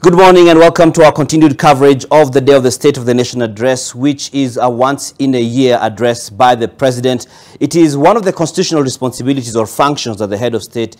Good morning and welcome to our continued coverage of the Day of the State of the Nation Address, which is a once-in-a-year address by the President. It is one of the constitutional responsibilities or functions that the head of state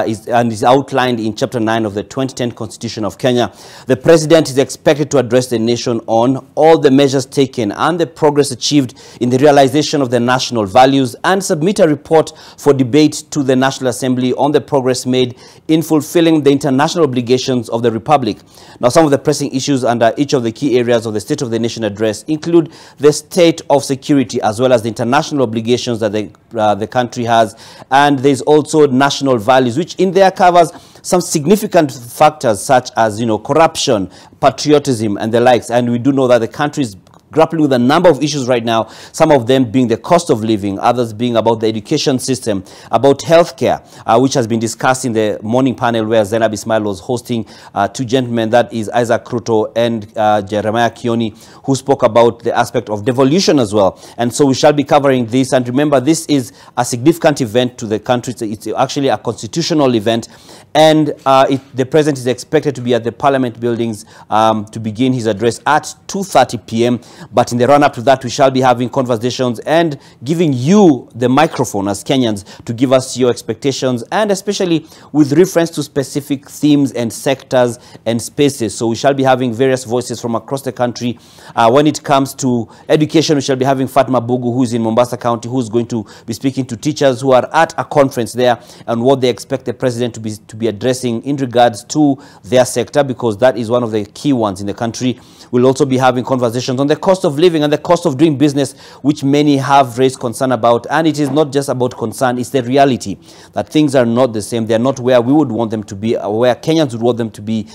is outlined in Chapter 9 of the 2010 Constitution of Kenya. The President is expected to address the nation on all the measures taken and the progress achieved in the realization of the national values and submit a report for debate to the National Assembly on the progress made in fulfilling the international obligations of the Republic. Now, some of the pressing issues under each of the key areas of the State of the Nation address include the state of security as well as the international obligations that the country has, and there's also national values, which in there covers some significant factors such as, corruption, patriotism, and the likes. And we do know that the country is grappling with a number of issues right now, some of them being the cost of living, others being about the education system, about healthcare, which has been discussed in the morning panel where Zainab Ismail was hosting two gentlemen, that is Isaac Ruto and Jeremiah Kioni, who spoke about the aspect of devolution as well. And so we shall be covering this. And remember, this is a significant event to the country. It's actually a constitutional event. And the President is expected to be at the Parliament buildings to begin his address at 2:30 p.m. But in the run-up to that, we shall be having conversations and giving you the microphone as Kenyans to give us your expectations, and especially with reference to specific themes and sectors and spaces. So we shall be having various voices from across the country. When it comes to education, we shall be having Fatma Bugu, who is in Mombasa County, who is going to be speaking to teachers who are at a conference there and what they expect the President to be addressing in regards to their sector, because that is one of the key ones in the country. We'll also be having conversations on the cost of living and the cost of doing business, which many have raised concern about. And it is not just about concern, it's the reality that things are not the same. They're not where we would want them to be, where Kenyans would want them to be,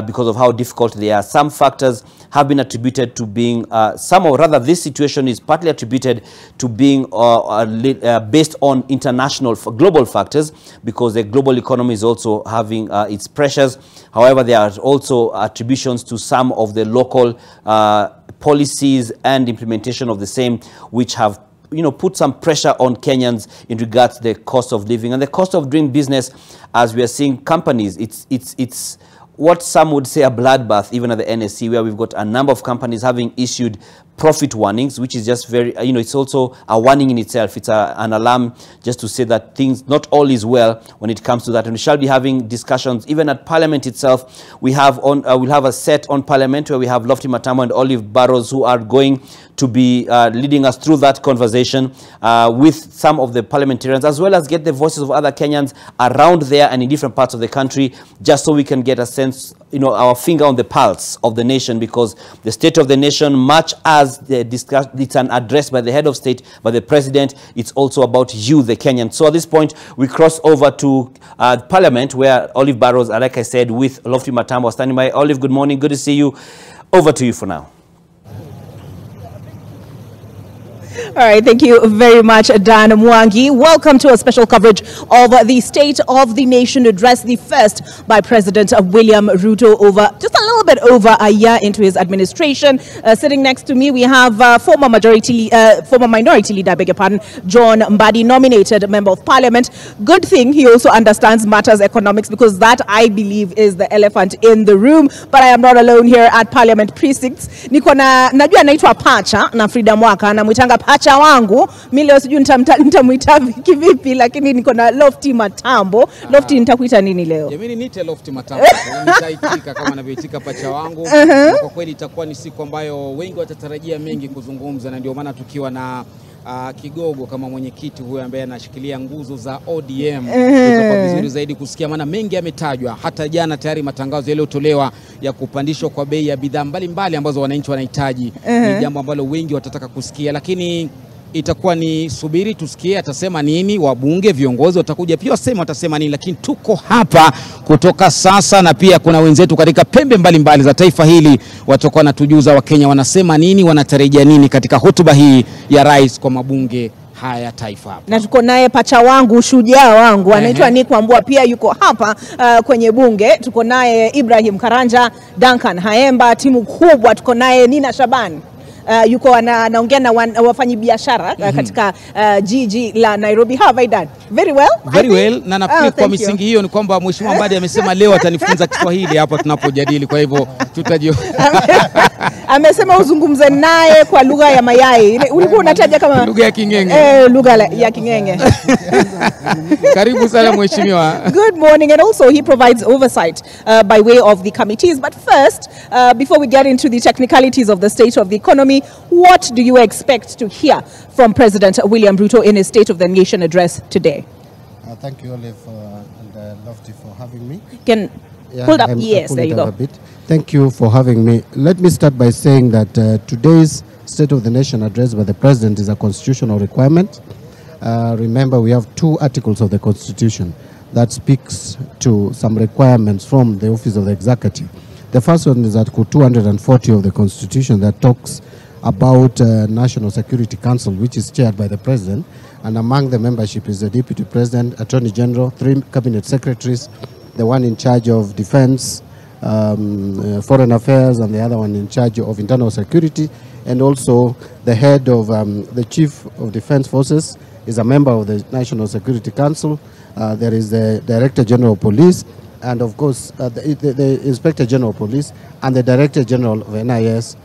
because of how difficult they are. Some factors have been attributed to being, this situation is partly attributed to being based on global factors, because the global economy is also having its pressures. However, there are also attributions to some of the local policies and implementation of the same, which have put some pressure on Kenyans in regards to the cost of living and the cost of doing business. As we are seeing companies, it's what some would say a bloodbath, even at the NSC, where we've got a number of companies having issued profit warnings, which is just very, it's also a warning in itself. It's an alarm just to say that things, not all is well when it comes to that. And we shall be having discussions even at Parliament itself. We'll have a set on Parliament where we have Lofty Matambo and Olive Barrows, who are going to be leading us through that conversation with some of the parliamentarians, as well as get the voices of other Kenyans around there and in different parts of the country, just so we can get a sense, our finger on the pulse of the nation, because the State of the Nation, much as it's an address by the head of state, by the President, it's also about you, the Kenyan. So at this point, we cross over to Parliament, where Olive Barrows, like I said, with Lofty Matambo standing by. Olive, good morning. Good to see you. Over to you for now. All right, thank you very much, Dan Mwangi. Welcome to a special coverage of the State of the Nation address, the first by President William Ruto, just a little bit over a year into his administration. Sitting next to me, we have former minority leader, John Mbadi, nominated member of Parliament. Good thing he also understands matters economics, because that, I believe, is the elephant in the room. But I am not alone here at Parliament precincts. Niko najua naitwa Pacha na Frida Mwaka na mwitanga Pacha wangu, mimi leo sijui nitamuita kivipi, lakini niko na Lofty Matambo. Lofty, nitakuita nini leo? Mimi niite Lofty Matambo. Nitaitika kama anavyoitika Pacha wangu. Kwa kweli itakuwa ni siku ambayo wengi watatarajia mengi kuzungumza, na ndio maana tukiwa na kigogo kama mwenyekiti huyo ambaye anashikilia nguzo za ODM, itakuwa vizuri zaidi kusikia, maana mengi yametajwa. Hata jana tayari matangazo yaliyotolewa ya kupandishwa kwa bei ya bidhaa mbalimbali ambazo wananchi wanahitaji ni jambo ambalo wengi watataka kusikia, lakini itakuwa ni subiri tusikie atasema nini. Wabunge, viongozi watakuja pia wasema watasema nini, lakini tuko hapa kutoka sasa, na pia kuna wenzetu katika pembe mbalimbali za taifa hili watakuwa natujuza Wakenya wanasema nini, wanatarajia nini katika hotuba hii ya rais kwa mabunge haya taifa hapa. Na tuko naye Pacha wangu, shujaa wangu, anaitwa Nick Wambua, pia yuko hapa kwenye bunge. Tuko naye Ibrahim Karanja, Duncan Haemba, timu kubwa. Tuko naye Nina Shabani. yuko anaongea na wafanyabiashara katika jiji la Nairobi. How have I done? Very well? Very well. Na nafikiri kwa misingi hiyo ni kwamba Mheshimiwa Mbadi amesema leo atanifunza Kiswahili hapa tunapojadili, kwa hivyo tutajua. Amesema uzungumze naye kwa lugha ya mayai. Ulikuwa unataja kama lugha ya Kingenge. Lugha ya Kingenge. Karibu sana Mheshimiwa. Good morning, and also he provides oversight by way of the committees. But first, before we get into the technicalities of the state of the economy, what do you expect to hear from President William Ruto in his State of the Nation address today? Thank you, Olive, and Lofty, for having me. Can hold up? Yes, there you go. Thank you for having me. Let me start by saying that today's State of the Nation address by the President is a constitutional requirement. Remember, we have 2 articles of the Constitution that speaks to some requirements from the Office of the Executive. The first one is Article 240 of the Constitution that talks about National Security Council, which is chaired by the President, and among the membership is the Deputy President, Attorney General, 3 Cabinet Secretaries, the one in charge of Defense, Foreign Affairs, and the other one in charge of Internal Security, and also the head of the Chief of Defense Forces is a member of the National Security Council. There is the Director General of Police, and of course the Inspector General of Police, and the Director General of NIS,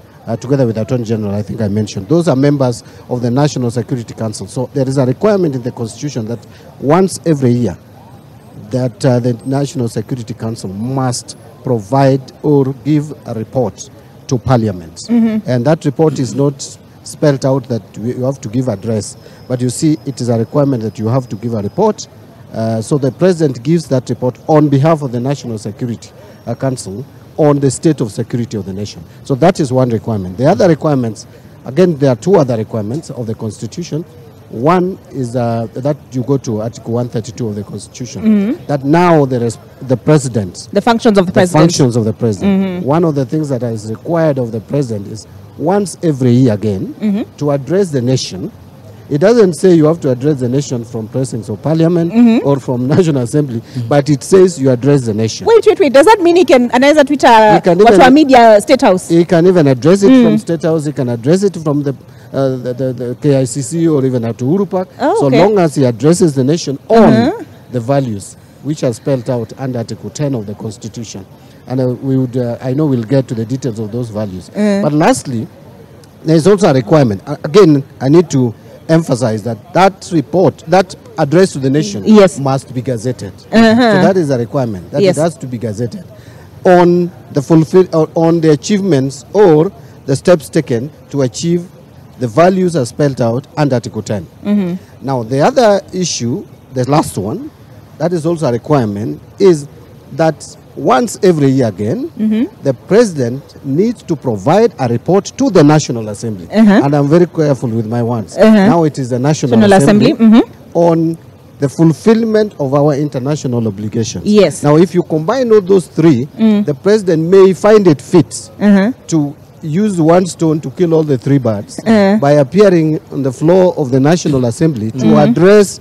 together with the Attorney General, I think I mentioned. Those are members of the National Security Council. So there is a requirement in the Constitution that once every year that the National Security Council must provide or give a report to Parliament. And that report is not spelled out that you have to give address, but you see it is a requirement that you have to give a report. So the President gives that report on behalf of the National Security Council on the state of security of the nation. So that is one requirement. The other requirements, again, there are 2 other requirements of the Constitution. One is that you go to Article 132 of the Constitution, that now there is the President. The functions of the President. The functions of the President. One of the things that is required of the President is once every year again to address the nation. It doesn't say you have to address the nation from precincts of Parliament or from National Assembly, but it says you address the nation. Wait. Does that mean he can announce Twitter what media State House? He can even address it from State House. He can address it from the KICC or even at Uhuru Park, so long as he addresses the nation on the values which are spelled out under Article 10 of the Constitution. And I know we'll get to the details of those values. But lastly, there is also a requirement. Again, I need to emphasize that report, that address to the nation, must be gazetted. So that is a requirement, that it has to be gazetted on the achievements or the steps taken to achieve the values are spelled out under Article 10. Now, the other issue, the last one, that is also a requirement, is that once every year again, the President needs to provide a report to the National Assembly. And I'm very careful with my words. Now it is the National Assembly on the fulfillment of our international obligations. Yes. Now, if you combine all those 3, the President may find it fit to use one stone to kill all the 3 birds by appearing on the floor of the National Assembly to address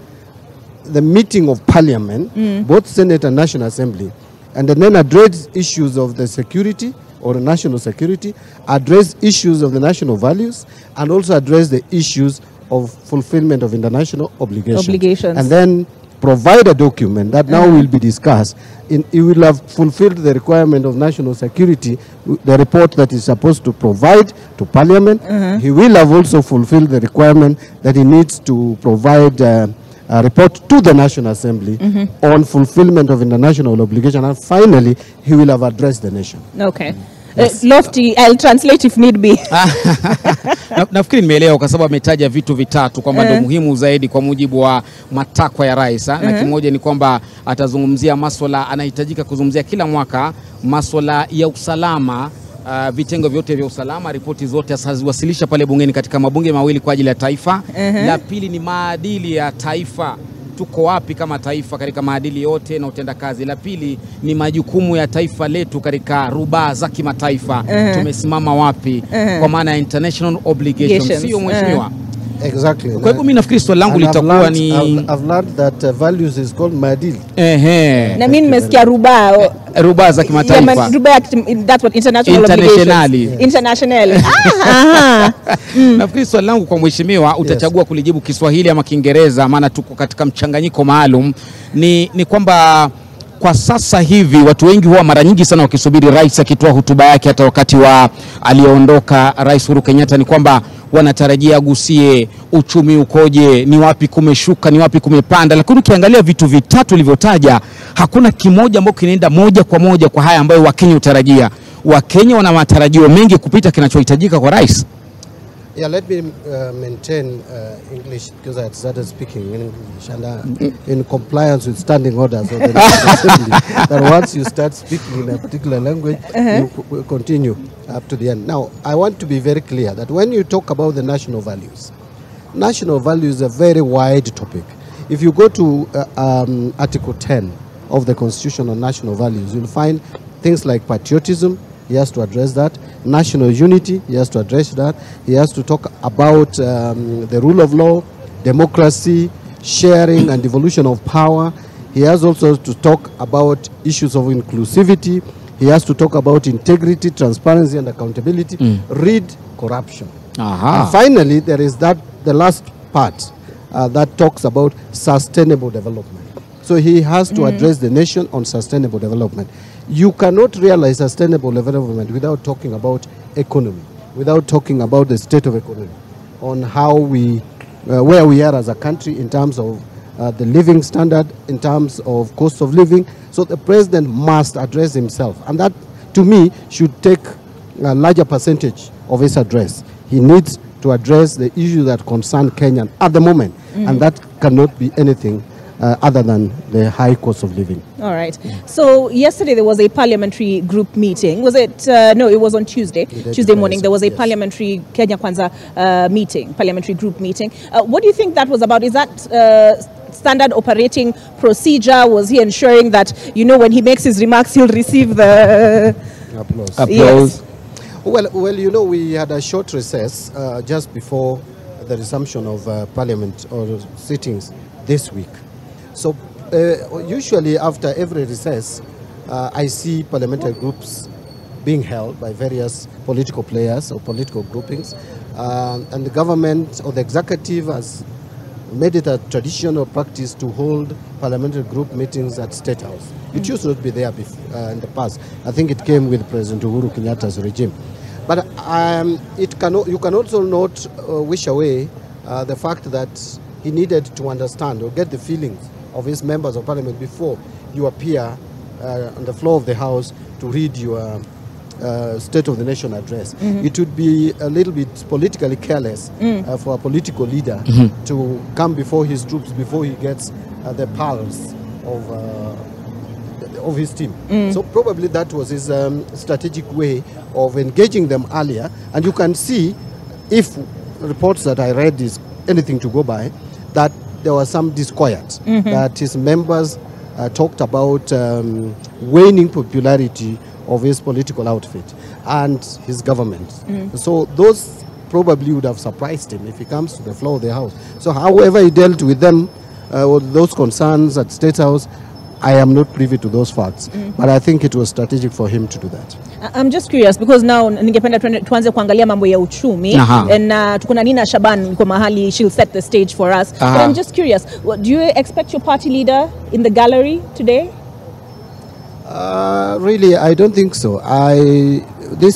the meeting of Parliament, both Senate and National Assembly, and then address issues of the security or the national security, address issues of the national values, and also address the issues of fulfillment of international obligations. And then provide a document that now will be discussed. It will have fulfilled the requirement of national security, the report that is supposed to provide to Parliament. He will have also fulfilled the requirement that he needs to provide a report to the National Assembly on fulfillment of international obligation, and finally he will have addressed the nation. Okay. Lofty, I'll translate if need be. Nafikiri nimeelewa kwa sababu ametaja vitu vitatu kwamba ndio muhimu zaidi kwa mujibu wa matakwa ya rais, na kimoja ni kwamba atazungumzia masuala, anahitajika kuzungumzia kila mwaka masuala ya usalama, vitengo vyote vya usalama, ripoti zote asaziwasilisha pale bungeni katika mabunge mawili kwa ajili ya taifa. La pili ni maadili ya taifa. Tuko wapi kama taifa katika maadili yote na utendakazi. La pili ni majukumu ya taifa letu katika rubaa za kimataifa. Tumesimama wapi kwa maana ya international obligations. Sio mheshimiwa? Exactly. Kwa hivyo mimi nafikiri swali langu litakuwa ni I've learned that values is called maadili. Na mimi nimesikia rubaa. rubaa za kimataifa. Yeah, rubaa, that's what international obligations. Internationally. Nafikiri swali langu kwa mheshimiwa utachagua kulijibu Kiswahili ama Kiingereza, maana tuko katika mchanganyiko maalum. Ni kwamba kwa sasa hivi watu wengi huwa mara nyingi sana wakisubiri rais akitoa hotuba yake, hata wakati wa aliondoka Rais Uhuru Kenyatta, ni kwamba wanatarajia agusie uchumi ukoje, ni wapi kumeshuka, ni wapi kumepanda. Lakini ukiangalia vitu vitatu vilivyotaja, hakuna kimoja ambacho kinaenda moja kwa moja kwa haya ambayo Wakenya utarajia. Wakenya wana matarajio mengi kupita kinachohitajika kwa rais. Yeah, let me maintain English because I had started speaking in English and in compliance with standing orders of the National Assembly, that once you start speaking in a particular language, you continue up to the end. Now, I want to be very clear that when you talk about the national values is a very wide topic. If you go to Article 10 of the Constitution on National Values, you'll find things like patriotism. He has to address that. National unity, he has to address that. He has to talk about the rule of law, democracy, sharing and devolution of power. He has also to talk about issues of inclusivity. He has to talk about integrity, transparency and accountability. Read corruption. And finally, there is the last part that talks about sustainable development. So he has to address the nation on sustainable development. You cannot realize sustainable development without talking about economy, without talking about the state of economy, on how where we are as a country in terms of the living standard, in terms of cost of living. So the president must address himself, and that, to me, should take a larger percentage of his address. He needs to address the issues that concern Kenya at the moment, and that cannot be anything other than the high cost of living. All right. So yesterday there was a parliamentary group meeting. Was it? No, it was on Tuesday. Tuesday morning there was a parliamentary Kenya Kwanza meeting, parliamentary group meeting. What do you think that was about? Is that standard operating procedure? Was he ensuring that, when he makes his remarks, he'll receive the applause? Yes. Well, we had a short recess just before the resumption of parliament or sittings this week. So usually after every recess, I see parliamentary groups being held by various political players or political groupings, and the government or the executive has made it a tradition or practice to hold parliamentary group meetings at State House. It used to not be there in the past. I think it came with President Uhuru Kenyatta's regime. But you can also not wish away the fact that he needed to understand or get the feelings of his members of parliament before you appear on the floor of the House to read your State of the Nation address. It would be a little bit politically careless for a political leader to come before his troops before he gets the pulse of his team. So probably that was his strategic way of engaging them earlier. And you can see, if reports that I read is anything to go by, that there was some disquiet, that his members talked about waning popularity of his political outfit and his government. So those probably would have surprised him if he comes to the floor of the House. So however he dealt with them, those concerns at State House, I am not privy to those facts, but I think it was strategic for him to do that. I'm just curious because now ningependa tuanze kuangalia mambo ya uchumi, and tuko na Nina Shaban kwa mahali, she'll set the stage for us. But I'm just curious, do you expect your party leader in the gallery today? Really, I don't think so.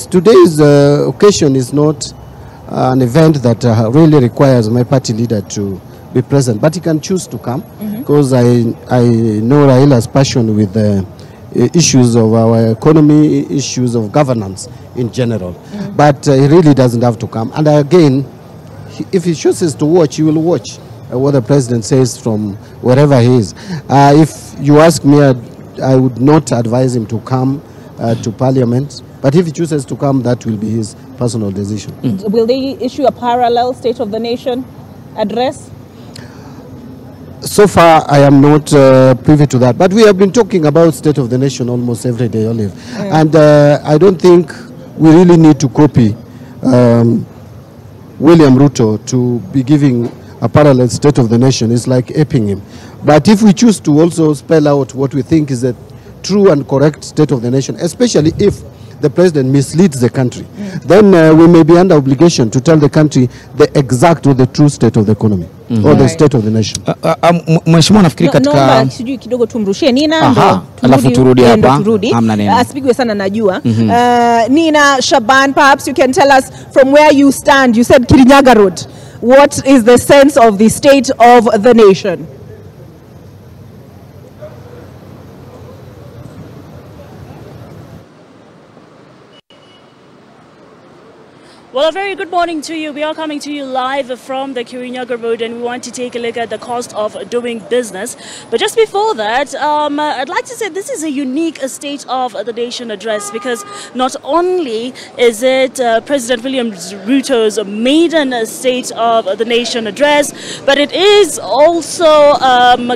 Today's occasion is not an event that really requires my party leader to be present, but he can choose to come, because I know Raila's passion with the issues of our economy, issues of governance in general. But he really doesn't have to come. And again, if he chooses to watch, he will watch what the president says from wherever he is. If you ask me, I would not advise him to come to Parliament. But if he chooses to come, that will be his personal decision. Will they issue a parallel State of the Nation address? So far, I am not privy to that. But we have been talking about State of the Nation almost every day, Olive. And I don't think we really need to copy William Ruto to be giving a parallel State of the Nation. It's like aping him. But if we choose to also spell out what we think is the true and correct state of the nation, especially if the president misleads the country, then we may be under obligation to tell the country the exact or the true state of the economy or the state of the nation. Mheshimiwa nafikiri katika sijui kidogo tumrushie Nina ndo alafu turudi hapa. Hamna neno. Asipigwe sana najua. Nina Shaban, perhaps you can tell us from where you stand. You said Kirinyaga Road. What is the sense of the state of the nation? Well, a very good morning to you. We are coming to you live from the Kirinyaga Road, and we want to take a look at the cost of doing business. But just before that, I'd like to say this is a unique State of the Nation address, because not only is it President William Ruto's maiden State of the Nation address, but it is also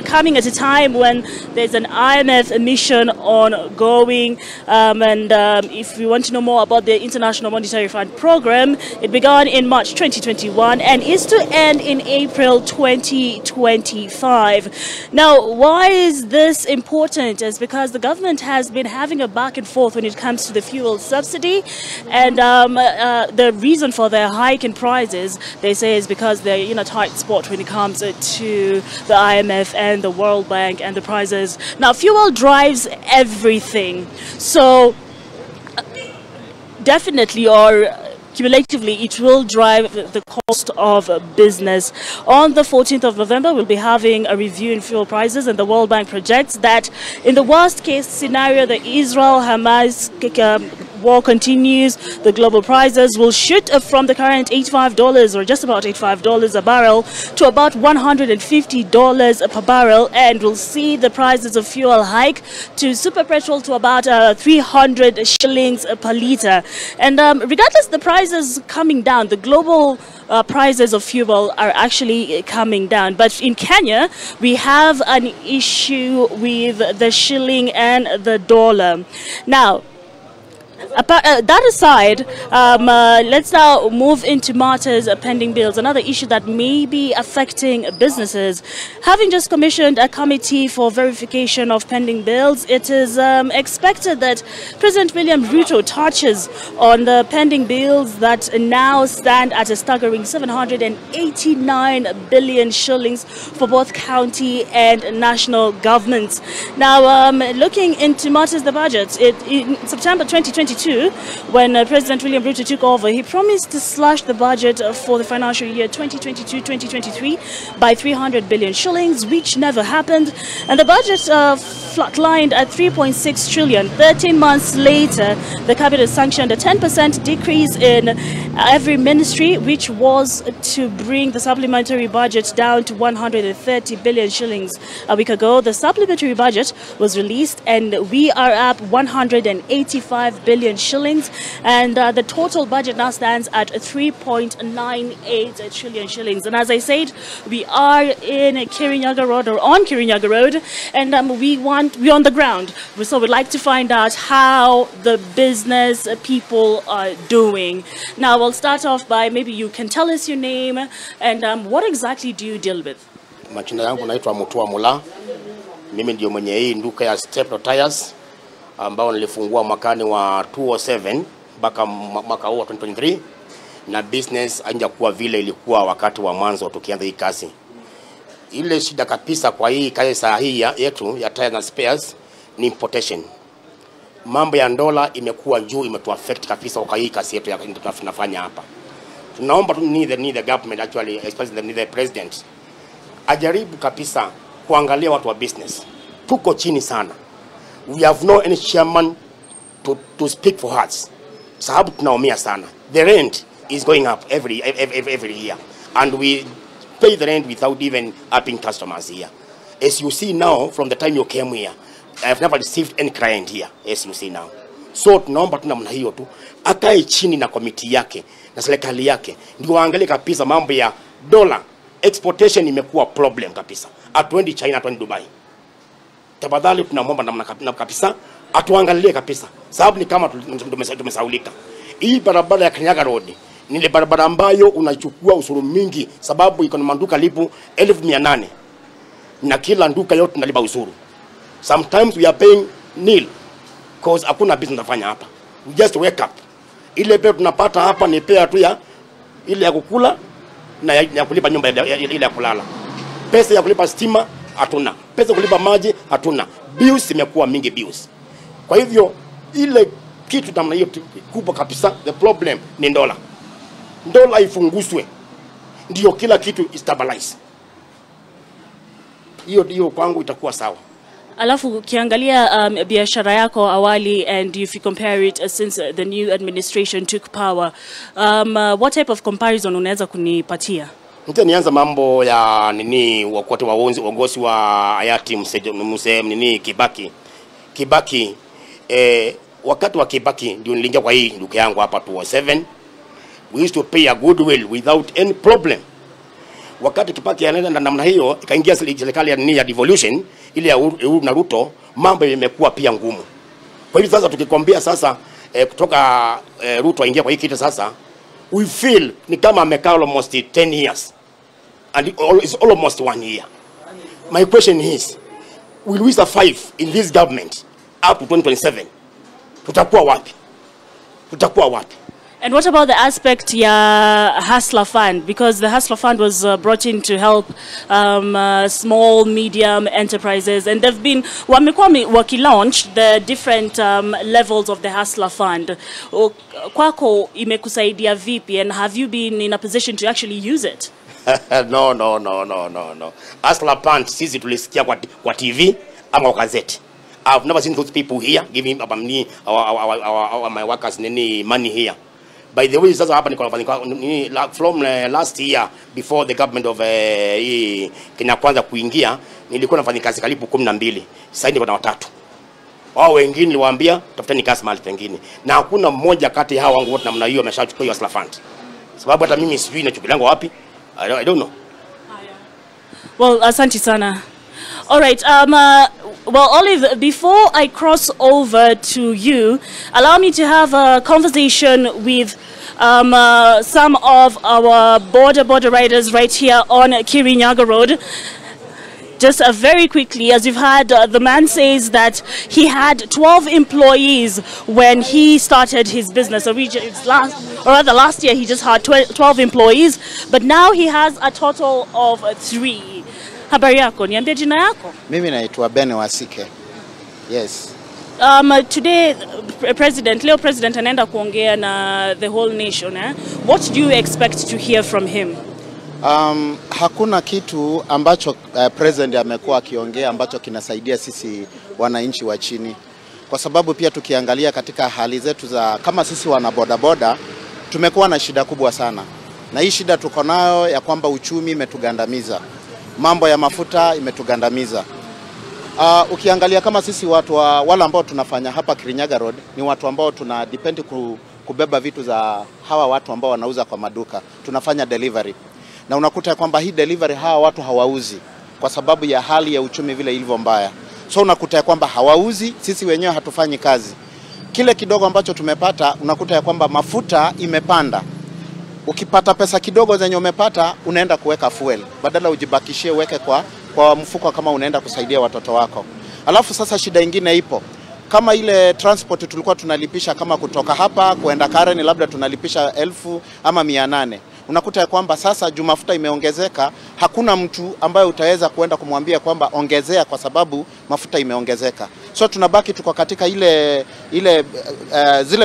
coming at a time when there's an IMF mission ongoing. If you want to know more about the International Monetary Fund program, it began in March 2021 and is to end in April 2025. Now, why is this important? It's because the government has been having a back and forth when it comes to the fuel subsidy, and the reason for their hike in prices, they say, is because they're in a tight spot when it comes to the IMF and the World Bank and the prices. Now, fuel drives everything, so definitely, or cumulatively, it will drive the cost of business. On the 14th of November, we'll be having a review in fuel prices, and the World Bank projects that in the worst case scenario, the Israel-Hamas war continues, the global prices will shoot from the current $85 or just about $85 a barrel to about $150 per barrel, and we'll see the prices of fuel hike to super petrol to about 300 shillings per litre. And regardless the prices coming down, the global prices of fuel are actually coming down. But in Kenya, we have an issue with the shilling and the dollar. Now, that aside, let's now move into matters pending bills. Another issue that may be affecting businesses. Having just commissioned a committee for verification of pending bills, it is expected that President William Ruto touches on the pending bills that now stand at a staggering 789 billion shillings for both county and national governments. Now, looking into matters the budget, in September 2022, when President William Ruto took over, he promised to slash the budget for the financial year 2022-2023 by 300 billion shillings, which never happened. And the budget flatlined at 3.6 trillion. 13 months later, the cabinet sanctioned a 10% decrease in every ministry, which was to bring the supplementary budget down to 130 billion shillings. A week ago, the supplementary budget was released, and we are up 185 billion shillings, and the total budget now stands at 3.98 trillion shillings. And as I said, we are in Kirinyaga Road, or on Kirinyaga Road, and we're on the ground. So we'd like to find out how the business people are doing. Now, we'll start off by, maybe you can tell us your name and what exactly do you deal with? Majina yangu naitwa Mutua Mula. Mimi ndio mwenye hii nduka ya Stepno Tires ambao nilifungua mwakani wa 2007 mpaka mwaka huu 2023, na business haijakuwa vile ilikuwa wakati wa mwanzo tukianza hii kazi. Ile shida kabisa kwa hii kazi saa hii yetu ya tires na spares ni importation. Mambo ya dola imekuwa juu, imetuaffect kabisa kwa hii kazi yetu tunafanya hapa. Tunaomba tu need the government, actually especially the president, ajaribu kabisa kuangalia watu wa business. Tuko chini sana. We have no any chairman to speak for us. Sababu tunaumia sana. The rent is going up every year, and we pay the rent without even upping customers here. As you see now, from the time you came here, I have never received any client here, as you see now. So tunaomba tu namna hiyo tu, akae chini na komiti yake na serikali yake, ndio waangalie kabisa mambo ya dollar exportation imekuwa problem kabisa. Atuendi China, atuendi Dubai. Tafadhali tunamwomba namna kabisa atuangalie kabisa, sababu ni kama tumesaulika. Hii barabara ya Kirinyaga Road ni ile barabara ambayo unachukua usuru mingi, sababu iko na manduka lipo 1800 na kila nduka yote tunalipa usuru. Sometimes we are paying nil, cause hakuna business tunafanya hapa. We just wake up. Ile pesa tunapata hapa ni pesa tu ya ile ya kukula na ya kulipa nyumba ile ya kulala. Pesa ya kulipa stima hatuna. Pesa ya kulipa maji hatuna. Bills imekuwa mingi bills. Kwa hivyo ile kitu namna hiyo kubwa kabisa, the problem ni dola. Dola ifunguswe ndio kila kitu stabilize. Hiyo kwangu itakuwa sawa. Alafu ukiangalia biashara yako awali, and if you compare it since the new administration took power, what type of comparison unaweza kunipatia? Nianza mambo ya wakati wa uongozi wa hayati Mzee Kibaki. Wakati wa Kibaki ndio niliingia kwa hii duka yangu hapa 207. We used to pay a goodwill without any problem. Wakati Kibaki anaenda namna hiyo, ikaingia serikali ya devolution ile ya Uhuru na Ruto, mambo yamekuwa pia ngumu. Kwa hivyo sasa tukikwambia sasa kutoka Ruto aingia kwa hii kitu sasa, we feel ni kama amekaa almost 10 years and it's almost 1 year. My question is, will we survive in this government up to 2027? Tutakuwa wapi? And what about the aspect ya Hustler Fund? Because the Hustler Fund was brought in to help small, medium enterprises, and they've been launch the different levels of the Hustler Fund. Kwako imekusaidia vipi, and have you been in a position to actually use it? No. Hustler Fund sisi tulisikia kwa TV ama kwa gazeti. I've never seen those people here giving my workers money here. By the way, sasa hapa from last year, before the government of Kenya Kwanza kuingia, nilikuwa nafanya kazi karibu 12. Sasa niko na 3. Wao wengine niliwaambia tafuteni kazi mahali pengine. Na hakuna mmoja kati hao wangu wote namna hiyo ameshachukua hiyo Hustler Fund. Sababu hata mimi sijui inachukuliwa wapi. I don't know. Well, asante sana. All right. Well, Olive, before I cross over to you, allow me to have a conversation with some of our border riders right here on Kirinyaga Road. Just very quickly, as you've heard, the man says that he had 12 employees when he started his business. Last year he just had 12 employees, but now he has a total of 3. Habari yako, niambie jina yako. Mimi naitwa Ben Wasike. Yes. Today Leo President anaenda kuongea na the whole nation. What do you expect to hear from him? Hakuna kitu ambacho President amekuwa akiongea ambacho kinasaidia sisi wananchi wa chini. Kwa sababu pia tukiangalia katika hali zetu za kama sisi wana bodaboda, tumekuwa na shida kubwa sana. Na hii shida tuko nayo ya kwamba uchumi imetugandamiza. Mambo ya mafuta imetugandamiza. Ukiangalia kama sisi watu wala ambao tunafanya hapa Kirinyaga Road, ni watu ambao tuna depend kubeba vitu za hawa watu ambao wanauza kwa maduka. Tunafanya delivery. Na unakuta kwamba hii delivery hawa watu hawauzi kwa sababu ya hali ya uchumi vile ilivyo mbaya. So unakuta kwamba hawauzi, sisi wenyewe hatufanyi kazi. Kile kidogo ambacho tumepata, unakuta kwamba mafuta imepanda. Ukipata pesa kidogo zenye umepata, unaenda kuweka fuel. Badala ujibakishie uweke kwa mfuko kama unaenda kusaidia watoto wako. Alafu sasa shida nyingine ipo. Kama ile transport tulikuwa tunalipisha kama kutoka hapa kuenda Karen labda tunalipisha 1000 ama 800. Unakuta kwamba sasa juu mafuta imeongezeka, hakuna mtu ambaye utaweza kuenda kumwambia kwamba ongezea kwa sababu mafuta imeongezeka. So tunabaki tuko katika zile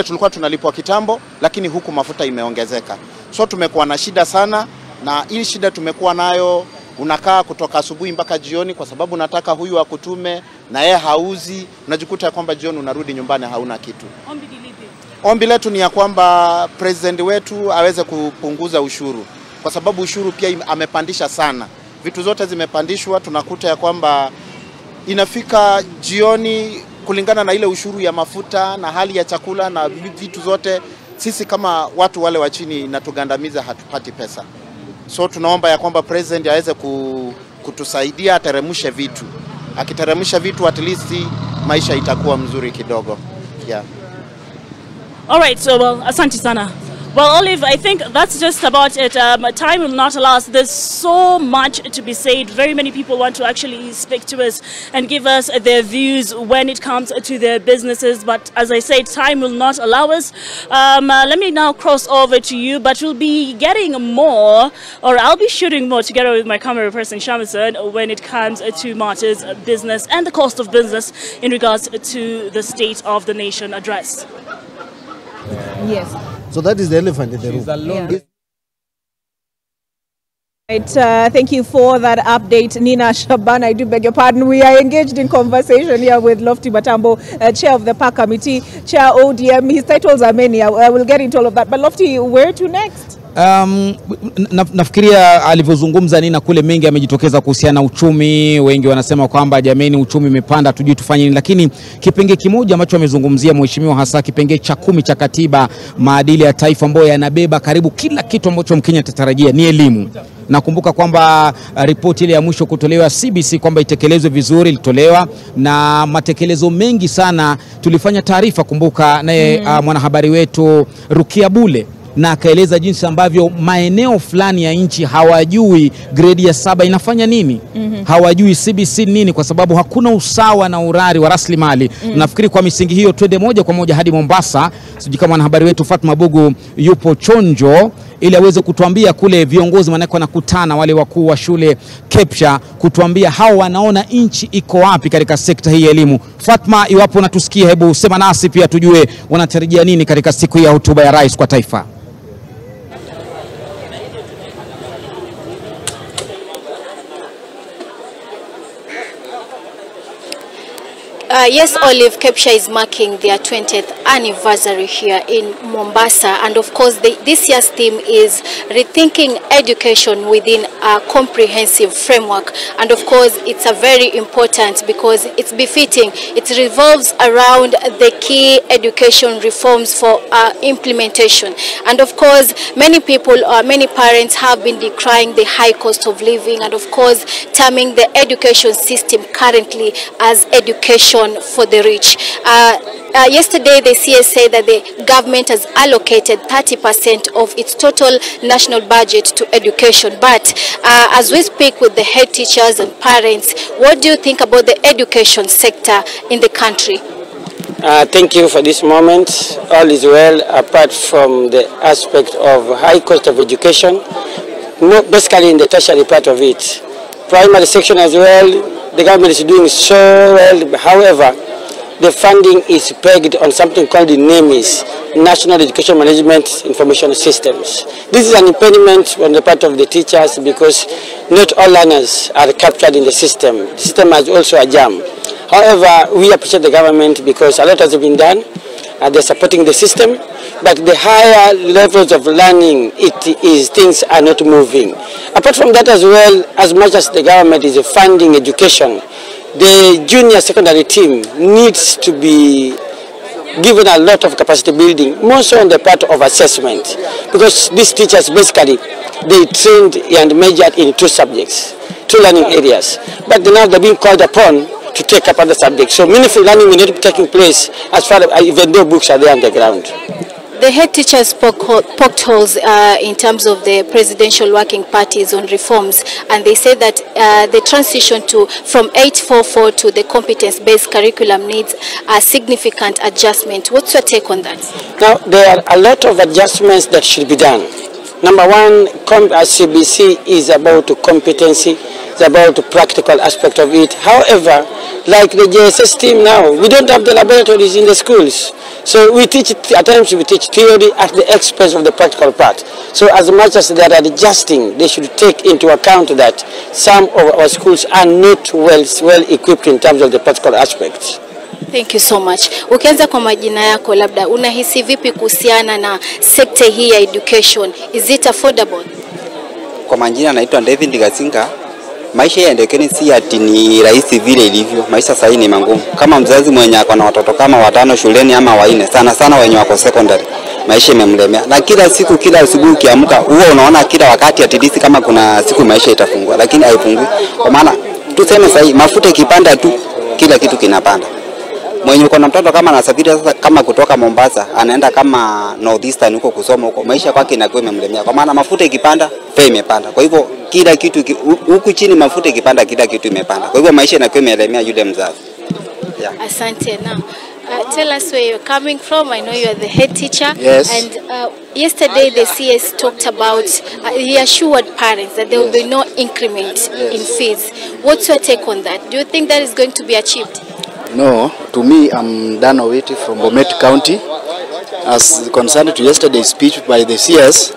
tulikuwa tunalipwa kitambo, lakini huku mafuta imeongezeka. So tumekuwa na shida sana, na hii shida tumekuwa nayo, unakaa kutoka asubuhi mpaka jioni kwa sababu unataka huyu akutume na yeye hauzi, unajikuta kwamba jioni unarudi nyumbani hauna kitu. Ombi letu ni ya kwamba president wetu aweze kupunguza ushuru, kwa sababu ushuru pia amepandisha sana. Vitu zote zimepandishwa, tunakuta ya kwamba inafika jioni kulingana na ile ushuru ya mafuta na hali ya chakula na vitu zote, sisi kama watu wale wa chini natugandamiza, hatupati pesa. So tunaomba ya kwamba president aweze kutusaidia, ateremshe vitu. Akiteremsha vitu at least maisha itakuwa mzuri kidogo. Yeah. All right, so well, asante sana. Well, Olive, I think that's just about it. Time will not allow us. There's so much to be said. Very many people want to actually speak to us and give us their views when it comes to their businesses. But as I said, time will not allow us. Let me now cross over to you, but we'll be getting more, or I'll be shooting more together with my camera person, Shamison, when it comes to matters business and the cost of business in regards to the State of the Nation address. Yes. So that is the elephant in the room. Yeah. Right, thank you for that update, Nina Shaban. I do beg your pardon. We are engaged in conversation here with Lofty Matambo, Chair of the Park Committee, Chair ODM. His titles are many. I will get into all of that. But Lofty, where to next? Nafikiria alivyozungumza Nina kule mengi amejitokeza kuhusiana na uchumi. Wengi wanasema kwamba jameni uchumi umepanda tujui tufanye nini, lakini kipenge kimoja ambacho amezungumzia mheshimiwa hasa kipenge cha 10 cha katiba maadili ya taifa ambayo yanabeba karibu kila kitu ambacho Mkenya atatarajia ni elimu. Nakumbuka kwamba ripoti ile ya mwisho kutolewa CBC kwamba itekelezwe vizuri ilitolewa na matekelezo mengi sana. Tulifanya taarifa kumbuka naye mwanahabari wetu Rukia Bule, na akaeleza jinsi ambavyo maeneo fulani ya nchi hawajui grade ya 7 inafanya nini. Hawajui CBC nini kwa sababu hakuna usawa na urari wa rasilimali. Nafikiri kwa misingi hiyo twende moja kwa moja hadi Mombasa. Sijui kama mwanahabari wetu Fatma Bugu yupo chonjo ili aweze kutuambia kule viongozi wanako wanakutana wale wakuu wa shule KEPSHA kutuambia hao wanaona nchi iko wapi katika sekta hii ya elimu. Fatma, iwapo unatusikia, hebu sema nasi pia tujue wanatarajia nini katika siku hii ya hotuba ya rais kwa taifa. Yes, Olive, KEPSHA is marking their 20th anniversary here in Mombasa, and of course this year's theme is rethinking education within a comprehensive framework. And of course it's a very important because it's befitting. It revolves around the key education reforms for implementation. And of course many people, many parents have been decrying the high cost of living, and of course terming the education system currently as education for the rich. Yesterday the CS said that the government has allocated 30% of its total national budget to education. But as we speak with the head teachers and parents, what do you think about the education sector in the country? Thank you for this moment. All is well apart from the aspect of high cost of education, basically in the tertiary part of it. Primary section as well, the government is doing so well. However, the funding is pegged on something called the NEMIS, National Education Management Information Systems. This is an impediment on the part of the teachers because not all learners are captured in the system. The system has also a jam. However, we appreciate the government because a lot has been done. They're supporting the system, but the higher levels of learning, things are not moving. Apart from that as well, as much as the government is funding education, the junior secondary team needs to be given a lot of capacity building, more so on the part of assessment, because these teachers basically, they trained and majored in 2 subjects, 2 learning areas, but now they're being called upon to take up other subjects. So meaningful learning will not be taking place as far as even though books are there on the ground. The head teachers poked holes in terms of the presidential working parties on reforms, and they say that the transition from 844 to the competence-based curriculum needs a significant adjustment. What's your take on that? Now, there are a lot of adjustments that should be done. Number one, CBC is about competency, it's about the practical aspect of it. However, like the JSS team now, we don't have the laboratories in the schools. So we teach, at times we teach theory at the expense of the practical part. So as much as they are adjusting, they should take into account that some of our schools are not well equipped in terms of the practical aspects. Thank you so much. Ukianza kwa majina yako, labda unahisi vipi kuhusiana na sekta hii ya education? Is it affordable? Kwa majina naitwa David Gasinga. Maisha ya education si ati ni rahisi vile ilivyo. Maisha sasa ni magumu. Kama mzazi mwenye ako na watoto kama 5 shuleni ama 4, sana wenye wako secondary, maisha imemlemea. Na kila siku, kila asubuhi ukiamka, huwa unaona kila wakati at least kama kuna siku maisha itafungua, lakini haifungui. Kwa maana tuseme sasa mafuta ikipanda tu, kila kitu kinapanda. Mwenye uko na mtoto kama anasafiri sasa kama kutoka Mombasa anaenda kama Northeastern huko kusoma huko, maisha kwake inakuwa imemlemea, kwa maana mafuta ikipanda fare imepanda. Kwa hivyo kila kitu huku chini mafuta ikipanda kila kitu imepanda. Kwa hivyo maisha inakuwa imelemea yule mzazi. Yeah. Asante. Now, tell us where you're coming from. I know you are the head teacher. Yes. And yesterday the CS talked about, he assured parents that there will be no increment in fees. What's your take on that? Do you think that is going to be achieved? No, to me, I'm Dan Owiti from Bomet County. As concerned to yesterday's speech by the CS,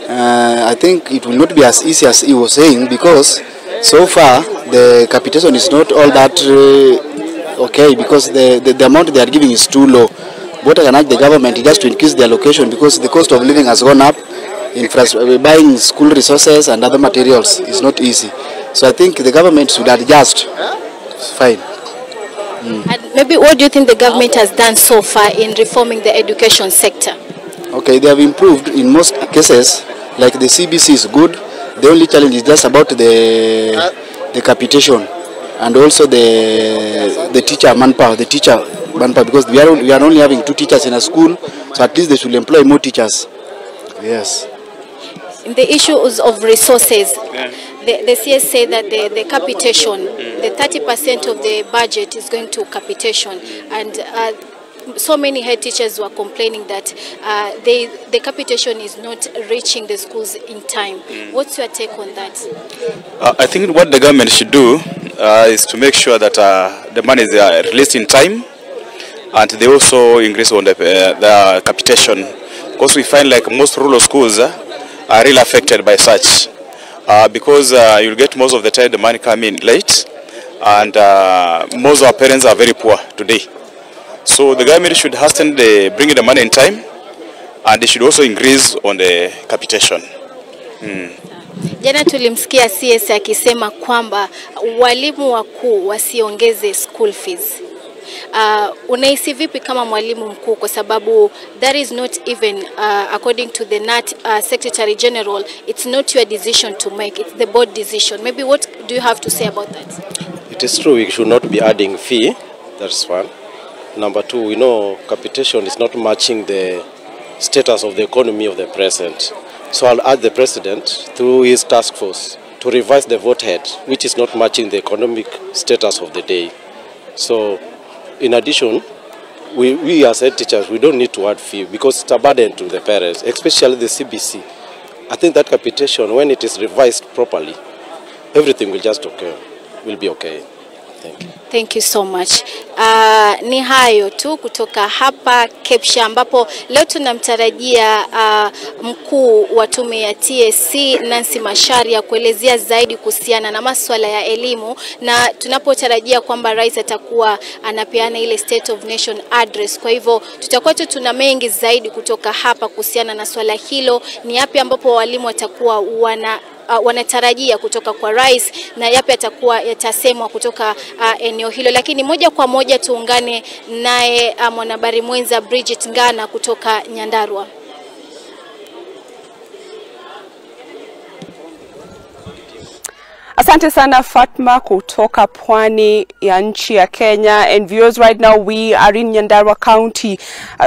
I think it will not be as easy as he was saying, because so far the capitation is not all that okay, because the amount they are giving is too low. What I can urge the government is just to increase the allocation, because the cost of living has gone up. Buying school resources and other materials is not easy. So I think the government should adjust. Fine. And maybe what do you think the government has done so far in reforming the education sector? Okay, they have improved in most cases. Like the CBC is good. The only challenge is just about the capitation and also the teacher manpower. Because we are only having 2 teachers in a school, so at least they should employ more teachers. Yes. In the issues of resources, the CS say that the capitation, the 30% of the budget is going to capitation, and so many head teachers were complaining that the capitation is not reaching the schools in time. What's your take on that? I think what the government should do is to make sure that the money is released in time, and they also increase on the capitation, because we find like most rural schools are really affected by such, because you'll get most of the time the money come in late, and most of our parents are very poor today. So the government should hasten the bringing the money in time, and they should also increase on the capitation. Jana tulimsikia CS akisema kwamba walimu wakuu wasiongeze school fees. Unahisi vipi kama mwalimu mkuu, kwa sababu that is not even according to the NAT Secretary General, it's not your decision to make, it's the board decision. Maybe what do you have to say about that? It is true, we should not be adding fee, that's one. Number 2, we know capitation is not matching the status of the economy of the present. So I'll urge the president through his task force to revise the vote head, which is not matching the economic status of the day. So in addition, we as head teachers, we don't need to add fee, because it's a burden to the parents, especially the CBC. I think that capitation, when it is revised properly, everything will just occur, will be okay. Thank you. Thank you so much. Ni hayo tu kutoka hapa Kepsha, ambapo leo tunamtarajia mkuu wa tume ya TSC Nancy Macharia kuelezea zaidi kuhusiana na masuala ya elimu, na tunapotarajia kwamba rais atakuwa anapeana ile State of Nation address. Kwa hivyo tutakuwa tuna mengi zaidi kutoka hapa kuhusiana na swala hilo, ni yapi ambapo walimu watakuwa wanatarajia kutoka kwa rais, na yapi atakuwa yatasemwa kutoka eneo hilo. Lakini moja kwa moja tuungane naye mwanahabari mwenza Bridget Ngana kutoka Nyandarua. Asante sana Fatma kutoka pwani ya nchi ya Kenya. And viewers, right now we are in Nyandarua County,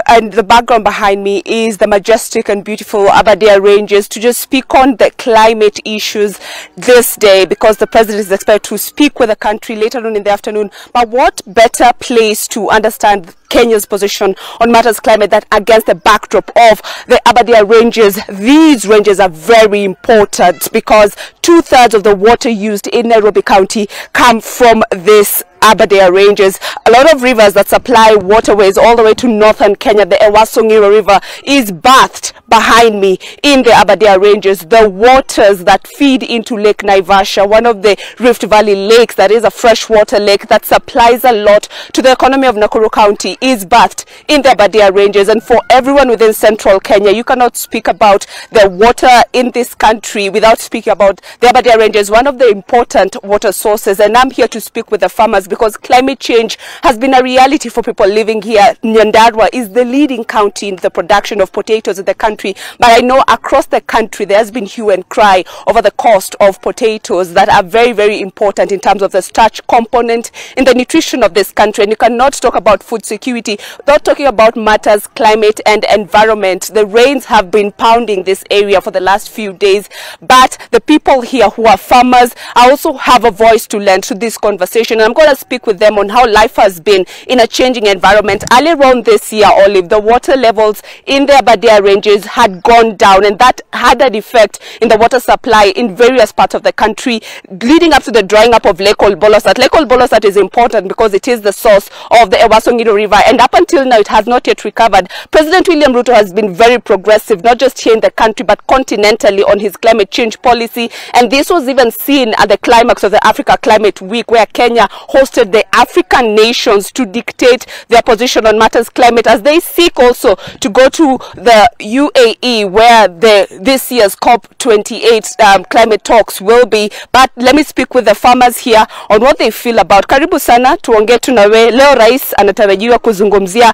and the background behind me is the majestic and beautiful Aberdare Ranges, to just speak on the climate issues this day, because the president is expected to speak with the country later on in the afternoon. But what better place to understand Kenya's position on matters climate than against the backdrop of the Aberdare Ranges? These ranges are very important because 2/3 of the water used in Nairobi County come from this Aberdare Ranges. A lot of rivers that supply waterways all the way to northern Kenya, the Ewasongiro River, is bathed behind me in the Aberdare Ranges. The waters that feed into Lake Naivasha, one of the Rift Valley lakes that is a freshwater lake that supplies a lot to the economy of Nakuru County, is bathed in the Aberdare Ranges. And for everyone within central Kenya, you cannot speak about the water in this country without speaking about the Aberdare Ranges, one of the important water sources. And I'm here to speak with the Farmers because climate change has been a reality for people living here. Nyandarua is the leading county in the production of potatoes in the country, but I know across the country there has been hue and cry over the cost of potatoes that are very, very important in terms of the starch component in the nutrition of this country. And you cannot talk about food security without talking about matters, climate and environment. The rains have been pounding this area for the last few days, but the people here who are farmers also have a voice to lend to this conversation. And I'm going to speak with them on how life has been in a changing environment. Earlier on this year, Olive, the water levels in the Aberdare ranges had gone down, and that had an effect in the water supply in various parts of the country, leading up to the drying up of Lake Olbolosat. Lake Olbolosat is important because it is the source of the Ewasongiro River, and up until now it has not yet recovered. President William Ruto has been very progressive, not just here in the country but continentally, on his climate change policy, and this was even seen at the climax of the Africa Climate Week, where Kenya hosted the African nations to dictate their position on matters climate, as they seek also to go to the UAE, where this year's COP28 climate talks will be. But let me speak with the farmers here on what they feel about. Karibu sana, tuongee tunawe. Leo rais anatarajiwa kuzungumzia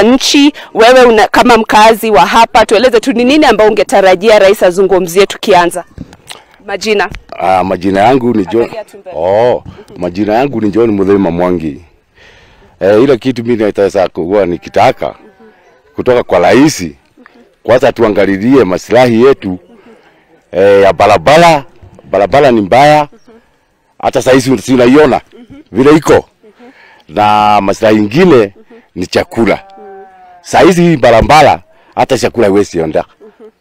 nchi. Wewe kama mkazi wa hapa, tueleze tu ni nini ambao ungetarajia rais azungumzie tukianza. Majina. Majina yangu ni John. Majina yangu ni John Muthema Mwangi. Ile kitu mimi nataka kuwa nikitaka kutoka kwa rais, kwanza tuangalilie maslahi yetu ya barabara. Barabara ni mbaya, hata saizi tunaiona vile iko, na maslahi ingine ni chakula. Saizi barabara hata chakula haiwezi enda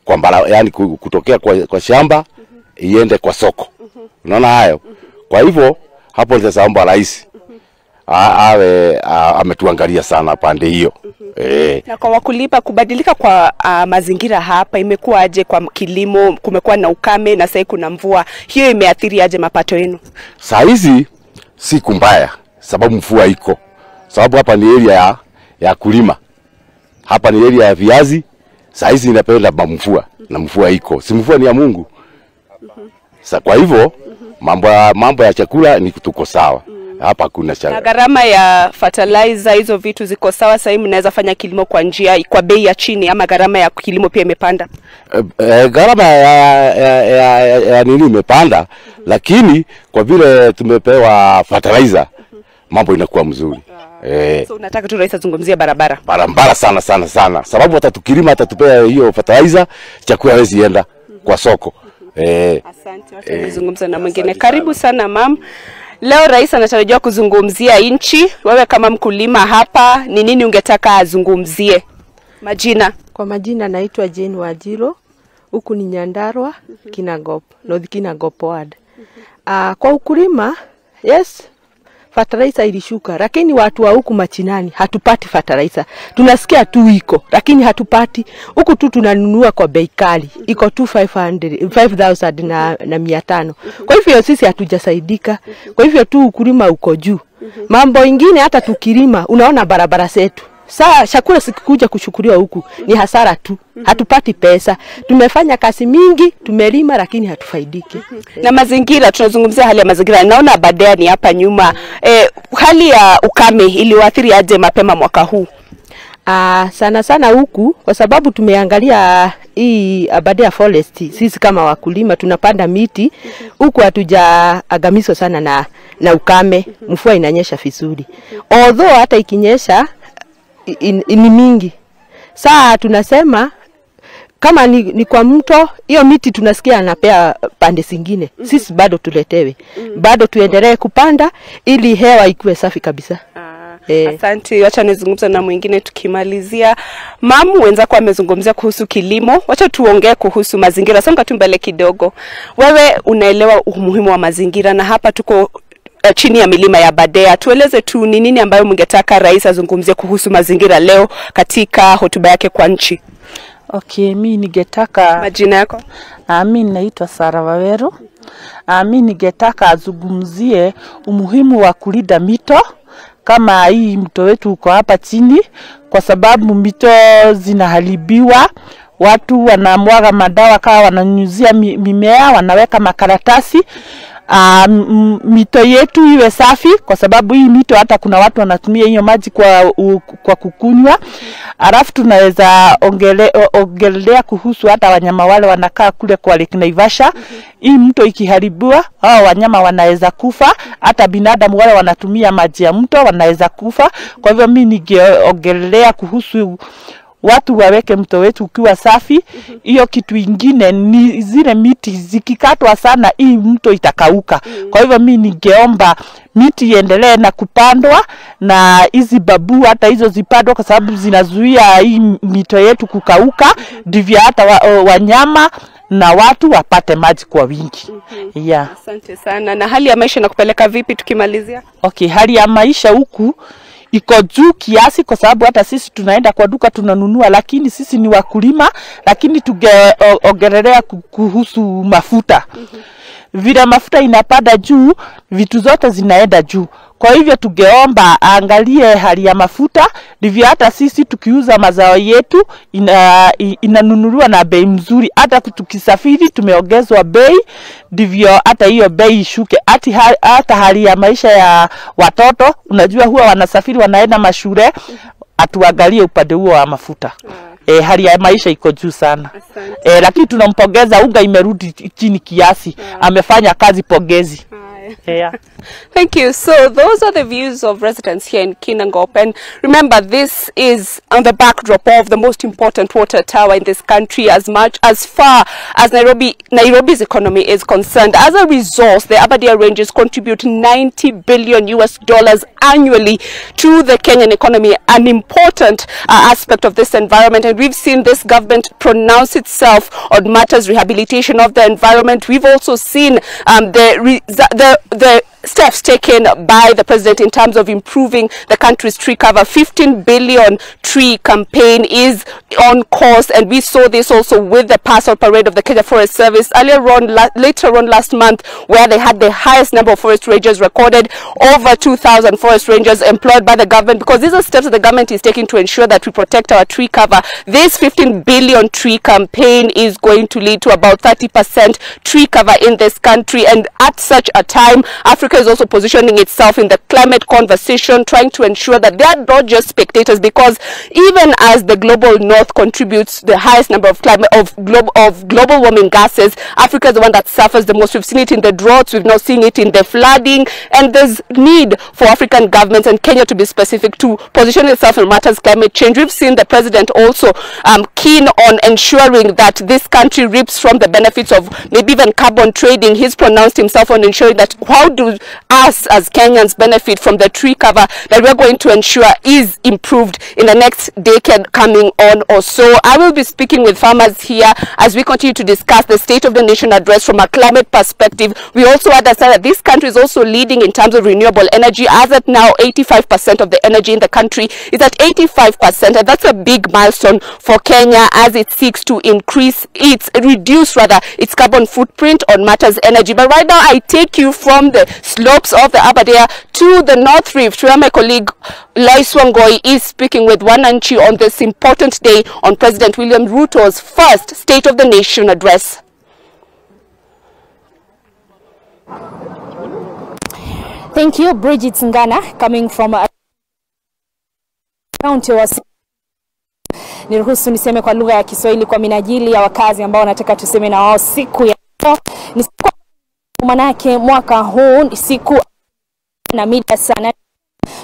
kwa yani kutokea kwa shamba iende kwa soko. Unaona hayo? Kwa hivyo hapo nitaomba rais ametuangalia sana pande hiyo. Na kwa wakulima, kubadilika kwa mazingira hapa imekuwa aje kwa kilimo? Kumekuwa na ukame na sasa kuna mvua, hiyo imeathiri aje mapato yenu? Saizi siku mbaya sababu mvua iko. Sababu hapa ni area ya kulima. Hapa ni area ya viazi. Saizi inapenda mvua na mvua iko. Si mvua ni ya Mungu. Kwa hivyo mambo ya chakula ni tuko sawa. Hapa kuna na gharama ya fertilizer, hizo vitu ziko sawa? Sasa hivi mnaweza fanya kilimo kwa njia kwa bei ya chini, ama gharama ya kilimo pia imepanda? Gharama ya nini imepanda, lakini kwa vile tumepewa fertilizer mambo inakuwa mzuri. So unataka tu rais azungumzie barabara? Barabara sana. Sababu hata tukilima hata tupea hiyo fertilizer, chakula hawezi enda kwa soko. Asante, wacha nizungumze na mwingine. Karibu sana mam. Leo rais anatarajiwa kuzungumzia nchi. Wewe kama mkulima hapa, ni nini ungetaka azungumzie? Majina. Kwa majina naitwa Jane Wajiro. Huku ni Nyandarua, Kinangop, North Kinangop ward. Kwa ukulima, yes, fertilizer ilishuka, lakini watu wa huku machinani hatupati fertilizer. Tunasikia tu iko, lakini hatupati. Huku tu tunanunua kwa bei kali. Iko tu 5,000 na 500. Kwa hivyo sisi hatujasaidika. Kwa hivyo tu ukulima uko juu. Mambo ingine hata tukilima, unaona barabara zetu. Saa chakula sikikuja kushukuriwa huku ni hasara tu. Hatupati pesa. Tumefanya kazi mingi, tumelima, lakini hatufaidiki. Na mazingira, tunazungumzia hali ya mazingira. Naona Aberdare ni hapa nyuma. Hali ya ukame iliwaathiri aje mapema mwaka huu? Sana huku, kwa sababu tumeangalia hii Aberdare forest. Sisi kama wakulima tunapanda miti. Huku hatujaagamizwa sana na ukame. Mvua inanyesha vizuri. Although hata ikinyesha ni mingi. Saa tunasema kama ni kwa mto, hiyo miti tunasikia anapea pande zingine. Sisi bado tuletewe. Bado tuendelee kupanda ili hewa ikuwe safi kabisa. Asante, wacha nizungumze na mwingine tukimalizia. Mamu wenzako amezungumzia kuhusu kilimo, wacha tuongee kuhusu mazingira. Songa tu mbele kidogo. Wewe unaelewa umuhimu wa mazingira, na hapa tuko chini ya milima ya Aberdare. Tueleze tu ni nini ambayo mngetaka rais azungumzie kuhusu mazingira leo katika hotuba yake kwa nchi. Okay, mimi ningetaka. Majina yako? Mimi naitwa Sara Waweru. Mimi ningetaka azungumzie umuhimu wa kulinda mito kama hii mto wetu uko hapa chini, kwa sababu mito zinaharibiwa, watu wanamwaga madawa kama wananyunyizia mimea, wanaweka makaratasi. Mito yetu iwe safi, kwa sababu hii mito hata kuna watu wanatumia hiyo maji kwa kukunywa. Alafu tunaweza ongelea kuhusu hata wanyama wale wanakaa kule kwa Lake Naivasha. Hii mto ikiharibiwa, hao wanyama wanaweza kufa, hata binadamu wale wanatumia maji ya mto wanaweza kufa. Kwa hivyo mimi ningeongelea kuhusu watu waweke mto wetu ukiwa safi. Hiyo kitu ingine ni zile miti zikikatwa sana, hii mto itakauka. Kwa hivyo mimi ningeomba miti iendelee na kupandwa, na hizi babu hata hizo zipandwe, kwa sababu zinazuia hii mito yetu kukauka, ndivyo hata wanyama na watu wapate maji kwa wingi. Yeah. Asante sana. Na hali ya maisha nakupeleka vipi tukimalizia? Okay, hali ya maisha huku iko juu kiasi, kwa sababu hata sisi tunaenda kwa duka tunanunua, lakini sisi ni wakulima. Lakini tungeongelea kuhusu mafuta. Vile mafuta inapanda juu, vitu zote zinaenda juu. Kwa hivyo tungeomba angalie hali ya mafuta, ndivyo hata sisi tukiuza mazao yetu inanunuliwa na bei mzuri. Hata tukisafiri tumeongezwa bei, ndivyo hata hiyo bei ishuke. Hata hali ya maisha ya watoto, unajua huwa wanasafiri wanaenda mashule, atuangalie upande huo wa mafuta. Hali ya maisha iko juu sana. Lakini tunampongeza, unga imerudi chini kiasi. Amefanya kazi, pongezi. Yeah. Thank you. So those are the views of residents here in Kinangop. And remember, this is on the backdrop of the most important water tower in this country, as far as Nairobi's economy is concerned. As a resource, the Abadia Ranges contribute $90 billion annually to the Kenyan economy, an important aspect of this environment. And we've seen this government pronounce itself on matters rehabilitation of the environment. We've also seen the steps taken by the president in terms of improving the country's tree cover. 15 billion tree campaign is on course, and we saw this also with the pass-out parade of the Kenya Forest Service later on last month, where they had the highest number of forest rangers recorded, over 2,000 forest rangers employed by the government, because these are steps that the government is taking to ensure that we protect our tree cover. This 15 billion tree campaign is going to lead to about 30% tree cover in this country, and at such a time, Africa is also positioning itself in the climate conversation, trying to ensure that they are not just spectators, because even as the global north contributes the highest number of global warming gases, Africa is the one that suffers the most. We've seen it in the droughts, we've now seen it in the flooding, and there's need for African governments, and Kenya to be specific, to position itself in matters climate change. We've seen the president also keen on ensuring that this country reaps from the benefits of maybe even carbon trading. He's pronounced himself on ensuring that how do us as Kenyans benefit from the tree cover that we're going to ensure is improved in the next decade coming on or so. I will be speaking with farmers here as we continue to discuss the State of the Nation address from a climate perspective. We also understand that this country is also leading in terms of renewable energy. As at now, 85% of the energy in the country is at 85%, and that's a big milestone for Kenya as it seeks to reduce its carbon footprint on matters energy. But right now, I take you from the slopes of the Aberdare to the North Rift, where my colleague Lois Wangoi is speaking with Wananchi on this important day on President William Ruto's first State of the Nation address. Thank you, Bridget Ngana, coming from a county wa niruhusu niseme kwa lugha ya Kiswahili kwa minajili ya wakazi ambao wanataka tuseme na wao siku ya leo. Ni siku manake mwaka huu siku na mida sana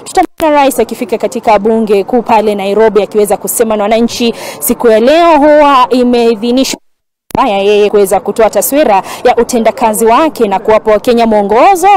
tutamwona rais akifika katika bunge kuu pale Nairobi akiweza kusema na wananchi. Siku ya leo huwa imeidhinishwa yeye kuweza kutoa taswira ya utendakazi wake na kuwapa Wakenya mwongozo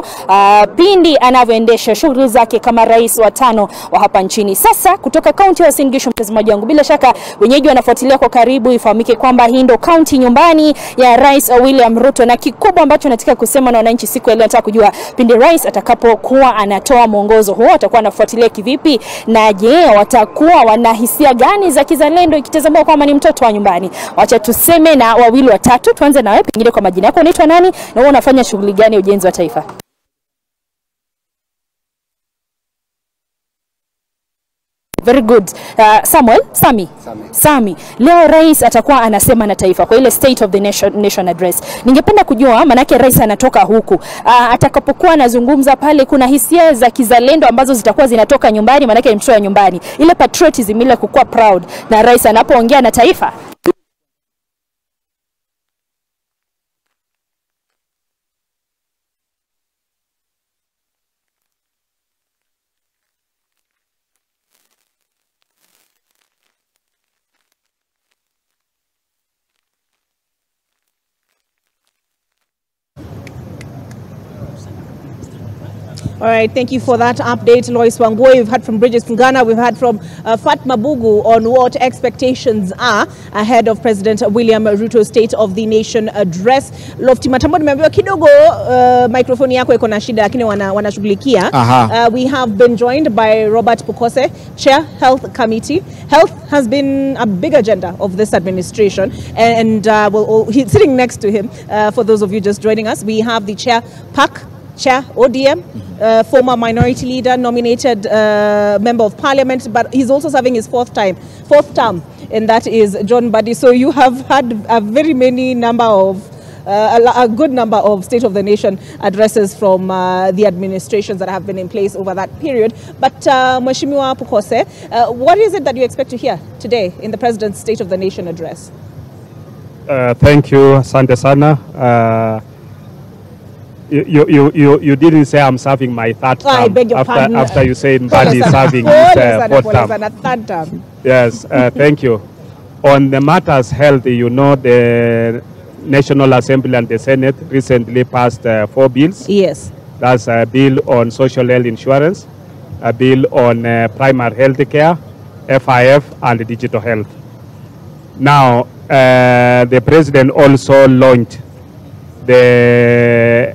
pindi anavyoendesha shughuli zake kama rais wa 5 wa hapa nchini. Sasa kutoka kaunti ya Uasin Gishu, mtazamaji wangu, bila shaka wenyeji wanafuatilia kwa karibu, ifahamike kwamba hii ndo kaunti nyumbani ya Rais William Ruto, na kikubwa ambacho nataka kusema na wananchi siku ya leo, nataka kujua pindi rais atakapokuwa anatoa mwongozo huo atakuwa anafuatilia kivipi, na je, watakuwa wanahisia gani za kizalendo ikitazamwa kwamba ni mtoto wa nyumbani. Wacha tuseme na wawili watatu. Tuanze na wewe, pengine kwa majina yako, unaitwa nani na wewe unafanya shughuli gani ya ujenzi wa taifa? Very good. Sami. Leo rais atakuwa anasema na taifa kwa ile State of the Nation Address. Ningependa kujua manake rais anatoka huku. Atakapokuwa anazungumza pale kuna hisia za kizalendo ambazo zitakuwa zinatoka nyumbani manake ni mtoto wa nyumbani. Ile patriotism ile kukua proud na rais anapoongea na taifa. All right, thank you for that update, Lois Wangui. We've heard from Bridget Ngana, we've heard from Fatma Bugu on what expectations are ahead of President William Ruto's State of the Nation Address. Lofty Matambo, nimeambiwa kidogo microphone yako iko na shida lakini wanashughulikia. We have been joined by Robert Pukose, Chair Health Committee. Health has been a big agenda of this administration, and he's sitting next to him. For those of you just joining us, we have the Chair PAC, Chair ODM, former minority leader, nominated member of parliament, but he's also serving his fourth term, and that is John Mbadi. So you have had a very many number of, a good number of State of the Nation addresses from the administrations that have been in place over that period. But Mheshimiwa Pukose, what is it that you expect to hear today in the President's State of the Nation address? Thank you, Asante sana. You didn't say I'm serving my third term. I beg your pardon. After you said Mbadi is serving his fourth term. Third term. Yes, thank you. On the matters held, you know, the National Assembly and the Senate recently passed 4 bills. Yes. That's a bill on social health insurance, a bill on primary health care, FIF, and digital health. Now, the President also launched the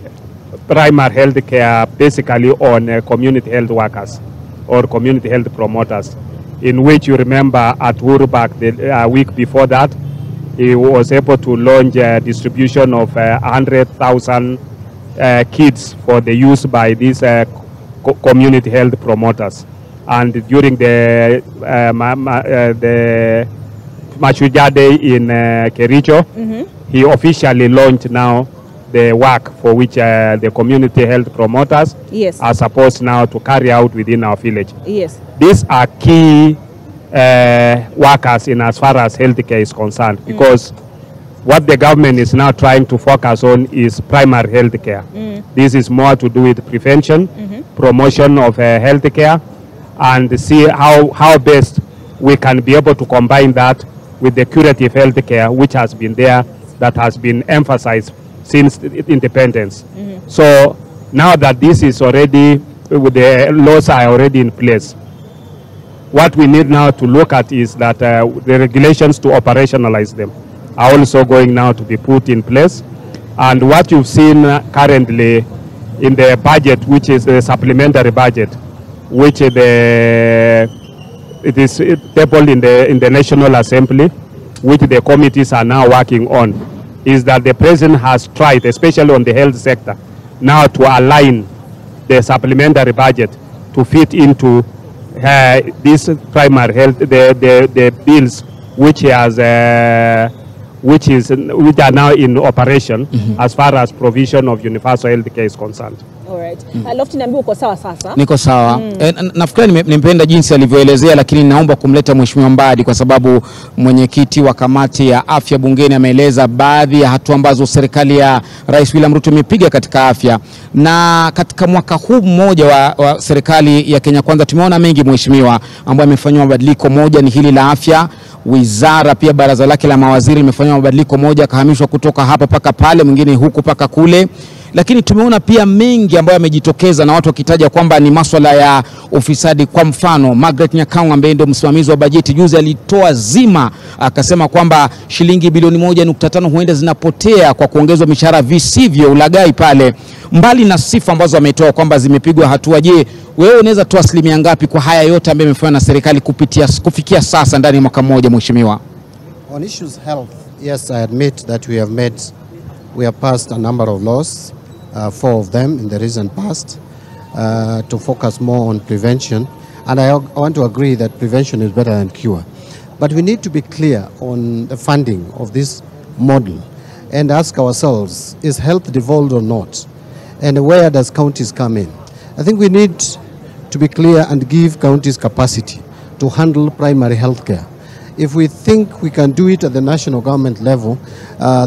primary health care basically on community health workers or community health promoters, in which you remember at Urubak the week before that, he was able to launch a distribution of 100,000 kits for the use by these community health promoters. And during the Mashujaa Day in Kericho, he officially launched now the work for which the community health promoters are supposed now to carry out within our village. Yes. These are key workers in as far as healthcare is concerned, because what the government is now trying to focus on is primary healthcare. This is more to do with prevention, promotion of healthcare, and see how best we can be able to combine that with the curative healthcare, which has been there, that has been emphasized since independence. So now that this is already, the laws are already in place, what we need now to look at is that the regulations to operationalize them are also going now to be put in place. And what you've seen currently in the budget, which is the supplementary budget, which it is tabled in the National Assembly, which the committees are now working on, is that the President has tried, especially on the health sector, now to align the supplementary budget to fit into this primary health, the bills which are now in operation as far as provision of universal health care is concerned. All right. Lofty, niambie uko sawa sasa? Niko sawa. Nafikiri nimependa jinsi alivyoelezea, lakini naomba kumleta Mheshimiwa Mbadi kwa sababu mwenyekiti wa kamati ya afya bungeni ameeleza baadhi ya hatua ambazo serikali ya Rais William Ruto imepiga katika afya. Na katika mwaka huu mmoja wa serikali ya Kenya Kwanza tumeona mengi mheshimiwa ambayo yamefanywa mabadiliko. Moja ni hili la afya. Wizara pia baraza lake la mawaziri limefanywa mabadiliko, moja kahamishwa kutoka hapa paka pale, mwingine huku paka kule. Lakini tumeona pia mengi ambayo yamejitokeza na watu wakitaja kwamba ni masuala ya ufisadi. Kwa mfano, Margaret Nyakango ambaye ndio msimamizi wa bajeti juzi alitoa zima akasema kwamba shilingi bilioni 1.5 huenda zinapotea kwa kuongezwa mishahara visivyo, ulagai pale. Mbali na sifa ambazo ametoa kwamba zimepigwa hatua, je, wewe unaweza toa asilimia ngapi kwa haya yote ambayo yamefanywa na serikali kufikia sasa ndani ya mwaka mmoja mheshimiwa? On issues health, yes, I admit that we have passed a number of laws, 4 of them in the recent past, to focus more on prevention. And I want to agree that prevention is better than cure. But we need to be clear on the funding of this model and ask ourselves, is health devolved or not? And where does counties come in? I think we need to be clear and give counties capacity to handle primary health care. If we think we can do it at the national government level,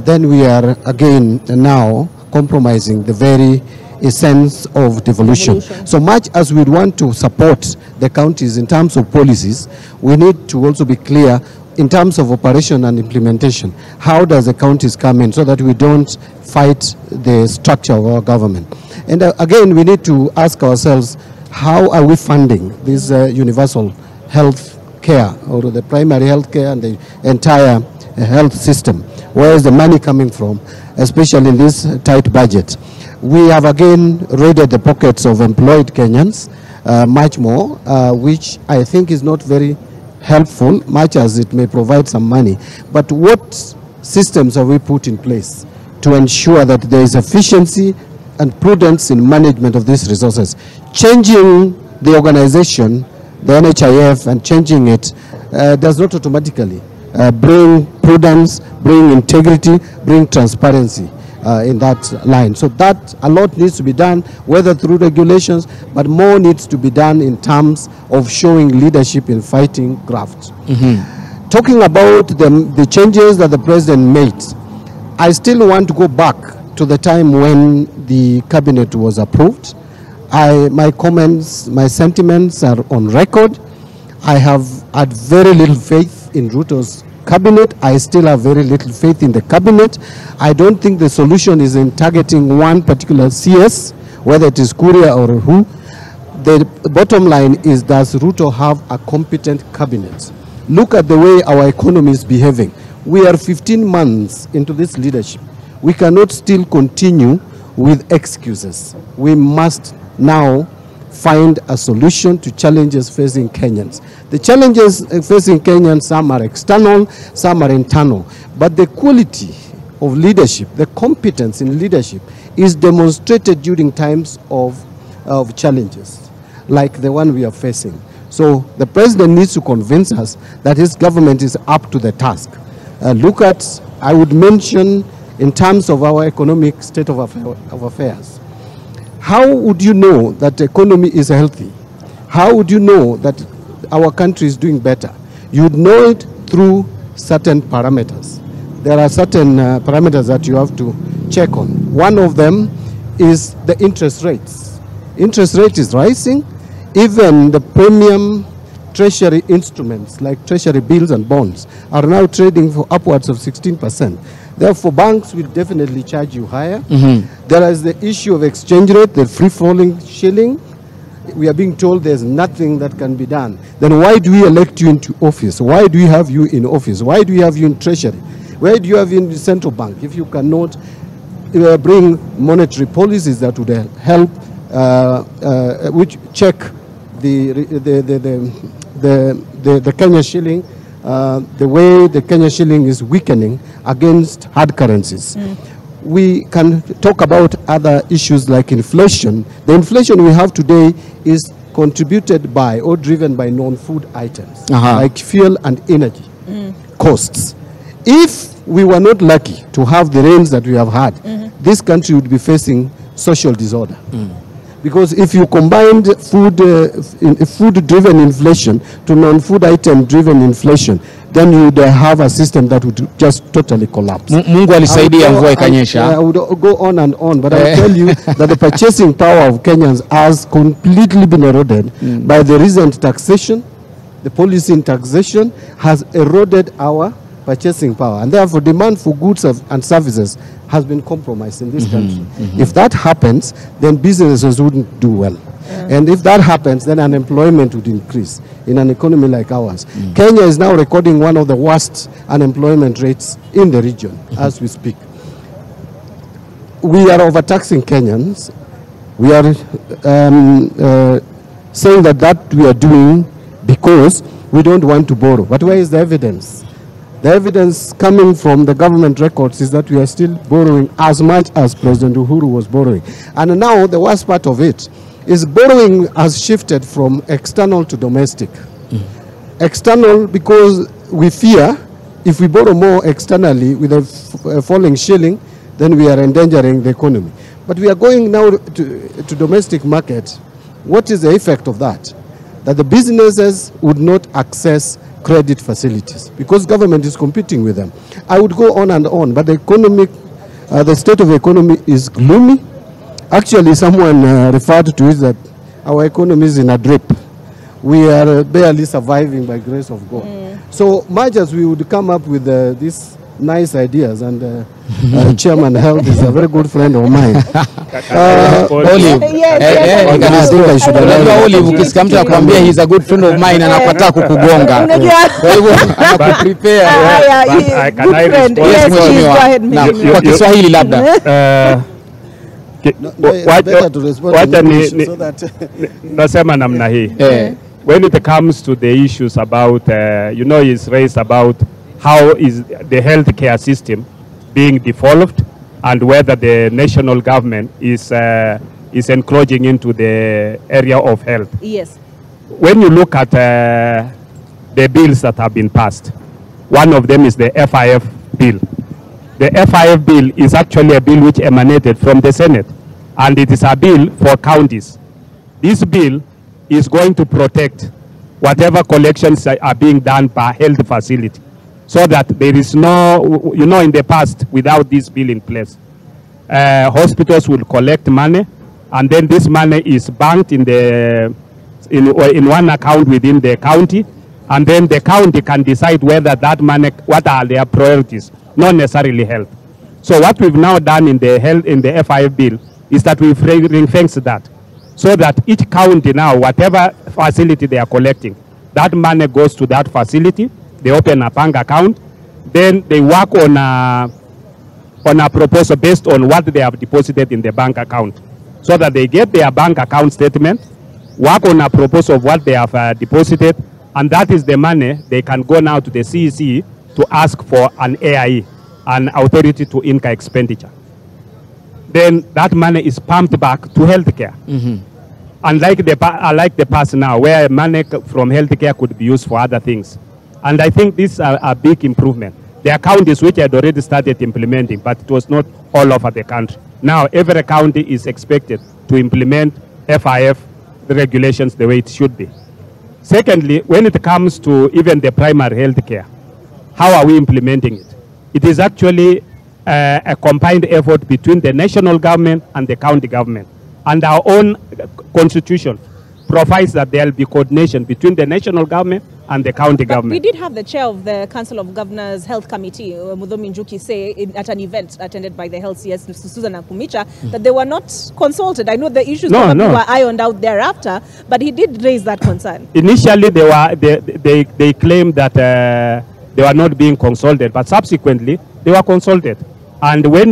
then we are again now compromising the very essence of devolution. So much as we want to support the counties in terms of policies, we need to also be clear in terms of operation and implementation. How does the counties come in so that we don't fight the structure of our government? And again, we need to ask ourselves, how are we funding this universal health care, or the primary health care and the entire health system? Where is the money coming from, especially in this tight budget? We have again raided the pockets of employed Kenyans much more, which I think is not very helpful, much as it may provide some money. But what systems have we put in place to ensure that there is efficiency and prudence in management of these resources? Changing the organization, the NHIF, and changing it does not automatically bring prudence, bring integrity, bring transparency in that line. So that a lot needs to be done, whether through regulations, but more needs to be done in terms of showing leadership in fighting graft. Talking about the changes that the president made, I still want to go back to the time when the cabinet was approved. My comments, my sentiments are on record. I have had very little faith in Ruto's cabinet. I still have very little faith in the cabinet. I don't think the solution is in targeting one particular CS, whether it is Kuria or who. The bottom line is, does Ruto have a competent cabinet? Look at the way our economy is behaving. We are 15 months into this leadership. We cannot still continue with excuses. We must now find a solution to challenges facing Kenyans. The challenges facing Kenyans, some are external, some are internal. But the quality of leadership, the competence in leadership, is demonstrated during times of challenges, like the one we are facing. So the president needs to convince us that his government is up to the task. Look at, I would mention, in terms of our economic state of affairs. How would you know that the economy is healthy? How would you know that our country is doing better? You would know it through certain parameters. There are certain parameters that you have to check on. One of them is the interest rates. Interest rate is rising. Even the premium treasury instruments like treasury bills and bonds are now trading for upwards of 16%. Therefore, banks will definitely charge you higher. There is the issue of exchange rate, the free-falling shilling. We are being told there's nothing that can be done. Then why do we elect you into office? Why do we have you in office? Why do we have you in treasury? Why do you have you in the central bank if you cannot bring monetary policies that would help, which check the Kenya shilling, the way the Kenya shilling is weakening against hard currencies. We can talk about other issues like inflation. The inflation we have today is contributed by or driven by non-food items, like fuel and energy costs. If we were not lucky to have the rains that we have had, this country would be facing social disorder. Because if you combined food-driven inflation to non-food item-driven inflation, then you would have a system that would just totally collapse. Mungu alisaidia mvua ikanyesha. I would go on and on, but I'll tell you that the purchasing power of Kenyans has completely been eroded by the recent taxation. The policy in taxation has eroded our purchasing power, and therefore demand for goods and services has been compromised in this country. If that happens, then businesses wouldn't do well. And if that happens, then unemployment would increase in an economy like ours. Kenya is now recording one of the worst unemployment rates in the region as we speak. We are overtaxing Kenyans. We are saying that we are doing because we don't want to borrow. But where is the evidence? The evidence coming from the government records is that we are still borrowing as much as President Uhuru was borrowing. And now the worst part of it is borrowing has shifted from external to domestic. External because we fear if we borrow more externally with a falling shilling, then we are endangering the economy. But we are going now to domestic market. What is the effect of that? That the businesses would not access credit facilities because government is competing with them. I would go on and on, but the state of the economy is gloomy. Actually, someone referred to it that our economy is in a drip. We are barely surviving by grace of God. So much as we would come up with these nice ideas, and Chairman Health is a very good friend of mine. Olive, Olive, ukisikia mtu akwambia he's a good friend of mine anapata kukugonga. Kwa hivyo anakuprepare. Kwa Kiswahili labda. Nasema namna hii. When it comes to the issues about, is raised about how is the healthcare system being devolved and whether the national government is encroaching into the area of health. Yes. When you look at the bills that have been passed, one of them is the FIF bill. The FIF bill is actually a bill which emanated from the Senate, and it is a bill for counties. This bill is going to protect whatever collections are being done per health facility, so that there is no, in the past, without this bill in place, hospitals will collect money, and then this money is banked in one account within the county, and then the county can decide whether that money, what are their priorities, not necessarily health. So what we've now done in the FIF bill is that we've ring-fenced that, so that each county now, whatever facility they are collecting, that money goes to that facility. They open a bank account, then they work on a proposal based on what they have deposited in the bank account, so that they get their bank account statement, work on a proposal of what they have deposited, and that is the money they can go now to the CEC to ask for an AIE, an authority to incur expenditure. Then that money is pumped back to healthcare. Unlike the past now, where money from healthcare could be used for other things. And I think this is a big improvement. There are counties which had already started implementing, but it was not all over the country. Now, every county is expected to implement FIF regulations the way it should be. Secondly, when it comes to even the primary health care, how are we implementing it? It is actually a combined effort between the national government and the county government. And our own constitution provides that there will be coordination between the national government and the county government. We did have the chair of the Council of Governors Health Committee, Muthomi Njuki, say at an event attended by the Health CS, Susan Akumicha, that they were not consulted. I know the issues were ironed out thereafter, but he did raise that concern. Initially, they claimed that they were not being consulted, but subsequently they were consulted. And when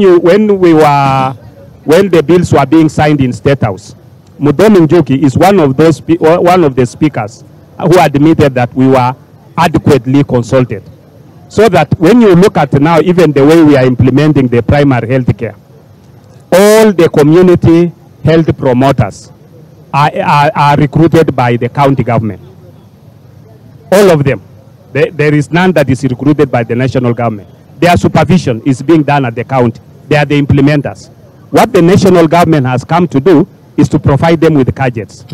the bills were being signed in State House, Muthomi Njuki is one of the speakers who admitted that we were adequately consulted. So that when you look at now, even the way we are implementing the primary health care, all the community health promoters are recruited by the county government. All of them. There is none that is recruited by the national government. Their supervision is being done at the county. They are the implementers. What the national government has come to do is to provide them with gadgets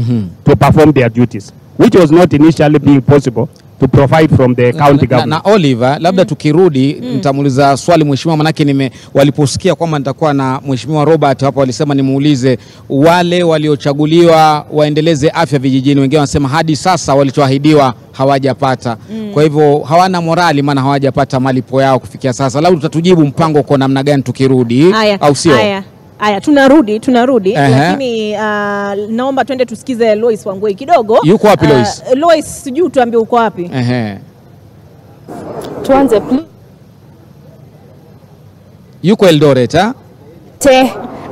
to perform their duties, which was not initially being possible to provide from the county government. Na Oliver, labda tukirudi nitamuuliza swali mheshimiwa, manake waliposikia kwamba nitakuwa na mheshimiwa Robert hapo, walisema nimuulize wale waliochaguliwa waendeleze afya vijijini, wengine wanasema hadi sasa walichoahidiwa hawajapata. Kwa hivyo hawana morali, maana hawajapata malipo yao kufikia sasa. Labda tutatujibu mpango kwa namna gani tukirudi, au sio? Aya, tunarudi. Lakini naomba twende tusikize Lois Wangoi kidogo. Yuko wapi Lois? Lois, sijui tuambie uko wapi. Tuanze please. Yuko Eldoret,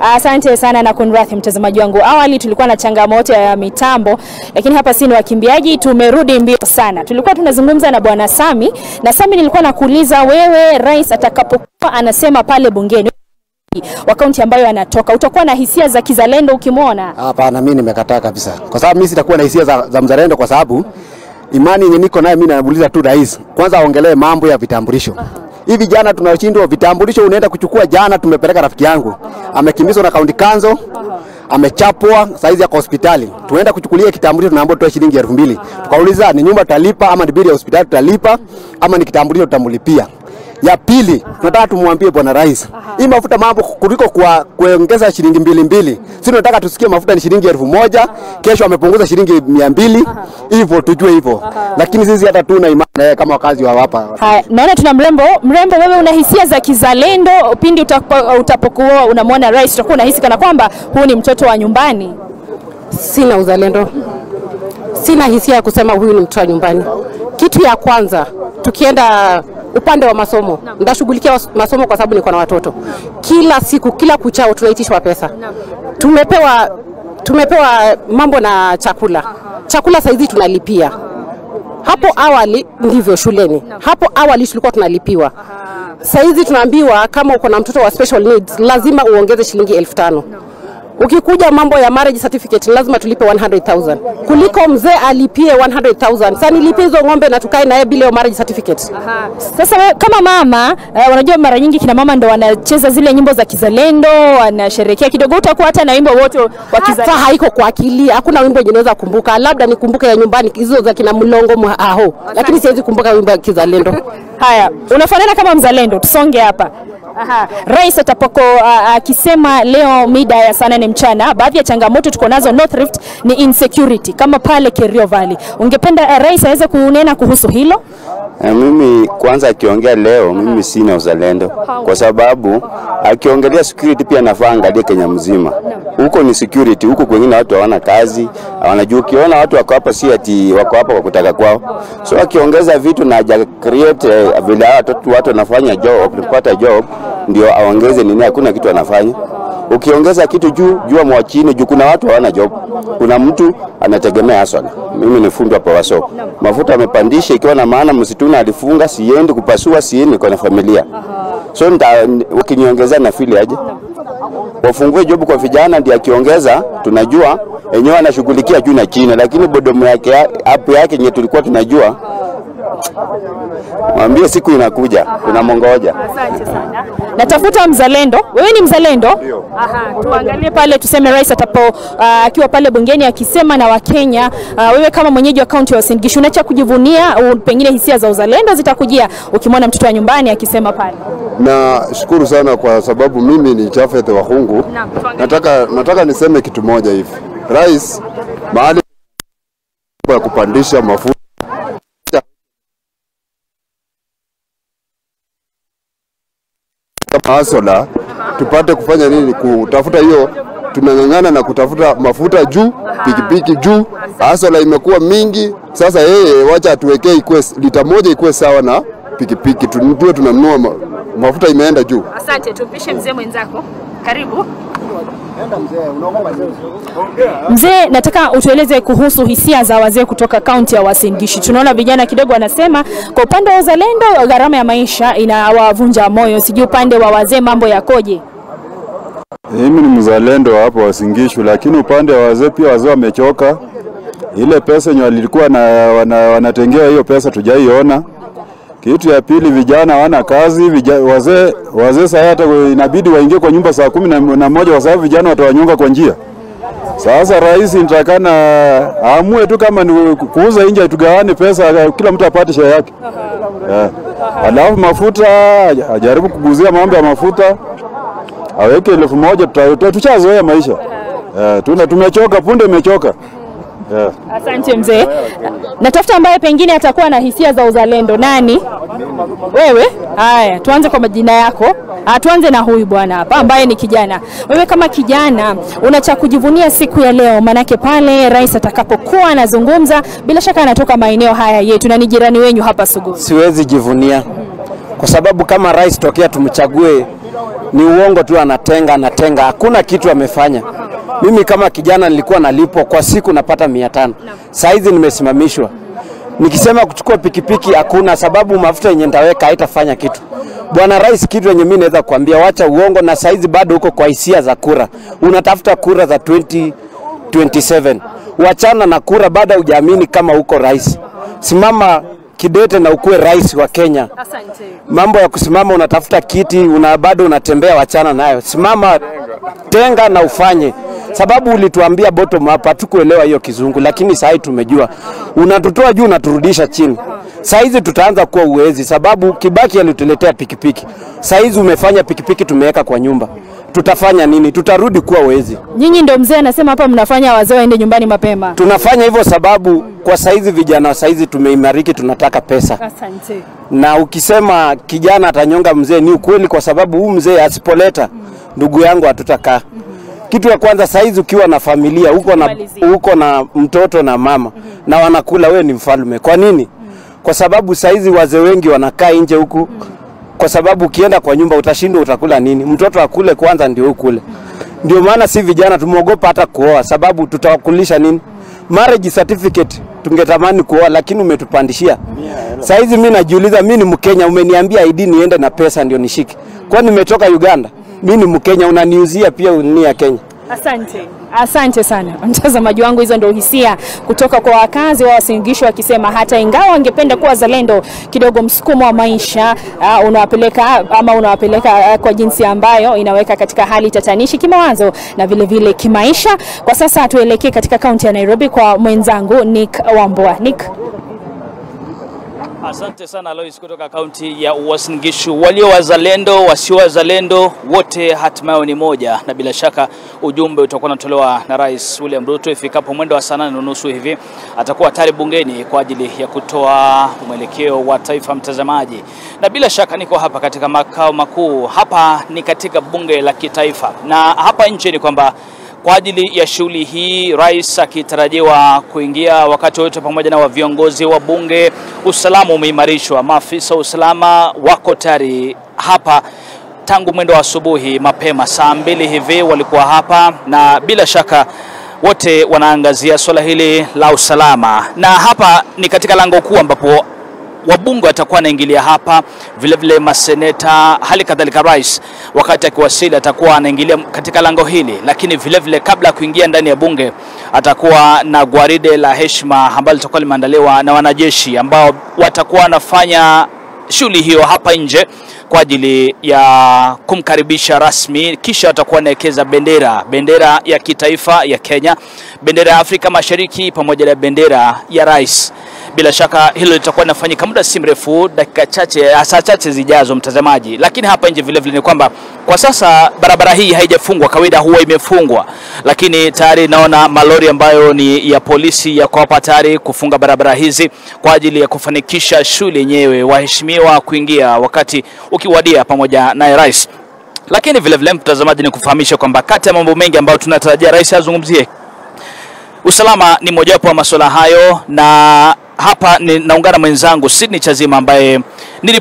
Asante sana na kunrathi mtazamaji wangu. Awali tulikuwa na changamoto ya mitambo, lakini hapa si ni wakimbiaji, tumerudi mbio sana. Tulikuwa tunazungumza na Bwana Sami, na Sami nilikuwa nakuuliza wewe, rais atakapokuwa anasema pale bungeni wa kaunti ambayo anatoka, utakuwa na hisia za kizalendo ukimwona? Hapana, mimi nimekataa kabisa. Kwa sababu mimi sitakuwa na hisia za mzalendo, kwa sababu imani yenye niko nayo mimi namuuliza tu rais, kwanza aongelee mambo ya vitambulisho. Hivi jana tunashindwa vitambulisho, unaenda kuchukua. Jana tumepeleka rafiki yangu amekimbizwa na county council, amechapwa, saizi yako hospitali. Tuenda kuchukulia kitambulisho, tunaambiwa tutoe shilingi 2000. Tukauliza ni nyumba tutalipa ama ni bili ya hospitali tutalipa ama ni kitambulisho tutamlipia. Ya pili, tunataka tumwambie bwana rais, hii mafuta mambo kuliko kuongeza shilingi 200. Sisi tunataka tusikie mafuta ni shilingi 1000, kesho amepunguza shilingi 200, hivyo tujue hivyo. Lakini sisi hata tuna imani kama wakazi wa hapa. Haya, naona tuna mrembo, wewe una hisia za kizalendo pindi utapokuwa unamwona rais, utakuwa unahisi kana kwamba huu ni mtoto wa nyumbani? Sina uzalendo. Sina hisia ya kusema huyu ni mtoto wa nyumbani. Kitu ya kwanza, tukienda upande wa masomo, ndashughulikia masomo kwa sababu niko na watoto. Kila siku, kila kuchao tunaitishwa pesa. Tumepewa mambo na chakula. Chakula saizi tunalipia. Hapo awali ndivyo shuleni. Hapo awali tulikuwa tunalipiwa. Saizi tunaambiwa kama uko na mtoto wa special needs lazima uongeze shilingi 1500. Ukikuja mambo ya marriage certificate lazima tulipe 100,000. Kuliko mzee alipie 100,000. Sasa nilipie hizo ng'ombe na tukae naye bila marriage certificate. Sasa kama mama, unajua mara nyingi kina mama ndo wanacheza zile nyimbo za kizalendo, wanasherehekea kidogo, utakuwa hata na wimbo wote wa kizalendo. Hata haiko kwa akili, hakuna wimbo ninaweza kumbuka. Labda nikumbuke ya nyumbani hizo za kina Mlongo aho. Lakini siwezi kumbuka wimbo wa kizalendo. Haya, unafanana kama mzalendo, tusonge hapa. Rais atapoko akisema leo mida ya saa 8 mchana, baadhi ya changamoto tuko nazo North Rift ni insecurity kama pale Kerio Valley. Ungependa rais aweze kunena kuhusu hilo? Mimi kwanza akiongea leo, mimi sina uzalendo, kwa sababu akiongelea security pia nafaa angalie Kenya mzima. Huko ni security, huko kwingine watu hawana kazi, wanajua ukiona watu wako hapa si ati wako hapa kwa kutaka kwao. So akiongeza vitu na haja create vile watu wanafanya job, kupata job, ndio aongeze nini, hakuna kitu anafanya. Ukiongeza kitu jua mwachini, juu kuna watu hawana job. Kuna mtu anategemea haswa. Mimi ni fundi hapa Waso. Mafuta amepandisha ikiwa na maana msituni alifunga, siendi kupasua, siendi kwa na familia. So ukiniongeza na fili aje. Wafungue job kwa vijana, ndio akiongeza tunajua enyewe anashughulikia juu na chini, lakini bodomu yake hapo yake yenye tulikuwa tunajua. Mwambie siku inakuja, tunamongoja. Asante sana. Natafuta mzalendo. Wewe ni mzalendo? Tuangalie pale, tuseme rais akiwa pale bungeni akisema na Wakenya. Wewe kama mwenyeji wa kaunti ya Uasin Gishu unacha kujivunia, pengine hisia za uzalendo zitakujia ukimwona mtoto wa nyumbani akisema pale? Na shukuru sana kwa sababu mimi ni Jafeth Wahungu. Nataka niseme kitu moja hivi. Rais mahali ya kupandisha mafuta hasola, tupate kufanya nini? Kutafuta hiyo, tunang'ang'ana na kutafuta mafuta juu, pikipiki juu. Hasola imekuwa mingi, sasa yeye wacha atuwekee lita moja ikuwe sawa na pikipiki, tununue tunanunua mafuta imeenda juu. Asante, tupishe mzee mwenzako. Karibu. Mzee, nataka utueleze kuhusu hisia za wazee kutoka kaunti ya Uasin Gishu. Tunaona vijana kidogo wanasema kwa upande wa uzalendo gharama ya maisha inawavunja moyo. Sijui upande wa wazee mambo yakoje? Mimi ni mzalendo hapo Uasin Gishu, lakini upande wa wazee pia wazee wamechoka. Ile pesa yenye walikuwa wanatengea hiyo pesa tujaiona. Kitu ya pili, vijana wana kazi, wazee sasa hata inabidi waingie kwa nyumba saa 11 kwa sababu vijana watawanyonga kwa njia. Sasa rais nitakana aamue tu kama ni kuuza nje tugawane pesa, kila mtu apate share yake. Alafu mafuta ajaribu kuguzia mambo ya mafuta, aweke 1000, tuchazoea maisha. Tumechoka, punde imechoka. Asante mzee. Natafuta ambaye pengine atakuwa na hisia za uzalendo. Nani? Wewe? Haya, tuanze kwa majina yako. Tuanze na huyu bwana hapa ambaye ni kijana. Wewe kama kijana unacha kujivunia siku ya leo, manake pale rais atakapokuwa anazungumza bila shaka anatoka maeneo haya yetu na ni jirani wenyu hapa Sugu. Siwezi jivunia kwa sababu kama rais tokea tumchague ni uongo tu, anatenga, hakuna kitu amefanya. Mimi kama kijana nilikuwa nalipo kwa siku napata 500. Saizi nimesimamishwa. Nikisema kuchukua pikipiki hakuna, sababu mafuta yenye nitaweka haitafanya kitu. Bwana Rais, kitu yenye mimi naweza kuambia, wacha uongo, na saizi bado uko kwa hisia za kura. Unatafuta kura za 2027. Wachana na kura, bado hujaamini kama uko rais. Simama kidete na ukue rais wa Kenya. Asante. Mambo ya kusimama unatafuta kiti, bado unatembea, wachana nayo. Simama, tenga na ufanye. Sababu ulituambia bottom up, hatukuelewa hiyo kizungu, lakini sasa tumejua. Unatutoa juu unaturudisha chini. Saizi tutaanza kuwa uwezi, sababu Kibaki alituletea pikipiki. Saizi umefanya pikipiki tumeweka kwa nyumba. Tutafanya nini? Tutarudi kuwa uwezi. Nyinyi ndio mzee anasema hapa mnafanya wazee waende nyumbani mapema. Tunafanya hivyo sababu kwa saizi vijana saizi tumeimariki, tunataka pesa. Asante. Na ukisema kijana atanyonga mzee ni ukweli, kwa sababu huyu mzee asipoleta ndugu yangu hatutakaa. Kitu ya kwanza, saizi ukiwa na familia, uko na mtoto na mama na wanakula, wewe ni mfalme. Kwa nini? Kwa sababu saizi wazee wengi wanakaa nje huku, kwa sababu ukienda kwa nyumba utashindwa utakula nini. Mtoto akule kwanza ndio ukule. Ndio maana si vijana tumeogopa hata kuoa, sababu tutawakulisha nini? Marriage certificate tungetamani kuoa, lakini umetupandishia. Saizi mimi najiuliza, mimi ni Mkenya, umeniambia ID niende na pesa ndio nishike. Kwani nimetoka Uganda? Mimi ni Mkenya, unaniuzia pia ni ya Kenya. Asante. Asante sana mtazamaji wangu, hizo ndio hisia kutoka kwa wakazi wa Uasin Gishu wakisema hata ingawa wangependa kuwa zalendo, kidogo msukumo wa maisha unawapeleka kwa jinsi ambayo inaweka katika hali tatanishi kimawazo na vile vile kimaisha. Kwa sasa tuelekee katika kaunti ya Nairobi kwa mwenzangu Nick Wambua. Nick. Asante sana Lois kutoka kaunti ya Uasin Gishu. Walio wazalendo, wasio wazalendo, wote hatimaye ni moja, na bila shaka ujumbe utakuwa unatolewa na Rais William Ruto ifikapo mwendo wa saa 8:30 hivi. Atakuwa tayari bungeni kwa ajili ya kutoa mwelekeo wa taifa, mtazamaji. Na bila shaka niko hapa katika makao makuu. Hapa ni katika bunge la kitaifa. Na hapa nje ni kwamba kwa ajili ya shughuli hii rais akitarajiwa kuingia wakati wote pamoja na viongozi wa bunge. Usalama umeimarishwa, maafisa usalama wako tayari hapa tangu mwendo wa asubuhi mapema saa 2 hivi walikuwa hapa, na bila shaka wote wanaangazia swala hili la usalama. Na hapa ni katika lango kuu ambapo wabunge watakuwa wanaingilia hapa, vile vile maseneta, hali kadhalika rais wakati akiwasili atakuwa anaingilia katika lango hili. Lakini vile vile kabla ya kuingia ndani ya bunge atakuwa na gwaride la heshima ambalo litakuwa limeandaliwa na wanajeshi ambao watakuwa wanafanya shughuli hiyo hapa nje kwa ajili ya kumkaribisha rasmi. Kisha watakuwa wanaekeza bendera ya kitaifa ya Kenya, bendera ya Afrika Mashariki pamoja na bendera ya rais. Bila shaka hilo litakuwa linafanyika muda si mrefu, dakika chache, saa chache zijazo, mtazamaji. Lakini hapa nje vile vile ni kwamba kwa sasa barabara hii haijafungwa, kawaida huwa imefungwa, lakini tayari naona malori ambayo ni ya polisi yako hapa tayari kufunga barabara hizi kwa ajili ya kufanikisha shughuli yenyewe, waheshimiwa kuingia wakati ukiwadia pamoja na rais. Lakini vile vile mtazamaji, ni kufahamisha kwamba kati ya mambo mengi ambayo tunatarajia rais azungumzie, usalama ni mojawapo wa masuala hayo. Na hapa naungana mwenzangu Sydney Chazima ambaye ni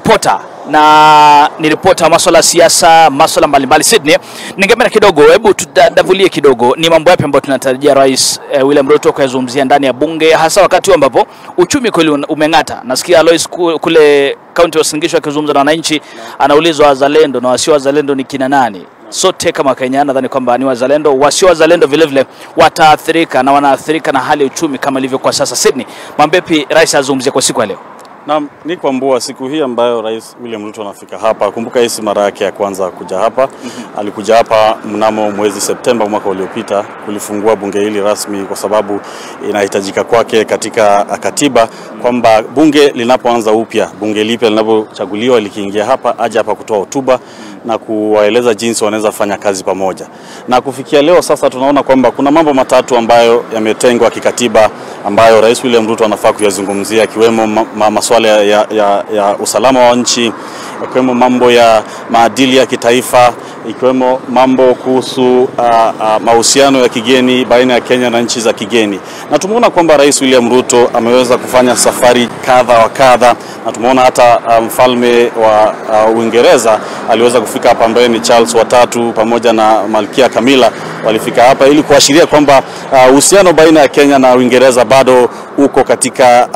ripota masuala ya siasa, masuala mbalimbali. Sydney, ningependa kidogo, hebu tudavulie kidogo, ni mambo yapi ambayo tunatarajia rais William Ruto kuyazungumzia ndani ya bunge, hasa wakati ambapo uchumi kweli umeng'ata. Nasikia Alois kule kaunti ya Uasin Gishu akizungumza na wananchi, anaulizwa wazalendo na wasio wazalendo ni kina nani. Sote kama Kenya nadhani kwamba ni wazalendo, wasio wazalendo vile vile wataathirika na wanaathirika na hali ya uchumi kama ilivyo kwa sasa. Sydney, mambo yapi rais azungumzie kwa siku ya leo? Naam, ni kwamba siku hii ambayo Rais William Ruto anafika hapa, kumbuka hii si mara yake ya kwanza kuja hapa. Alikuja hapa mnamo mwezi Septemba mwaka uliopita kulifungua bunge hili rasmi, kwa sababu inahitajika kwake katika katiba kwamba bunge linapoanza upya, bunge lipya linapochaguliwa likiingia hapa, aje hapa kutoa hotuba na kuwaeleza jinsi wanaweza fanya kazi pamoja. Na kufikia leo sasa tunaona kwamba kuna mambo matatu ambayo yametengwa kikatiba ambayo Rais William Ruto anafaa kuyazungumzia, kiwemo masuala ya usalama wa nchi, ikiwemo mambo ya maadili ya kitaifa, ikiwemo mambo kuhusu mahusiano ya kigeni baina ya Kenya na nchi za kigeni. Na tumeona kwamba Rais William Ruto ameweza kufanya safari kadha wa kadha, na tumeona hata mfalme wa Uingereza aliweza kufika hapa, ambaye ni Charles watatu pamoja na Malkia Camilla walifika hapa ili kuashiria kwamba uhusiano baina ya Kenya na Uingereza bado uko katika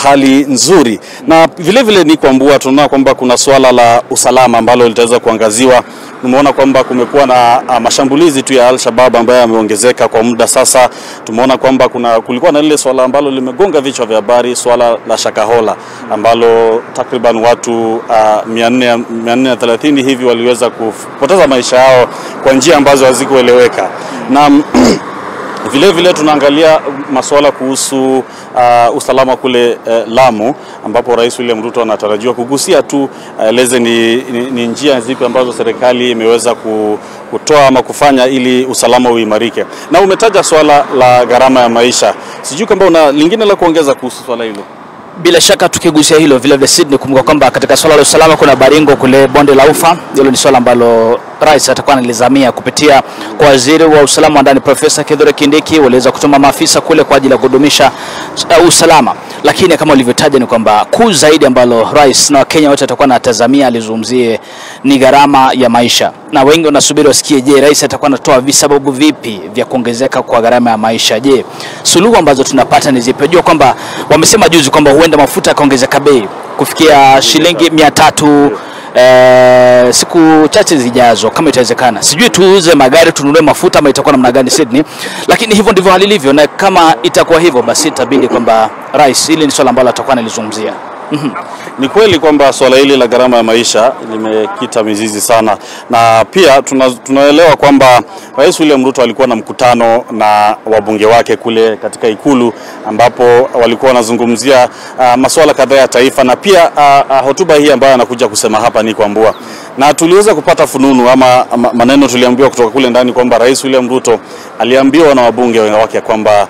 hali nzuri. Na vile vile ni kwamba tunaona kwamba kuna swala la usalama ambalo litaweza kuangaziwa. Tumeona kwamba kumekuwa na mashambulizi tu ya Al-Shabaab ambayo yameongezeka kwa muda sasa. Tumeona kwamba kulikuwa na lile swala ambalo limegonga vichwa vya habari, swala la Shakahola ambalo takriban watu 430 hivi waliweza kupoteza maisha yao kwa njia ambazo hazikueleweka. Na vile vile tunaangalia masuala kuhusu usalama kule Lamu, ambapo Rais William Ruto anatarajiwa kugusia tu eleze ni njia zipi ambazo serikali imeweza kutoa ama kufanya ili usalama uimarike. Na umetaja swala la gharama ya maisha. Sijui kama una lingine la kuongeza kuhusu swala hilo. Bila shaka tukigusia hilo vile vile Sydney, kumbuka kwamba katika swala la usalama kuna Baringo kule bonde la Ufa. Hilo ni swala ambalo rais atakuwa analizamia kupitia kwa waziri wa usalama wa ndani Profesa Kithure Kindiki. Waliweza kutuma maafisa kule kwa ajili ya kudumisha usalama, lakini kama ulivyotaja ni kwamba kuu zaidi ambalo rais na Wakenya wote atakuwa anatazamia alizungumzie ni gharama ya maisha, na wengi wanasubiri wasikie, je, rais atakuwa anatoa visababu vipi vya kuongezeka kwa gharama ya maisha? Je, suluhu ambazo tunapata ni zipi? Jua kwamba wamesema juzi kwamba huenda mafuta yakaongezeka bei kufikia shilingi 300 siku chache zijazo kama itawezekana. Sijui tuuze magari tununue mafuta ama itakuwa namna gani Sydney, lakini hivyo ndivyo hali ilivyo, na kama itakuwa hivyo basi itabidi kwamba rais, ili ni swala ambalo atakuwa analizungumzia. Ni kweli kwamba swala hili la gharama ya maisha limekita mizizi sana, na pia tunaelewa kwamba Rais William Ruto alikuwa na mkutano na wabunge wake kule katika ikulu, ambapo walikuwa wanazungumzia masuala kadhaa ya taifa, na pia hotuba hii ambayo anakuja kusema hapa ni kwamba, na tuliweza kupata fununu ama maneno tuliambiwa kutoka kule ndani kwamba Rais William Ruto aliambiwa na wabunge wake kwamba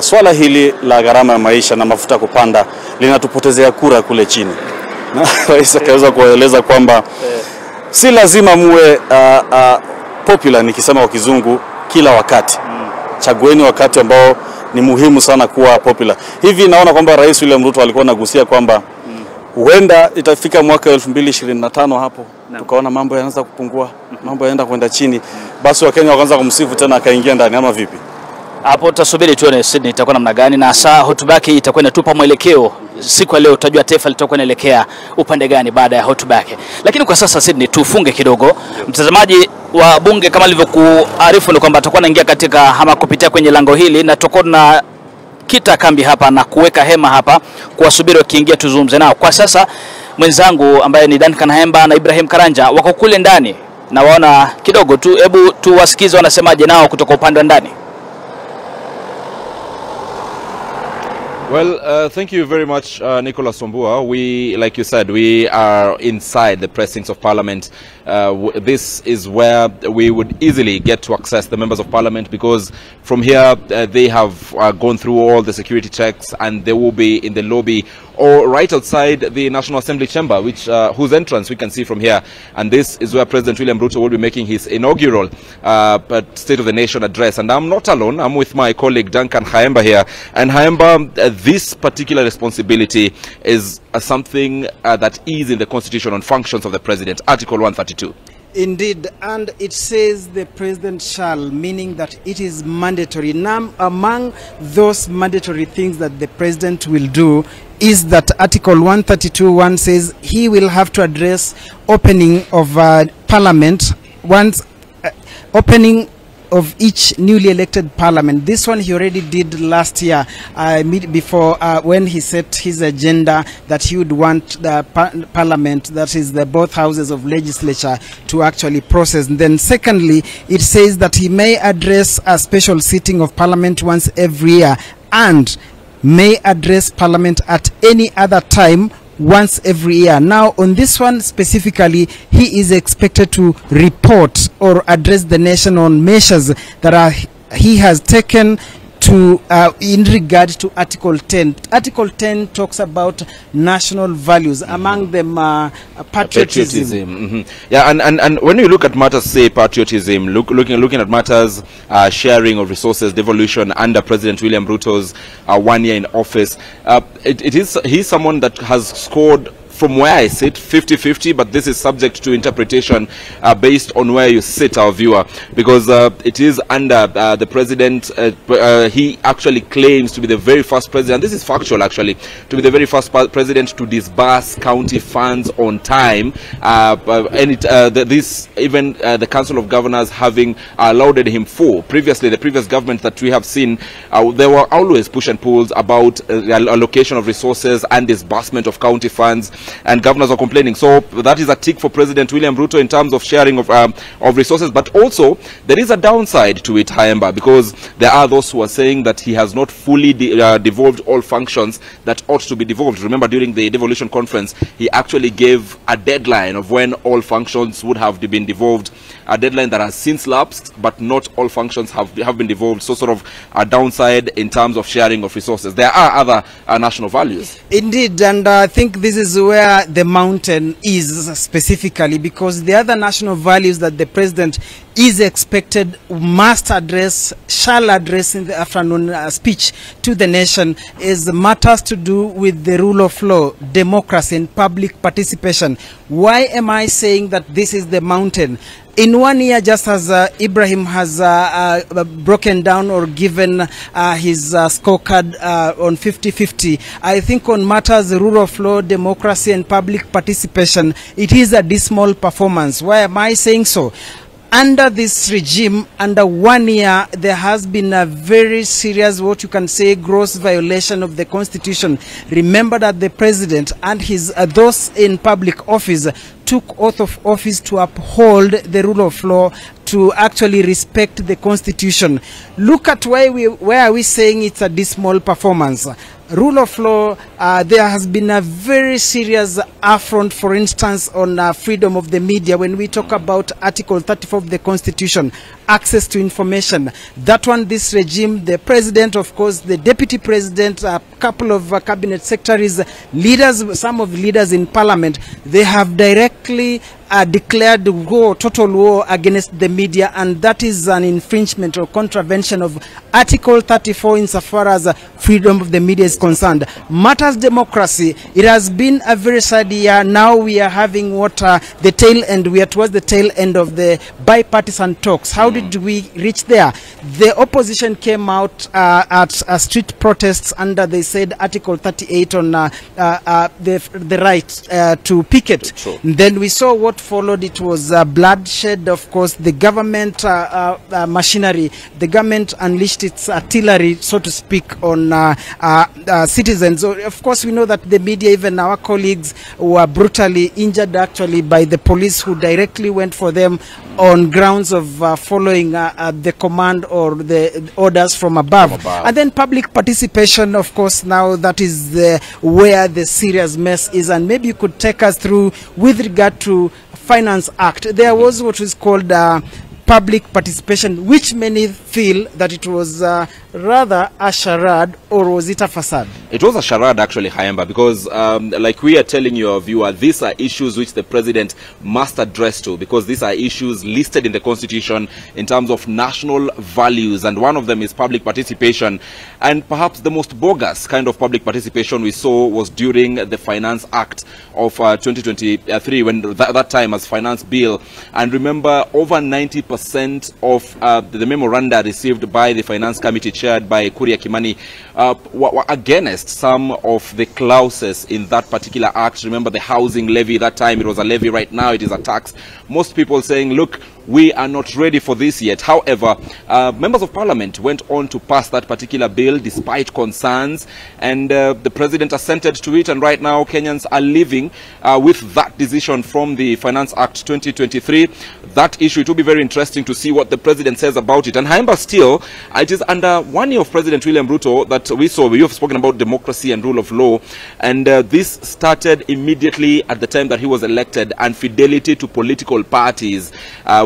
swala hili la gharama ya maisha na mafuta kupanda linatupotezea kura kule chini. Na rais akaweza kueleza kwamba si lazima muwe popular, nikisema kwa kizungu, kila wakati. Chagueni wakati ambao ni muhimu sana kuwa popular. Hivi naona kwamba Rais William Ruto alikuwa anagusia kwamba huenda itafika mwaka 2025 hapo tukaona mambo yanaanza kupungua, mambo yanaenda kwenda chini, basi Wakenya wakaanza kumsifu tena akaingia ndani, ama vipi? Hapo tutasubiri tuone Sydney itakuwa namna gani, na saa hotuba yake itakuwa inatupa mwelekeo. Siku ya leo utajua taifa litakuwa inaelekea upande gani baada ya hotuba yake. Lakini kwa sasa Sydney, tufunge kidogo. Mtazamaji wa bunge, kama alivyokuarifu ni kwamba atakuwa anaingia katika ama kupitia kwenye lango hili, na tutakuwa na kita kambi hapa na kuweka hema hapa kuwasubiri wakiingia tuzungumze nao. Kwa sasa mwenzangu ambaye ni Duncan Haemba na Ibrahim Karanja wako kule ndani na waona kidogo tu, hebu tuwasikize wanasemaje nao kutoka upande wa ndani. Well, thank you very much, Nicholas Wambua. We, like you said, we are inside the precincts of Parliament. This is where we would easily get to access the members of Parliament, because from here they have gone through all the security checks, and they will be in the lobby or right outside the National Assembly chamber, which whose entrance we can see from here. And this is where President William Ruto will be making his inaugural State of the Nation address. And I'm not alone. I'm with my colleague Duncan Haemba here. And Haemba, this particular responsibility is something that is in the Constitution on functions of the President, Article 132. Indeed, and it says the president shall, meaning that it is mandatory. Now, among those mandatory things that the president will do is that Article 132.1 says he will have to address opening of Parliament once opening of each newly elected Parliament. This one he already did last year, before when he set his agenda that he would want the Parliament, that is the both houses of legislature, to actually process. And then secondly, it says that he may address a special sitting of Parliament once every year, and may address Parliament at any other time once every year. Now, on this one specifically, he is expected to report or address the nation on measures that he has taken to in regard to Article 10. Article 10 talks about national values, among them patriotism. Yeah, and when you look at matters, say patriotism, looking at matters, sharing of resources, devolution under President William Ruto's 1 year in office, he's someone that has scored, from where I sit, 50-50, but this is subject to interpretation based on where you sit, our viewer, because it is under the president. He actually claims to be the very first president, this is factual actually, to be the very first president to disburse county funds on time, and the Council of Governors having lauded him for. Previously, the previous government that we have seen, there were always push and pulls about the allocation of resources and disbursement of county funds, and governors are complaining. So that is a tick for President William Ruto in terms of sharing of resources. But also there is a downside to it, Hayemba, because there are those who are saying that he has not fully devolved all functions that ought to be devolved. Remember, during the devolution conference, he actually gave a deadline of when all functions would have been devolved, a deadline that has since lapsed, but not all functions have been devolved. So sort of a downside in terms of sharing of resources. There are other national values. Indeed, and I think this is where the mountain is specifically, because the other national values that the president is expected shall address in the afternoon speech to the nation is matters to do with the rule of law, democracy and public participation. Why am I saying that this is the mountain? In 1 year, just as Ibrahim has broken down or given his scorecard on 50-50, I think on matters rule of law, democracy and public participation, it is a dismal performance. Why am I saying so? Under this regime, under 1 year, there has been a very serious, what you can say, gross violation of the Constitution. Remember that the president and those in public office took oath of office to uphold the rule of law, to actually respect the Constitution. Look at where are we saying it's a dismal performance. Rule of law, there has been a very serious affront, for instance, on freedom of the media. When we talk about Article 34 of the Constitution, access to information, that one, this regime, the president, of course, the deputy president, a couple of cabinet secretaries, leaders, some of the leaders in parliament, they have directly declared war, total war against the media, and that is an infringement or contravention of Article 34 insofar as freedom of the media is concerned. Matters democracy, it has been a very sad year. Now we are having we are towards the tail end of the bipartisan talks. How did we reach there? The opposition came out at street protests under, they said, Article 38 on the right to picket. Then we saw what followed. It was bloodshed. Of course, the government machinery, the government unleashed its artillery, so to speak, on citizens. So, of course, we know that the media, even our colleagues, were brutally injured actually by the police, who directly went for them on grounds of following the command or the orders from above. And then public participation, of course, now that is where the serious mess is. And maybe you could take us through with regard to Finance Act. There was what is called public participation, which many feel that it was rather a charade, or was it a facade? It was a charade actually, Hayemba, because like we are telling you, our viewer, these are issues which the president must address to, because these are issues listed in the Constitution in terms of national values, and one of them is public participation. And perhaps the most bogus kind of public participation we saw was during the Finance Act of 2023, when that time as Finance Bill. And remember, over 90% of the memoranda received by the Finance Committee chaired by Kuria Kimani were against some of the clauses in that particular act. Remember the housing levy, that time it was a levy, right now it is a tax. Most people saying, look, we are not ready for this yet. However, members of parliament went on to pass that particular bill despite concerns, and the president assented to it, and right now Kenyans are living with that decision from the Finance Act 2023. That issue, it will be very interesting to see what the president says about it. And Hayemba, still, it is under 1 year of President William Ruto that we saw, you have spoken about democracy and rule of law, and this started immediately at the time that he was elected, and fidelity to political parties.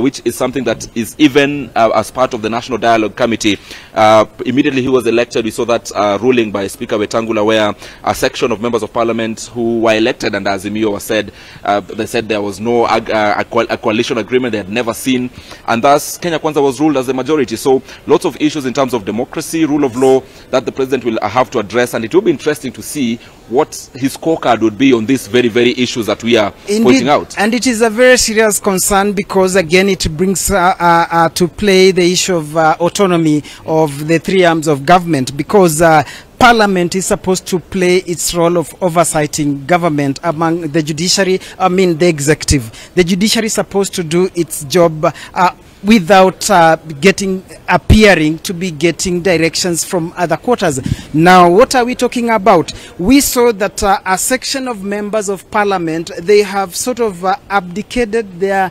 which is something that is even as part of the National Dialogue Committee. Immediately he was elected, we saw that ruling by Speaker Wetangula, where a section of members of parliament who were elected under Azimio was said, they said there was no a coalition agreement they had never seen, and thus Kenya Kwanza was ruled as the majority. So lots of issues in terms of democracy, rule of law, that the president will have to address, and it will be interesting to see what his scorecard would be on these very, very issues that we are pointing out. And it is a very serious concern because, again, it brings to play the issue of autonomy of the three arms of government, because Parliament is supposed to play its role of oversighting government among the judiciary, the executive. The judiciary is supposed to do its job without appearing to be getting directions from other quarters. Now, what are we talking about? We saw that a section of members of parliament, they have sort of abdicated their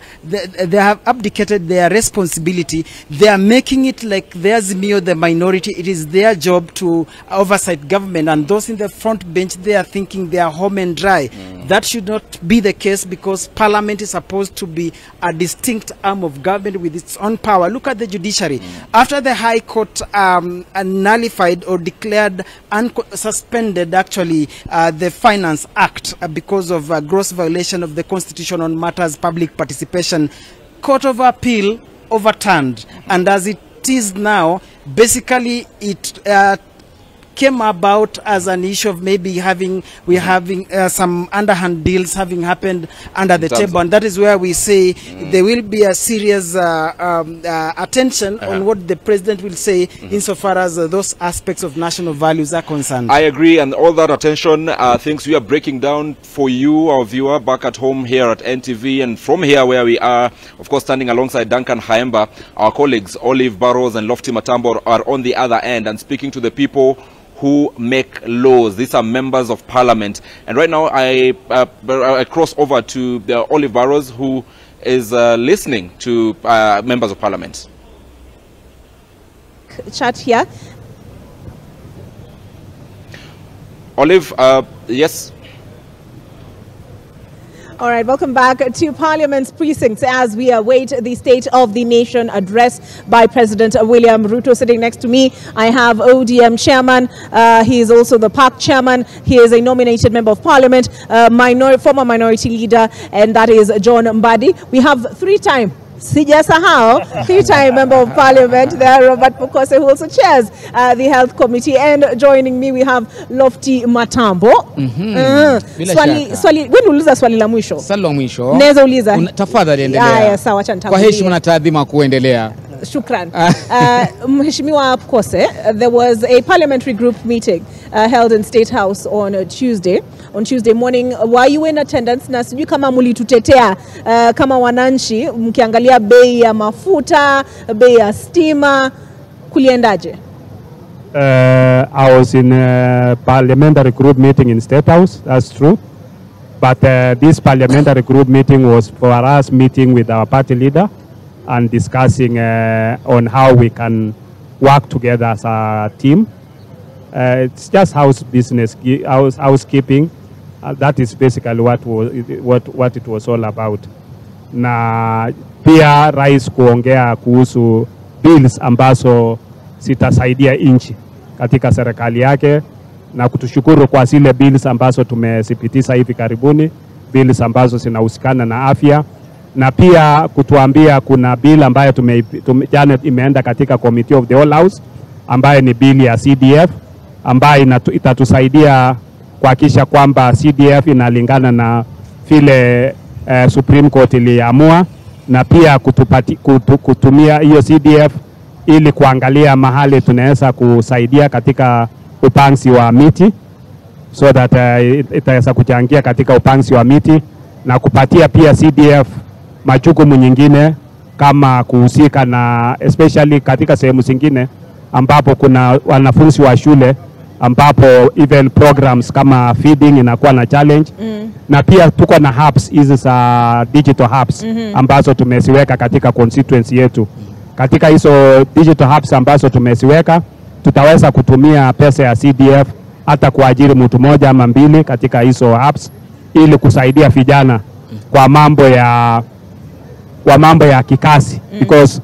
responsibility. They are making it like there's the minority. It is their job to oversight government, and those in the front bench, they are thinking they are home and dry. That should not be the case, because parliament is supposed to be a distinct arm of government with its own power. Look at the judiciary. After the High Court nullified or declared suspended actually the Finance Act because of a gross violation of the Constitution on matters public participation, Court of Appeal overturned, and as it is now, basically it came about as an issue of maybe having some underhand deals having happened under the table, and that is where we say there will be a serious attention on what the president will say insofar as those aspects of national values are concerned. I agree, and all that attention things we are breaking down for you, our viewer, back at home here at NTV, and from here where we are, of course, standing alongside Duncan Haemba, our colleagues Olive Barrows and Lofty Matambo are on the other end and speaking to the people who make laws. These are members of parliament. And right now I cross over to the Olive Barrows, who is listening to members of parliament. Chat here. Olive, yes. All right, welcome back to Parliament's precincts as we await the State of the Nation address by President William Ruto. Sitting next to me, I have ODM Chairman. He is also the PAC Chairman. He is a nominated Member of Parliament, former Minority Leader, and that is John Mbadi. We have three-time Member of Parliament there, Robert Pokose, who also chairs the Health Committee. And joining me, we have Lofty Matambo. Swali, when uliza swali la mwisho? Swali la mwisho. Neza uliza. Tafadhali endelea. Haya, sawa, acha nitangulie. Kwa heshima na taadhima kuendelea. Shukran. Mheshimiwa Pokose, there was a parliamentary group meeting held in State House on Tuesday morning. Were you in attendance? Na sijui kama mulitutetea kama wananchi mkiangalia bei ya mafuta, bei ya stima, kuliendaje? I was in a parliamentary group meeting in State House, that's true. But this parliamentary group meeting was for us meeting with our party leader and discussing on how we can work together as a team. It's just house business, housekeeping. That is basically what it was all about. Na pia rais kuongea kuhusu bills ambazo sitasaidia nchi katika serikali yake, na kutushukuru kwa zile bills ambazo tumesipitisha hivi karibuni, bills ambazo zinahusikana na afya, na pia kutuambia kuna bill ambayo jana imeenda katika Committee of the Whole House ambayo ni bill ya CDF ambayo itatusaidia kuhakikisha kwamba CDF inalingana na vile Supreme Court iliamua, na pia kutumia hiyo CDF ili kuangalia mahali tunaweza kusaidia katika upanzi wa miti, so that itaweza kuchangia katika upanzi wa miti, na kupatia pia CDF majukumu nyingine kama kuhusika na especially katika sehemu zingine ambapo kuna wanafunzi wa shule ambapo even programs kama feeding inakuwa na challenge. Na pia tuko na hubs hizi za digital hubs ambazo tumeziweka katika constituency yetu. Katika hizo digital hubs ambazo tumeziweka, tutaweza kutumia pesa ya CDF hata kuajiri mtu moja ama mbili katika hizo hubs ili kusaidia vijana kwa mambo ya wa mambo ya kikazi because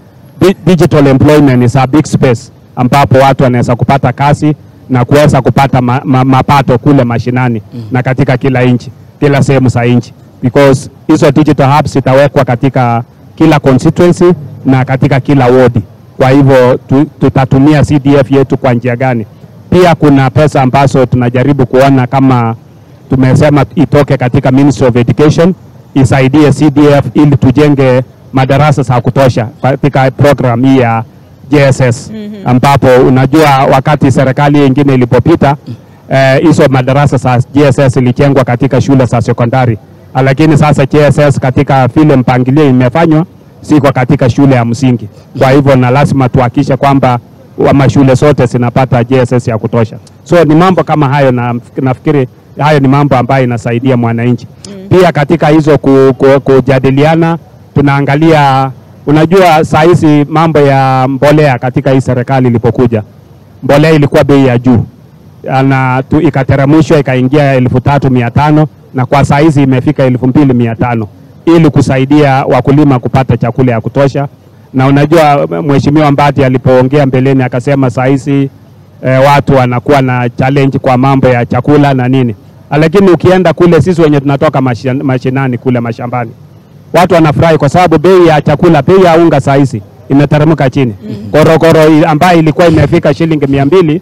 digital employment is a big space ambapo watu wanaweza kupata kazi na kuweza kupata mapato kule mashinani na katika kila nchi, kila sehemu za nchi, because hizo digital hubs itawekwa katika kila constituency na katika kila ward. Kwa hivyo tutatumia CDF yetu kwa njia gani? Pia kuna pesa ambazo tunajaribu kuona kama tumesema itoke katika Ministry of Education isaidie CDF ili tujenge madarasa za kutosha katika program hii ya JSS ambapo unajua wakati serikali nyingine ilipopita hizo madarasa za JSS ilijengwa katika shule za sekondari, lakini sasa JSS katika vile mpangilio imefanywa siko katika shule ya msingi. Kwa hivyo na lazima tuhakikishe kwamba mashule zote zinapata JSS ya kutosha. So ni mambo kama hayo, na nafikiri hayo ni mambo ambayo inasaidia mwananchi. Pia katika hizo kujadiliana tunaangalia, unajua saa hizi mambo ya mbolea katika hii serikali ilipokuja, mbolea ilikuwa bei ya juu na ikateremshwa ikaingia 3,500 na kwa saa hizi imefika 2,500 ili kusaidia wakulima kupata chakula ya kutosha. Na unajua Mheshimiwa Mbadi alipoongea mbeleni akasema saa hizi watu wanakuwa na challenge kwa mambo ya chakula na nini, lakini ukienda kule sisi wenye tunatoka mashinani kule mashambani, watu wanafurahi kwa sababu bei ya chakula, bei ya unga saa hizi imeteremka chini. Korokoro ambayo ilikuwa imefika shilingi 200,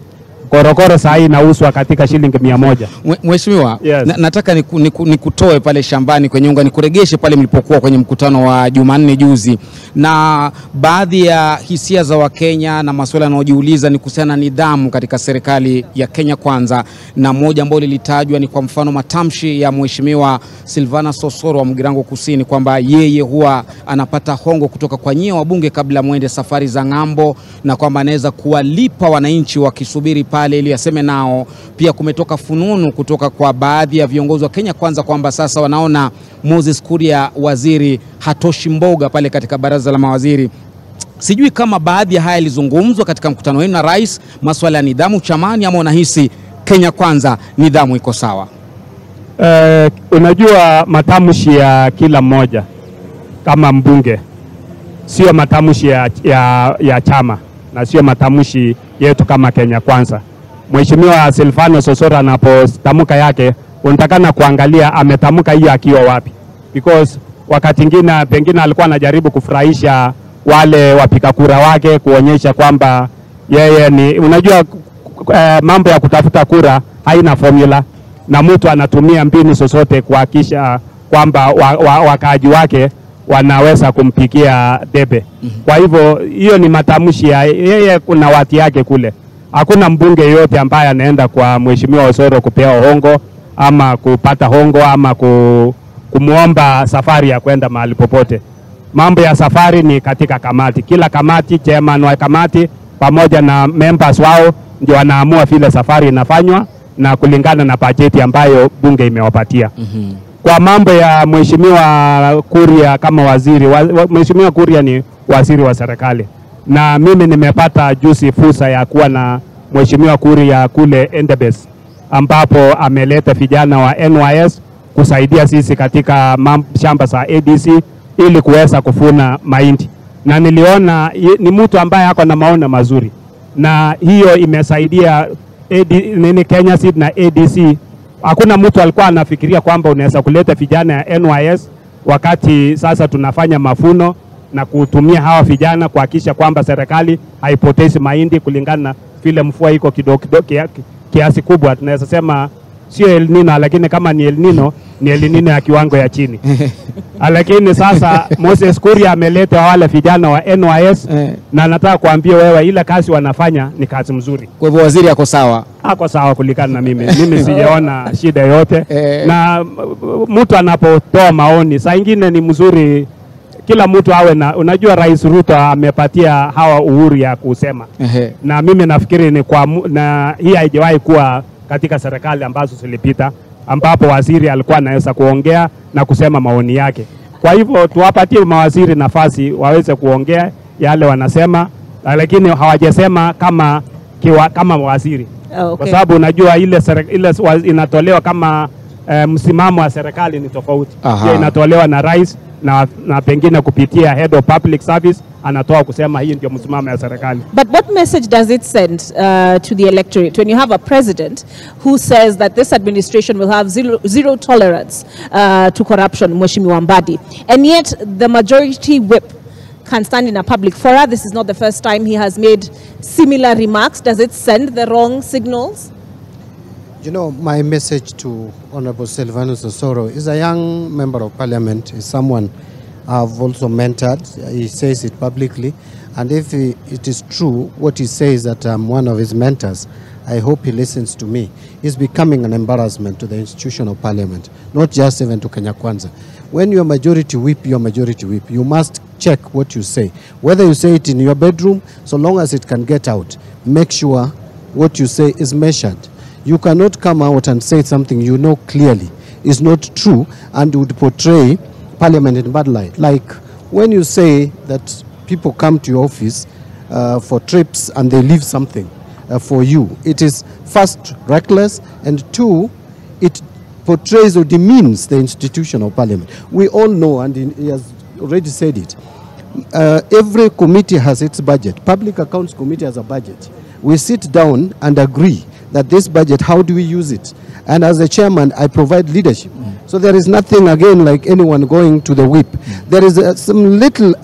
korokoro saa hii inauzwa katika shilingi 100. Mheshimiwa, nataka nikutoe pale shambani kwenye unga, nikuregeshe pale mlipokuwa kwenye mkutano wa Jumanne juzi, na baadhi ya hisia za Wakenya na masuala yanayojiuliza ni kuhusiana na nidhamu katika serikali ya Kenya Kwanza, na moja ambalo lilitajwa ni kwa mfano matamshi ya Mheshimiwa Silvana Sosoro wa Mgirango Kusini kwamba yeye huwa anapata hongo kutoka kwa nyie wabunge kabla muende safari za ng'ambo, na kwamba anaweza kuwalipa wananchi wakisubiri pale ili aseme nao. Pia kumetoka fununu kutoka kwa baadhi ya viongozi wa Kenya Kwanza kwamba sasa wanaona Moses Kuria waziri hatoshi mboga pale katika baraza la mawaziri. Sijui kama baadhi ya haya yalizungumzwa katika mkutano wenu na rais, masuala ya nidhamu chamani, ama unahisi Kenya Kwanza nidhamu iko sawa? Unajua matamshi ya kila mmoja kama mbunge sio matamshi ya chama na sio matamshi yetu kama Kenya Kwanza. Mheshimiwa Silvano Sosoro anapotamka yake unatakana kuangalia ametamka hiyo akiwa wapi, because wakati mwingine pengine alikuwa anajaribu kufurahisha wale wapiga kura wake, kuonyesha kwamba yeye ni, unajua mambo ya kutafuta kura haina formula, na mtu anatumia mbinu zozote kuhakikisha kwamba wakaaji wake wanaweza kumpikia debe. Kwa hivyo hiyo ni matamshi ya yeye, kuna watu yake kule. Hakuna mbunge yote ambaye anaenda kwa Mheshimiwa Osoro kupewa hongo ama kupata hongo ama kumuomba safari ya kwenda mahali popote. Mambo ya safari ni katika kamati. Kila kamati, chairman wa kamati pamoja na members wao ndio wanaamua vile safari inafanywa na kulingana na bajeti ambayo bunge imewapatia. Kwa mambo ya Mheshimiwa Kuria kama waziri, Mheshimiwa Kuria ni waziri wa serikali, na mimi nimepata juzi fursa ya kuwa na Mheshimiwa Kuria kule Endebess, ambapo ameleta vijana wa NYS kusaidia sisi katika shamba za ADC ili kuweza kufuna mahindi, na niliona ni mtu ambaye ako na maono mazuri, na hiyo imesaidia Kenya Seed na ADC. Hakuna mtu alikuwa anafikiria kwamba unaweza kuleta vijana ya NYS wakati sasa tunafanya mafuno na kutumia hawa vijana kuhakikisha kwamba serikali haipotezi mahindi kulingana na vile mvua iko kidogo kiasi kubwa. Tunaweza sema sio El Nino, lakini kama ni El Nino ni El Nino ya kiwango ya chini. Lakini sasa Moses Kuria ameleta wale vijana wa NYS na nataka kuambia wewe ile kazi wanafanya ni kazi mzuri. Kwa hivyo waziri ako sawa? Ako sawa kulingana na mimi. Mimi sijaona shida yote. Na mtu anapotoa maoni saa nyingine ni mzuri kila mtu awe na, unajua Rais Ruto amepatia hawa uhuru ya kusema. Na mimi nafikiri ni kwa, na hii haijawahi kuwa katika serikali ambazo zilipita ambapo waziri alikuwa anaweza kuongea na kusema maoni yake. Kwa hivyo tuwapatie mawaziri nafasi waweze kuongea yale wanasema, lakini hawajasema kama waziri. Kwa sababu unajua ile inatolewa kama msimamo wa serikali ni tofauti. Pia inatolewa na rais na pengine kupitia head of public service anatoa kusema hii ndio msimamo ya serikali. But what message does it send to the electorate when you have a president who says that this administration will have zero tolerance to corruption, Mheshimiwa Mbadi, and yet the majority whip can stand in a public forum? This is not the first time he has made similar remarks. Does it send the wrong signals? You know, my message to Honorable Silvanus Osoro is a young member of parliament, is someone I've also mentored. He says it publicly. And if it is true, what he says that I'm one of his mentors, I hope he listens to me. He's becoming an embarrassment to the institution of parliament, not just even to Kenya Kwanza. When you're majority whip, you're majority whip. You must check what you say. Whether you say it in your bedroom, so long as it can get out, make sure what you say is measured. You cannot come out and say something you know clearly is not true and would portray parliament in bad light. Like when you say that people come to your office for trips and they leave something for you, it is first reckless, and two, it portrays or demeans the institution of parliament. We all know, and he has already said it, every committee has its budget. Public Accounts Committee has a budget. We sit down and agree that this budget, how do we use it? And as a chairman, I provide leadership. So there is nothing, again, like anyone going to the whip. There is some little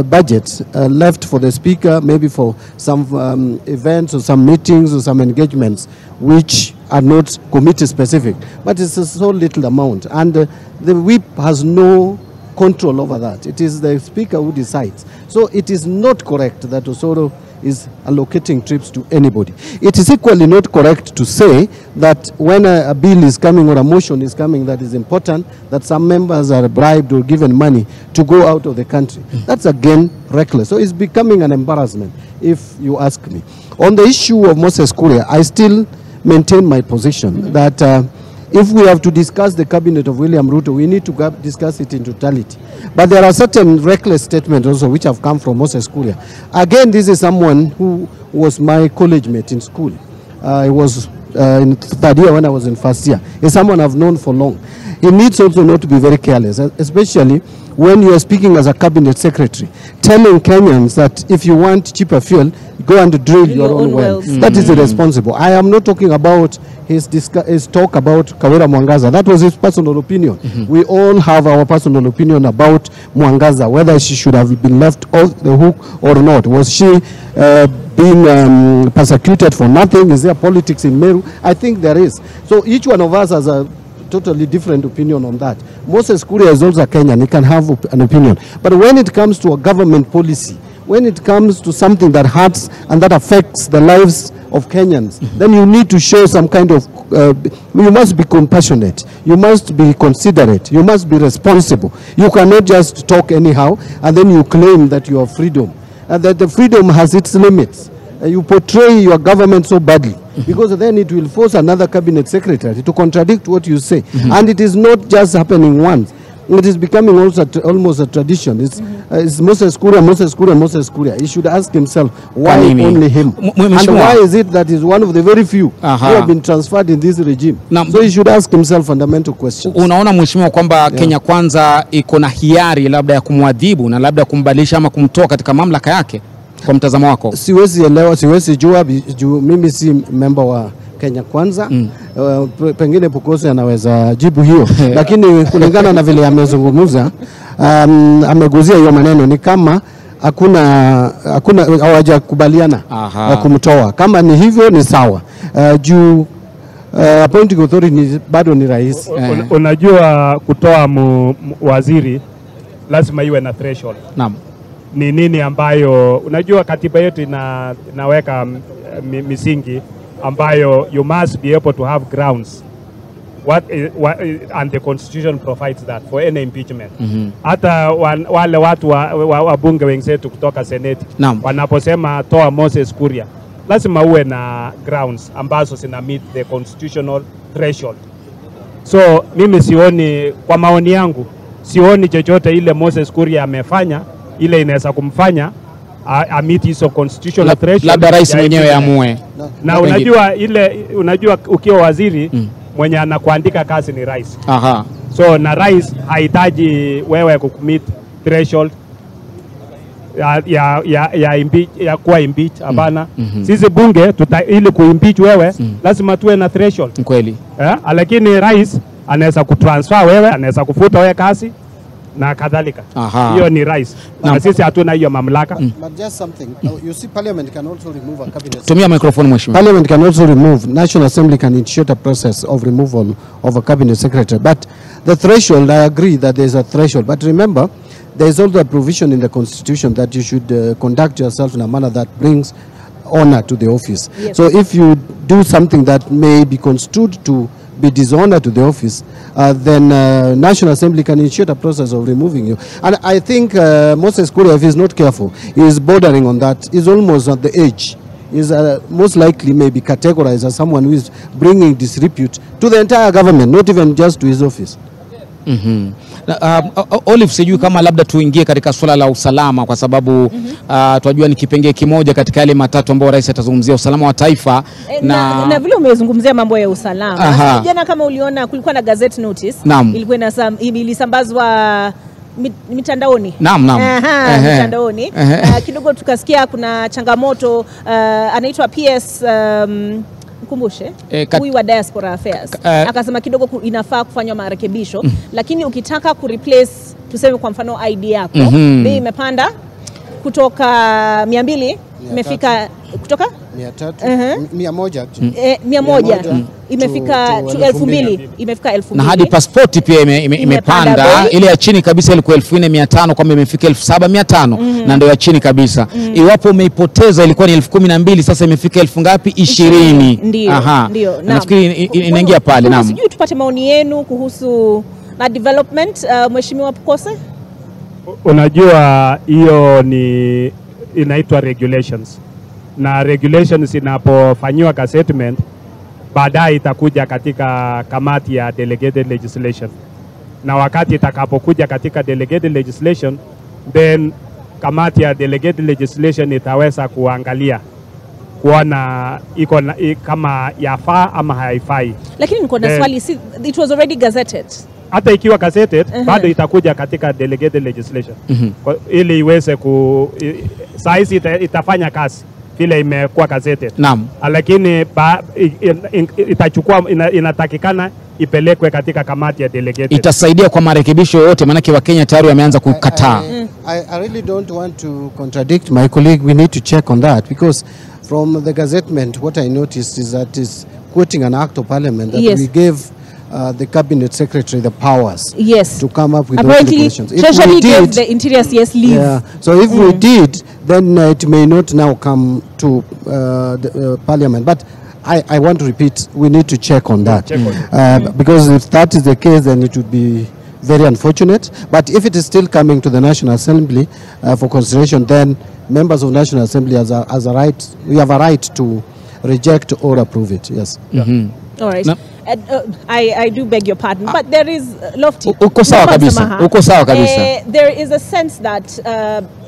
budget left for the speaker, maybe for some events or some meetings or some engagements, which are not committee specific. But it's a so little amount. And the whip has no control over that. It is the speaker who decides. So it is not correct that Osoro is allocating trips to anybody. It is equally not correct to say that when a bill is coming or a motion is coming that is important, that some members are bribed or given money to go out of the country. That's again reckless. So it's becoming an embarrassment, if you ask me. On the issue of Moses Kuria, I still maintain my position that if we have to discuss the cabinet of William Ruto, we need to discuss it in totality. But there are certain reckless statements also which have come from Moses Kuria. Again, this is someone who was my college mate in school. He was in third year when I was in first year. He's someone I've known for long. He needs also not to be very careless, especially when you are speaking as a cabinet secretary, telling Kenyans that if you want cheaper fuel, go and drill your own well. That is irresponsible. I am not talking about his talk about Kawira Mwangaza. That was his personal opinion. We all have our personal opinion about Mwangaza, whether she should have been left off the hook or not. Was she being persecuted for nothing? Is there politics in Meru? I think there is. So each one of us has a totally different opinion on that. Moses Kuria is also a Kenyan. He can have an opinion. But when it comes to a government policy, when it comes to something that hurts and that affects the lives of Kenyans, then you need to show some kind of, you must be compassionate, you must be considerate, you must be responsible. You cannot just talk anyhow and then you claim that you have freedom. And that the freedom has its limits. You portray your government so badly, because then it will force another cabinet secretary to contradict what you say. And it is not just happening once. It is becoming also almost a tradition. It's Moses Kuria, Moses Kuria, Moses Kuria. He should ask himself, why only him? And why is it that he's one of the very few who have been transferred in this regime? So he should ask himself fundamental questions. Unaona mheshimiwa kwamba Kenya Kwanza iko na hiari labda ya kumwadhibu na labda kumbadilisha ama kumtoa katika mamlaka yake kwa mtazamo wako? Siwezi elewa, siwezi jua, mimi si member wa Kenya Kwanza. Pengine Pukosi anaweza jibu hiyo. Lakini kulingana na vile amezungumza, ameguzia hiyo maneno ni kama hakuna hawajakubaliana kumtoa. Kama ni hivyo ni sawa. Juu appointing authority bado ni rais. Unajua kutoa waziri lazima iwe na threshold. Naam. Ni nini ambayo unajua katiba yetu inaweka misingi ambayo you must be able to have grounds and the constitution provides that for any impeachment. Hata wale watu wabunge wenzetu kutoka seneti wanaposema toa Moses Kuria, lazima uwe na grounds ambazo zina meet the constitutional threshold. So mimi sioni, kwa maoni yangu, sioni chochote ile Moses Kuria amefanya ile inaweza kumfanya meet hizo constitutional threshold. Labda rais mwenyewe amue. Na unajua ile, unajua ukiwa waziri mwenye anakuandika kazi ni rais. Aha. So na rais hahitaji wewe kukumit threshold ya kuwa impeach, hapana. Sisi bunge ili kuimpeach wewe lazima tuwe na threshold. Kweli. Lakini rais anaweza kutransfer wewe, anaweza kufuta wewe kazi na kadhalika. Hiyo ni rais. Na sisi hatuna hiyo mamlaka. But just something, you see Parliament can also remove a cabinet. Tumia microphone mheshimiwa. Parliament can also remove, National Assembly can initiate a process of removal of a cabinet secretary. But the threshold, I agree that there is a threshold. But remember, there is also a provision in the Constitution that you should conduct yourself in a manner that brings honor to the office. Yes. So if you do something that may be construed to be dishonor to the office, then National Assembly can initiate a process of removing you. And I think Moses Kuria, if he's not careful, he is bordering on that. He's almost at the edge. Is most likely may be categorized as someone who is bringing disrepute to the entire government, not even just to his office. Olive, sijui kama labda tuingie katika swala la usalama kwa sababu tunajua ni kipengee kimoja katika yale matatu ambayo rais atazungumzia, usalama wa taifa na vile umezungumzia mambo ya usalama. Jana kama uliona kulikuwa na gazette notice ilikuwa ilisambazwa mitandaoni. Mitandaoni. Kidogo tukasikia kuna changamoto, anaitwa PS Kumbushe, huyu wa Diaspora Affairs. Akasema kidogo inafaa kufanywa marekebisho, lakini ukitaka kureplace tuseme kwa mfano ID yako, bei imepanda kutoka 200 imefika kutoka 100 imefika 2000 imefika 2000 na hadi passport pia imepanda. Ile ya chini kabisa ilikuwa 4500 kwamba imefika 7500 na ndio ya chini kabisa. Iwapo umeipoteza ilikuwa ni 12000 sasa imefika 1000 ngapi? 20. Ndio. Nafikiri inaingia pale. Naam, sijui tupate maoni yenu kuhusu na development. Mheshimiwa Pukose, unajua hiyo ni inaitwa regulations, na regulations inapofanywa ka settlement baadaye itakuja katika kamati ya delegated legislation, na wakati itakapokuja katika delegated legislation, then kamati ya delegated legislation itaweza kuangalia kuona iko kama yafaa ama haifai. Lakini niko na swali, it was already gazetted. Hata ikiwa gazetted bado itakuja katika delegated legislation ili iweze saizi itafanya kazi vile imekuwa gazetted. Lakini itachukua inatakikana ipelekwe katika kamati ya delegated. Itasaidia kwa marekebisho yote, maana wa Kenya tayari wameanza kukataa. I really don't want to contradict my colleague. We need to check on that because from the gazettement what I noticed is that is quoting an act of parliament that we gave the cabinet secretary the powers to come up with those regulations. Treasury gave the Interior CS leave. Yeah. So if we did, then it may not now come to the parliament. But I want to repeat, we need to check on that. Because if that is the case, then it would be very unfortunate. But if it is still coming to the National Assembly for consideration, then members of National Assembly we have a right to reject or approve it. Yes. All right. I do beg your pardon, but there is lofty. Uko sawa kabisa. There is a sense that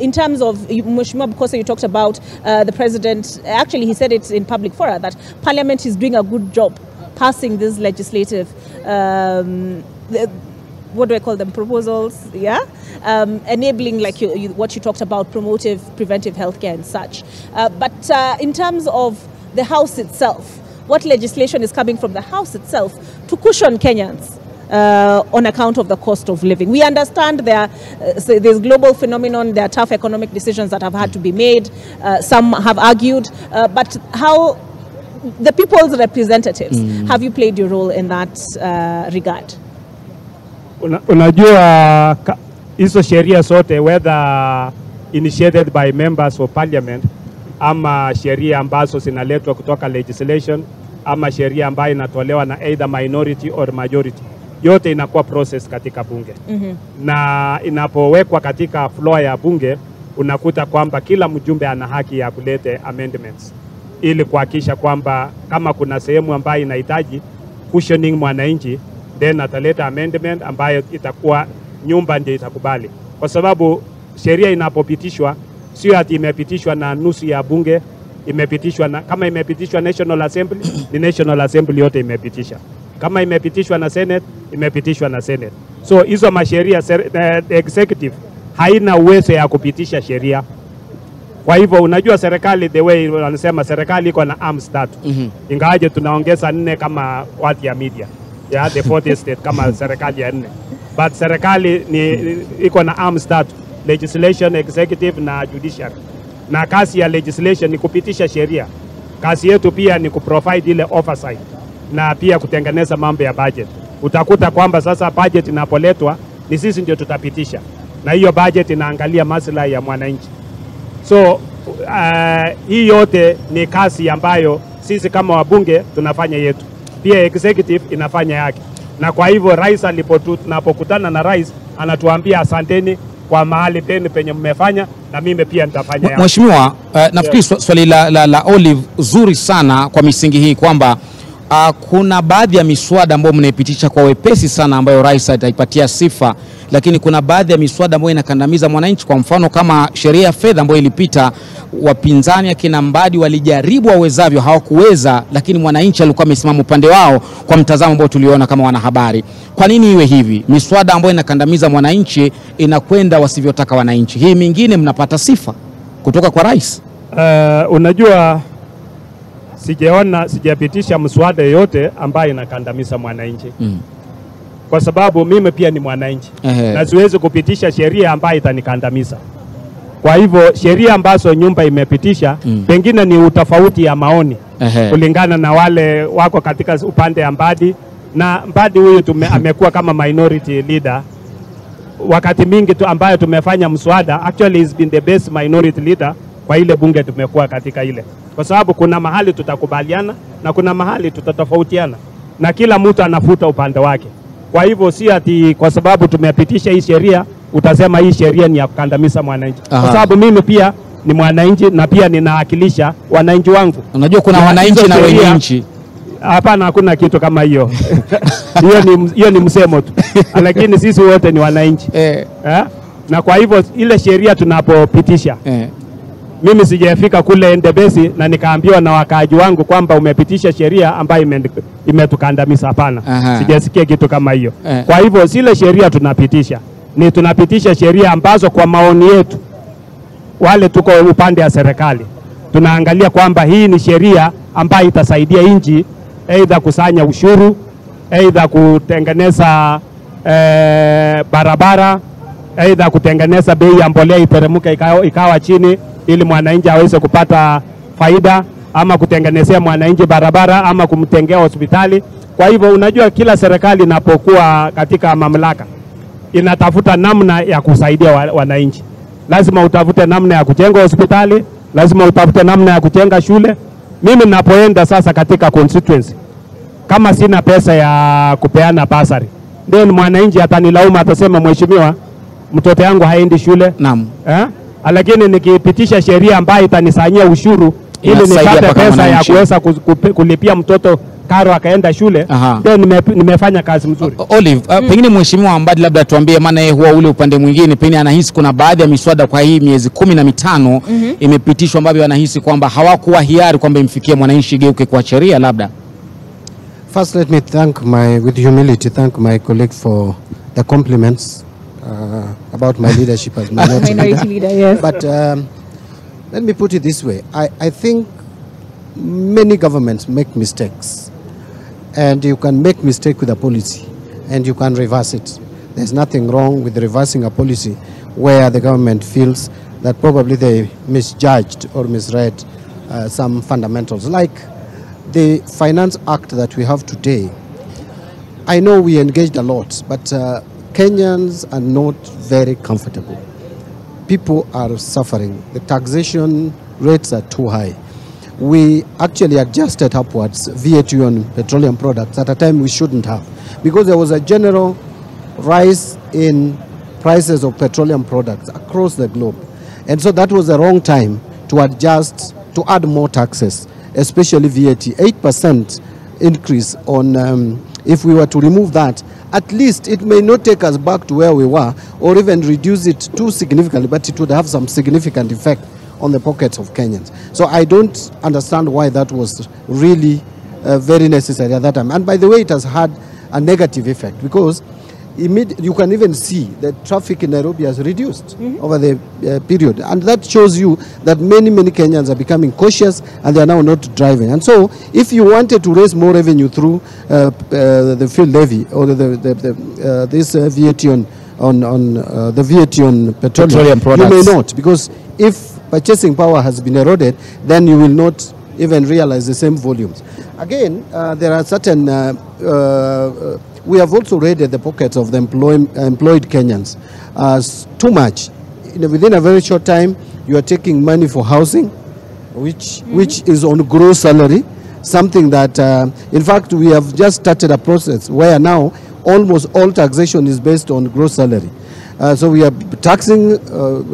in terms of Mheshimiwa Bukose, you talked about the president. Actually, he said it in public fora that Parliament is doing a good job passing this legislative. What do I call them? Proposals, enabling, like what you talked about, preventive healthcare and such. But in terms of the House itself, what legislation is coming from the House itself to cushion Kenyans on account of the cost of living? We understand there's global phenomenon, there are tough economic decisions that have had to be made. Some have argued, but how the people's representatives, have you played your role in that regard? Unajua hizo sheria zote, whether initiated by members of parliament ama sheria ambazo zinaletwa kutoka legislation ama sheria ambayo inatolewa na either minority or majority, yote inakuwa process katika bunge. Na inapowekwa katika floor ya bunge, unakuta kwamba kila mjumbe ana haki ya kulete amendments ili kuhakikisha kwamba kama kuna sehemu ambayo inahitaji cushioning mwananchi, then ataleta amendment ambayo itakuwa nyumba ndio itakubali. Kwa sababu sheria inapopitishwa sio ati imepitishwa na nusu ya bunge, imepitishwa na, kama imepitishwa National Assembly, ni National Assembly yote imepitisha. Kama imepitishwa na Senate, imepitishwa na Senate. So hizo masheria executive haina uwezo ya kupitisha sheria. Kwa hivyo unajua serikali, the way wanasema serikali iko na arms tatu. Ingawaje tunaongeza 4 kama watu ya media. Yeah, the fourth estate kama serikali ya 4. But serikali iko na arms tatu: legislation, executive na judiciary. Na kazi ya legislation ni kupitisha sheria. Kazi yetu pia ni kuprovide ile oversight na pia kutengeneza mambo ya budget. Utakuta kwamba sasa budget inapoletwa ni sisi ndio tutapitisha, na hiyo budget inaangalia maslahi ya mwananchi. So hii yote ni kazi ambayo sisi kama wabunge tunafanya yetu, pia executive inafanya yake. Na kwa hivyo rais tunapokutana na rais anatuambia asanteni kwa mahali penu penye mmefanya, na mimi pia nitafanya yangu. Mheshimiwa, nafikiri swali la Olive zuri sana kwa misingi hii kwamba kuna baadhi ya miswada ambayo mnaipitisha kwa wepesi sana ambayo rais ataipatia sifa, lakini kuna baadhi ya miswada ambayo inakandamiza mwananchi. Kwa mfano kama sheria ya fedha ambayo ilipita, wapinzani akina Mbadi walijaribu wawezavyo, hawakuweza, lakini mwananchi alikuwa amesimama upande wao kwa mtazamo ambao tuliona kama wanahabari. Kwa nini iwe hivi? Miswada ambayo inakandamiza mwananchi inakwenda wasivyotaka wananchi. Hii mingine mnapata sifa kutoka kwa rais. Unajua sijapitisha mswada yote ambayo inakandamiza mwananchi. Kwa sababu mimi pia ni mwananchi. Na siwezi kupitisha sheria ambayo itanikandamiza. Kwa hivyo sheria ambazo nyumba imepitisha pengine ni utofauti ya maoni kulingana na wale wako katika upande ya Mbadi, na Mbadi huyu amekuwa kama minority leader wakati mingi tu ambayo tumefanya mswada. Actually he's been the best minority leader kwa ile bunge tumekuwa katika ile, kwa sababu kuna mahali tutakubaliana na kuna mahali tutatofautiana, na kila mtu anafuta upande wake. Kwa hivyo si ati kwa sababu tumepitisha hii sheria utasema hii sheria ni ya kukandamiza mwananchi, kwa sababu mimi pia ni mwananchi na pia ninawakilisha wananchi wangu. Unajua kuna wananchi na wenye nchi. Hapana, hakuna kitu kama hiyo. Hiyo ni msemo tu. Lakini sisi wote ni wananchi. Na kwa hivyo ile sheria tunapopitisha, mimi sijafika kule Endebesi na nikaambiwa na wakaaji wangu kwamba umepitisha sheria ambayo imetukandamiza. Hapana, sijasikia kitu kama hiyo. Kwa hivyo zile sheria tunapitisha sheria ambazo kwa maoni yetu wale tuko upande wa serikali tunaangalia kwamba hii ni sheria ambayo itasaidia nchi, aidha kusanya ushuru, aidha kutengeneza barabara, aidha kutengeneza bei ya mbolea iteremke ikawa chini ili mwananchi aweze kupata faida, ama kutengenezea mwananchi barabara, ama kumtengea hospitali. Kwa hivyo unajua kila serikali inapokuwa katika mamlaka inatafuta namna ya kusaidia wananchi. Lazima utafute namna ya kujenga hospitali, lazima utafute namna ya kujenga shule. Mimi ninapoenda sasa katika constituency, kama sina pesa ya kupeana basari, ndio mwananchi atanilaumu, atasema mheshimiwa, mtoto yangu haendi shule. Naam. Lakini nikipitisha sheria ambayo itanisanyia ushuru ili nipate pesa ya kuweza kulipia mtoto karo akaenda shule, ndio nimefanya kazi mzuri. Olive, pengine mheshimiwa Mbadi labda tuambie, maana yeye huwa ule upande mwingine, pengine anahisi kuna baadhi ya miswada kwa hii miezi 15 imepitishwa ambavyo anahisi kwamba hawakuwa hiari kwamba imfikie mwananchi geuke kwa sheria labda. First, let me thank with humility, thank my colleague for the compliments about my leadership as minority leader. Yes. But let me put it this way. I think many governments make mistakes, and you can make mistake with a policy and you can reverse it. There's nothing wrong with reversing a policy where the government feels that probably they misjudged or misread some fundamentals, like the Finance Act that we have today. I know we engaged a lot, but Kenyans are not very comfortable. People are suffering. The taxation rates are too high. We actually adjusted upwards VAT on petroleum products at a time we shouldn't have, because there was a general rise in prices of petroleum products across the globe. And so that was the wrong time to adjust, to add more taxes, especially VAT. 8% increase on, if we were to remove that, at least it may not take us back to where we were or even reduce it too significantly, but it would have some significant effect on the pockets of Kenyans. So I don't understand why that was really very necessary at that time. And by the way, it has had a negative effect because you can even see that traffic in Nairobi has reduced over the period. And that shows you that many Kenyans are becoming cautious and they are now not driving. And so if you wanted to raise more revenue through the fuel levy or this VAT on the VAT on petroleum products, you may not, because if purchasing power has been eroded, then you will not even realize the same volumes. Again, there are certain we have also raided the pockets of the employed Kenyans too much. Within a very short time, you are taking money for housing, which is on gross salary, something that, in fact, we have just started a process where now almost all taxation is based on gross salary. So we are taxing,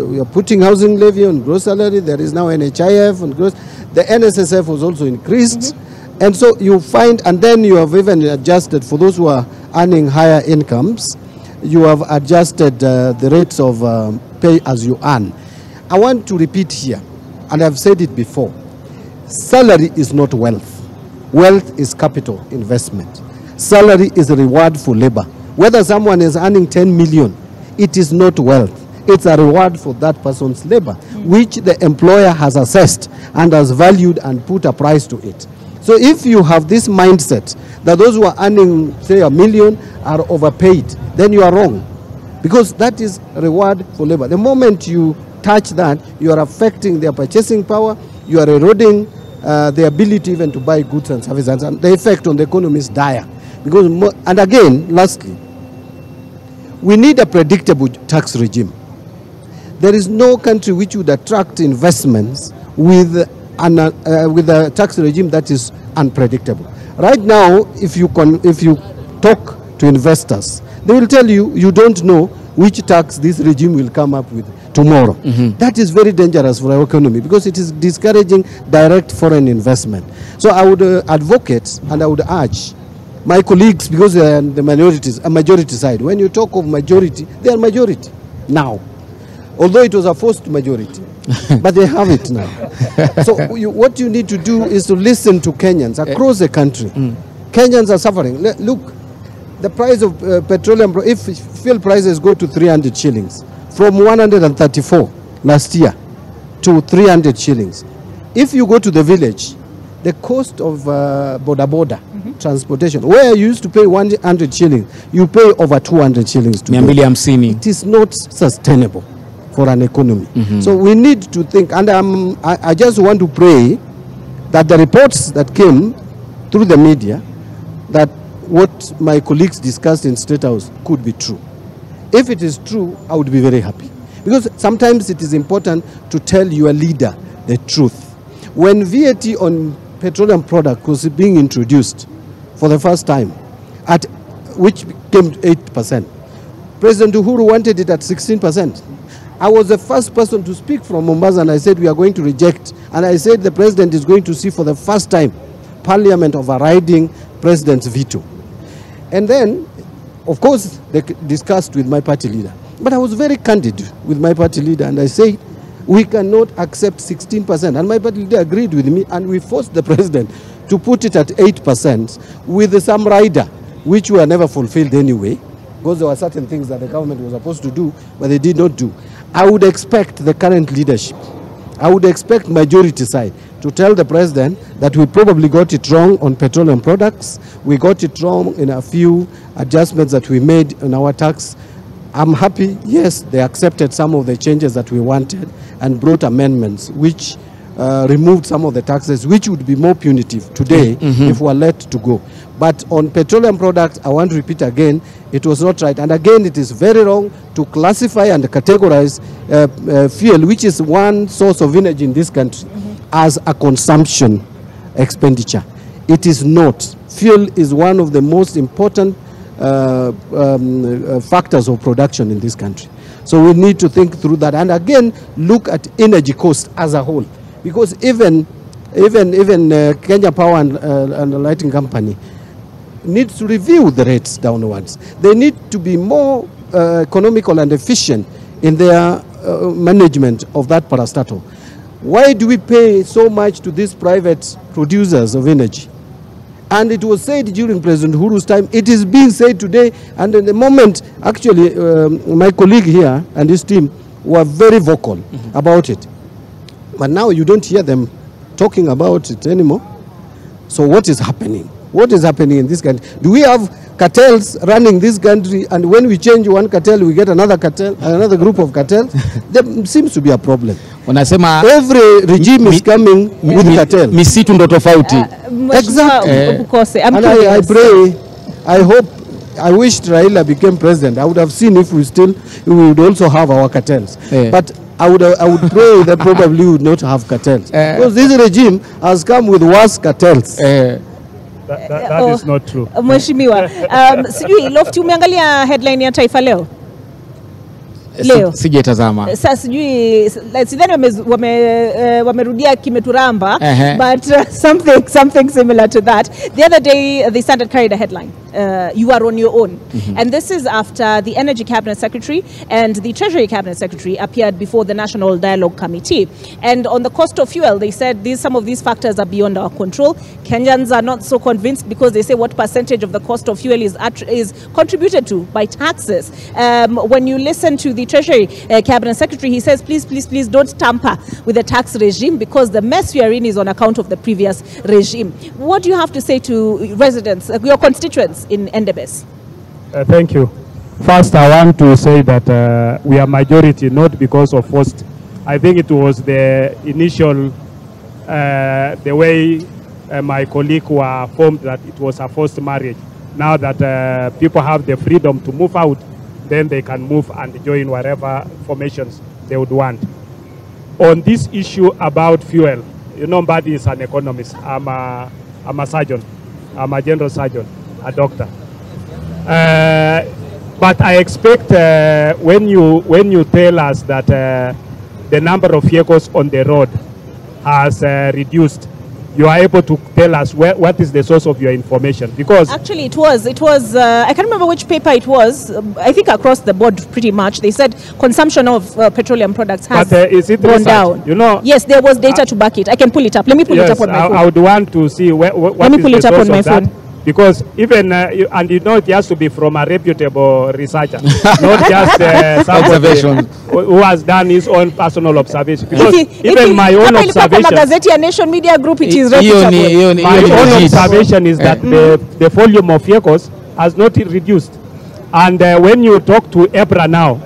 we are putting housing levy on gross salary. There is now NHIF on gross. The NSSF was also increased. And so you find, and then you have even adjusted, for those who are earning higher incomes, you have adjusted the rates of pay as you earn. I want to repeat here, and I've said it before, salary is not wealth. Wealth is capital investment. Salary is a reward for labor. Whether someone is earning 10 million, it is not wealth. It's a reward for that person's labor, which the employer has assessed and has valued and put a price to it. So if you have this mindset that those who are earning, say, 1 million are overpaid, then you are wrong, because that is a reward for labor. The moment you touch that, you are affecting their purchasing power, you are eroding the ability even to buy goods and services, and the effect on the economy is dire. Because, and again, lastly, we need a predictable tax regime. There is no country which would attract investments with a tax regime that is unpredictable. Right now, if you talk to investors, they will tell you, you don't know which tax this regime will come up with tomorrow. That is very dangerous for our economy because it is discouraging direct foreign investment. So I would advocate and I would urge my colleagues, because they are the minorities, a majority side. When you talk of majority, they are majority now. Although it was a forced majority, but they have it now. So what you need to do is to listen to Kenyans across the country. Kenyans are suffering. Look, the price of petroleum, if fuel prices go to 300 shillings, from 134 last year to 300 shillings. If you go to the village, the cost of boda transportation, where you used to pay 100 shillings, you pay over 200 shillings today. It is not sustainable for an economy. So we need to think, and I just want to pray that the reports that came through the media, that what my colleagues discussed in State House could be true. If it is true, I would be very happy. Because sometimes it is important to tell your leader the truth. When VAT on petroleum product was being introduced for the first time, which came to 8%, President Uhuru wanted it at 16%. I was the first person to speak from Mombasa, and I said we are going to reject. And I said the president is going to see for the first time Parliament overriding president's veto. And then, of course, they discussed with my party leader. But I was very candid with my party leader, and I said we cannot accept 16%. And my party leader agreed with me, and we forced the president to put it at 8% with some rider, which were never fulfilled anyway, because there were certain things that the government was supposed to do, but they did not do. I would expect the current leadership, I would expect majority side to tell the president that we probably got it wrong on petroleum products. We got it wrong in a few adjustments that we made in our tax. I'm happy, yes, they accepted some of the changes that we wanted and brought amendments which removed some of the taxes, which would be more punitive today if we were let to go. But on petroleum products, I want to repeat again, it was not right. And again, it is very wrong to classify and categorize fuel, which is one source of energy in this country, as a consumption expenditure. It is not. Fuel is one of the most important factors of production in this country. So we need to think through that. And again, look at energy cost as a whole. Because even Kenya Power and Lighting Company needs to review the rates downwards. They need to be more economical and efficient in their management of that parastatal. Why do we pay so much to these private producers of energy? And it was said during President Uhuru's time, it is being said today, and in the moment, actually, my colleague here and his team were very vocal about it. But now you don't hear them talking about it anymore. So what is happening? What is happening in this country? Do we have cartels running this country, and when we change one cartel, we get another cartel, another group of cartels? There seems to be a problem. Wanasema every regime is coming with cartel. Misitu ndo tofauti. Exactly. And I pray, I hope, I wished Raila became president. I would have seen if we would also have our cartels. But I would pray that probably we would not have cartels. Because this regime has come with worse cartels. That is not true. Mheshimiwa, sijui Lofty, umeangalia headline ya Taifa leo? Leo sijatazama. Sasa sijui sidhani wamerudia kimeturamba, but something similar to that. The other day the Standard carried a headline, you are on your own. And this is after the Energy Cabinet Secretary and the Treasury Cabinet Secretary appeared before the National Dialogue Committee. And on the cost of fuel, they said some of these factors are beyond our control. Kenyans are not so convinced because they say what percentage of the cost of fuel is contributed to by taxes. When you listen to the Treasury Cabinet Secretary, he says, please don't tamper with the tax regime because the mess we are in is on account of the previous regime. What do you have to say to residents, your constituents in Endebess? Thank you. First, I want to say that we are majority, not because of forced. I think it was the initial, the way my colleague were formed, that it was a forced marriage. Now that people have the freedom to move out, then they can move and join whatever formations they would want. On this issue about fuel, you know, Mbadi is an economist. I'm a surgeon. I'm a general surgeon, a doctor. But I expect when you tell us that the number of vehicles on the road has reduced, you are able to tell us what is the source of your information, because actually it was I can't remember which paper it was. I think across the board pretty much they said consumption of petroleum products has gone down. You know, yes, there was data to back it. I can pull it up. Let me pull it up on my phone. I would want to see what Let me is pull the it up source on my of that. phone. Because even, and you know, it has to be from a reputable researcher, not just somebody who has done his own personal observation. Because even my own observation, Nation Media Group, it is reputable. My own observation is that the volume of vehicles has not reduced. And when you talk to EPRA now,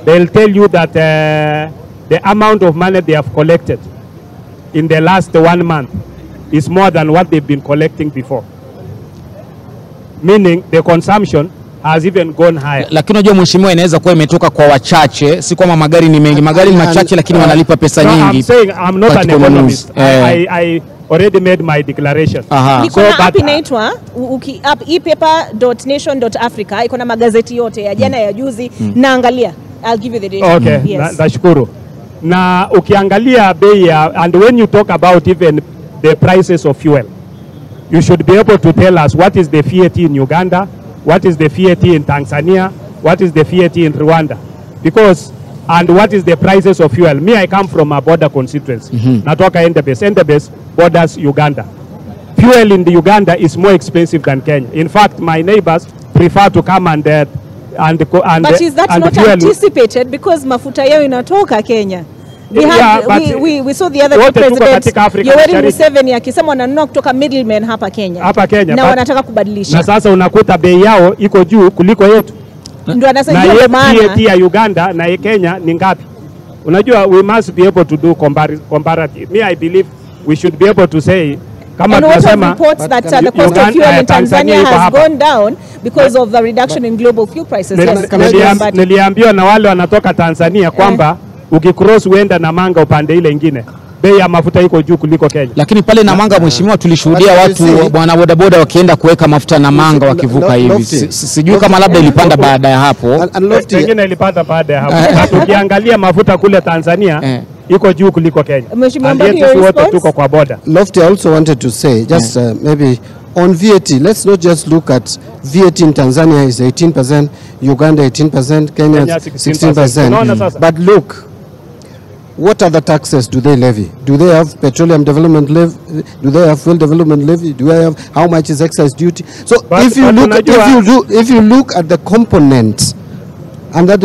they'll tell you that the amount of money they have collected in the last 1 month is more than what they've been collecting before. Meaning the consumption has even gone higher. Lakini unajua mheshimiwa, inaweza kuwa imetoka kwa wachache, si kwamba magari ni mengi. Magari ni machache lakini wanalipa pesa nyingi. I'm saying I'm not an economist. I already made my declaration. Niko na app inaitwa epaper.nation.africa, iko na magazeti yote ya jana ya juzi, naangalia. I'll give you the data. Okay, yes. Nashukuru. Na ukiangalia bei, and when you talk about even the prices of fuel, you should be able to tell us what is the VAT in Uganda, what is the VAT in Tanzania, what is the VAT in Rwanda, and what is the prices of fuel. Me, I come from a border constituency. Natoka Endebess. Endebess borders Uganda. Fuel in the Uganda is more expensive than Kenya. In fact, my neighbors prefer to come and but is that not anticipated because mafuta yao inatoka Kenya? We saw the other president Yoweri Museveni akisema wananunua kutoka middlemen hapa Kenya. Na wanataka kubadilisha. Na sasa unakuta bei yao iko juu kuliko yetu. Ndio anasema hiyo maana. Na ya Uganda na ya Kenya ni ngapi? Unajua, we must be able to do comparative. Me, I believe we should be able to say kama tunasema reports that the cost of fuel in Tanzania has gone down because of the reduction in global fuel prices. Niliambiwa na wale wanatoka Tanzania kwamba ukicross uenda Namanga upande ile ingine, bei ya mafuta iko juu kuliko Kenya. Lakini pale Namanga mheshimiwa, tulishuhudia watu bwana bodaboda wakienda kuweka mafuta Namanga wakivuka hivi. Sijui kama labda ilipanda baada ya hapo. Pengine ilipanda baada ya hapo. Ukiangalia mafuta kule Tanzania iko juu kuliko Kenya. Wote tuko kwa border. Lofty, I also wanted to say just maybe on VAT, let's not just look at VAT in Tanzania is 18%, Uganda 18%, Kenya 16%. But look, what other taxes do they levy? Do they have petroleum development levy? Do they have fuel development levy? Do they have, how much is excise duty? So if you look at the components, and that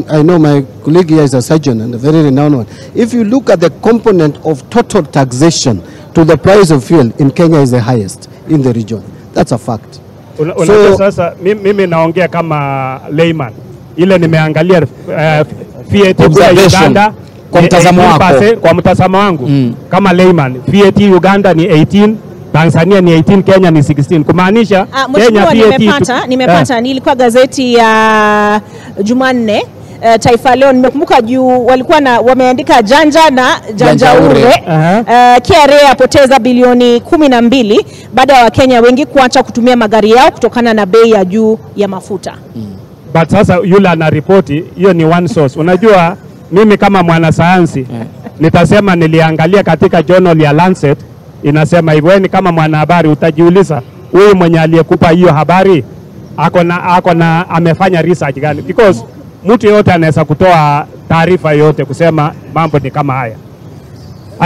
I know my colleague here is a surgeon and a very renowned one. If you look at the component of total taxation to the price of fuel in Kenya is the highest in the region. That's a fact. So sasa mimi naongea kama layman. Ile nimeangalia VAT Uganda kwa mtazamo wako. Kwa mtazamo wangu kama layman, VAT Uganda ni 18, Tanzania ni 18, Kenya ni 16. Kumaanisha Kenya VAT nimepata nilikuwa gazeti ya Jumanne Taifa Leo, nimekumbuka juu walikuwa wameandika janja na janjaure. KRA apoteza bilioni 12 baada ya Wakenya wengi kuacha kutumia magari yao kutokana na bei ya juu ya mafuta. But sasa yule anaripoti, hiyo ni one source. Unajua mimi kama mwanasayansi nitasema niliangalia katika journal ya Lancet inasema hivyo. Ni kama mwanahabari utajiuliza huyu mwenye aliyekupa hiyo habari ako na amefanya research gani? Because mtu yote anaweza kutoa taarifa yote kusema mambo ni kama haya.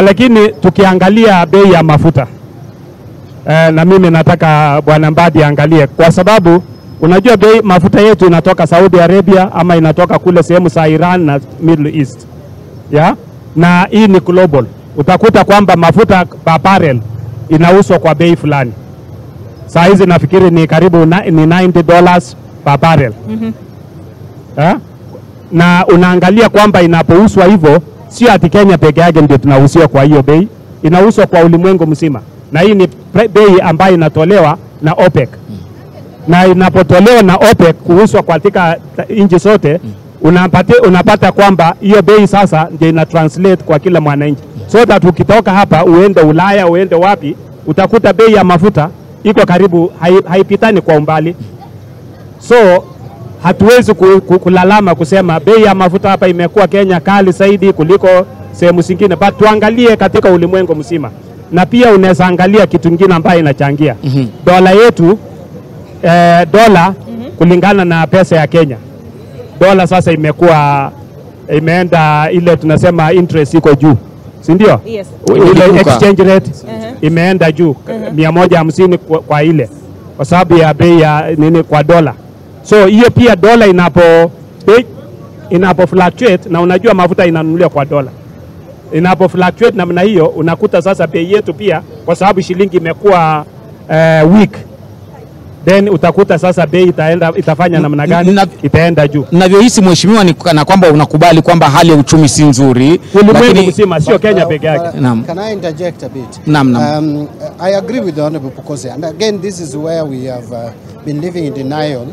Lakini tukiangalia bei ya mafuta na mimi nataka Bwana Mbadi angalie, kwa sababu unajua bei mafuta yetu inatoka Saudi Arabia ama inatoka kule sehemu za Iran na Middle East. Na hii ni global. Utakuta kwamba mafuta per barrel inauzwa kwa bei fulani. Saa hizi nafikiri ni karibu ni $90 per barrel. Na unaangalia kwamba inapouzwa hivyo, sio ati Kenya peke yake ndio tunauzwa kwa hiyo bei, inauzwa kwa ulimwengu mzima. Na hii ni bei ambayo inatolewa na OPEC. Na inapotolewa na OPEC kuuzwa katika nchi zote, unapata kwamba hiyo bei sasa ndio ina translate kwa kila mwananchi. So that ukitoka hapa uende Ulaya, uende wapi, utakuta bei ya mafuta iko karibu haipitani kwa umbali. So hatuwezi kulalama kusema bei ya mafuta hapa imekuwa Kenya kali zaidi kuliko sehemu zingine, but tuangalie katika ulimwengu mzima. Na pia unaweza angalia kitu kingine ambayo inachangia. Dola yetu dola kulingana na pesa ya Kenya, dola sasa imeenda ile tunasema interest iko juu, si ndio? Yes. Ile exchange rate imeenda juu 150 kwa ile, kwa sababu ya bei ya nini kwa dola. So hiyo pia dola inapo fluctuate, na unajua mafuta inanunuliwa kwa dola, inapo fluctuate namna hiyo, unakuta sasa bei yetu pia, kwa sababu shilingi imekuwa weak, then utakuta sasa bei itafanya namna gani? Itaenda juu. Ninavyohisi mheshimiwa ni na kwamba unakubali kwamba hali ya uchumi si nzuri, lakini msima sio Kenya peke yake. Can I interject a bit? I agree with the Honorable Pukose, and again this is where we have been living in denial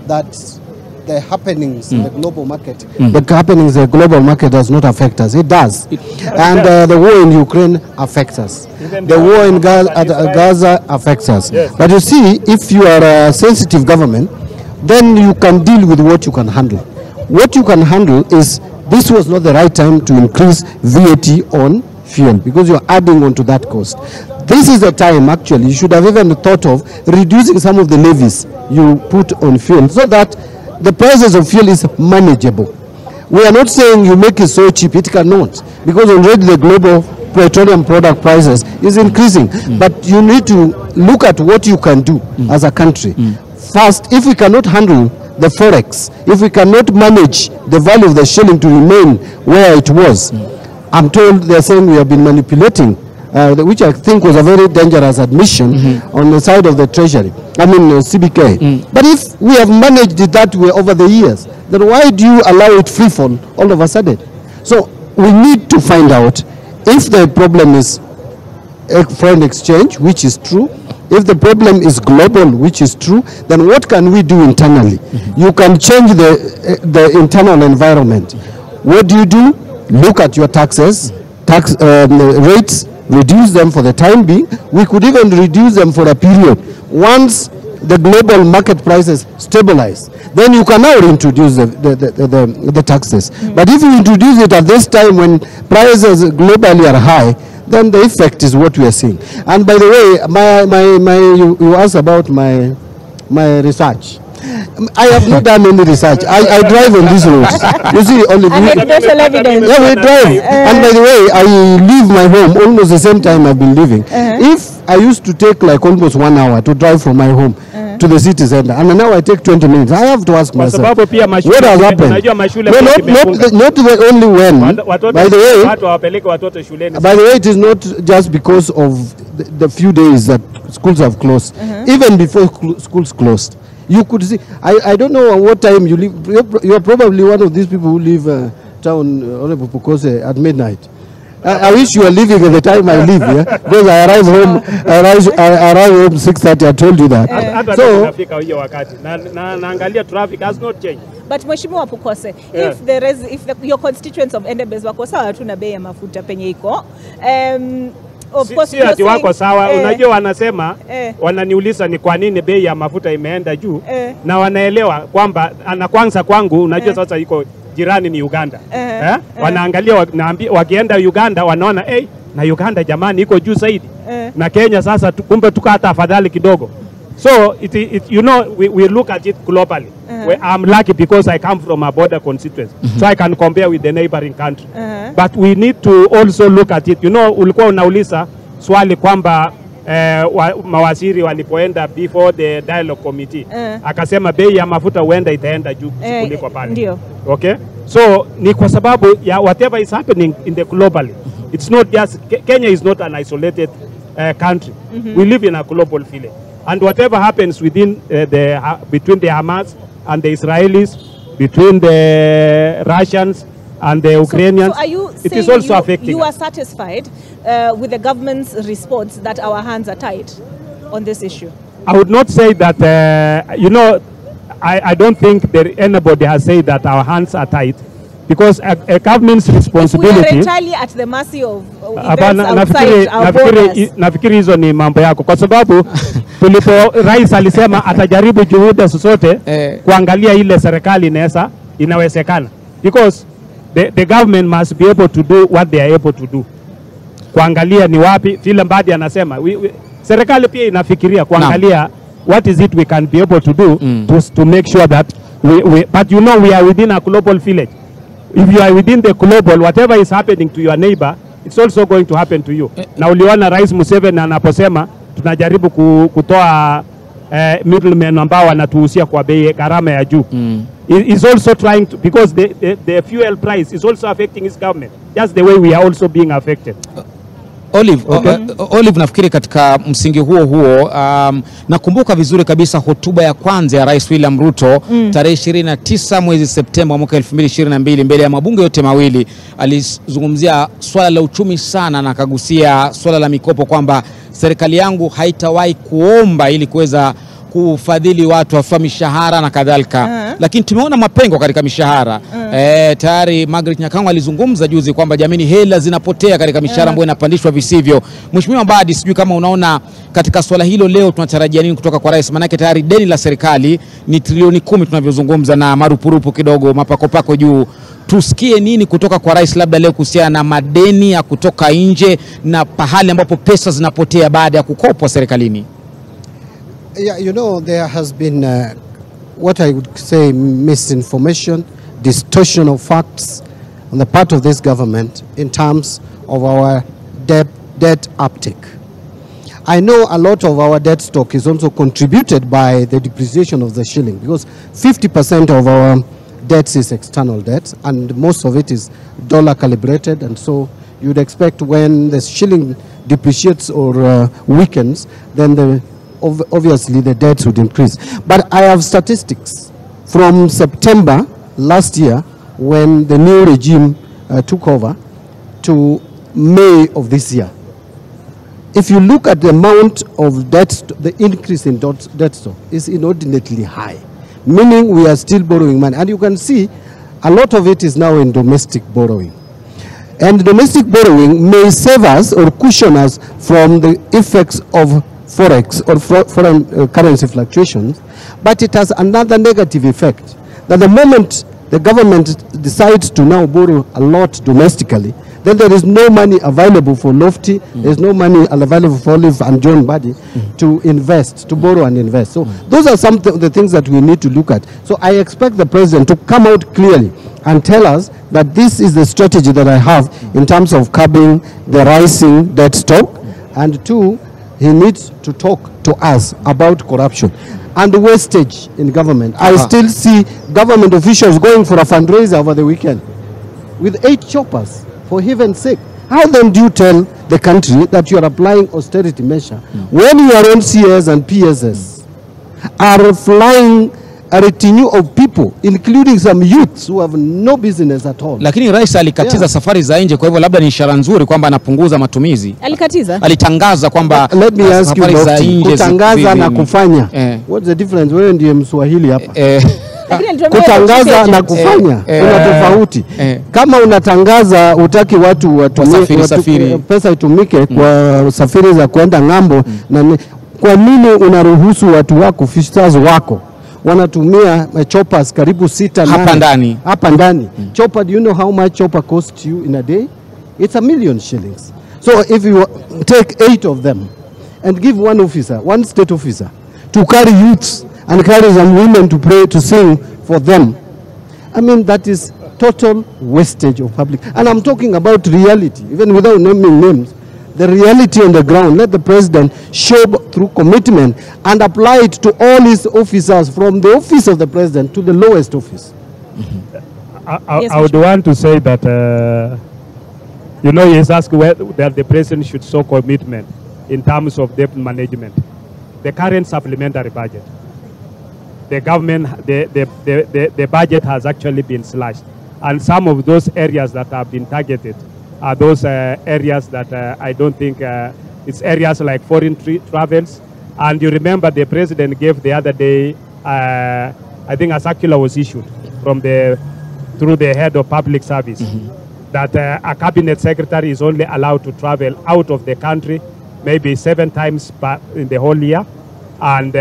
that the happenings in the global market, the happenings in the global market does not affect us. It does. And the war in Ukraine affects us. The war in Gaza affects us. But you see, if you are a sensitive government, then you can deal with what you can handle. What you can handle is, this was not the right time to increase VAT on fuel because you're adding on to that cost. This is the time, actually, you should have even thought of reducing some of the levies you put on fuel so that the prices of fuel is manageable. We are not saying you make it so cheap, it cannot, because already the global petroleum product prices is increasing. But you need to look at what you can do as a country. First, if we cannot handle the forex, if we cannot manage the value of the shilling to remain where it was, I'm told they're saying we have been manipulating, which I think was a very dangerous admission on the side of the Treasury, CBK. But if we have managed it that way over the years, then why do you allow it free fall all of a sudden? So we need to find out if the problem is foreign exchange, which is true. If the problem is global, which is true, then what can we do internally? You can change the internal environment. What do? Look at your taxes, rates, reduce them for the time being. We could even reduce them for a period. Once the global market prices stabilize, then you can now introduce the taxes. But if you introduce it at this time when prices globally are high, then the effect is what we are seeing. And by the way, you asked about my research. I have not done any research. I drive on these roads. You see, only anecdotal evidence. Yeah, we drive. And by the way, I leave my home almost the same time I've been living. If I used to take like almost 1 hour to drive from my home to the city center, and now I take 20 minutes, I have to ask myself, what has happened? No, not the only when. By the way, it is not just because of the few days that schools have closed. Even before schools closed, you could see. I don't know what time you leave. You're probably one of these people who leave town at midnight. I wish you were leaving at the time I leave, yeah? Because I arrive home 6:30. I told you that. So traffic has not changed. But Mheshimiwa Pukose, if your constituents of Endebess wako sawa tu na bei ya mafuta penye iko, of course si ati wako sawa, unajua wanasema wananiuliza ni kwa nini bei ya mafuta imeenda juu na wanaelewa kwamba kwanza kwangu unajua sasa iko jirani ni Uganda. Wanaangalia wakienda Uganda wanaona na Uganda jamani iko juu zaidi. Na Kenya sasa kumbe tuko hata afadhali kidogo. So you know we look at it globally. I'm lucky because I come from a border constituency. So I can compare with the neighboring country. But we need to also look at it. You know, ulikuwa unauliza swali kwamba mawaziri walipoenda before the dialogue committee akasema bei ya mafuta huenda itaenda juu kuliko pale. Ndio. Okay? So ni kwa sababu ya whatever is happening in the globally. It's not just Kenya is not an isolated country. We live in a global village. And whatever happens within between the Hamas and the Israelis, between the Russians and the Ukrainians, so are you it is also affecting you are satisfied with the government's response that our hands are tied on this issue? I would not say that, you know, I don't think that anybody has said that our hands are tied, because a government's responsibility. We are entirely at the mercy of events outside our borders. Nafikiri hizo ni mambo yako, kwa sababu tulipo rais alisema atajaribu juhudi zote kuangalia ile serikali inawezekana, because the government must be able to do what they are able to do. Kuangalia ni wapi, vile Mbadi anasema serikali pia inafikiria kuangalia what is it we can be able to do to make sure that but you know we are within a global village. If you are within the global, whatever is happening to your neighbor, it's also going to happen to you. Na uliona Rais Museveni anaposema tunajaribu kutoa middlemen ambao wanatuhusia kwa bei gharama ya juu. Is also trying to, because the fuel price is also affecting his government, just the way we are also being affected. Olive, nafikiri katika msingi huo nakumbuka vizuri kabisa hotuba ya kwanza ya Rais William Ruto tarehe 29 mwezi Septemba mwaka 2022 mbele ya mabunge yote mawili. Alizungumzia swala la uchumi sana na akagusia swala la mikopo kwamba serikali yangu haitawahi kuomba ili kuweza kufadhili watu wa mishahara na kadhalika. Lakini tumeona mapengo katika mishahara. Tayari Margaret Nyakango alizungumza juzi kwamba jamani hela zinapotea katika mishahara ambayo inapandishwa visivyo. Mheshimiwa Mbadi, sijui kama unaona katika swala hilo leo tunatarajia nini kutoka kwa rais? Maana tayari deni la serikali ni trilioni 10 tunavyozungumza na marupurupu kidogo mapako juu. Tusikie nini kutoka kwa rais labda leo kuhusiana na madeni ya kutoka nje na pahali ambapo pesa zinapotea baada ya kukopwa serikalini? Yeah, you know, there has been what I would say misinformation, distortion of facts on the part of this government in terms of our debt uptake. I know a lot of our debt stock is also contributed by the depreciation of the shilling, because 50% of our debts is external debt and most of it is dollar calibrated, and so you'd expect when the shilling depreciates or weakens, then obviously the debts would increase. But I have statistics from September last year when the new regime took over to May of this year. If you look at the amount of debt, the increase in debt stock is inordinately high, meaning we are still borrowing money. And you can see a lot of it is now in domestic borrowing. And domestic borrowing may save us or cushion us from the effects of forex or foreign currency fluctuations, but it has another negative effect, that the moment the government decides to now borrow a lot domestically, then there is no money available for Lofty, there's no money available for Olive and John Buddy to invest, to borrow and invest. So those are some of the things that we need to look at. So I expect the president to come out clearly and tell us that this is the strategy that I have in terms of curbing the rising debt stock, and two, he needs to talk to us about corruption and the wastage in government. I still see government officials going for a fundraiser over the weekend with 8 choppers, for heaven's sake. How then do you tell the country that you are applying austerity measure when your own CS and PSS are flying a retinue of people, including some youths who have no business at all? Lakini rais alikatiza safari za nje, kwa hivyo labda ni ishara nzuri kwamba anapunguza matumizi. Alikatiza? Alitangaza kwamba let me ask you, kutangaza na kufanya. What's the difference? Wewe ndiye Mswahili hapa. Kutangaza na kufanya kuna tofauti. Kama unatangaza utaki watu watumie pesa itumike kwa safari za kwenda ng'ambo, na kwa nini unaruhusu watu wako, fishers wako wanatumia choppers karibu 6 hapa ndani? Chopper, do you know how much chopper costs you in a day? It's $1 million shillings. So if you take 8 of them and give one officer, one state officer, to carry youths and carry some women to pray, to sing for them, I mean, that is total wastage of public. And I'm talking about reality, even without naming names. The reality on the ground. Let the president show through commitment and apply it to all his officers, from the office of the president to the lowest office. I would want to say that, you know, he has asked that the president should show commitment in terms of debt management. The current supplementary budget, the government, the budget has actually been slashed. And some of those areas that have been targeted are those areas that I don't think, it's areas like foreign travels. And you remember the president gave the other day, I think a circular was issued from through the head of public service, that a cabinet secretary is only allowed to travel out of the country maybe 7 times in the whole year, and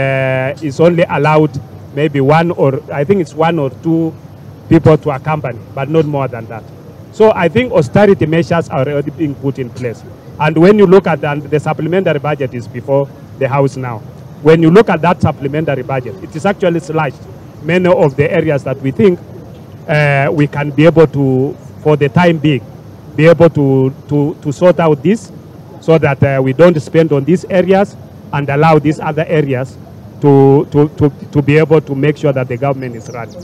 is only allowed maybe 1 or 2 people to accompany, but not more than that. So I think austerity measures are already being put in place. And when you look at the supplementary budget is before the House now. When you look at that supplementary budget, it is actually slashed many of the areas that we think we can be able to, for the time being, be able to sort out this, so that we don't spend on these areas and allow these other areas to be able to make sure that the government is running.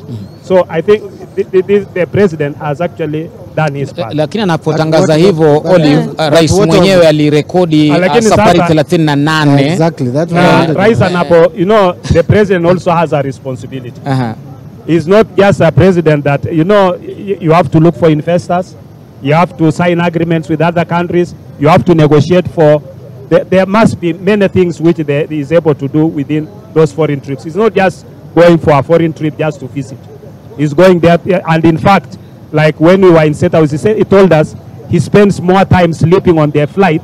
So I think the president has actually done his part. Lakini anapotangaza hivyo, Olive, rais mwenyewe alirekodi safari 38. Exactly, that's rais anapo, you know, the president also has a responsibility. He's not just a president that, you know, you have to look for investors, you have to sign agreements with other countries, you have to negotiate for, there must be many things which he is able to do within those foreign trips. He's not just going for a foreign trip just to visit. He's going there, and in fact, like when we were in State House, he told us he spends more time sleeping on their flight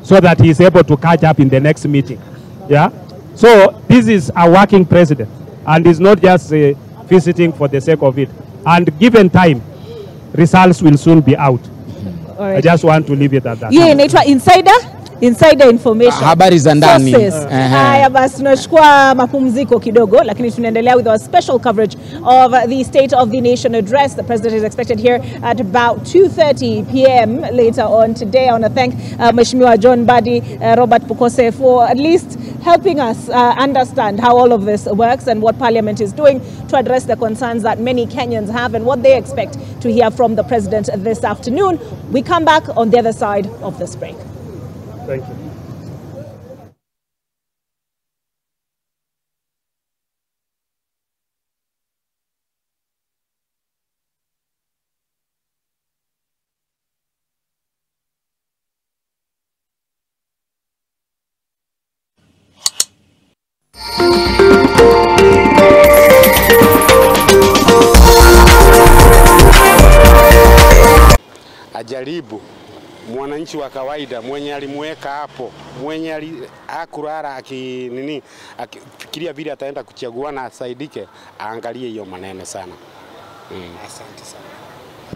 so that he's able to catch up in the next meeting. Yeah? So this is a working president, and he's not just visiting for the sake of it. And given time, results will soon be out. Right. I just want to leave it at that. Yeah, inaitwa insider information. Habari za ndani. Haya basi tunachukua mapumziko kidogo, lakini tunaendelea with our special coverage of the State of the Nation address. The president is expected here at about 2:30 p.m. later on today. I want to thank Mheshimiwa John Buddy, Robert Pukose, for at least helping us understand how all of this works and what Parliament is doing to address the concerns that many Kenyans have and what they expect to hear from the president this afternoon. We come back on the other side of this break. Thank you. Ajaribu mwananchi wa kawaida mwenye alimweka hapo, mwenye akurara akifikiria vile ataenda kuchagua na asaidike, aangalie hiyo maneno sana. Asante sana.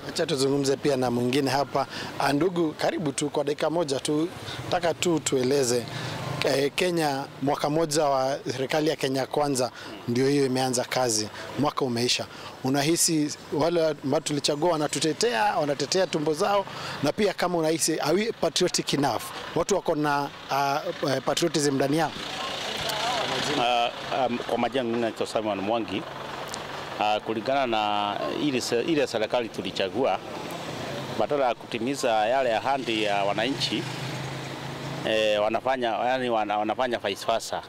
Acha tuzungumze pia na mwingine hapa. Ndugu, karibu tu kwa dakika moja tu. Nataka tu tueleze Kenya, mwaka moja wa serikali ya Kenya Kwanza ndio hiyo imeanza kazi. Mwaka umeisha. Unahisi wale ambao tulichagua wanatetea tumbo zao, na pia kama unahisi are we patriotic enough? Watu wako na patriotism ndani yao? Kwa majina mimi naitwa Simon Mwangi. Kulingana na ile serikali tulichagua, badala ya kutimiza yale ahadi ya wananchi, wanafanya vice versa.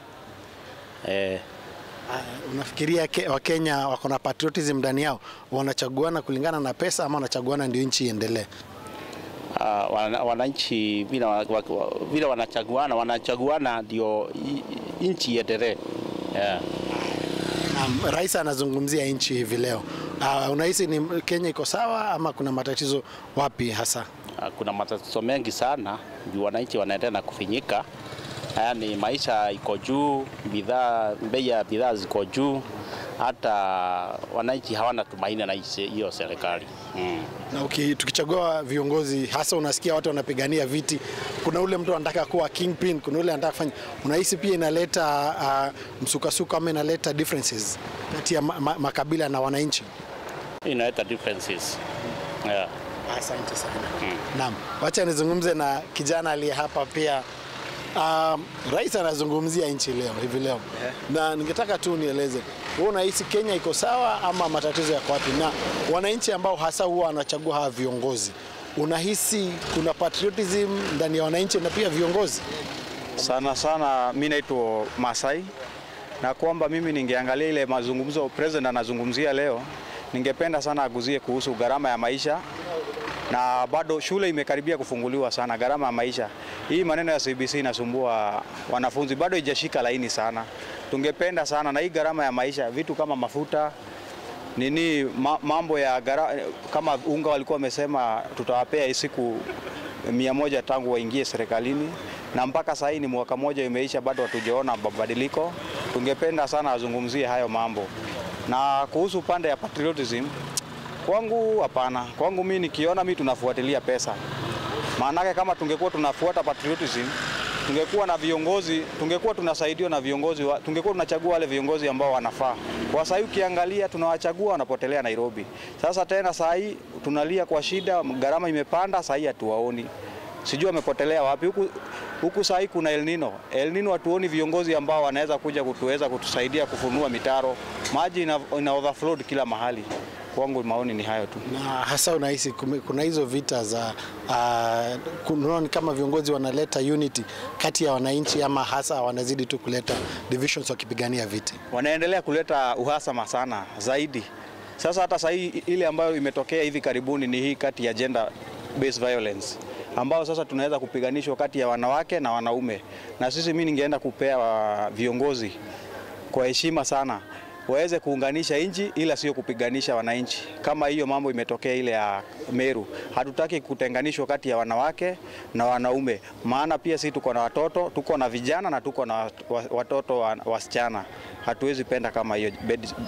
Unafikiria Wakenya wako na patriotism ndani yao? Wanachaguana kulingana na pesa ama wanachaguana ndio nchi iendelee? Wananchi vile wanachaguana ndio nchi iendelee. Rais anazungumzia nchi hivi leo. Unahisi ni Kenya iko sawa ama kuna matatizo wapi hasa? Kuna matatizo mengi sana, juu wananchi wanaendelea kufinyika. Yaani maisha iko juu, bei ya bidhaa ziko juu, hata wananchi hawana tumaini na hiyo serikali. Na tukichagua viongozi hasa unasikia watu wanapigania viti, kuna ule mtu anataka kuwa kingpin, kuna ule anataka kufanya. Unahisi pia inaleta msukasuka ama inaleta differences kati ya makabila na wananchi? Inaleta differences. Yeah. Asante sana. Naam, wacha nizungumze na kijana aliye hapa pia. Rais anazungumzia nchi leo hivi leo. Na ningetaka tu nieleze, wewe unahisi Kenya iko sawa ama matatizo yako wapi? Na wananchi ambao hasa huwa wanachagua hawa viongozi, unahisi kuna patriotism ndani ya wananchi na pia viongozi? Sana mimi naitwa Masai, na kwamba mimi ningeangalia ile mazungumzo president anazungumzia leo, ningependa sana aguzie kuhusu gharama ya maisha, na bado shule imekaribia kufunguliwa sana. Gharama ya maisha hii, maneno ya CBC inasumbua wanafunzi, bado haijashika laini sana. Tungependa sana na hii gharama ya maisha, vitu kama mafuta mambo ya kama unga walikuwa wamesema tutawapea siku 100 tangu waingie serikalini, na mpaka sasa ni mwaka moja imeisha, bado hatujaona mabadiliko. Tungependa sana azungumzie hayo mambo. Na kuhusu pande ya patriotism, kwangu hapana. Kwangu mimi nikiona tunafuatilia pesa. Maana kama tungekuwa tunafuata patriotism, tungekuwa na viongozi, tungekuwa tunasaidiwa na viongozi, tungekuwa tunachagua wale viongozi ambao wanafaa. Kwa sasa ukiangalia tunawachagua wanapotelea Nairobi. Sasa tena sasa tunalia kwa shida, gharama imepanda, sasa hatuwaoni. Sijui wamepotelea wapi. Huku sasa kuna El Nino hatuoni viongozi ambao wanaweza kuja kutusaidia kufunua mitaro. Maji ina overflow kila mahali. Kwangu maoni ni hayo tu. Na hasa unahisi kuna hizo vita za kunaona kama viongozi wanaleta unity kati ya wananchi ama hasa wanazidi tu kuleta divisions wakipigania viti? Wanaendelea kuleta uhasama sana zaidi. Sasa hata sasa ile ambayo imetokea hivi karibuni ni hii kati ya gender based violence, ambao sasa tunaweza kupiganishwa kati ya wanawake na wanaume. Na sisi mimi ningeenda kupea viongozi kwa heshima sana waweze kuunganisha nchi, ila sio kupiganisha wananchi. Kama hiyo mambo imetokea ile ya Meru, hatutaki kutenganishwa kati ya wanawake na wanaume, maana pia sisi tuko na watoto, tuko na vijana na tuko na watoto wasichana. Hatuwezi penda kama hiyo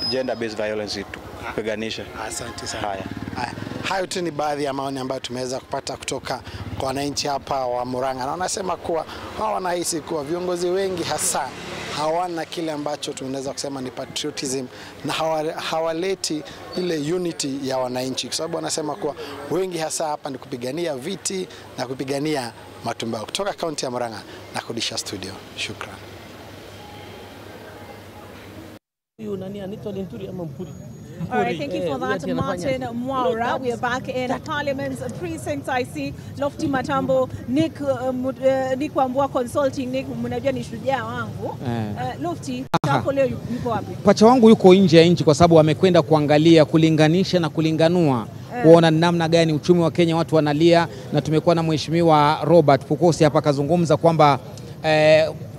gender based violence tu kupiganisha. Asante sana. Hayo tu ni baadhi ya maoni ambayo tumeweza kupata kutoka kwa wananchi hapa wa Murang'a, na wanasema kuwa hao wanahisi kuwa viongozi wengi hasa hawana kile ambacho tunaweza kusema ni patriotism, na hawaleti ile unity ya wananchi, kwa sababu wanasema kuwa wengi hasa hapa ni kupigania viti na kupigania matumbo. Kutoka kaunti ya Murang'a na kurudisha studio. Shukrani. All right, thank you for that, Martin Mwaura. We are back in Parliament's precinct. I see Lofty Matambo, Nick Wambua Consulting. Nick, mnajua ni shujaa wangu. Lofty, chako leo yuko wapi? Pacha wangu yuko nje ya nchi kwa sababu wamekwenda kuangalia, kulinganisha na kulinganua kuona namna gani uchumi wa Kenya watu wanalia, na tumekuwa na mheshimiwa Robert Pukosi hapa kazungumza kwamba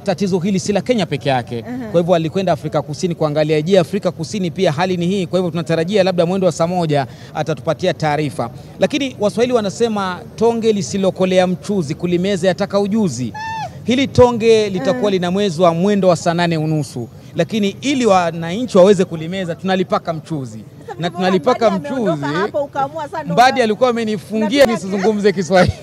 tatizo hili si la Kenya peke yake. Kwa hivyo alikwenda Afrika Kusini kuangalia, je, Afrika Kusini pia hali ni hii? Kwa hivyo tunatarajia labda mwendo wa saa moja atatupatia taarifa. Lakini Waswahili wanasema tonge lisilokolea mchuzi kulimeza yataka ujuzi. Hili tonge litakuwa linamwezwa mwendo wa saa 8:30. Lakini ili wananchi waweze kulimeza tunalipaka mchuzi. na tunalipaka mchuzi. Mbadi alikuwa amenifungia nisizungumze Kiswahili.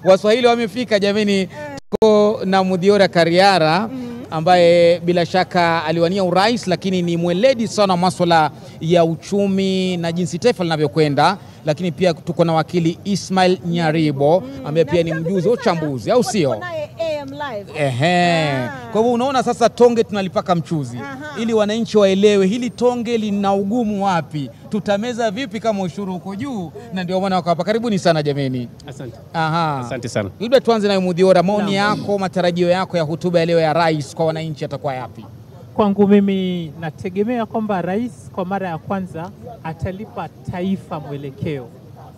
Waswahili wamefika jameni. Tuko na Muthiora Kariara ambaye bila shaka aliwania urais, lakini ni mweledi sana masuala ya uchumi na jinsi taifa linavyokwenda. Lakini pia tuko na wakili Ismail Nyaribo ambaye pia ni mjuzi wa uchambuzi, au sio? Kwa hivyo unaona sasa tonge tunalipaka mchuzi. Ili wananchi waelewe hili tonge lina ugumu wapi, tutameza vipi kama ushuru uko juu, na ndio maana wako hapa. Karibuni sana jameni. Asante. Asante sana. Labda tuanze na Muthiora, maoni yako, matarajio yako ya hotuba ya leo ya rais kwa wananchi atakuwa yapi? Kwangu mimi nategemea kwamba rais kwa mara ya kwanza atalipa taifa mwelekeo.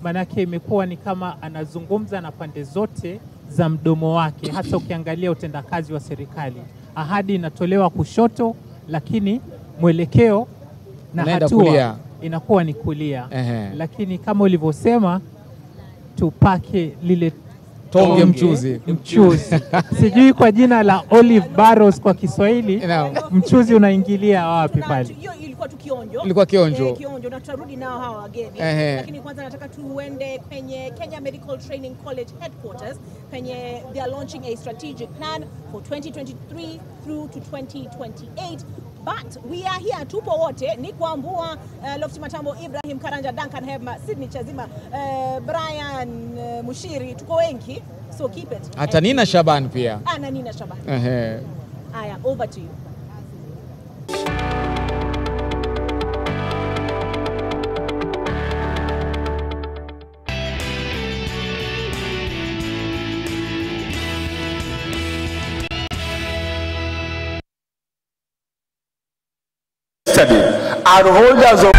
Manake imekuwa ni kama anazungumza na pande zote za mdomo wake, hasa ukiangalia utendakazi wa serikali. Ahadi inatolewa kushoto, lakini mwelekeo na hatua inakuwa ni kulia. Lakini kama ulivyosema, tupake lile tonge mchuzi. Sijui kwa jina la Olive Barrows kwa Kiswahili. Mchuzi unaingilia wapi pale? Hiyo ilikuwa tu kionjo. Ilikuwa kionjo. Kionjo, na tutarudi nao hawa wageni. Lakini kwanza nataka tuende kwenye Kenya Medical Training College headquarters penye they are launching a strategic plan for 2023 through to 2028. But we are here, tupo wote, ni Kwambua, Lofty Matambo, Ibrahim Karanja, Duncan Hebma, Sydney Chazima, Brian Mushiri, tuko wengi, so keep it. Hata Nina Shaban pia. Na Nina Shaban. Aya, over to you. And holders of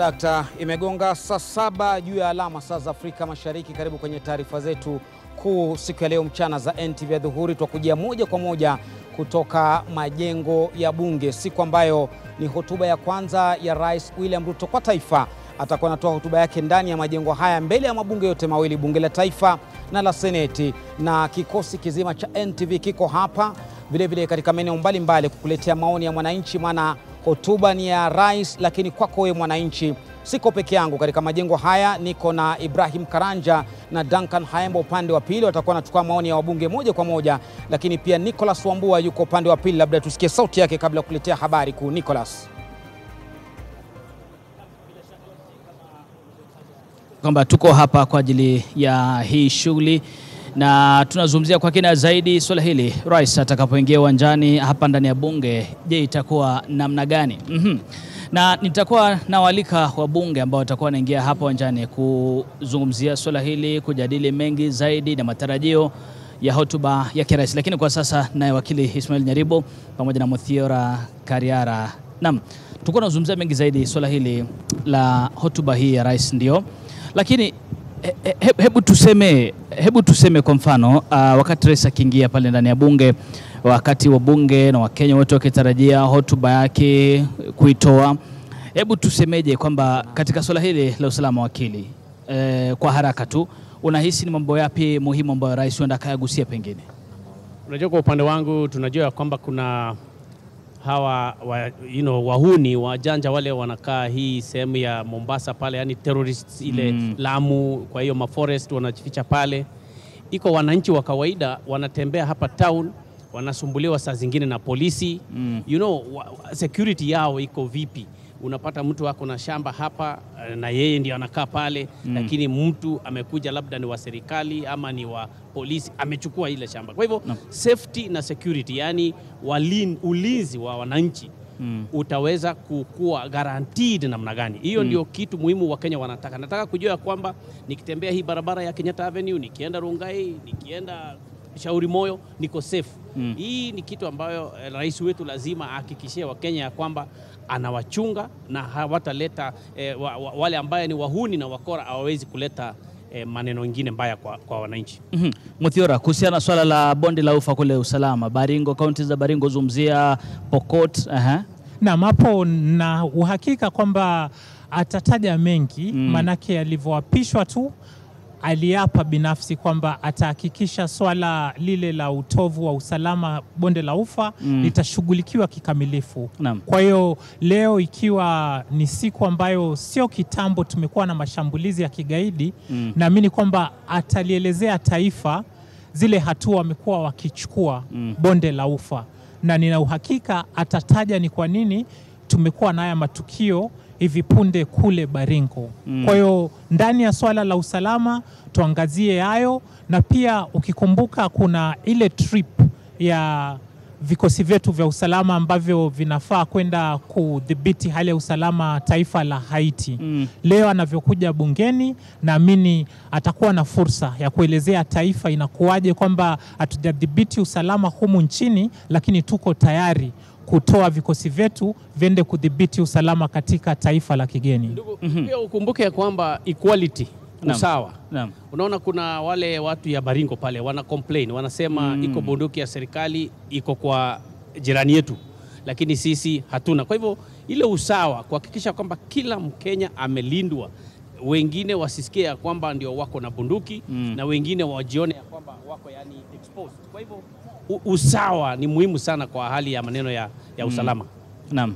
Dakta, imegonga saa 7 juu ya alama saa za Afrika Mashariki. Karibu kwenye taarifa zetu kuu siku ya leo mchana za NTV Adhuhuri. Tukujia moja kwa moja kutoka majengo ya bunge, siku ambayo ni hotuba ya kwanza ya Rais William Ruto kwa taifa. Atakuwa anatoa hotuba yake ndani ya majengo haya mbele ya mabunge yote mawili, bunge la taifa na la seneti, na kikosi kizima cha NTV kiko hapa vile vile katika maeneo mbalimbali kukuletea maoni ya mwananchi, maana hotuba ni ya rais, lakini kwako wewe mwananchi. Siko peke yangu katika majengo haya, niko na Ibrahim Karanja na Duncan Haembo upande wa pili, watakuwa wanachukua maoni ya wabunge moja kwa moja, lakini pia Nicholas Wambua yuko upande wa pili. Labda tusikie sauti yake kabla kuletea habari kuu. Nicholas. Kwamba tuko hapa kwa ajili ya hii shughuli na tunazungumzia kwa kina zaidi swala hili. Rais atakapoingia uwanjani hapa ndani ya bunge, je, itakuwa namna gani? Na nitakuwa nawalika wabunge ambao watakuwa wanaingia hapa uwanjani kuzungumzia swala hili, kujadili mengi zaidi na matarajio ya hotuba ya rais. Lakini kwa sasa naye wakili Ismail Nyaribo pamoja na Muthiora Kariara. Naam, tuko tunazungumzia mengi zaidi swala hili la hotuba hii ya rais, ndio. Lakini hebu tuseme kwa mfano wakati rais akiingia pale ndani ya bunge, wakati wa bunge na Wakenya wote wakitarajia hotuba yake kuitoa, hebu tusemeje kwamba katika swala hili la usalama, wakili, kwa haraka tu, unahisi ni mambo yapi muhimu ambayo rais huenda akayagusia pengine? Unajua, kwa upande wangu tunajua kwamba kuna hawa wahuni wajanja wale wanakaa hii sehemu ya Mombasa pale, yani terrorists ile Lamu, kwa hiyo maforest wanajificha pale. Iko wananchi wa kawaida wanatembea hapa town, wanasumbuliwa saa zingine na polisi. Security yao iko vipi? unapata mtu wako na shamba hapa na yeye ndiye anakaa pale, lakini mtu amekuja labda ni wa serikali ama ni wa polisi amechukua ile shamba. Kwa hivyo safety na security, yani ulinzi wa wananchi utaweza kuwa guaranteed namna gani? Hiyo ndio kitu muhimu wa Kenya wanataka. Nataka kujua kwamba nikitembea hii barabara ya Kenyatta Avenue, nikienda Rongai, nikienda Shauri Moyo, niko safe. Hii ni kitu ambayo rais wetu lazima ahakikishie wa Kenya ya kwamba anawachunga na hawataleta wale ambaye ni wahuni na wakora hawawezi kuleta maneno mengine mbaya kwa wananchi. Muthiora, kuhusiana na swala la bonde la ufa kule usalama, Baringo, kaunti za Baringo, Zumzia, Pokot, na mapo na uhakika kwamba atataja mengi, manake alivyoapishwa tu aliapa binafsi kwamba atahakikisha swala lile la utovu wa usalama bonde la ufa litashughulikiwa kikamilifu. Kwa hiyo leo ikiwa ni siku ambayo sio kitambo tumekuwa na mashambulizi ya kigaidi, naamini kwamba atalielezea taifa zile hatua wamekuwa wakichukua bonde la ufa, na nina uhakika atataja ni kwa nini tumekuwa na haya matukio hivi punde kule Baringo. Kwa hiyo ndani ya swala la usalama tuangazie hayo, na pia ukikumbuka kuna ile trip ya vikosi vyetu vya usalama ambavyo vinafaa kwenda kudhibiti hali ya usalama taifa la Haiti. Leo anavyokuja bungeni, naamini atakuwa na fursa ya kuelezea taifa inakuwaje kwamba hatujadhibiti usalama humu nchini, lakini tuko tayari kutoa vikosi vyetu viende kudhibiti usalama katika taifa la kigeni. Pia ukumbuke ya kwamba equality, usawa. Unaona kuna wale watu ya Baringo pale wana complain, wanasema iko bunduki ya serikali iko kwa jirani yetu, lakini sisi hatuna. Kwa hivyo ile usawa, kuhakikisha kwamba kila Mkenya amelindwa, wengine wasisikie ya kwamba ndio wako na bunduki na wengine wajione ya kwamba wako yani exposed. Kwa hivyo usawa ni muhimu sana kwa hali ya maneno ya usalama. Naam.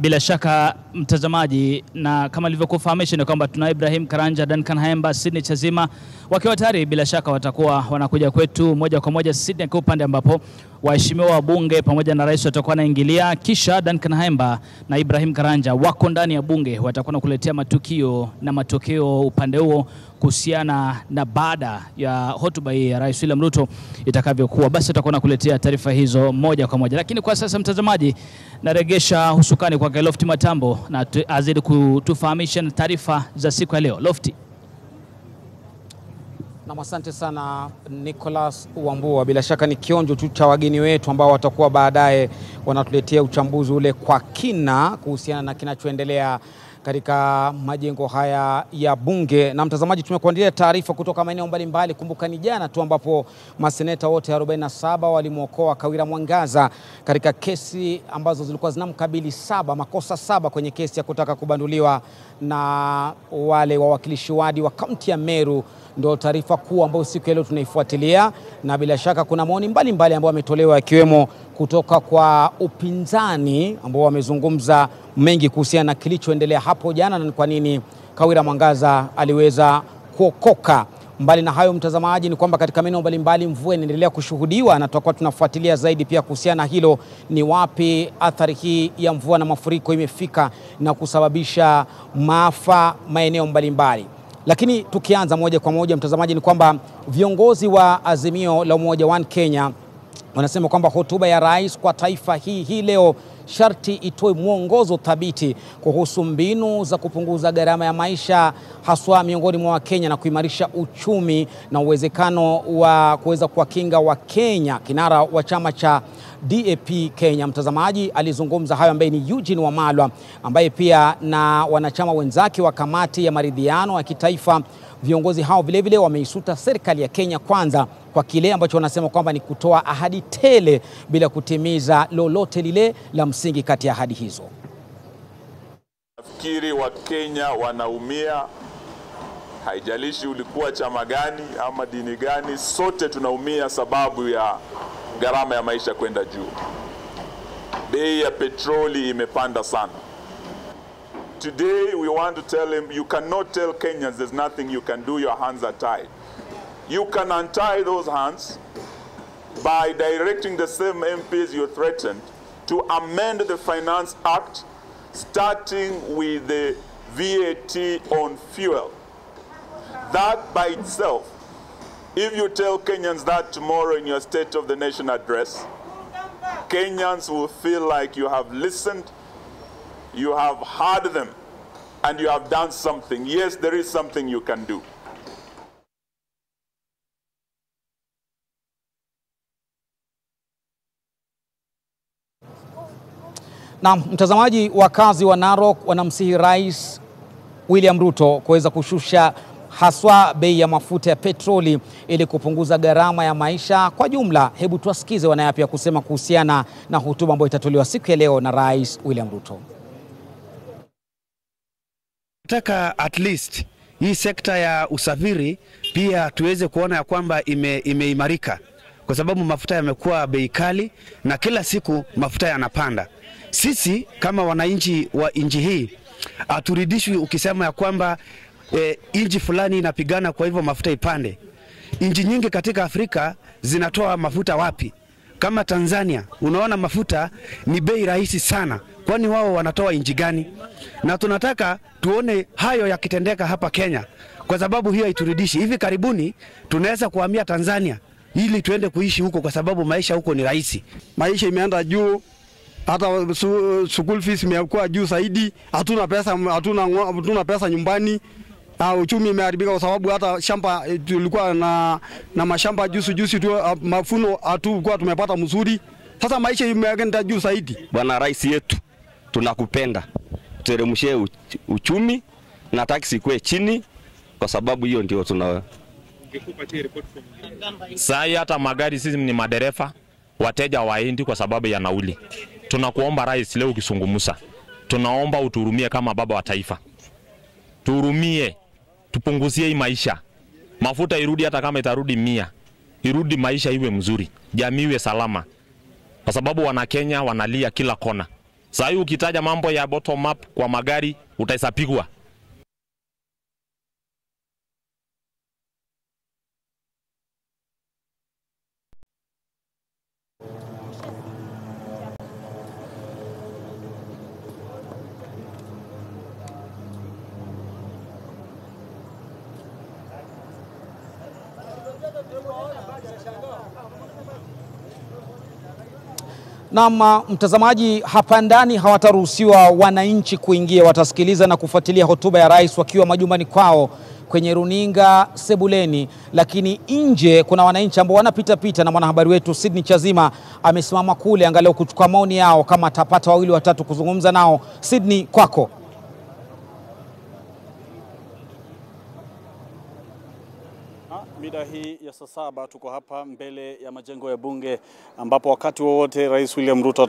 Bila shaka mtazamaji, na kama nilivyokufahamisha ni kwamba tuna Ibrahim Karanja, Duncan Haemba, Sydney Chazima wakiwa tayari. Bila shaka watakuwa wanakuja kwetu moja kwa moja Sydney, kwa upande ambapo waheshimiwa wabunge pamoja na rais watakuwa naingilia, kisha Duncan Haemba na Ibrahim Karanja wako ndani ya bunge, watakuwa nakuletea matukio na matokeo upande huo kuhusiana na baada ya hotuba hii ya Rais William Ruto itakavyokuwa. Basi tutakuwa nakuletea taarifa hizo moja kwa moja, lakini kwa sasa mtazamaji, naregesha husukani kwa Lofty Matambo na azidi kutufahamisha taarifa za siku ya leo. Lofty. Na asante sana Nicholas Wambua. Bila shaka ni kionjo tu cha wageni wetu ambao watakuwa baadaye wanatuletea uchambuzi ule kwa kina kuhusiana na kinachoendelea katika majengo haya ya bunge. Na mtazamaji, tumekuandalia taarifa kutoka maeneo mbalimbali. Kumbuka ni jana tu ambapo maseneta wote 47 walimuokoa Kawira Mwangaza katika kesi ambazo zilikuwa zinamkabili makosa 7 kwenye kesi ya kutaka kubanduliwa na wale wawakilishi wadi wa kaunti ya Meru. Ndio taarifa kuu ambayo siku ya leo tunaifuatilia, na bila shaka kuna maoni mbalimbali ambayo yametolewa ikiwemo kutoka kwa upinzani ambao wamezungumza mengi kuhusiana na kilichoendelea hapo jana na kwa nini Kawira Mwangaza aliweza kuokoka. Mbali na hayo mtazamaji, ni kwamba katika maeneo mbalimbali mvua inaendelea kushuhudiwa na tutakuwa tunafuatilia zaidi pia kuhusiana na hilo, ni wapi athari hii ya mvua na mafuriko imefika na kusababisha maafa maeneo mbalimbali. Lakini tukianza moja kwa moja mtazamaji, ni kwamba viongozi wa Azimio la Umoja One Kenya wanasema kwamba hotuba ya rais kwa taifa hii leo sharti itoe mwongozo thabiti kuhusu mbinu za kupunguza gharama ya maisha haswa miongoni mwa Wakenya na kuimarisha uchumi na uwezekano wa kuweza kuwakinga Wakenya. Kinara wa chama cha DAP Kenya mtazamaji alizungumza hayo, ambaye ni Eugene Wamalwa, ambaye pia na wanachama wenzake wa kamati ya maridhiano ya kitaifa. Viongozi hao vilevile wameisuta serikali ya Kenya Kwanza kwa kile ambacho wanasema kwamba ni kutoa ahadi tele bila kutimiza lolote lile la msingi kati ya ahadi hizo. Nafikiri Wakenya wanaumia, haijalishi ulikuwa chama gani ama dini gani, sote tunaumia sababu ya gharama ya maisha kwenda juu. Bei ya petroli imepanda sana. Today we want to tell him, you cannot tell Kenyans there's nothing you can do, your hands are tied. You can untie those hands by directing the same MPs you threatened to amend the Finance Act starting with the VAT on fuel. That by itself, if you tell Kenyans that tomorrow in your State of the Nation address, Kenyans will feel like you have listened, you have heard them, and you have done something. Yes, there is something you can do. Na mtazamaji, wakazi wa Narok wanamsihi Rais William Ruto kuweza kushusha haswa bei ya mafuta ya petroli ili kupunguza gharama ya maisha kwa jumla. Hebu tuwasikize wanayapi ya kusema kuhusiana na hotuba ambayo itatolewa siku ya leo na Rais William Ruto. Nataka at least hii sekta ya usafiri pia tuweze kuona ya kwamba imeimarika, kwa sababu mafuta yamekuwa bei kali na kila siku mafuta yanapanda. Sisi kama wananchi wa nchi hii haturidhishwi ukisema ya kwamba nchi fulani inapigana kwa hivyo mafuta ipande. Nchi nyingi katika Afrika zinatoa mafuta wapi? Kama Tanzania, unaona mafuta ni bei rahisi sana. Kwani wao wanatoa nchi gani? Na tunataka tuone hayo yakitendeka hapa Kenya, kwa sababu hiyo haituridhishi. Hivi karibuni tunaweza kuhamia Tanzania ili tuende kuishi huko, kwa sababu maisha huko ni rahisi. Maisha imeenda juu, hata school fees imekuwa juu zaidi, hatuna pesa nyumbani. Uchumi imeharibika kwa sababu hata shamba tulikuwa na mashamba juzi tu, mafuno hatukuwa tumepata mzuri. Sasa maisha imeenda juu zaidi. Bwana Rais yetu, tunakupenda. Teremshie uchumi na taksi kwe chini, kwa sababu hiyo ndio tuna. Sasa hata magari sisi ni madereva, wateja waendi kwa sababu ya nauli. Tunakuomba Rais, leo ukisungumusa, tunaomba uturumie kama baba wa taifa. Turumie, tupunguzie hii maisha. Mafuta irudi, hata kama itarudi 100. Irudi, maisha iwe mzuri, jamii iwe salama. Kwa sababu wana Kenya wanalia kila kona. Sasa hiyo ukitaja mambo ya bottom up kwa magari utaisapigwa. Na mtazamaji, hapa ndani hawataruhusiwa wananchi kuingia. Watasikiliza na kufuatilia hotuba ya rais wakiwa majumbani kwao kwenye runinga sebuleni, lakini nje kuna wananchi ambao wanapita na mwanahabari wetu Sydney Chazima amesimama kule angalau kuchukua maoni yao kama atapata wawili watatu kuzungumza nao. Sydney, kwako. Mida hii ya saa 7 tuko hapa mbele ya majengo ya bunge, ambapo wakati wowote Rais William Ruto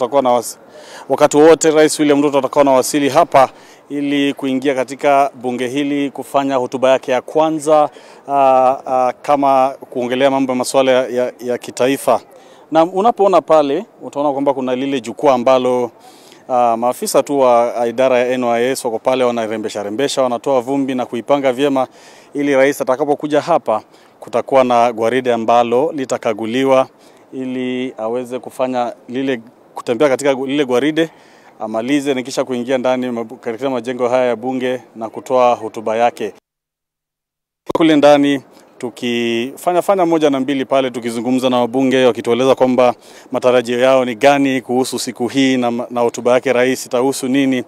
atakuwa na wasili hapa ili kuingia katika bunge hili kufanya hotuba yake ya kwanza kama kuongelea mambo ya masuala ya kitaifa. Na unapoona pale utaona kwamba kuna lile jukwaa ambalo maafisa tu wa idara ya NYS wako pale wanarembesha, wanatoa vumbi na kuipanga vyema ili rais atakapokuja hapa kutakuwa na gwaride ambalo litakaguliwa ili aweze kufanya kutembea katika lile gwaride, amalize na kisha kuingia ndani katika majengo haya ya bunge na kutoa hotuba yake. Kule ndani tukifanya moja na mbili pale, tukizungumza na wabunge wakitueleza kwamba matarajio yao ni gani kuhusu siku hii na hotuba yake rais itahusu nini.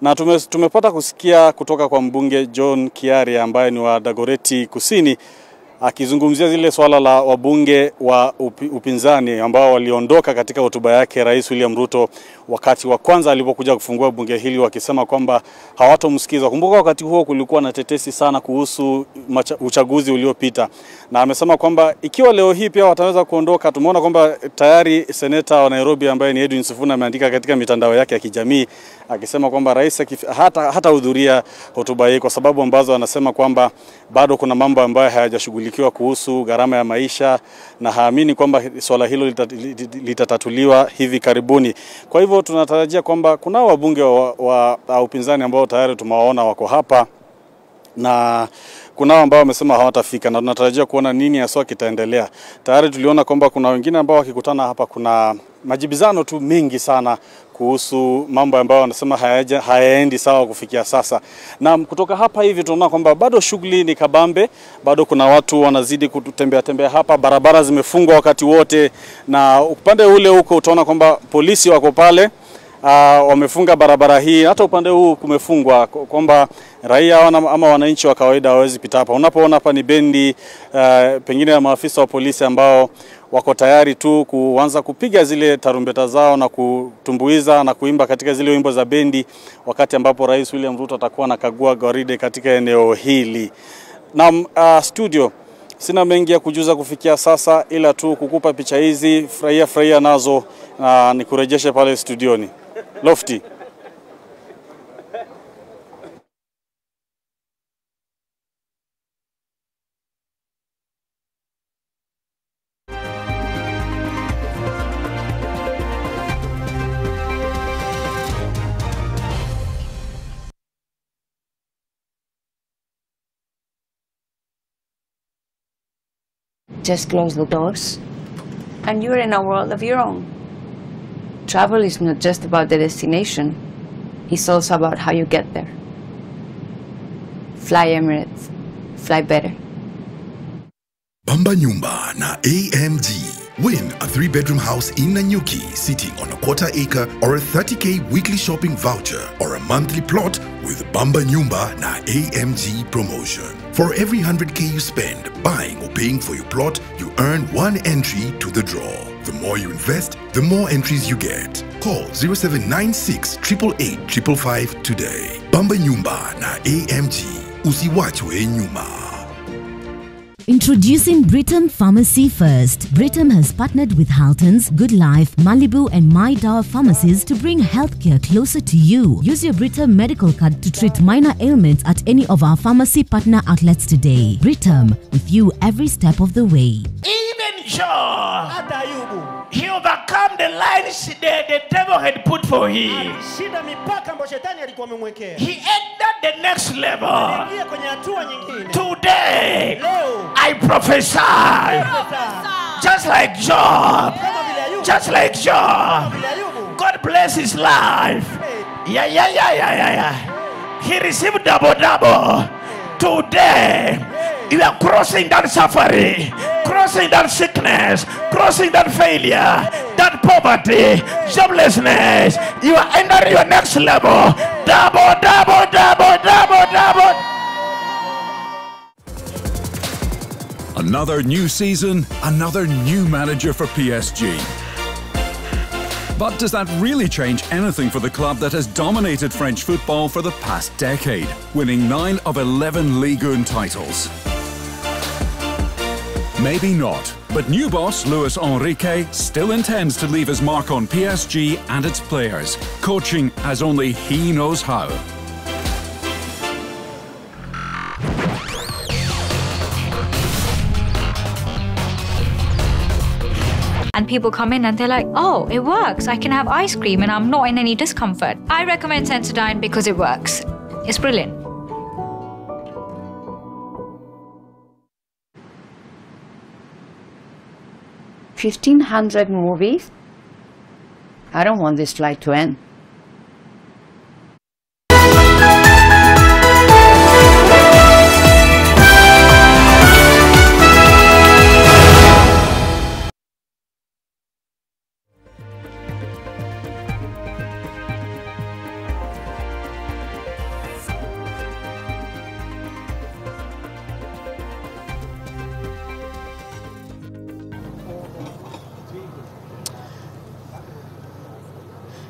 Na tumepata kusikia kutoka kwa mbunge John Kiaria ambaye ni wa Dagoretti Kusini akizungumzia zile swala la wabunge wa upinzani ambao waliondoka katika hotuba yake Rais William Ruto wakati wa kwanza alipokuja kufungua bunge hili, wakisema kwamba hawatomsikiza. Kumbuka wakati huo kulikuwa na tetesi sana kuhusu uchaguzi uliopita, na amesema kwamba ikiwa leo hii pia wataweza kuondoka. Tumeona kwamba tayari seneta wa Nairobi ambaye ni Edwin Sifuna ameandika katika mitandao yake ya kijamii akisema kwamba rais hata hudhuria hotuba hii kwa sababu ambazo anasema kwamba bado kuna mambo ambayo hayajashughulikiwa kuhusu gharama ya maisha, na haamini kwamba swala hilo litatatuliwa hivi karibuni. Kwa hivyo tunatarajia kwamba kuna wabunge wa upinzani ambao tayari tumewaona wako hapa, na kuna ambao wamesema hawatafika, na tunatarajia kuona nini haswa kitaendelea. Tayari tuliona kwamba kuna wengine ambao wakikutana hapa, kuna majibizano tu mengi sana kuhusu mambo ambayo wanasema hayaendi sawa kufikia sasa. Na kutoka hapa hivi tunaona kwamba bado shughuli ni kabambe, bado kuna watu wanazidi kutembea hapa, barabara zimefungwa wakati wote, na upande ule huko utaona kwamba polisi wako pale wamefunga barabara hii. Hata upande huu kumefungwa kwamba raia ama wananchi wa kawaida hawezi pita hapa. Unapoona hapa ni bendi pengine ya maafisa wa polisi ambao wako tayari tu kuanza kupiga zile tarumbeta zao na kutumbuiza na kuimba katika zile wimbo za bendi wakati ambapo Rais William Ruto atakuwa anakagua gwaride katika eneo hili. Na studio sina mengi ya kujuza kufikia sasa, ila tu kukupa picha hizi, furahia nazo na nikurejeshe pale studioni. Lofty. Just close the doors, and you're in a world of your own. Travel is not just about the destination, it's also about how you get there. Fly Emirates, fly better. Bamba Nyumba na AMG. Win a 3-bedroom house in Nanyuki sitting on a quarter-acre or a 30K weekly shopping voucher or a monthly plot with Bamba Nyumba na AMG promotion. For every 100K you spend buying or paying for your plot, you earn 1 entry to the draw. The more you invest, the more entries you get. Call 0796 888 555 today. Bamba Nyumba na AMG. Usiwachwe nyuma. Introducing Britam Pharmacy First. Britam has partnered with Halton's, Good Life, Malibu and My Dawa pharmacies to bring healthcare closer to you. Use your Britam medical card to treat minor ailments at any of our pharmacy partner outlets today. Britam, with you every step of the way. Even Job, he overcome the lines the devil had put for him. He entered the next level. Today, I prophesy, just like Job, God bless his life. Yeah. He received double. Today, you are crossing that suffering, crossing that sickness, crossing that failure, that poverty, joblessness. You are entering your next level. Double. Another new season, another new manager for PSG. But does that really change anything for the club that has dominated French football for the past decade, winning 9 of 11 Ligue 1 titles? Maybe not, but new boss Luis Enrique still intends to leave his mark on PSG and its players, coaching as only he knows how. And people come in and they're like, oh, it works. I can have ice cream and I'm not in any discomfort. I recommend Sensodyne because it works. It's brilliant. $1,500 movies? I don't want this flight to end.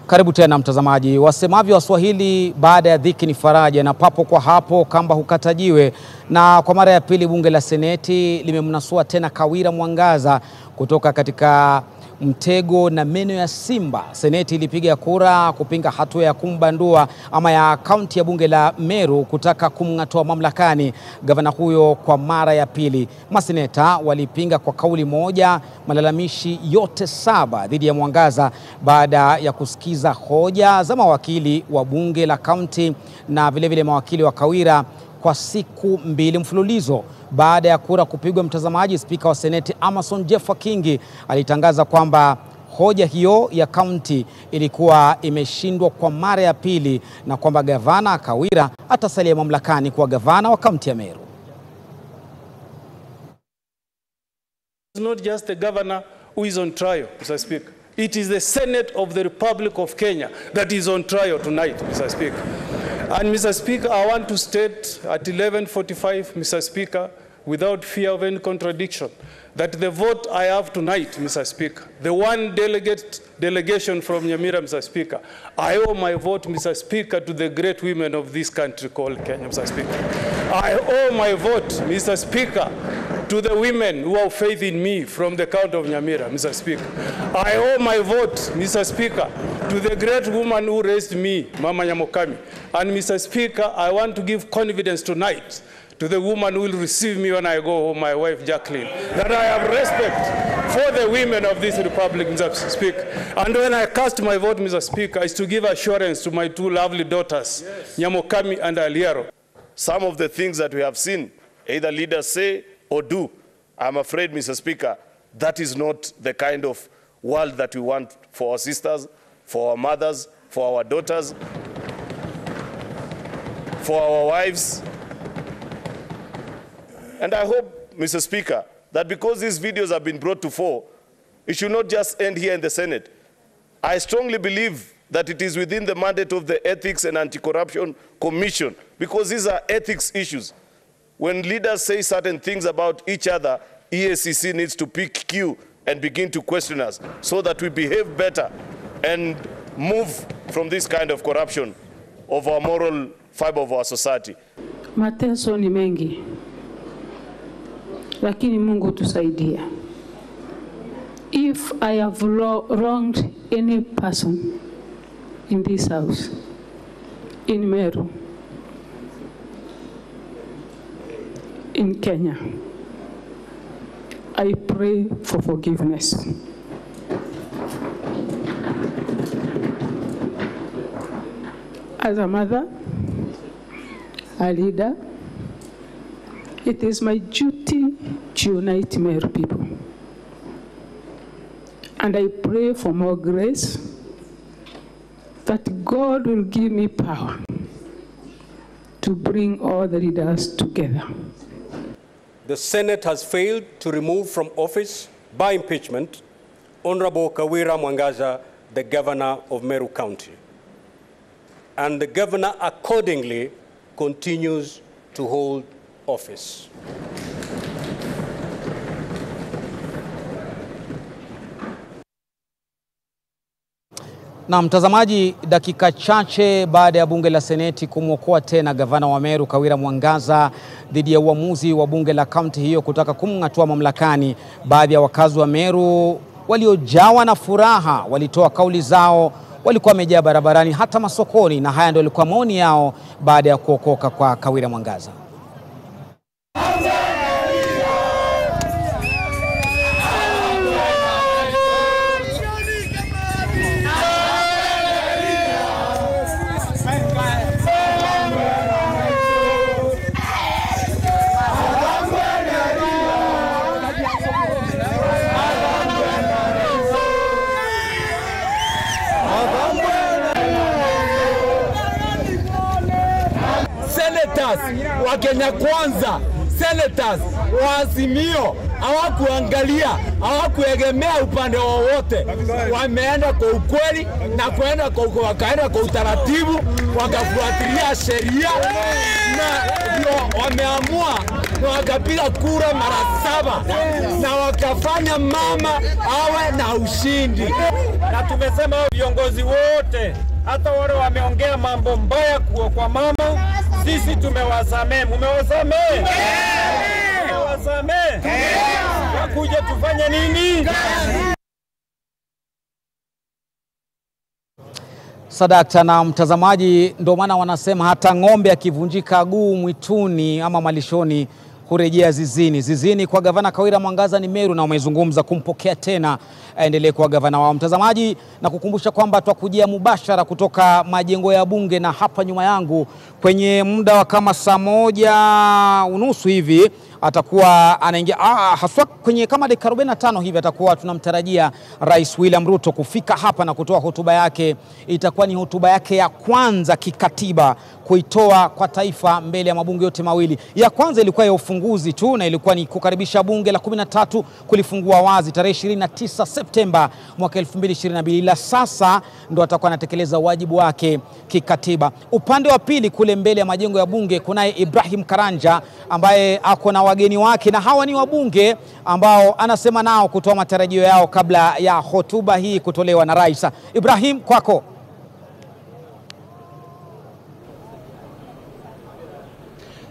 Karibu tena mtazamaji. Wasemavyo Waswahili, baada ya dhiki ni faraja, na papo kwa hapo kamba hukatajiwe. Na kwa mara ya pili bunge la Seneti limemnasua tena Kawira Mwangaza kutoka katika mtego na meno ya simba. Seneti ilipiga kura kupinga hatua ya kumbandua ama ya kaunti ya bunge la Meru kutaka kumng'atoa mamlakani gavana huyo kwa mara ya pili. Maseneta walipinga kwa kauli moja malalamishi yote 7 dhidi ya Mwangaza baada ya kusikiza hoja za mawakili wa bunge la kaunti na vile mawakili wa Kawira kwa siku 2 mfululizo. Baada ya kura kupigwa, mtazamaji, spika wa Seneti Amason Jeffa Kingi alitangaza kwamba hoja hiyo ya kaunti ilikuwa imeshindwa kwa mara ya pili na kwamba gavana Kawira atasalia mamlakani kuwa gavana wa kaunti ya Meru. It's not just the governor who is on trial, Mr. Speaker. It is the Senate of the Republic of Kenya that is on trial tonight, Mr. Speaker. And Mr. Speaker, I want to state at 11:45, Mr. Speaker, without fear of any contradiction, that the vote I have tonight, Mr. Speaker, the one delegation from Nyamira, Mr. Speaker, I owe my vote, Mr. Speaker, to the great women of this country called Kenya, Mr. Speaker. I owe my vote, Mr. Speaker, to the women who have faith in me from the county of Nyamira, Mr. Speaker. I owe my vote, Mr. Speaker, to the great woman who raised me, Mama Nyamokami. And Mr. Speaker, I want to give confidence tonight to the woman who will receive me when I go home, my wife Jacqueline, that I have respect for the women of this republic, Mr. Speaker. And when I cast my vote, Mr. Speaker, is to give assurance to my two lovely daughters, Nyamokami and Aliaro. Some of the things that we have seen, either leaders say or do, I'm afraid, Mr. Speaker, that is not the kind of world that we want for our sisters, for our mothers, for our daughters, for our wives. And I hope, Mr. Speaker, that because these videos have been brought to fore, it should not just end here in the Senate. I strongly believe that it is within the mandate of the Ethics and Anti-Corruption Commission, because these are ethics issues. When leaders say certain things about each other, EACC needs to pick cue and begin to question us so that we behave better and move from this kind of corruption of our moral fiber of our society. Mateso ni mengi, lakini Mungu tusaidie. If I have wronged any person in this house, in Meru, in Kenya, I pray for forgiveness. As a mother, a leader, it is my duty to unite Meru people. And I pray for more grace, that God will give me power to bring all the leaders together. The Senate has failed to remove from office by impeachment Honorable Kawira Mwangaza, the governor of Meru County. And the governor accordingly continues to hold office. Na mtazamaji, dakika chache baada ya bunge la seneti kumwokoa tena gavana wa Meru Kawira Mwangaza dhidi ya uamuzi wa bunge la kaunti hiyo kutaka kumng'atua mamlakani, baadhi ya wakazi wa Meru waliojawa na furaha walitoa kauli zao, walikuwa wamejaa barabarani hata masokoni, na haya ndio yalikuwa maoni yao baada ya kuokoka kwa Kawira Mwangaza. Wa Kenya Kwanza, senators wa Azimio hawakuangalia, hawakuegemea upande wowote. Wameenda kwa ukweli na wakaenda kwa utaratibu, wakafuatilia sheria na ndio wameamua, na wakapiga kura mara 7 na wakafanya mama awe na ushindi. Na tumesema viongozi wote, hata wale wameongea mambo mbaya kwa mama, sisi tumewasamehe. Mumewasamehe? Mumewasamehe? Wakuja tufanye nini? Sadakta. Na mtazamaji, ndio maana wanasema hata ng'ombe akivunjika guu mwituni ama malishoni kurejea zizini. Zizini kwa gavana Kawira Mwangaza ni Meru, na wamezungumza kumpokea tena aendelee kuwa gavana wao. Mtazamaji, na kukumbusha kwamba twakujia mubashara kutoka majengo ya bunge, na hapa nyuma yangu kwenye muda wa kama saa 1:30 hivi atakuwa anaingia haswa kwenye kama dakika 45 hivi atakuwa tunamtarajia Rais William Ruto kufika hapa na kutoa hotuba yake. Itakuwa ni hotuba yake ya kwanza kikatiba kuitoa kwa taifa mbele ya mabunge yote mawili. Ya kwanza ilikuwa ya ufunguzi tu na ilikuwa ni kukaribisha bunge la 13 kulifungua wazi tarehe 29 Septemba mwaka 2022. Ila sasa ndo atakuwa anatekeleza wajibu wake kikatiba. Upande wa pili kule mbele ya majengo ya bunge kunaye Ibrahim Karanja ambaye ako na wageni wake, na hawa ni wabunge ambao anasema nao kutoa matarajio yao kabla ya hotuba hii kutolewa na rais. Ibrahim, kwako.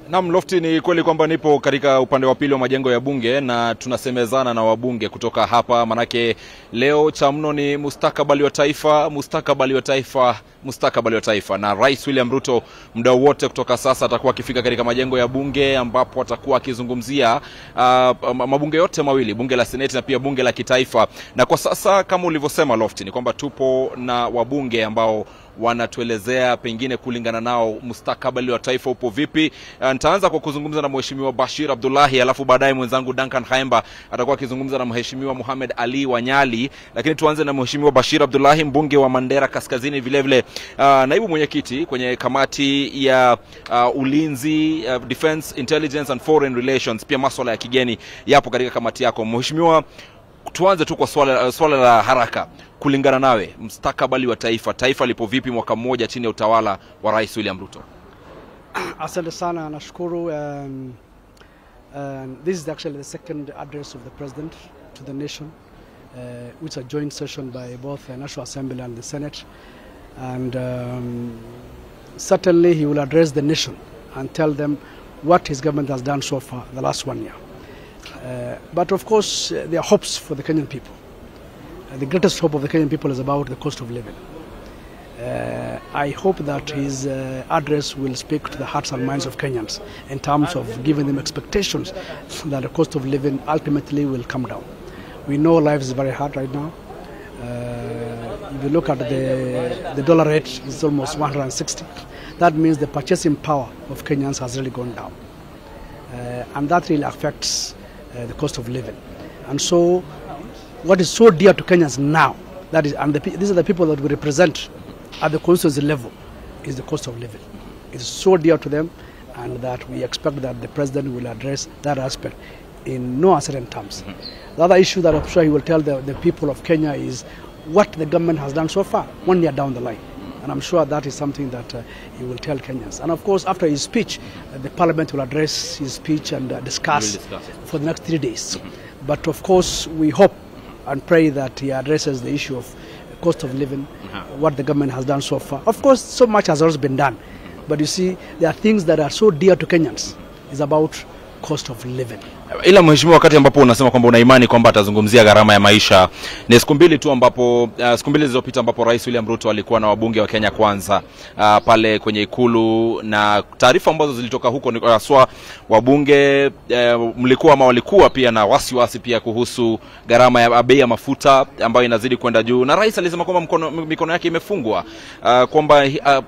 Naam, Lofty, ni kweli kwamba nipo katika upande wa pili wa majengo ya bunge na tunasemezana na wabunge kutoka hapa, manake leo cha mno ni mustakabali wa taifa, mustakabali wa taifa, mustakabali wa taifa. Na Rais William Ruto muda wote kutoka sasa atakuwa akifika katika majengo ya bunge ambapo atakuwa akizungumzia mabunge yote mawili, bunge la Seneti na pia bunge la kitaifa. Na kwa sasa kama ulivyosema Lofty, ni kwamba tupo na wabunge ambao wanatuelezea pengine kulingana nao mustakabali wa taifa upo vipi. Nitaanza kwa kuzungumza na Mheshimiwa Bashir Abdullahi, alafu baadaye mwenzangu Duncan Khaemba atakuwa akizungumza na Mheshimiwa Mohamed Ali Wanyali. Lakini tuanze na Mheshimiwa Bashir Abdullahi, mbunge wa Mandera Kaskazini, vile vile naibu mwenyekiti kwenye kamati ya ulinzi, defense, intelligence and foreign relations, pia masuala ya kigeni yapo katika kamati yako. Mheshimiwa, tuanze tu kwa swala la haraka. Kulingana nawe mustakabali wa taifa lipo vipi mwaka mmoja chini ya utawala wa Rais William Ruto? Asante sana, nashukuru. This is actually the second address of the President to the nation, which is a joint session by both the National Assembly and the Senate. And certainly he will address the nation and tell them what his government has done so far the last 1 year. But of course, there are hopes for the Kenyan people. The greatest hope of the Kenyan people is about the cost of living. I hope that his address will speak to the hearts and minds of Kenyans in terms of giving them expectations that the cost of living ultimately will come down. We know life is very hard right now. If you look at the dollar rate, it's almost 160. That means the purchasing power of Kenyans has really gone down. And that really affects the cost of living. And so what is so dear to Kenyans now, that is, and these are the people that we represent at the constituency level, is the cost of living. It's so dear to them, and that we expect that the President will address that aspect in no uncertain terms. The other issue that I'm sure he will tell the people of Kenya is what the government has done so far, 1 year down the line. And I'm sure that is something that he will tell Kenyans. And of course, after his speech, the Parliament will address his speech and discuss for the next 3 days. But of course, we hope and pray that he addresses the issue of cost of living, what the government has done so far. Of course, so much has already been done. But you see, there are things that are so dear to Kenyans. It's about cost of living. Ila Mheshimiwa, wakati ambapo unasema kwamba una imani kwamba atazungumzia gharama ya maisha, ni siku mbili tu ambapo siku mbili zilizopita ambapo Rais William Ruto alikuwa na wabunge wa Kenya Kwanza pale kwenye ikulu, na taarifa ambazo zilitoka huko ni haswa wabunge mlikuwa ama walikuwa pia na wasiwasi pia kuhusu gharama ya bei ya mafuta ambayo inazidi kwenda juu, na rais alisema kwamba mikono yake imefungwa, kwamba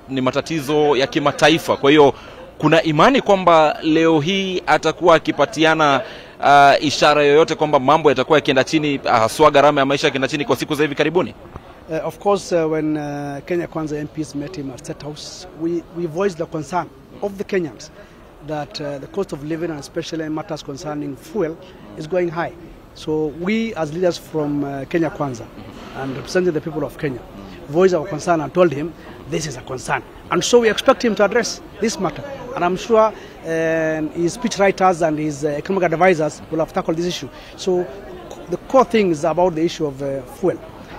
ni matatizo ya kimataifa. Kwa hiyo kuna imani kwamba leo hii atakuwa akipatiana ishara yoyote kwamba mambo yatakuwa yakienda chini, haswa gharama ya maisha yakienda chini kwa siku za hivi karibuni? Of course, when Kenya Kwanza MPs met him at State House, we voiced the concern of the Kenyans that the cost of living, and especially matters concerning fuel, is going high. So we, as leaders from Kenya Kwanza and representing the people of Kenya, voiced our concern and told him this is a concern. And so we expect him to address this matter. And I'm sure his speech writers and his economic advisors will have tackled this issue. So the core thing is about the issue of fuel.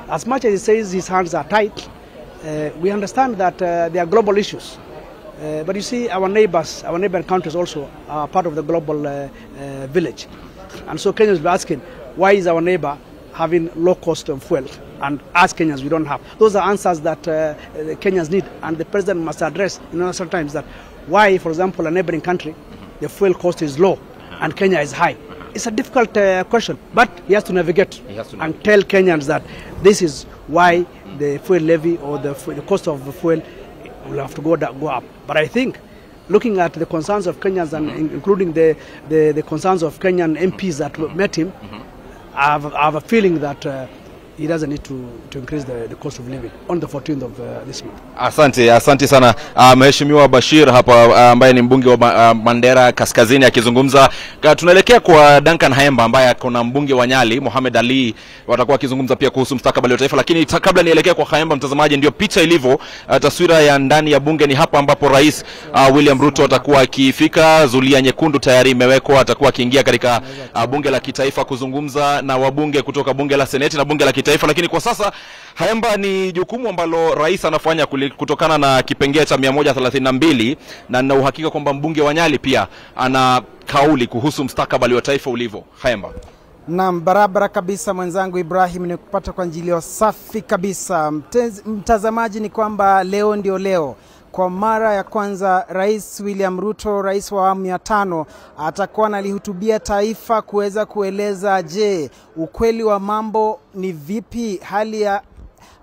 As much as he says his hands are tight, we understand that there are global issues. But you see, our neighbors, our neighboring countries also are part of the global village. And so Kenyans will be asking, why is our neighbor having low cost of fuel? And as Kenyans, we don't have. Those are answers that the Kenyans need, and the President must address in certain times that why, for example, a neighboring country, the fuel cost is low and Kenya is high. it's a difficult question, but he has to navigate and tell Kenyans that this is why the fuel levy or the cost of the fuel will have to go up. But I think, looking at the concerns of Kenyans and including the concerns of Kenyan MPs that met him, I have a feeling that he doesn't need to increase the cost of living on the 14th of this month. Asante sana Mheshimiwa Bashir hapa ambaye ni mbunge wa Mandera Kaskazini akizungumza. Tunaelekea kwa Duncan Hayemba ambaye kuna mbunge wa Nyali Mohamed Ali, watakuwa akizungumza pia kuhusu mustakabali wa taifa. Lakini kabla nielekea kwa Hayemba, mtazamaji, ndio picha ilivyo. Taswira ya ndani ya bunge ni hapa ambapo Rais William Ruto atakuwa akifika. Zulia nyekundu tayari imewekwa, atakuwa akiingia katika bunge la kitaifa kuzungumza na wabunge kutoka bunge la Seneti na bunge la kitaifa. Lakini kwa sasa Hayemba ni jukumu ambalo rais anafanya kutokana na kipengele cha 132, na nina uhakika kwamba mbunge wa Nyali pia ana kauli kuhusu mustakabali wa taifa ulivyo. Hayemba. Naam, barabara kabisa mwenzangu Ibrahim, ni kupata kwa njilio safi kabisa. Mtazamaji, ni kwamba leo ndio leo. Kwa mara ya kwanza Rais William Ruto, rais wa awamu ya 5, atakuwa analihutubia taifa kuweza kueleza, je, ukweli wa mambo ni vipi, hali ya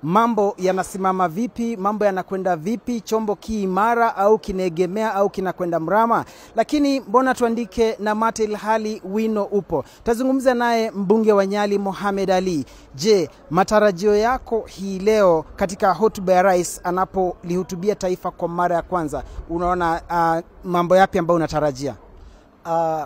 mambo yanasimama vipi, mambo yanakwenda vipi, chombo kiimara au kinegemea au kinakwenda mrama. Lakini mbona tuandike na mate ilhali wino upo? Tazungumza naye mbunge wa Nyali Mohamed Ali. Je, matarajio yako hii leo katika hotuba ya rais anapolihutubia taifa kwa mara ya kwanza, unaona mambo yapi ambayo unatarajia?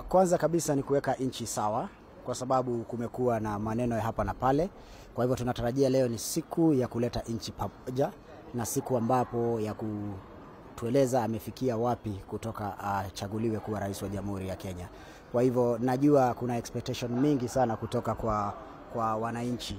Kwanza kabisa ni kuweka nchi sawa, kwa sababu kumekuwa na maneno ya hapa na pale. Kwa hivyo tunatarajia leo ni siku ya kuleta nchi pamoja, na siku ambapo ya kutueleza amefikia wapi kutoka chaguliwe kuwa rais wa Jamhuri ya Kenya. Kwa hivyo najua kuna expectation mingi sana kutoka kwa wananchi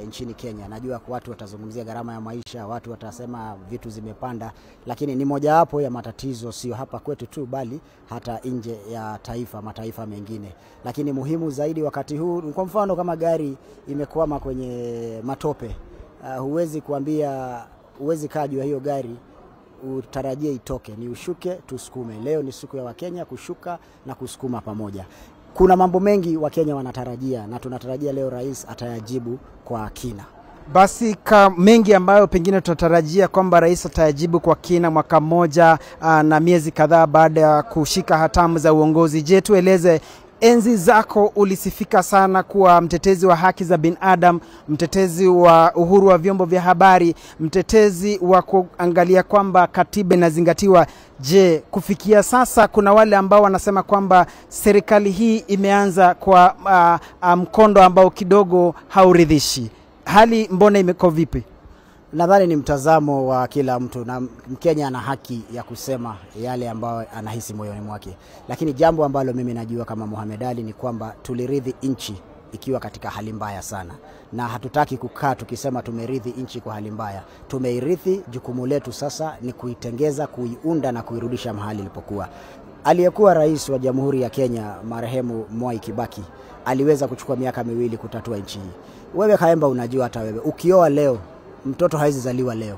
nchini Kenya. Najua watu watazungumzia gharama ya maisha, watu watasema vitu zimepanda, lakini ni moja wapo ya matatizo sio hapa kwetu tu, bali hata nje ya taifa, mataifa mengine. Lakini muhimu zaidi wakati huu, kwa mfano kama gari imekwama kwenye matope, huwezi kuambia, huwezi kaa juu ya hiyo gari utarajie itoke, ni ushuke tusukume. Leo ni siku ya Wakenya kushuka na kusukuma pamoja. Kuna mambo mengi Wakenya wanatarajia, na tunatarajia leo rais atayajibu kwa kina. Basi mengi ambayo pengine tunatarajia kwamba rais atayajibu kwa kina mwaka mmoja na miezi kadhaa baada ya kushika hatamu za uongozi. Je, tueleze, enzi zako ulisifika sana kuwa mtetezi wa haki za binadamu, mtetezi wa uhuru wa vyombo vya habari, mtetezi wa kuangalia kwamba katiba inazingatiwa. Je, kufikia sasa kuna wale ambao wanasema kwamba serikali hii imeanza kwa mkondo ambao kidogo hauridhishi? Hali mbona imeko vipi? Nadhani ni mtazamo wa kila mtu, na Mkenya ana haki ya kusema yale ambayo anahisi moyoni mwake. Lakini jambo ambalo mimi najua kama Mohamed Ali ni kwamba tuliridhi nchi ikiwa katika hali mbaya sana, na hatutaki kukaa tukisema tumeridhi nchi kwa hali mbaya. Tumeirithi, jukumu letu sasa ni kuitengeza, kuiunda na kuirudisha mahali ilipokuwa. Aliyekuwa rais wa Jamhuri ya Kenya marehemu Mwai Kibaki aliweza kuchukua miaka 2 kutatua nchi hii. Wewe Hayemba, unajua hata wewe ukioa leo, mtoto haizi zaliwa leo.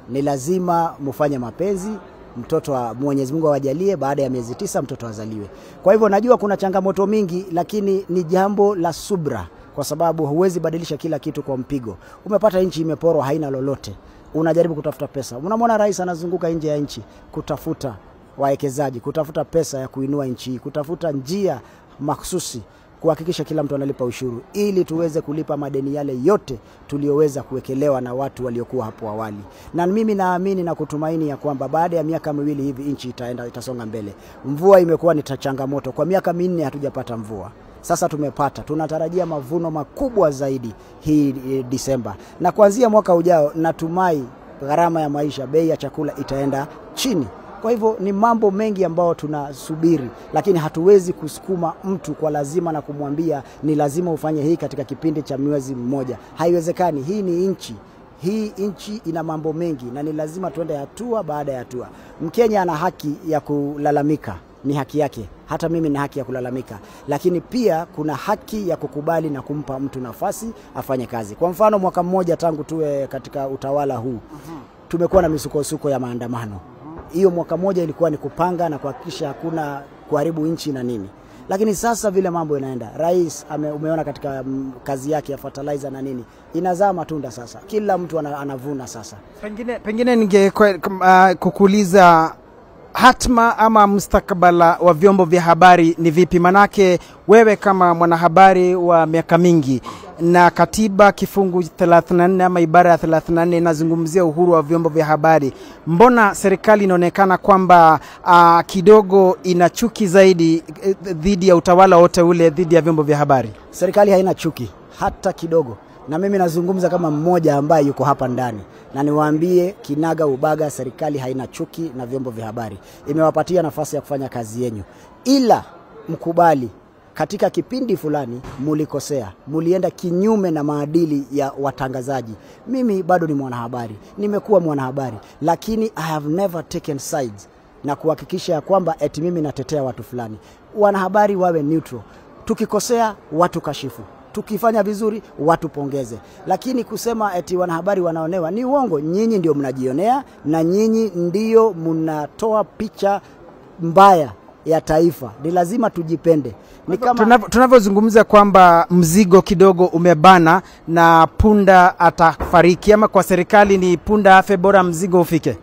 Ni lazima mufanye mapenzi, mtoto wa Mwenyezi Mungu awajalie, baada ya miezi 9 mtoto azaliwe. Kwa hivyo najua kuna changamoto mingi, lakini ni jambo la subra, kwa sababu huwezi badilisha kila kitu kwa mpigo. Umepata nchi imeporwa, haina lolote, unajaribu kutafuta pesa. Unamwona rais anazunguka nje ya nchi kutafuta wawekezaji, kutafuta pesa ya kuinua nchi, kutafuta njia mahsusi kuhakikisha kila mtu analipa ushuru, ili tuweze kulipa madeni yale yote tulioweza kuwekelewa na watu waliokuwa hapo awali. Na mimi naamini na kutumaini ya kwamba baada ya miaka 2 hivi nchi itasonga mbele. Mvua imekuwa ni changamoto, kwa miaka 4 hatujapata mvua. Sasa tumepata, tunatarajia mavuno makubwa zaidi hii Disemba, na kuanzia mwaka ujao natumai gharama ya maisha, bei ya chakula itaenda chini. Kwa hivyo ni mambo mengi ambayo tunasubiri, lakini hatuwezi kusukuma mtu kwa lazima na kumwambia ni lazima ufanye hii katika kipindi cha mwezi mmoja. Haiwezekani. Hii ni nchi. Hii nchi ina mambo mengi na ni lazima tuende hatua baada ya hatua. Mkenya ana haki ya kulalamika, ni haki yake. Hata mimi na haki ya kulalamika, lakini pia kuna haki ya kukubali na kumpa mtu nafasi afanye kazi. Kwa mfano mwaka mmoja tangu tuwe katika utawala huu, tumekuwa na misukosuko ya maandamano. Hiyo mwaka mmoja ilikuwa ni kupanga na kuhakikisha hakuna kuharibu nchi na nini. Lakini sasa vile mambo inaenda, rais umeona katika kazi yake ya fertilizer na nini, inazaa matunda sasa. Kila mtu anavuna sasa. Pengine ninge kukuuliza hatma ama mustakabala wa vyombo vya habari ni vipi? Manake wewe kama mwanahabari wa miaka mingi, na katiba kifungu 34 ama ibara ya 34 inazungumzia uhuru wa vyombo vya habari. Mbona serikali inaonekana kwamba kidogo ina chuki zaidi dhidi ya utawala wote ule dhidi ya vyombo vya habari? Serikali haina chuki hata kidogo. Na mimi nazungumza kama mmoja ambaye yuko hapa ndani. Na niwaambie kinaga ubaga, serikali haina chuki na vyombo vya habari. Imewapatia nafasi ya kufanya kazi yenu. Ila mkubali, katika kipindi fulani mulikosea, mulienda kinyume na maadili ya watangazaji. Mimi bado ni mwanahabari, nimekuwa mwanahabari, lakini I have never taken sides na kuhakikisha ya kwamba eti mimi natetea watu fulani. Wanahabari wawe neutral. Tukikosea watu kashifu, tukifanya vizuri watu pongeze. Lakini kusema eti wanahabari wanaonewa ni uongo. Nyinyi ndio mnajionea na nyinyi ndio mnatoa picha mbaya ya taifa. Ni lazima tujipende. Ni kama tunavyozungumza kwamba mzigo kidogo umebana na punda atafariki, ama kwa serikali ni punda afe bora mzigo ufike?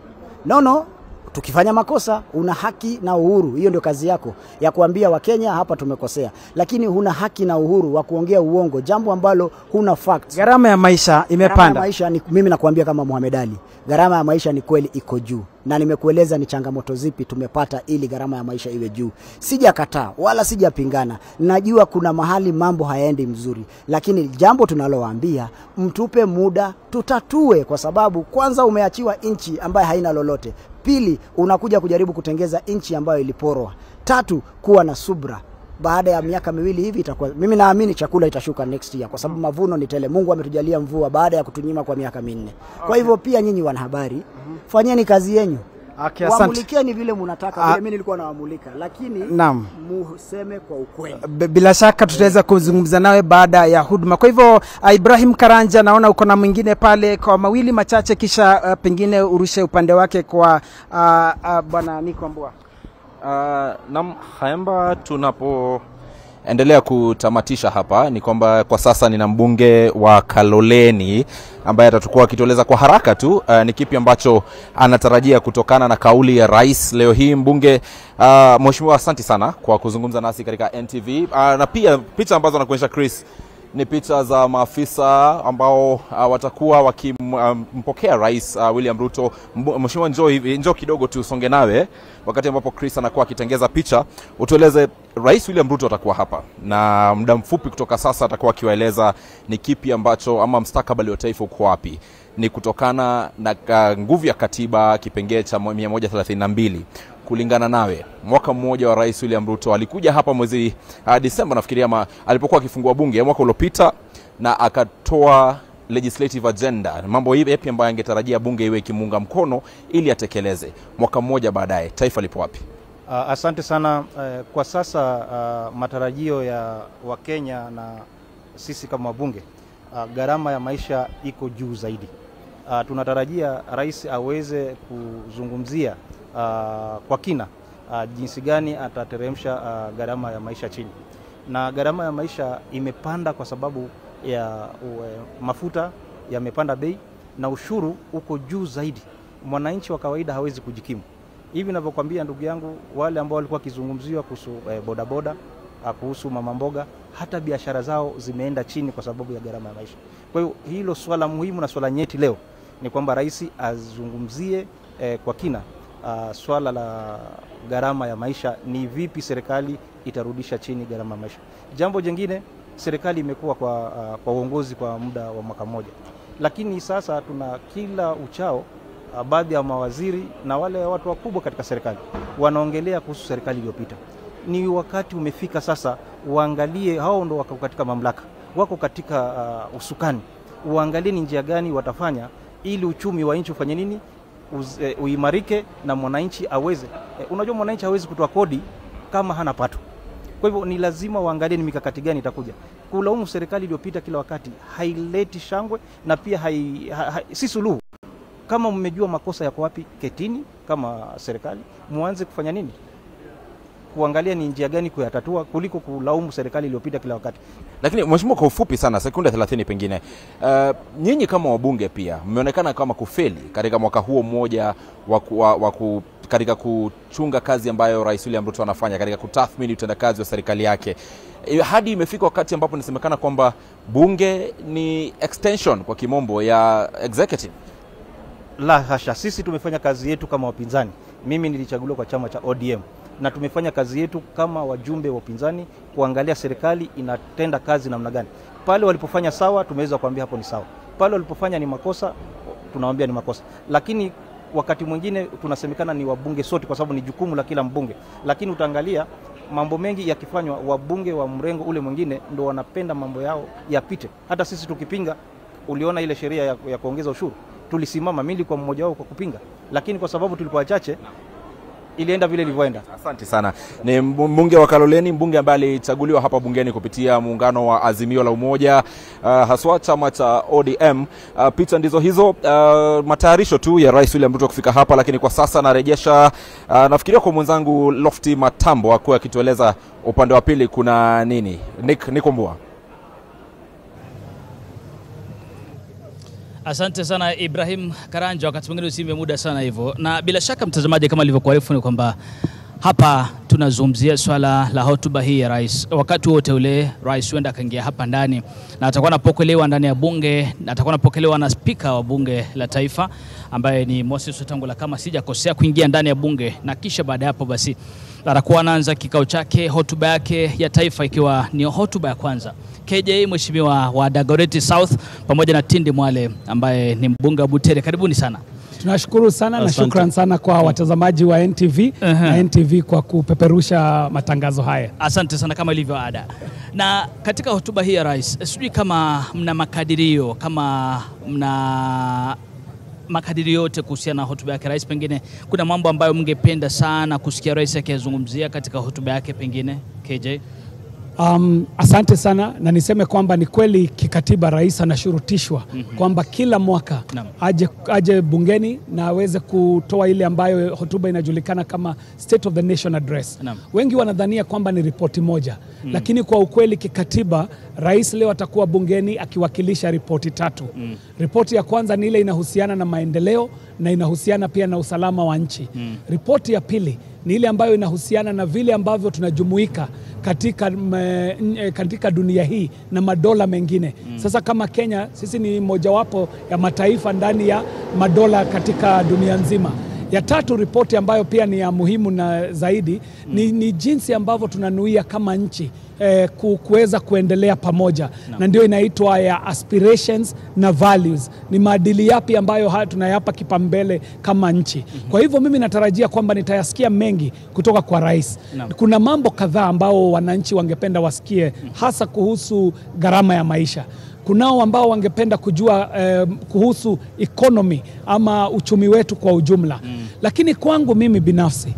No. Tukifanya makosa una haki na uhuru. Hiyo ndio kazi yako ya kuambia Wakenya hapa tumekosea. Lakini huna haki na uhuru wa kuongea uongo, jambo ambalo huna facts. Gharama ya maisha imepanda. Gharama ya maisha ni, mimi nakuambia kama Mohamed Ali, gharama ya maisha ni kweli iko juu. Na nimekueleza ni changamoto zipi tumepata ili gharama ya maisha iwe juu. Sijakataa wala sijapingana. Najua kuna mahali mambo hayaendi mzuri, lakini jambo tunalowaambia, mtupe muda tutatue, kwa sababu kwanza umeachiwa nchi ambayo haina lolote. Pili, unakuja kujaribu kutengeza nchi ambayo iliporwa. Tatu, kuwa na subra. Baada ya miaka miwili hivi itakuwa, mimi naamini chakula itashuka next year, kwa sababu mavuno ni tele. Mungu ametujalia mvua baada ya kutunyima kwa miaka 4. Kwa hivyo pia nyinyi wanahabari, fanyeni kazi yenu. Okay, wamulikeni vile mnataka, vile mimi nilikuwa nawamulika, lakini museme kwa ukweli. Bila shaka tutaweza kuzungumza nawe baada ya huduma. Kwa hivyo Ibrahim Karanja, naona uko na mwingine pale, kwa mawili machache kisha pengine urushe upande wake kwa bwana Niko Mbua. Naam, Hayamba, tunapoendelea kutamatisha hapa ni kwamba kwa sasa nina mbunge wa Kaloleni ambaye atatukua akitueleza kwa haraka tu ni kipi ambacho anatarajia kutokana na kauli ya rais leo hii. Mbunge, mheshimiwa, asante sana kwa kuzungumza nasi katika NTV. Na pia picha ambazo anakuonyesha Chris ni picha za maafisa ambao watakuwa wakimpokea rais William Ruto. Mheshimiwa, njoo kidogo tusonge nawe wakati ambapo Chris anakuwa akitengeza picha. Utueleze, Rais William Ruto atakuwa hapa na muda mfupi kutoka sasa atakuwa akiwaeleza ni kipi ambacho ama mustakabali wa taifa uko wapi. Ni kutokana na nguvu ya katiba kipengee cha 132. Kulingana nawe, mwaka mmoja wa Rais William Ruto alikuja hapa mwezi Disemba nafikiria, ama alipokuwa akifungua bunge mwaka uliopita, na akatoa legislative agenda, mambo yapi ambayo angetarajia bunge iwe kimunga mkono ili atekeleze. Mwaka mmoja baadaye, taifa lipo wapi? Asante sana. Kwa sasa matarajio ya Wakenya na sisi kama wabunge, gharama ya maisha iko juu zaidi. Tunatarajia rais aweze kuzungumzia kwa kina jinsi gani atateremsha gharama ya maisha chini. Na gharama ya maisha imepanda kwa sababu ya mafuta yamepanda bei na ushuru uko juu zaidi. Mwananchi wa kawaida hawezi kujikimu. Hivi ninavyokuambia ndugu yangu, wale ambao walikuwa kizungumziwa kuhusu bodaboda, kuhusu mama mboga, hata biashara zao zimeenda chini kwa sababu ya gharama ya maisha. Kwa hiyo hilo swala muhimu na swala nyeti leo ni kwamba rais azungumzie kwa kina swala la gharama ya maisha, ni vipi serikali itarudisha chini gharama ya maisha. Jambo jingine, serikali imekuwa kwa uongozi kwa muda wa mwaka mmoja, lakini sasa tuna kila uchao baadhi ya mawaziri na wale watu wakubwa katika serikali wanaongelea kuhusu serikali iliyopita. Ni wakati umefika sasa uangalie, hao ndo wako katika mamlaka, wako katika usukani, uangalie ni njia gani watafanya ili uchumi wa nchi ufanye nini, uimarike na mwananchi aweze. Unajua mwananchi hawezi kutoa kodi kama hana pato. Kwa hivyo ni lazima waangalie ni mikakati gani itakuja. Kulaumu serikali iliyopita kila wakati haileti shangwe na pia si suluhu. Kama mmejua makosa yako wapi, ketini kama serikali muanze kufanya nini? kuangalia ni njia gani kuyatatua kuliko kulaumu serikali iliyopita kila wakati. Lakini mheshimiwa, kwa ufupi sana, sekunde 30 pengine, nyinyi kama wabunge pia mmeonekana kama kufeli katika mwaka huo mmoja katika kuchunga kazi ambayo Rais William Ruto anafanya katika kutathmini utendakazi wa serikali yake. Hadi imefika wakati ambapo inasemekana kwamba bunge ni extension kwa kimombo ya executive. La hasha, sisi tumefanya kazi yetu kama wapinzani. Mimi nilichaguliwa kwa chama cha ODM na tumefanya kazi yetu kama wajumbe wa upinzani kuangalia serikali inatenda kazi namna gani. Pale walipofanya sawa, tumeweza kuambia hapo ni sawa. Pale walipofanya ni makosa, tunawaambia ni makosa. Lakini wakati mwingine tunasemekana ni wabunge sote kwa sababu ni jukumu la kila mbunge. Lakini utaangalia mambo mengi yakifanywa, wabunge wa mrengo ule mwingine ndio wanapenda mambo yao yapite. Hata sisi tukipinga, uliona ile sheria ya kuongeza ushuru, tulisimama, mimi nilikuwa mmoja wao kwa kupinga, lakini kwa sababu tulikuwa wachache ilienda vile ilivyoenda. Asante sana. Ni mbunge wa Kaloleni, mbunge ambaye alichaguliwa hapa bungeni kupitia muungano wa Azimio la Umoja, haswa chama cha ODM. Picha ndizo hizo, matayarisho tu ya Rais William Ruto kufika hapa, lakini kwa sasa narejesha nafikiria kwa mwenzangu Lofty Matambo akuwa akitueleza upande wa pili kuna nini. Nikumbua. Asante sana Ibrahim Karanja, wakati mwingine usimbe muda sana hivyo. Na bila shaka mtazamaji, kama alivyokuarifu ni kwamba hapa tunazungumzia swala la hotuba hii ya rais. Wakati wote ule rais huenda akaingia hapa ndani na atakuwa anapokelewa ndani ya bunge, na atakuwa anapokelewa na spika wa bunge la taifa ambaye ni Moses Wetangula kama sijakosea, kuingia ndani ya bunge, na kisha baada hapo basi atakuwa anaanza kikao chake, hotuba yake ya taifa ikiwa ni hotuba ya kwanza. KJ mheshimiwa wa Dagoretti South pamoja na Tindi Mwale ambaye ni mbunge wa Butere, karibuni sana. Tunashukuru sana. Asante. Na shukran sana kwa watazamaji wa NTV na NTV kwa kupeperusha matangazo haya. Asante sana kama ilivyo ada. Na katika hotuba hii ya rais, sijui kama mna makadirio, kama mna makadirio yote kuhusiana na hotuba yake rais, pengine kuna mambo ambayo mngependa sana kusikia rais akizungumzia katika hotuba yake pengine KJ? Asante sana, na niseme kwamba ni kweli kikatiba rais anashurutishwa kwamba kila mwaka aje bungeni na aweze kutoa ile ambayo hotuba inajulikana kama State of the Nation Address. Wengi wanadhania kwamba ni ripoti moja, lakini kwa ukweli kikatiba rais leo atakuwa bungeni akiwakilisha ripoti 3. Ripoti ya kwanza ni ile inahusiana na maendeleo na inahusiana pia na usalama wa nchi. Ripoti ya pili ni ile ambayo inahusiana na vile ambavyo tunajumuika katika dunia hii na madola mengine. Sasa kama Kenya, sisi ni mojawapo ya mataifa ndani ya madola katika dunia nzima. Ya tatu, ripoti ambayo pia ni ya muhimu na zaidi ni jinsi ambavyo tunanuia kama nchi kuweza kuendelea pamoja, na ndio inaitwa ya aspirations na values. Ni maadili yapi ambayo tunayapa kipaumbele kama nchi. Kwa hivyo mimi natarajia kwamba nitayasikia mengi kutoka kwa rais. Kuna mambo kadhaa ambao wananchi wangependa wasikie, hasa kuhusu gharama ya maisha. Kunao ambao wangependa kujua kuhusu economy ama uchumi wetu kwa ujumla. Lakini kwangu mimi binafsi,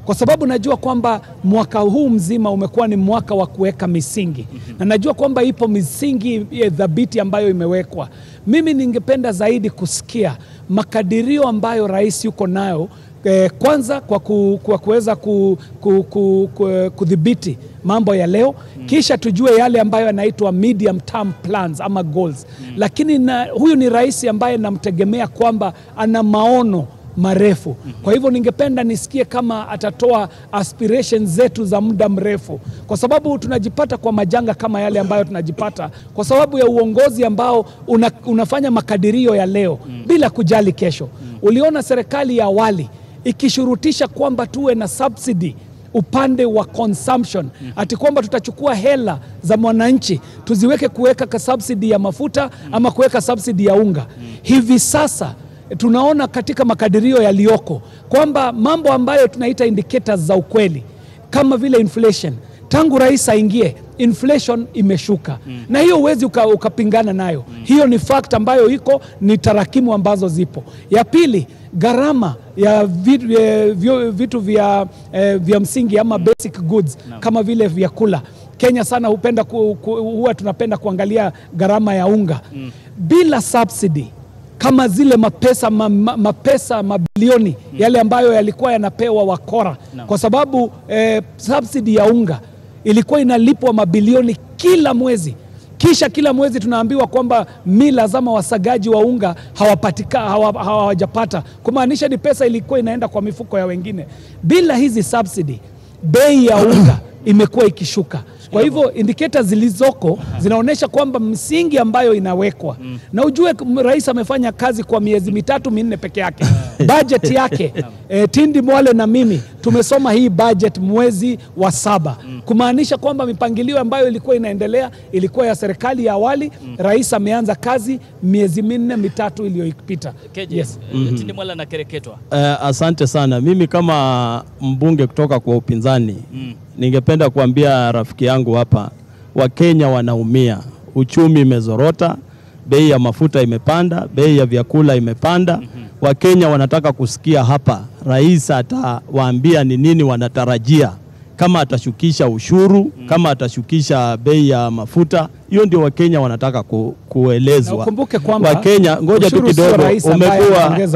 kwa sababu najua kwamba mwaka huu mzima umekuwa ni mwaka wa kuweka misingi, na najua kwamba ipo misingi dhabiti ambayo imewekwa, mimi ningependa zaidi kusikia makadirio ambayo rais yuko nayo, kwanza kwa kuweza kudhibiti mambo ya leo, kisha tujue yale ambayo yanaitwa medium term plans ama goals. Lakini huyu ni rais ambaye namtegemea kwamba ana maono marefu. Kwa hivyo ningependa nisikie kama atatoa aspirations zetu za muda mrefu, kwa sababu tunajipata kwa majanga kama yale ambayo tunajipata kwa sababu ya uongozi ambao unafanya makadirio ya leo bila kujali kesho. Uliona serikali ya awali ikishurutisha kwamba tuwe na subsidy upande wa consumption, ati kwamba tutachukua hela za mwananchi tuziweke kuweka subsidy ya mafuta ama kuweka subsidy ya unga. Hivi sasa tunaona katika makadirio yaliyoko kwamba mambo ambayo tunaita indicators za ukweli kama vile inflation, tangu rais aingie inflation imeshuka. Na hiyo huwezi ukapingana nayo. Hiyo ni fact ambayo iko, ni tarakimu ambazo zipo. Ya pili, gharama ya vitu vya msingi ama basic goods kama vile vyakula. Kenya sana huwa tunapenda kuangalia gharama ya unga. Bila subsidy kama zile mapesa mabilioni yale ambayo yalikuwa yanapewa wakora, kwa sababu subsidy ya unga ilikuwa inalipwa mabilioni kila mwezi. Kisha kila mwezi tunaambiwa kwamba mila zama wasagaji wa unga hawajapata, kumaanisha ni pesa ilikuwa inaenda kwa mifuko ya wengine. Bila hizi subsidy, bei ya unga imekuwa ikishuka. Kwa hivyo indicators zilizoko zinaonyesha kwamba msingi ambayo inawekwa, na ujue rais amefanya kazi kwa miezi 3-4 peke yake. Budget yake Tindi Mwale na mimi tumesoma hii budget mwezi wa 7, kumaanisha kwamba mipangilio ambayo ilikuwa inaendelea ilikuwa ya serikali ya awali. Rais ameanza kazi miezi 4-3 iliyopita. Yes. Tindi Mwale anakereketwa. Asante sana. Mimi kama mbunge kutoka kwa upinzani ningependa kuambia rafiki yangu hapa, Wakenya wanaumia. Uchumi imezorota, bei ya mafuta imepanda, bei ya vyakula imepanda. Wakenya wanataka kusikia hapa rais atawaambia ni nini wanatarajia, kama atashukisha ushuru, kama atashukisha bei ya mafuta. Hiyo ndio Wakenya wanataka kuelezwa. Ukumbuke kwamba Wakenya, ngoja tu kidogo,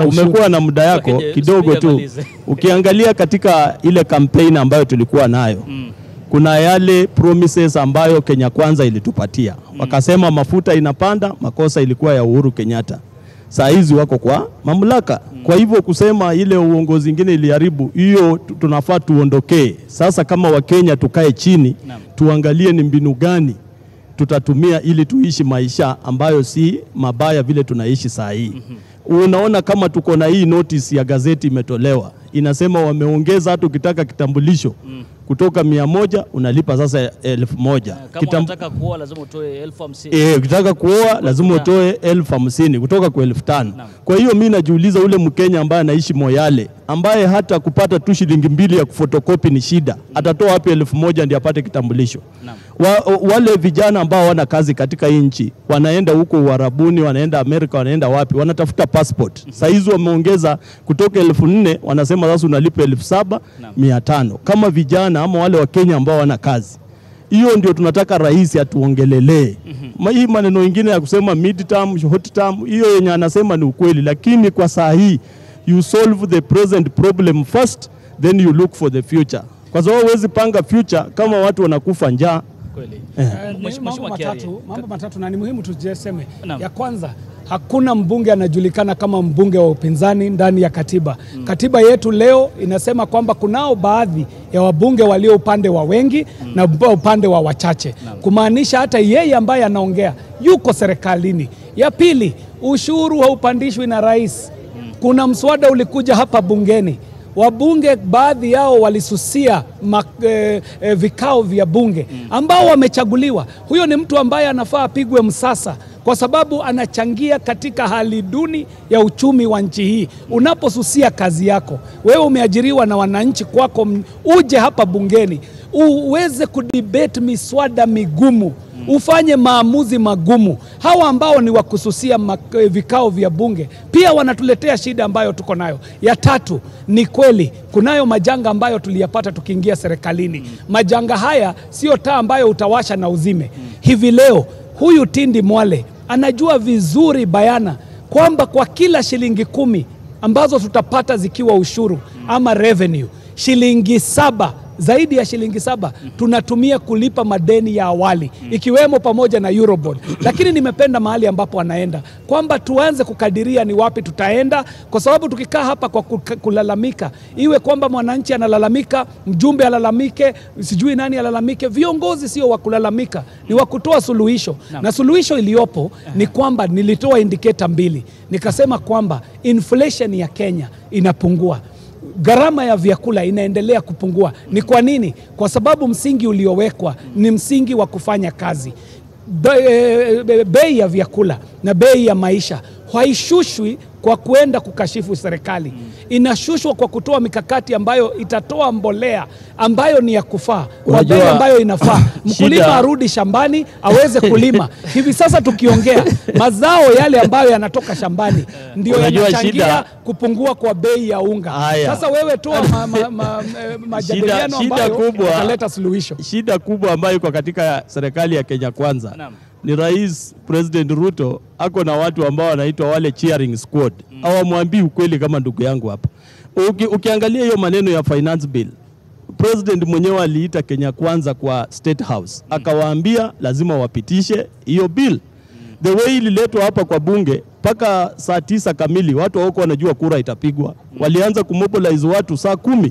umekuwa na muda yako kidogo tu. Ukiangalia katika ile campaign ambayo tulikuwa nayo, kuna yale promises ambayo Kenya Kwanza ilitupatia. Wakasema mafuta inapanda, makosa ilikuwa ya Uhuru Kenyatta. Saa hizi wako kwa mamlaka. Kwa hivyo kusema ile uongozi ingine iliharibu, hiyo tunafaa tuondokee. Sasa kama Wakenya tukae chini, tuangalie ni mbinu gani tutatumia ili tuishi maisha ambayo si mabaya vile tunaishi saa hii. Unaona kama tuko na hii notice ya gazeti imetolewa, inasema wameongeza hata ukitaka kitambulisho kutoka 100 unalipa sasa 1000. Kama unataka kuoa lazima utoe 50,000. Ukitaka kuoa lazima utoe 50,000 kutoka kwa 5,000. Kwa hiyo mimi najiuliza ule Mkenya ambaye anaishi Moyale, ambaye hata kupata tu shilingi 2 ya kufotokopi ni shida, atatoa wapi 1,000 ndio apate kitambulisho? Wale vijana ambao wana kazi katika nchi wanaenda huko Uarabuni, wanaenda Amerika, wanaenda wapi, wanatafuta passport. Sasa hizo wameongeza kutoka 4,000, wanasema sasa unalipa 7,500. Kama vijana ama wale wa Kenya ambao wana kazi, hiyo ndio tunataka rais atuongelelee. Hii maneno mengine ya kusema mid term, short term, hiyo yenye anasema ni ukweli, lakini kwa saa hii you solve the present problem first, then you look for the future. Kwa sababu huwezi panga future kama watu wanakufa njaa. Kweli. Mambo matatu na ni muhimu tujiseme. Ya kwanza, hakuna mbunge anajulikana kama mbunge wa upinzani ndani ya katiba. Katiba yetu leo inasema kwamba kunao baadhi ya wabunge walio upande wa wengi na upande wa wachache. Kumaanisha hata yeye ambaye anaongea yuko serikalini. Ya pili, ushuru haupandishwi na rais. Kuna mswada ulikuja hapa bungeni, wabunge baadhi yao walisusia vikao vya bunge ambao wamechaguliwa. Huyo ni mtu ambaye anafaa apigwe msasa, kwa sababu anachangia katika hali duni ya uchumi wa nchi hii. Unaposusia kazi yako, wewe umeajiriwa na wananchi kwako, uje hapa bungeni uweze kudebate miswada migumu, ufanye maamuzi magumu. Hawa ambao ni wakususia vikao vya bunge pia wanatuletea shida ambayo tuko nayo. Ya tatu, ni kweli kunayo majanga ambayo tuliyapata tukiingia serikalini. Majanga haya sio taa ambayo utawasha na uzime. Hivi leo huyu Tindi Mwale anajua vizuri bayana kwamba kwa kila shilingi 10 ambazo tutapata zikiwa ushuru ama revenue, shilingi 7, zaidi ya shilingi 7 tunatumia kulipa madeni ya awali, ikiwemo pamoja na Eurobond. Lakini nimependa mahali ambapo anaenda kwamba tuanze kukadiria ni wapi tutaenda, kwa sababu tukikaa hapa kwa kulalamika, iwe kwamba mwananchi analalamika, mjumbe alalamike, sijui nani alalamike, viongozi sio wa kulalamika, ni wa kutoa suluhisho. Na suluhisho iliyopo ni kwamba nilitoa indicator 2, nikasema kwamba inflation ya Kenya inapungua, gharama ya vyakula inaendelea kupungua. Ni kwa nini? Kwa sababu msingi uliowekwa ni msingi wa kufanya kazi. Bei ya vyakula na bei ya maisha haishushwi kwa kuenda kukashifu serikali. Inashushwa kwa kutoa mikakati ambayo itatoa mbolea ambayo ni ya kufaa, kwa bei ambayo inafaa. Mkulima arudi shambani aweze kulima. Hivi sasa tukiongea, mazao yale ambayo yanatoka shambani ndio yanachangia kupungua kwa bei ya unga. Sasa wewe toa majadiliano ambayo yataleta suluhisho. Shida kubwa ambayo iko katika serikali ya Kenya Kwanza ni Rais President Ruto ako na watu ambao wanaitwa wale cheering squad. Hawamwambii ukweli kama ndugu yangu hapa. Ukiangalia hiyo maneno ya finance bill, President mwenyewe aliita Kenya Kwanza kwa State House. Akawaambia lazima wapitishe hiyo bill. The way ililetwa hapa kwa bunge paka saa 9 kamili watu wako wanajua kura itapigwa. Walianza kumobilize watu saa 10.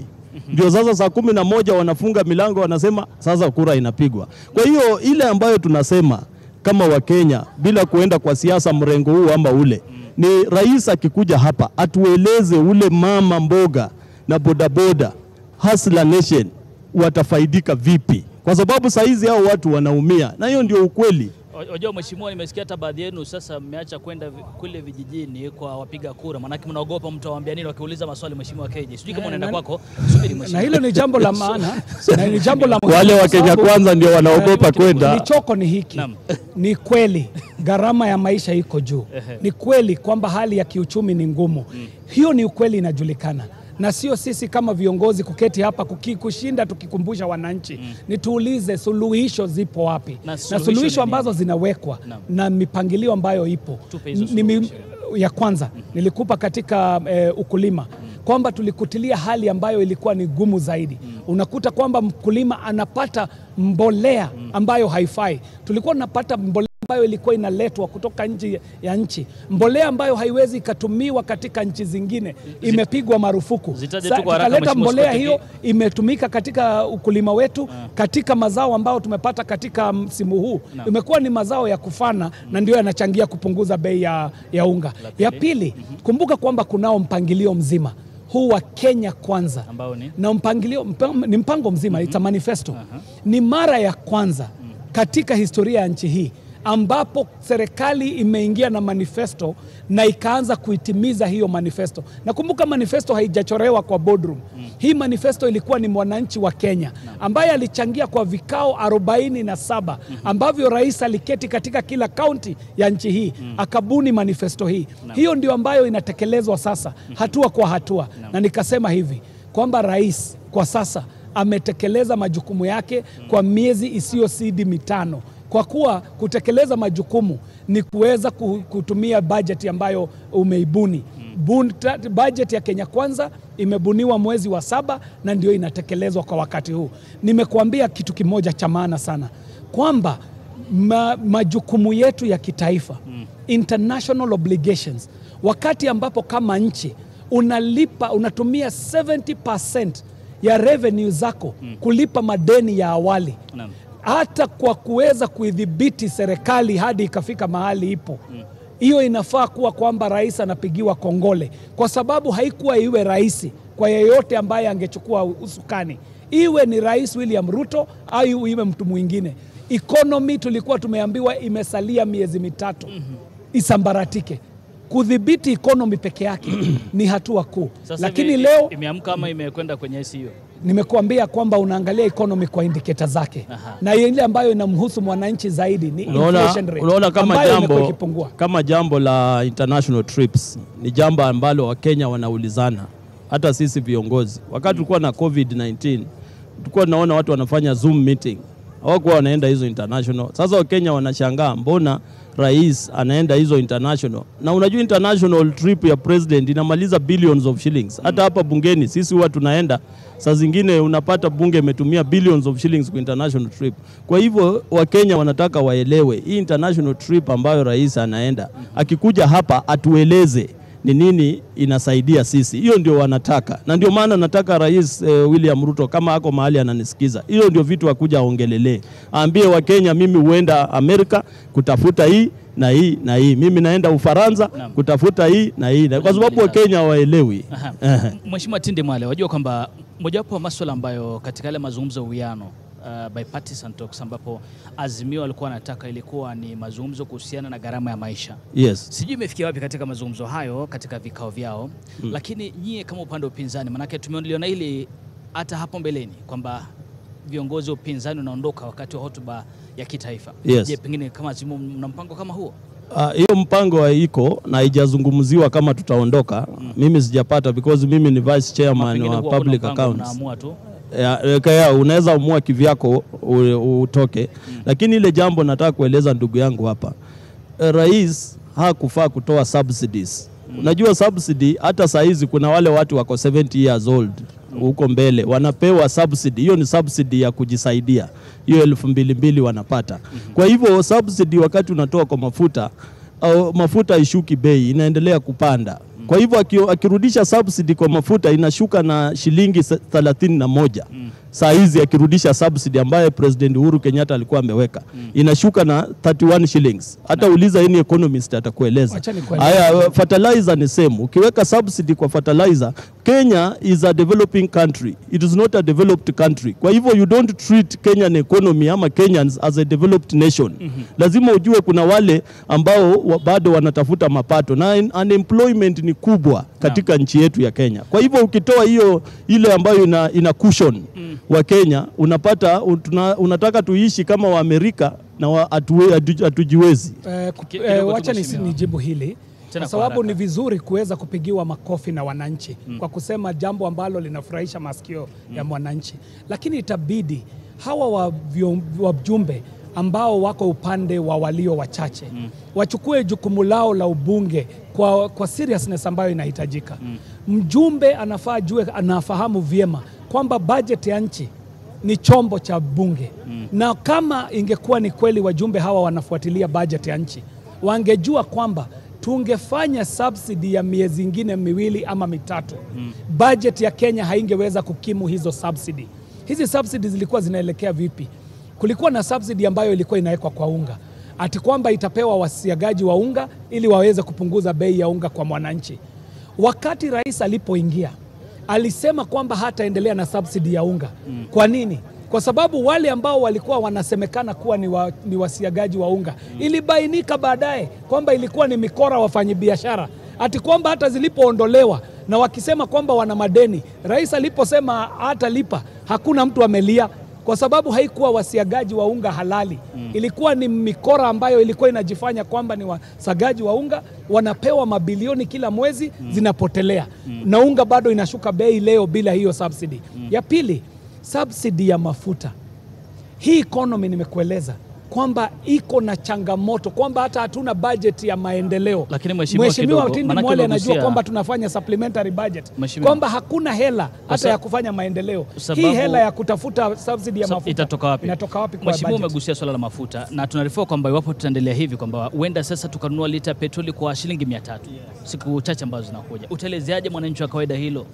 Ndio sasa saa 11 wanafunga milango wanasema sasa kura inapigwa. Kwa hiyo ile ambayo tunasema kama Wakenya bila kuenda kwa siasa mrengo huu ama ule, ni rais akikuja hapa atueleze ule mama mboga na bodaboda Hustler Nation watafaidika vipi, kwa sababu saizi hao watu wanaumia, na hiyo ndio ukweli. Wajua mheshimiwa, nimesikia hata baadhi yenu sasa mmeacha kwenda kule vijijini kwa wapiga kura, manake mnaogopa mtu awaambia nini wakiuliza maswali. Mheshimiwa Keji, sijui kama unaenda kwako, subiri mheshimiwa. Na hilo ni jambo la maana na ni jambo la wale wa Kenya Kwanza ndio wanaogopa kwenda. Nichoko ni hiki. Ni kweli gharama ya maisha iko juu. Ni kweli kwamba hali ya kiuchumi ni ngumu. Hiyo ni ukweli inajulikana. Na sio sisi kama viongozi kuketi hapa kushinda tukikumbusha wananchi. Nituulize suluhisho zipo wapi? Na suluhisho ambazo zinawekwa na mipangilio ambayo ipo. Ya kwanza nilikupa katika ukulima kwamba tulikutilia hali ambayo ilikuwa ni gumu zaidi. Unakuta kwamba mkulima anapata mbolea ambayo haifai. Tulikuwa tunapata mbolea ambayo ilikuwa inaletwa kutoka nje ya nchi, mbolea ambayo haiwezi ikatumiwa katika nchi zingine, imepigwa marufuku. Tukaleta mbolea hiyo imetumika katika ukulima wetu, katika mazao ambayo tumepata katika msimu huu. Imekuwa ni mazao ya kufana na ndio yanachangia kupunguza bei ya unga. Ya pili, kumbuka kwamba kunao mpangilio mzima huu wa Kenya Kwanza, na mpangilio ni mpango mzima, it's a manifesto. Ni mara ya kwanza katika historia ya nchi hii ambapo serikali imeingia na manifesto na ikaanza kuitimiza hiyo manifesto. Na kumbuka manifesto haijachorewa kwa boardroom. Hii manifesto ilikuwa ni mwananchi wa Kenya ambaye alichangia kwa vikao 47 ambavyo rais aliketi katika kila kaunti ya nchi hii akabuni manifesto hii. Hiyo ndio ambayo inatekelezwa sasa hatua kwa hatua. Na nikasema hivi kwamba rais kwa sasa ametekeleza majukumu yake kwa miezi isiyozidi 5. Kwa kuwa kutekeleza majukumu ni kuweza kutumia budget ambayo umeibuni. Budget ya Kenya Kwanza imebuniwa mwezi wa 7 na ndio inatekelezwa kwa wakati huu. Nimekuambia kitu kimoja cha maana sana kwamba majukumu yetu ya kitaifa, international obligations, wakati ambapo kama nchi unatumia 70% ya revenue zako kulipa madeni ya awali. Hata kwa kuweza kuidhibiti serikali hadi ikafika mahali ipo. Hiyo inafaa kuwa kwamba rais anapigiwa kongole, kwa sababu haikuwa iwe rahisi kwa yeyote ambaye angechukua usukani. Iwe ni Rais William Ruto au iwe mtu mwingine. Economy tulikuwa tumeambiwa imesalia miezi 3 isambaratike. Kudhibiti economy peke yake ni hatua kuu. Lakini leo imeamka ama imekwenda kwenye ICU? Nimekuambia kwamba unaangalia economy kwa indicator zake. Na ile ambayo inamhusu mwananchi zaidi ni inflation rate. Unaona kama jambo la international trips ni jambo ambalo Wakenya wanaulizana. Hata sisi viongozi wakati tulikuwa na COVID-19 tulikuwa tunaona watu wanafanya Zoom meeting, hawakuwa wanaenda hizo international. Sasa Wakenya wanashangaa mbona rais anaenda hizo international. Na unajua international trip ya president inamaliza billions of shillings. Hata hapa bungeni sisi huwa tunaenda, saa zingine unapata bunge imetumia billions of shillings kwa international trip. Kwa hivyo Wakenya wanataka waelewe hii international trip ambayo rais anaenda, akikuja hapa atueleze ni nini inasaidia sisi. Hiyo ndio wanataka. Na ndio maana nataka Rais William Ruto kama ako mahali ananisikiza, hiyo ndio vitu akuja aongelelee. Aambie Wakenya mimi huenda Amerika kutafuta hii na hii na hii. Mimi naenda Ufaransa kutafuta hii na hii. Kwa sababu Wakenya waelewi. Mheshimiwa Tinde Mwale, wajua kwamba mojawapo wa masuala ambayo katika ile mazungumzo uwiano bipartisan talks ambapo Azimio alikuwa anataka ilikuwa ni mazungumzo kuhusiana na gharama ya maisha. Yes. Sijui imefikia wapi katika mazungumzo hayo katika vikao vyao. Lakini nyie kama upande wa upinzani, manake tumeona hili hata hapo mbeleni kwamba viongozi wa upinzani unaondoka wakati wa hotuba ya kitaifa. Yes. Je, pengine kama Azimio mna mpango kama huo? Hiyo mpango haiko na haijazungumziwa kama tutaondoka. Mimi sijapata because mimi ni vice chairman wa public accounts. unaweza umua kivyako utoke. Lakini ile jambo nataka kueleza ndugu yangu hapa, rais hakufaa kutoa subsidies. Unajua subsidy hata saa hizi kuna wale watu wako 70 years old huko mbele wanapewa subsidy. Hiyo ni subsidy ya kujisaidia, hiyo 2,200 wanapata. Kwa hivyo subsidy wakati unatoa kwa mafuta, mafuta ishuki bei, inaendelea kupanda. Kwa hivyo akirudisha subsidy kwa mafuta inashuka na shilingi 31. Saa hizi akirudisha subsidy ambaye President Uhuru Kenyatta alikuwa ameweka, inashuka na 31 shillings. Hata uliza any economist atakueleza. Haya, fertilizer ni same. Ukiweka subsidy kwa fertilizer, Kenya is a developing country. It is not a developed country. Kwa hivyo you don't treat Kenyan economy ama Kenyans as a developed nation. Lazima ujue kuna wale ambao bado wanatafuta mapato na unemployment ni kubwa katika nchi yetu ya Kenya. Kwa hivyo ukitoa hiyo ile ambayo ina cushion wa Kenya, unapata unataka tuishi kama wa Amerika na hatujiwezi. Wacha nijibu hili kwa sababu ni vizuri kuweza kupigiwa makofi na wananchi kwa kusema jambo ambalo linafurahisha masikio ya mwananchi, lakini itabidi hawa wajumbe ambao wako upande wa walio wachache wachukue jukumu lao la ubunge kwa seriousness ambayo inahitajika. Mjumbe anafaa anafahamu vyema kwamba budget ya nchi ni chombo cha bunge. Na kama ingekuwa ni kweli wajumbe hawa wanafuatilia budget ya nchi, wangejua kwamba tungefanya subsidy ya miezi ingine 2 ama 3. Budget ya Kenya haingeweza kukimu hizo subsidy. Hizi subsidies zilikuwa zinaelekea vipi? Kulikuwa na subsidy ambayo ilikuwa inawekwa kwa unga, ati kwamba itapewa wasiagaji wa unga ili waweze kupunguza bei ya unga kwa mwananchi. Wakati rais alipoingia, alisema kwamba hataendelea na subsidy ya unga. Kwa nini? Kwa sababu wale ambao walikuwa wanasemekana kuwa ni wasiagaji wa unga, ilibainika baadaye kwamba ilikuwa ni mikora wafanyabiashara, ati kwamba hata zilipoondolewa na wakisema kwamba wana madeni, rais aliposema hatalipa, hakuna mtu amelia, kwa sababu haikuwa wasiagaji wa unga halali. Ilikuwa ni mikora ambayo ilikuwa inajifanya kwamba ni wasagaji wa unga, wanapewa mabilioni kila mwezi, zinapotelea. Na unga bado inashuka bei leo bila hiyo subsidy. Ya pili, subsidy ya mafuta. Hii economy nimekueleza kwamba iko na changamoto, kwamba hata hatuna budget ya maendeleo. Lakini mheshimiwa Tindi Mwale anajua kwamba tunafanya supplementary budget, kwamba hakuna hela hata ya kufanya maendeleo. Hii hela ya kutafuta subsidy ya mafuta itatoka wapi? Inatoka wapi kwa Mheshimiwa budget? umegusia swala la mafuta na tunarifua kwamba iwapo tutaendelea hivi kwamba huenda sasa tukanunua lita petroli kwa shilingi 300 siku chache ambazo zinakuja. Utaelezeaje mwananchi wa kawaida hilo?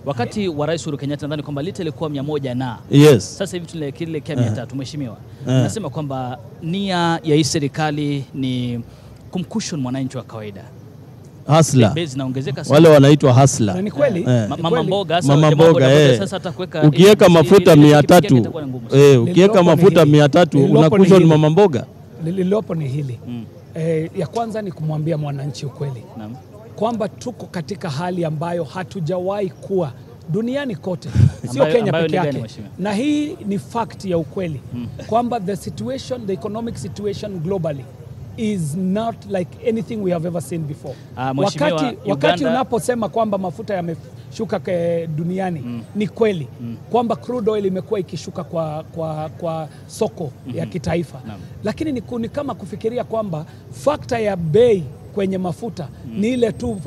Wakati wa Rais Uhuru Kenyatta nadhani kwamba lita ilikuwa 100 na sasa hivi tunaelekea 300. Mheshimiwa, nasema kwamba nia ya hii serikali ni kumcushion mwananchi wa kawaida. Hustler. Bei zinaongezeka sana. Wale wanaitwa hustler. Na ni kweli. Mama mboga mama mboga sasa atakuweka ukiweka mafuta 300 ukiweka mafuta 300 unakushon mama mboga. Lililopo ni hili. Ya kwanza ni kumwambia mwananchi ukweli. Kwamba tuko katika hali ambayo hatujawahi kuwa duniani kote, sio Kenya peke yake. Na hii ni fact ya ukweli kwamba the economic situation globally is not like anything we have ever seen before. Wakati unaposema kwamba mafuta yameshuka duniani, ni kweli kwamba crude oil imekuwa ikishuka kwa soko ya kitaifa. Lakini ni kama kufikiria kwamba factor ya bei kwenye mafuta ni ile tu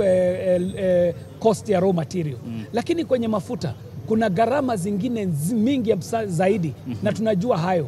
cost ya raw material. Lakini kwenye mafuta kuna gharama zingine mingi zaidi na tunajua hayo.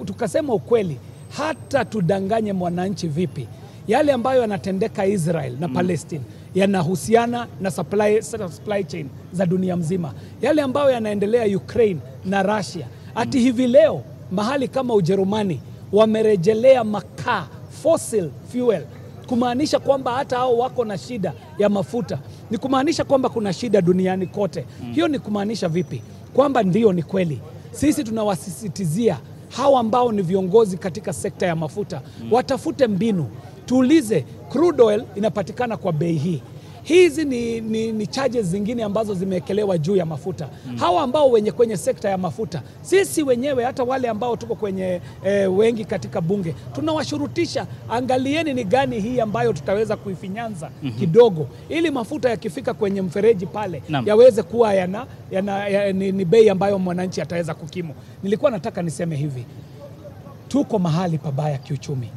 Tukasema ukweli, hata tudanganye mwananchi vipi, yale ambayo yanatendeka Israel na Palestine yanahusiana na supply chain za dunia mzima. Yale ambayo yanaendelea Ukraine na Russia, ati hivi leo mahali kama Ujerumani wamerejelea makaa, fossil fuel, kumaanisha kwamba hata hao wako na shida ya mafuta. Ni kumaanisha kwamba kuna shida duniani kote. Hiyo ni kumaanisha vipi? Kwamba ndio ni kweli. Sisi tunawasisitizia hawa ambao ni viongozi katika sekta ya mafuta watafute mbinu. Tuulize, crude oil inapatikana kwa bei hii. Hizi ni charges zingine ambazo zimeekelewa juu ya mafuta. Hawa ambao wenye kwenye sekta ya mafuta, sisi wenyewe hata wale ambao tuko kwenye wengi katika bunge, tunawashurutisha, angalieni ni gani hii ambayo tutaweza kuifinyanza kidogo, ili mafuta yakifika kwenye mfereji pale yaweze kuwa ni bei ambayo mwananchi ataweza kukimu. Nilikuwa nataka niseme hivi, tuko mahali pabaya kiuchumi.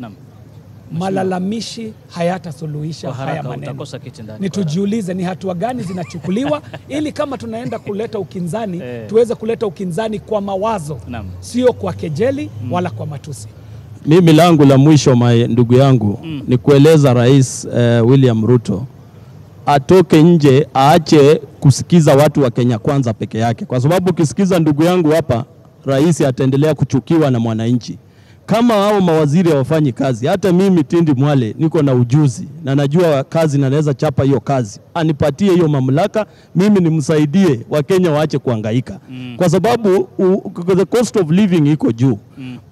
Malalamishi hayatasuluhisha haya maneno. Ni tujiulize ni hatua gani zinachukuliwa ili kama tunaenda kuleta ukinzani tuweze kuleta ukinzani kwa mawazo, sio kwa kejeli wala kwa matusi. Mimi langu la mwisho ndugu yangu ni kueleza Rais William Ruto atoke nje, aache kusikiza watu wa Kenya Kwanza peke yake, kwa sababu ukisikiza ndugu yangu hapa, rais ataendelea kuchukiwa na mwananchi. Kama hao mawaziri hawafanyi kazi, hata mimi Tindi Mwale niko na ujuzi na najua kazi na naweza chapa hiyo kazi, anipatie hiyo mamlaka, mimi nimsaidie Wakenya waache kuhangaika. Kwa sababu the cost of living iko juu.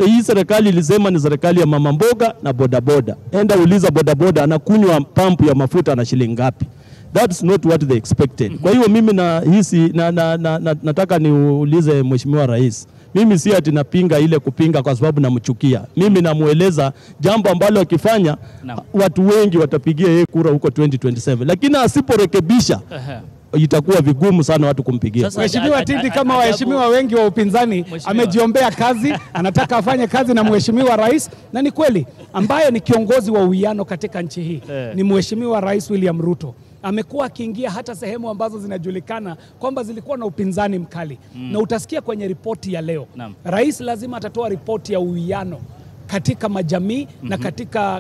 Hii serikali ilisema ni serikali ya mama mboga na bodaboda. Enda uliza bodaboda anakunywa pump ya mafuta na shilingi ngapi. That's not what they expected. Kwa hiyo mimi nataka niulize Mheshimiwa Rais, mimi si ati napinga ile kupinga kwa sababu namchukia. Mimi namueleza jambo ambalo akifanya watu wengi watapigia yeye kura huko 2027. Lakini asiporekebisha itakuwa vigumu sana watu kumpigia. Mheshimiwa Tindi, kama waheshimiwa wengi wa upinzani, amejiombea kazi, anataka afanye kazi na Mheshimiwa Rais, na ni kweli ambaye ni kiongozi wa uwiano katika nchi hii ni Mheshimiwa Rais William Ruto. Amekuwa akiingia hata sehemu ambazo zinajulikana kwamba zilikuwa na upinzani mkali. Na utasikia kwenye ripoti ya leo, Rais lazima atatoa ripoti ya uwiano katika majamii na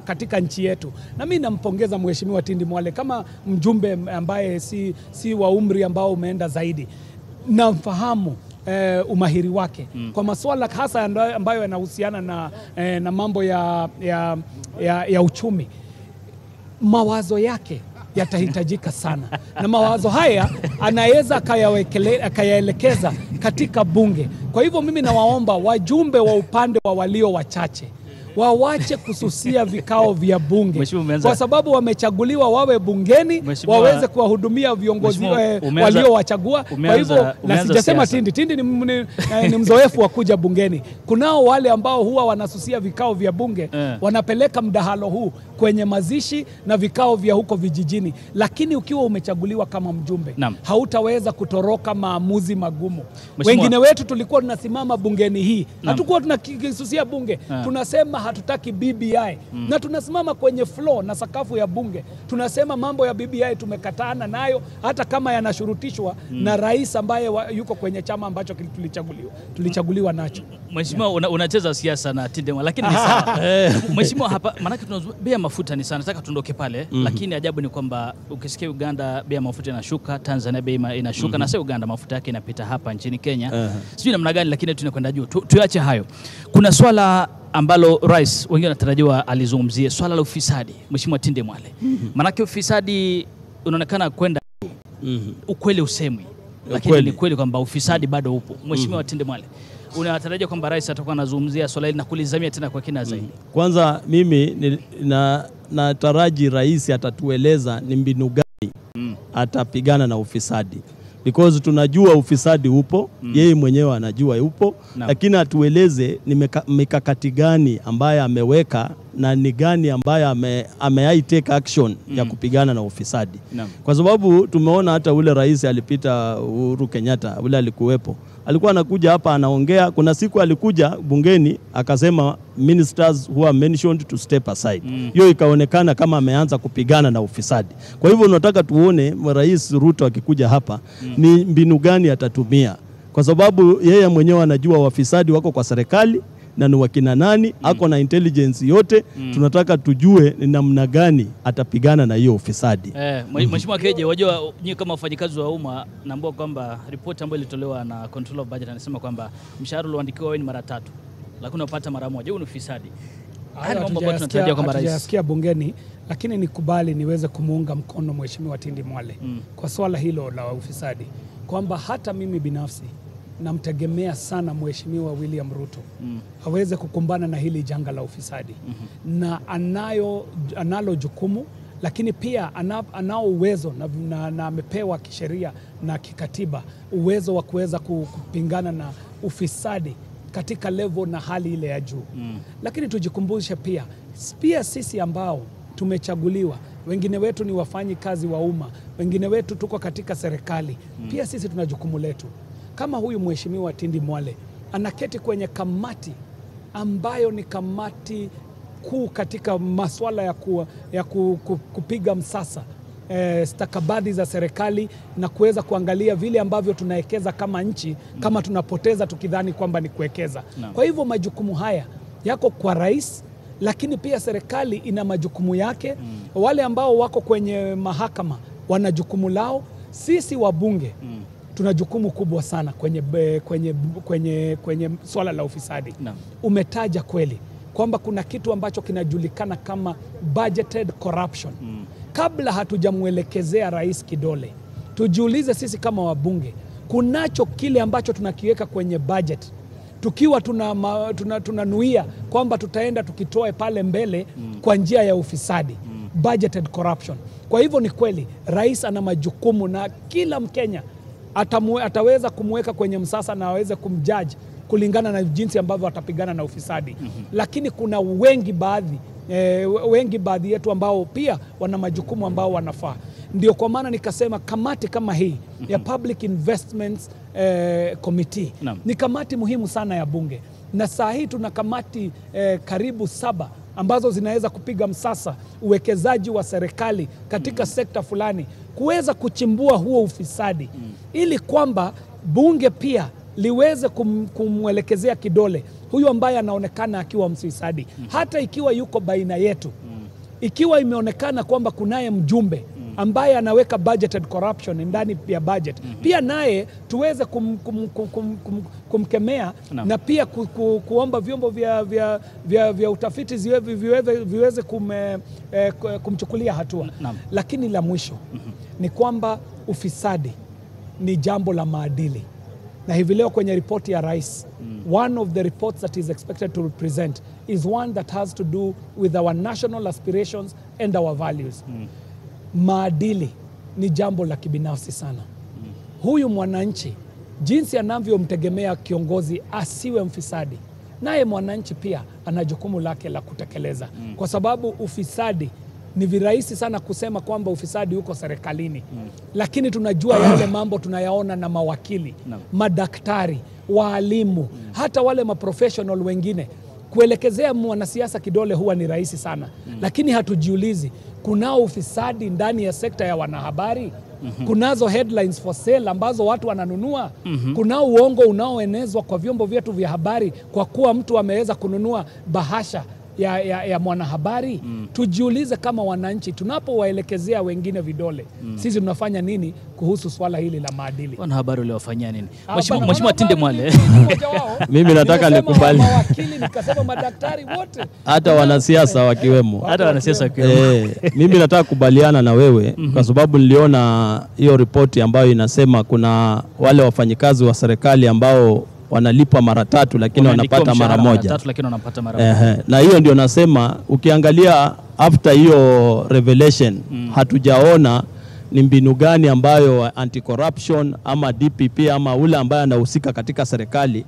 katika nchi yetu. Na mimi nampongeza Mheshimiwa Tindi Mwale kama mjumbe ambaye si wa umri ambao umeenda zaidi. Namfahamu umahiri wake kwa masuala hasa ambayo yanahusiana na mambo ya uchumi. Mawazo yake yatahitajika sana, na mawazo haya anaweza akayaelekeza katika bunge. Kwa hivyo mimi nawaomba wajumbe wa upande wa walio wachache wawache kususia vikao vya bunge, kwa sababu wamechaguliwa wawe bungeni waweze kuwahudumia viongozi waliowachagua. Kwa hivyo na sijasema Tindi ni mzoefu wa kuja bungeni. Kunao wale ambao huwa wanasusia vikao vya bunge, wanapeleka mdahalo huu kwenye mazishi na vikao vya huko vijijini. Lakini ukiwa umechaguliwa kama mjumbe, hautaweza kutoroka maamuzi magumu. Wengine wetu tulikuwa tunasimama bungeni hii, hatukuwa tunakisusia bunge, tunasema hatutaki BBI na tunasimama kwenye floor na sakafu ya bunge tunasema mambo ya BBI tumekatana nayo, hata kama yanashurutishwa na rais ambaye yuko kwenye chama ambacho tulichaguliwa nacho. Mheshimiwa, unacheza siasa na Tindi, lakini ni sawa. Mheshimiwa, hapa maana bei ya mafuta ni sana, nataka tuondoke pale. Lakini ajabu ni kwamba ukisikia Uganda bei ya mafuta inashuka, Tanzania bei inashuka, na sasa Uganda mafuta yake inapita hapa nchini Kenya. Sijui namna gani, lakini tunakwenda juu. Tuache hayo. Kuna swala ambalo rais wengine wanatarajiwa alizungumzie, swala la ufisadi. Mheshimiwa Tindi Mwale, manake ufisadi unaonekana kwenda ukweli usemwi, lakini ni kweli kwamba ufisadi bado upo. Mheshimiwa Tindi Mwale, unatarajia kwamba rais atakuwa anazungumzia swala hili na kulizamia tena kwa kina zaidi? Kwanza mimi nataraji rais atatueleza ni mbinu gani atapigana na ufisadi, because tunajua ufisadi upo, yeye mwenyewe anajua upo, lakini atueleze ni mikakati gani ambayo ameweka na ni gani ambayo take action ya kupigana na ufisadi. Kwa sababu tumeona hata ule rais alipita, Uhuru Kenyatta, ule alikuwepo, alikuwa anakuja hapa anaongea. Kuna siku alikuja bungeni akasema ministers who are mentioned to step aside. Hiyo ikaonekana kama ameanza kupigana na ufisadi. Kwa hivyo tunataka tuone Rais Ruto akikuja hapa ni mbinu gani atatumia, kwa sababu yeye mwenyewe anajua wafisadi wako kwa serikali na ni wakina nani, ako na intelligence yote. Tunataka tujue ni namna gani atapigana na hiyo ufisadi. Mheshimiwa Keje, wajua nyinyi kama wafanyikazi wa umma, naambia kwamba ripoti ambayo ilitolewa na Control of Budget anasema kwamba mshahara ulioandikiwa wewe ni mara 3 lakini unapata mara 1. Huo ni ufisadi. Haya mambo ambayo tunatarajia kwamba rais hajasikia bungeni, lakini nikubali niweze kumuunga mkono Mheshimiwa Tindi Mwale kwa swala hilo la ufisadi, kwamba hata mimi binafsi namtegemea sana Mheshimiwa William Ruto aweze kukumbana na hili janga la ufisadi na analo jukumu lakini pia anao uwezo na amepewa kisheria na kikatiba uwezo wa kuweza kupingana na ufisadi katika level na hali ile ya juu. Lakini tujikumbushe pia sisi ambao tumechaguliwa, wengine wetu ni wafanyi kazi wa umma, wengine wetu tuko katika serikali, pia sisi tuna jukumu letu. Kama huyu mheshimiwa Tindi Mwale anaketi kwenye kamati ambayo ni kamati kuu katika masuala ya kupiga msasa stakabadhi za serikali na kuweza kuangalia vile ambavyo tunaekeza kama nchi, kama tunapoteza tukidhani kwamba ni kuwekeza. Kwa hivyo majukumu haya yako kwa rais, lakini pia serikali ina majukumu yake. Wale ambao wako kwenye mahakama wana jukumu lao. Sisi wabunge tuna jukumu kubwa sana kwenye swala la ufisadi. Umetaja kweli kwamba kuna kitu ambacho kinajulikana kama budgeted corruption. Kabla hatujamuelekezea rais kidole, tujiulize sisi kama wabunge, kunacho kile ambacho tunakiweka kwenye budget tukiwa tunanuia kwamba tutaenda tukitoe pale mbele kwa njia ya ufisadi, budgeted corruption. Kwa hivyo ni kweli rais ana majukumu na kila Mkenya ataweza kumweka kwenye msasa na aweze kumjudge kulingana na jinsi ambavyo atapigana na ufisadi. Lakini kuna wengi baadhi yetu ambao pia wana majukumu ambao wanafaa. Ndio kwa maana nikasema kamati kama hii ya Public Investments Committee ni kamati muhimu sana ya bunge, na saa hii tuna kamati karibu 7 ambazo zinaweza kupiga msasa uwekezaji wa serikali katika sekta fulani, kuweza kuchimbua huo ufisadi ili kwamba bunge pia liweze kumwelekezea kidole huyu ambaye anaonekana akiwa mfisadi. Hata ikiwa yuko baina yetu, ikiwa imeonekana kwamba kunaye mjumbe ambaye anaweka budgeted corruption ndani ya budget, pia naye tuweze kumkemea na pia kuomba vyombo vya utafiti viweze kumchukulia hatua. Lakini la mwisho ni kwamba ufisadi ni jambo la maadili. Na hivi leo kwenye ripoti ya rais, one of the reports that is expected to present is one that has to do with our national aspirations and our values. Maadili ni jambo la kibinafsi sana. Huyu mwananchi jinsi anavyomtegemea kiongozi asiwe mfisadi, naye mwananchi pia ana jukumu lake la kutekeleza. Kwa sababu ufisadi ni virahisi sana kusema kwamba ufisadi uko serikalini, lakini tunajua yale mambo tunayaona na mawakili, madaktari, waalimu, hata wale maprofessional wengine. Kuelekezea mwanasiasa kidole huwa ni rahisi sana, lakini hatujiulizi kunao ufisadi ndani ya sekta ya wanahabari. Kunazo headlines for sale ambazo watu wananunua. Kunao uongo unaoenezwa kwa vyombo vyetu vya habari kwa kuwa mtu ameweza kununua bahasha ya mwanahabari. Tujiulize kama wananchi, tunapowaelekezea wengine vidole, sisi tunafanya nini kuhusu swala hili la maadili? Wanahabari uliwafanyia nini? Mheshimiwa Tindi Mwale. Mimi nataka nikubali. Mawakili nikasema madaktari wote. Hata wanasiasa wakiwemo. Mimi nataka kubaliana na wewe kwa sababu niliona hiyo ripoti ambayo inasema kuna wale wafanyikazi wa serikali ambao wanalipa mara 3 lakini wanapata mara moja. Na hiyo ndio nasema ukiangalia after hiyo revelation hatujaona ni mbinu gani ambayo anti-corruption ama DPP ama ule ambaye anahusika katika serikali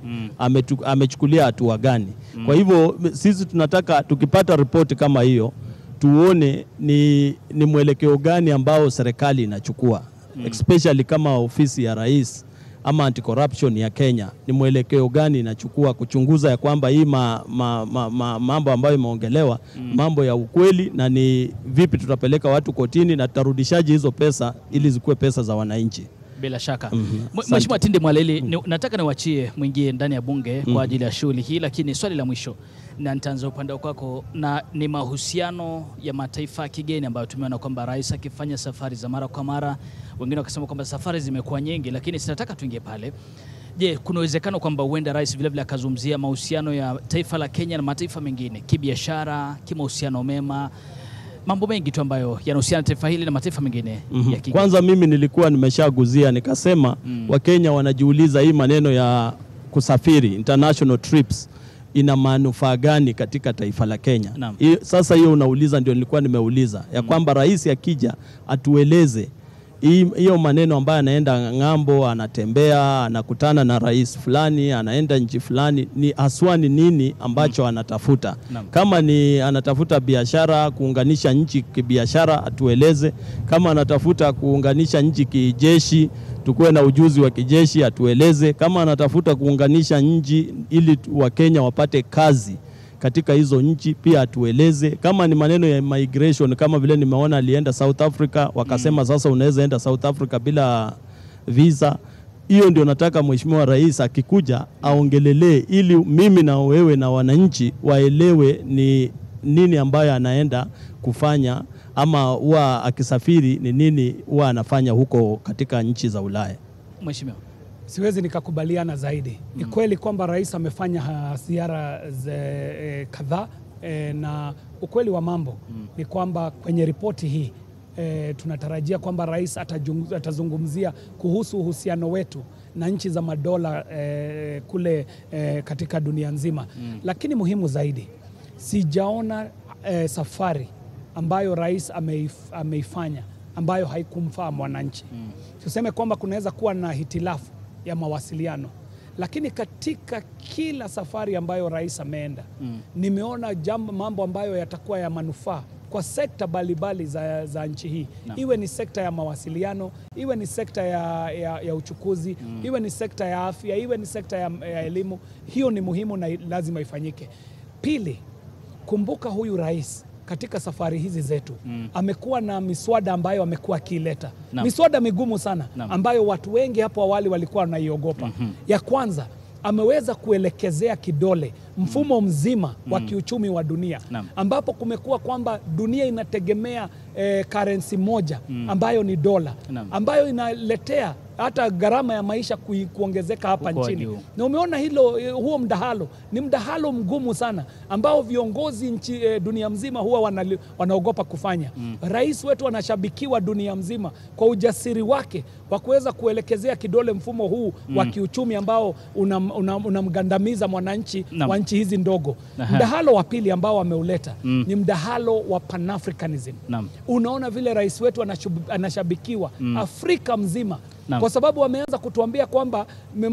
amechukulia hatua gani. Kwa hivyo sisi tunataka tukipata ripoti kama hiyo tuone ni mwelekeo gani ambao serikali inachukua, especially kama ofisi ya rais ama anti-corruption ya Kenya ni mwelekeo gani inachukua kuchunguza ya kwamba hii mambo ambayo imeongelewa mambo ya ukweli, na ni vipi tutapeleka watu kotini na tutarudishaji hizo pesa ili zikuwe pesa za wananchi. Bila shaka. Mheshimiwa Tindi Mwale, nataka niwachie mwingie ndani ya bunge kwa ajili ya shughuli hii, lakini swali la mwisho na nitaanza upande wako, na ni mahusiano ya mataifa ya kigeni ambayo tumeona kwamba rais akifanya safari za mara kwa mara. Wengine wakasema kwamba safari zimekuwa nyingi, lakini sinataka tuingie pale. Je, kuna uwezekano kwamba huenda rais vile vile akazungumzia mahusiano ya taifa la Kenya na mataifa mengine kibiashara, kimahusiano mema, mambo mengi tu ambayo yanahusiana taifa hili na mataifa mengine ya kigeni? Kwanza mimi nilikuwa nimeshaguzia nikasema Wakenya wanajiuliza hii maneno ya kusafiri international trips ina manufaa gani katika taifa la Kenya. Sasa hiyo unauliza, ndio nilikuwa nimeuliza ya kwamba rais akija atueleze hiyo maneno ambayo anaenda ng'ambo, anatembea, anakutana na rais fulani, anaenda nchi fulani, ni haswa ni nini ambacho anatafuta. Kama ni anatafuta biashara, kuunganisha nchi kibiashara, atueleze. Kama anatafuta kuunganisha nchi kijeshi, tukuwe na ujuzi wa kijeshi, atueleze. Kama anatafuta kuunganisha nchi ili Wakenya wapate kazi katika hizo nchi, pia atueleze. Kama ni maneno ya migration, kama vile nimeona alienda South Africa, wakasema sasa unaweza enda South Africa bila visa. Hiyo ndio nataka mheshimiwa rais akikuja aongelelee, ili mimi na wewe na wananchi waelewe ni nini ambayo anaenda kufanya, ama huwa akisafiri ni nini huwa anafanya huko katika nchi za Ulaya. Mheshimiwa, siwezi nikakubaliana zaidi. Ni kweli kwamba rais amefanya ziara kadhaa, na ukweli wa mambo ni kwamba kwenye ripoti hii tunatarajia kwamba rais atazungumzia kuhusu uhusiano wetu na nchi za madola kule katika dunia nzima. Lakini muhimu zaidi, sijaona safari ambayo rais ameifanya ambayo haikumfaa mwananchi. Tuseme kwamba kunaweza kuwa na hitilafu ya mawasiliano, lakini katika kila safari ambayo rais ameenda, nimeona mambo ambayo yatakuwa ya manufaa kwa sekta mbalimbali za nchi hii. Iwe ni sekta ya mawasiliano, iwe ni sekta ya uchukuzi, iwe ni sekta ya afya, iwe ni sekta ya elimu. Hiyo ni muhimu na lazima ifanyike. Pili, kumbuka huyu rais katika safari hizi zetu amekuwa na miswada ambayo amekuwa akileta. Miswada migumu sana ambayo watu wengi hapo awali walikuwa wanaiogopa. Ya kwanza, ameweza kuelekezea kidole mfumo mzima wa kiuchumi wa dunia, ambapo kumekuwa kwamba dunia inategemea currency moja ambayo ni dola, ambayo inaletea hata gharama ya maisha kuongezeka hapa nchini. Na umeona huo mdahalo ni mdahalo mgumu sana ambao viongozi dunia mzima huwa wanaogopa kufanya. Rais wetu anashabikiwa dunia mzima kwa ujasiri wake wa kuweza kuelekezea kidole mfumo huu wa kiuchumi ambao unamgandamiza mwananchi wa nchi hizi ndogo. Mdahalo wa pili ambao ameuleta ni mdahalo wa Pan-Africanism. Unaona vile rais wetu anashabikiwa Afrika mzima. Kwa sababu wameanza kutuambia kwamba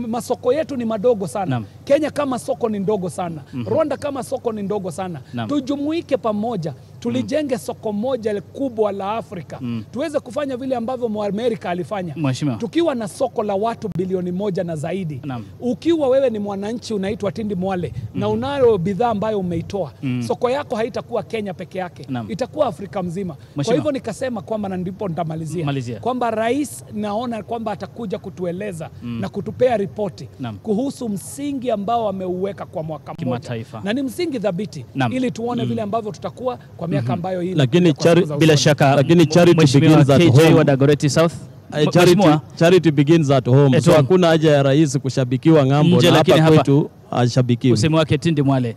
masoko yetu ni madogo sana. Kenya kama soko ni ndogo sana. Rwanda kama soko ni ndogo sana. Tujumuike pamoja, tulijenge soko moja kubwa la Afrika. Tuweze kufanya vile ambavyo Amerika alifanya. Tukiwa na soko la watu bilioni 1 na zaidi. Ukiwa wewe ni mwananchi unaitwa Tindi Mwale na unayo bidhaa ambayo umeitoa, soko yako haitakuwa Kenya peke yake. Itakuwa Afrika mzima. Kwa hivyo nikasema kwamba, na ndipo nitamalizia, kwamba rais naona kwamba atakuja kutueleza na kutupea ripoti kuhusu msingi ambao ameuweka kwa mwaka mmoja. Na ni msingi thabiti ili tuone vile ambavyo tutakuwa kwa miaka ambayo hii. Lakini bila shaka, lakini charity begins at home. wa Dagoretti South. Charity begins at home. So hakuna haja ya rais kushabikiwa ng'ambo, na hapa kwetu ashabikiwe. Usemi wake Tindi Mwale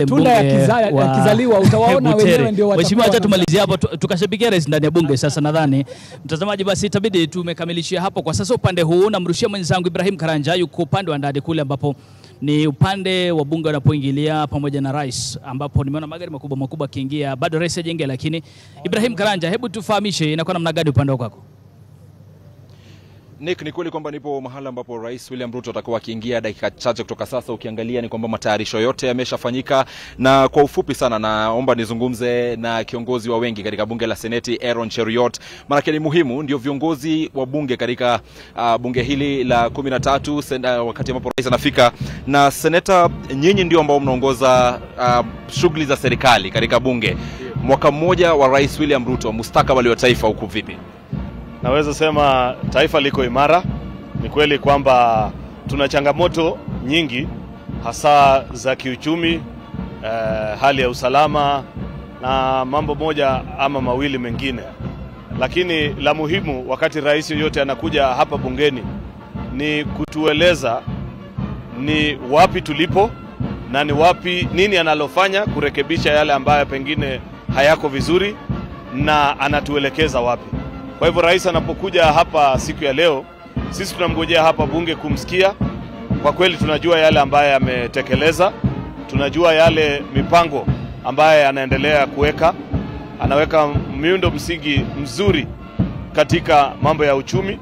mbunge wa kizaliwa, utawaona wenyewe ndio watakuwa. Mheshimiwa, acha tumalizie hapo, tukashabikia rais ndani ya bunge. Sasa nadhani mtazamaji, basi itabidi tumekamilishia hapo kwa sasa upande huu. Namrushia mwenzangu Ibrahim Karanja yuko upande wa ndani kule, ambapo ni upande wa bunge wanapoingilia pamoja na rais, ambapo nimeona magari makubwa kiingia. Bado rais hajaingia, lakini Ibrahim Karanja, hebu tufahamishe inakuwa namna gani upande wako? Nick, ni kweli kwamba nipo mahala ambapo Rais William Ruto atakuwa akiingia dakika chache kutoka sasa. Ukiangalia ni kwamba matayarisho yote yameshafanyika, na kwa ufupi sana naomba nizungumze na kiongozi wa wengi katika bunge la Seneti, Aaron Cheruiyot. Maana ni muhimu, ndio viongozi wa bunge katika bunge hili la 13 wakati ambapo rais anafika. Na seneta, nyinyi ndio ambao mnaongoza shughuli za serikali katika bunge. Mwaka mmoja wa Rais William Ruto, mustakabali wa taifa uko vipi? Naweza sema taifa liko imara. Ni kweli kwamba tuna changamoto nyingi, hasa za kiuchumi, hali ya usalama na mambo moja ama mawili mengine. Lakini la muhimu wakati rais yote anakuja hapa bungeni ni kutueleza ni wapi tulipo na ni wapi, nini analofanya kurekebisha yale ambayo pengine hayako vizuri, na anatuelekeza wapi. Kwa hivyo rais anapokuja hapa siku ya leo, sisi tunamngojea hapa bunge kumsikia. Kwa kweli tunajua yale ambayo ametekeleza, tunajua yale mipango ambaye anaendelea kuweka, anaweka miundo msingi mzuri katika mambo ya uchumi.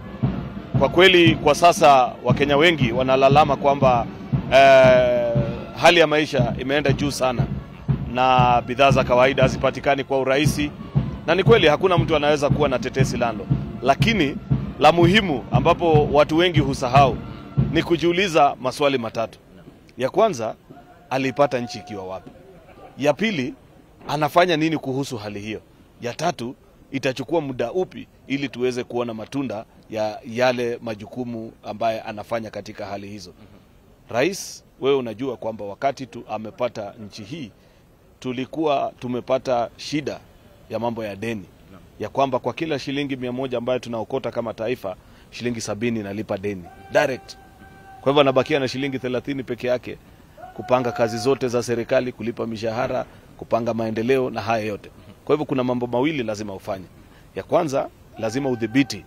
Kwa kweli kwa sasa Wakenya wengi wanalalama kwamba hali ya maisha imeenda juu sana na bidhaa za kawaida hazipatikani kwa urahisi, na ni kweli hakuna mtu anaweza kuwa na tetesi lando, lakini la muhimu ambapo watu wengi husahau ni kujiuliza maswali matatu. Ya kwanza, alipata nchi ikiwa wapi? Ya pili, anafanya nini kuhusu hali hiyo? Ya tatu, itachukua muda upi ili tuweze kuona matunda ya yale majukumu ambaye anafanya katika hali hizo? Rais, wewe unajua kwamba wakati amepata nchi hii tulikuwa tumepata shida ya mambo ya deni, ya kwamba kwa kila shilingi 100 ambayo tunaokota kama taifa, shilingi 70 inalipa deni direct. Kwa hivyo anabakia na shilingi 30 peke yake kupanga kazi zote za serikali, kulipa mishahara, kupanga maendeleo na haya yote. Kwa hivyo kuna mambo mawili lazima ufanye. Ya kwanza, lazima udhibiti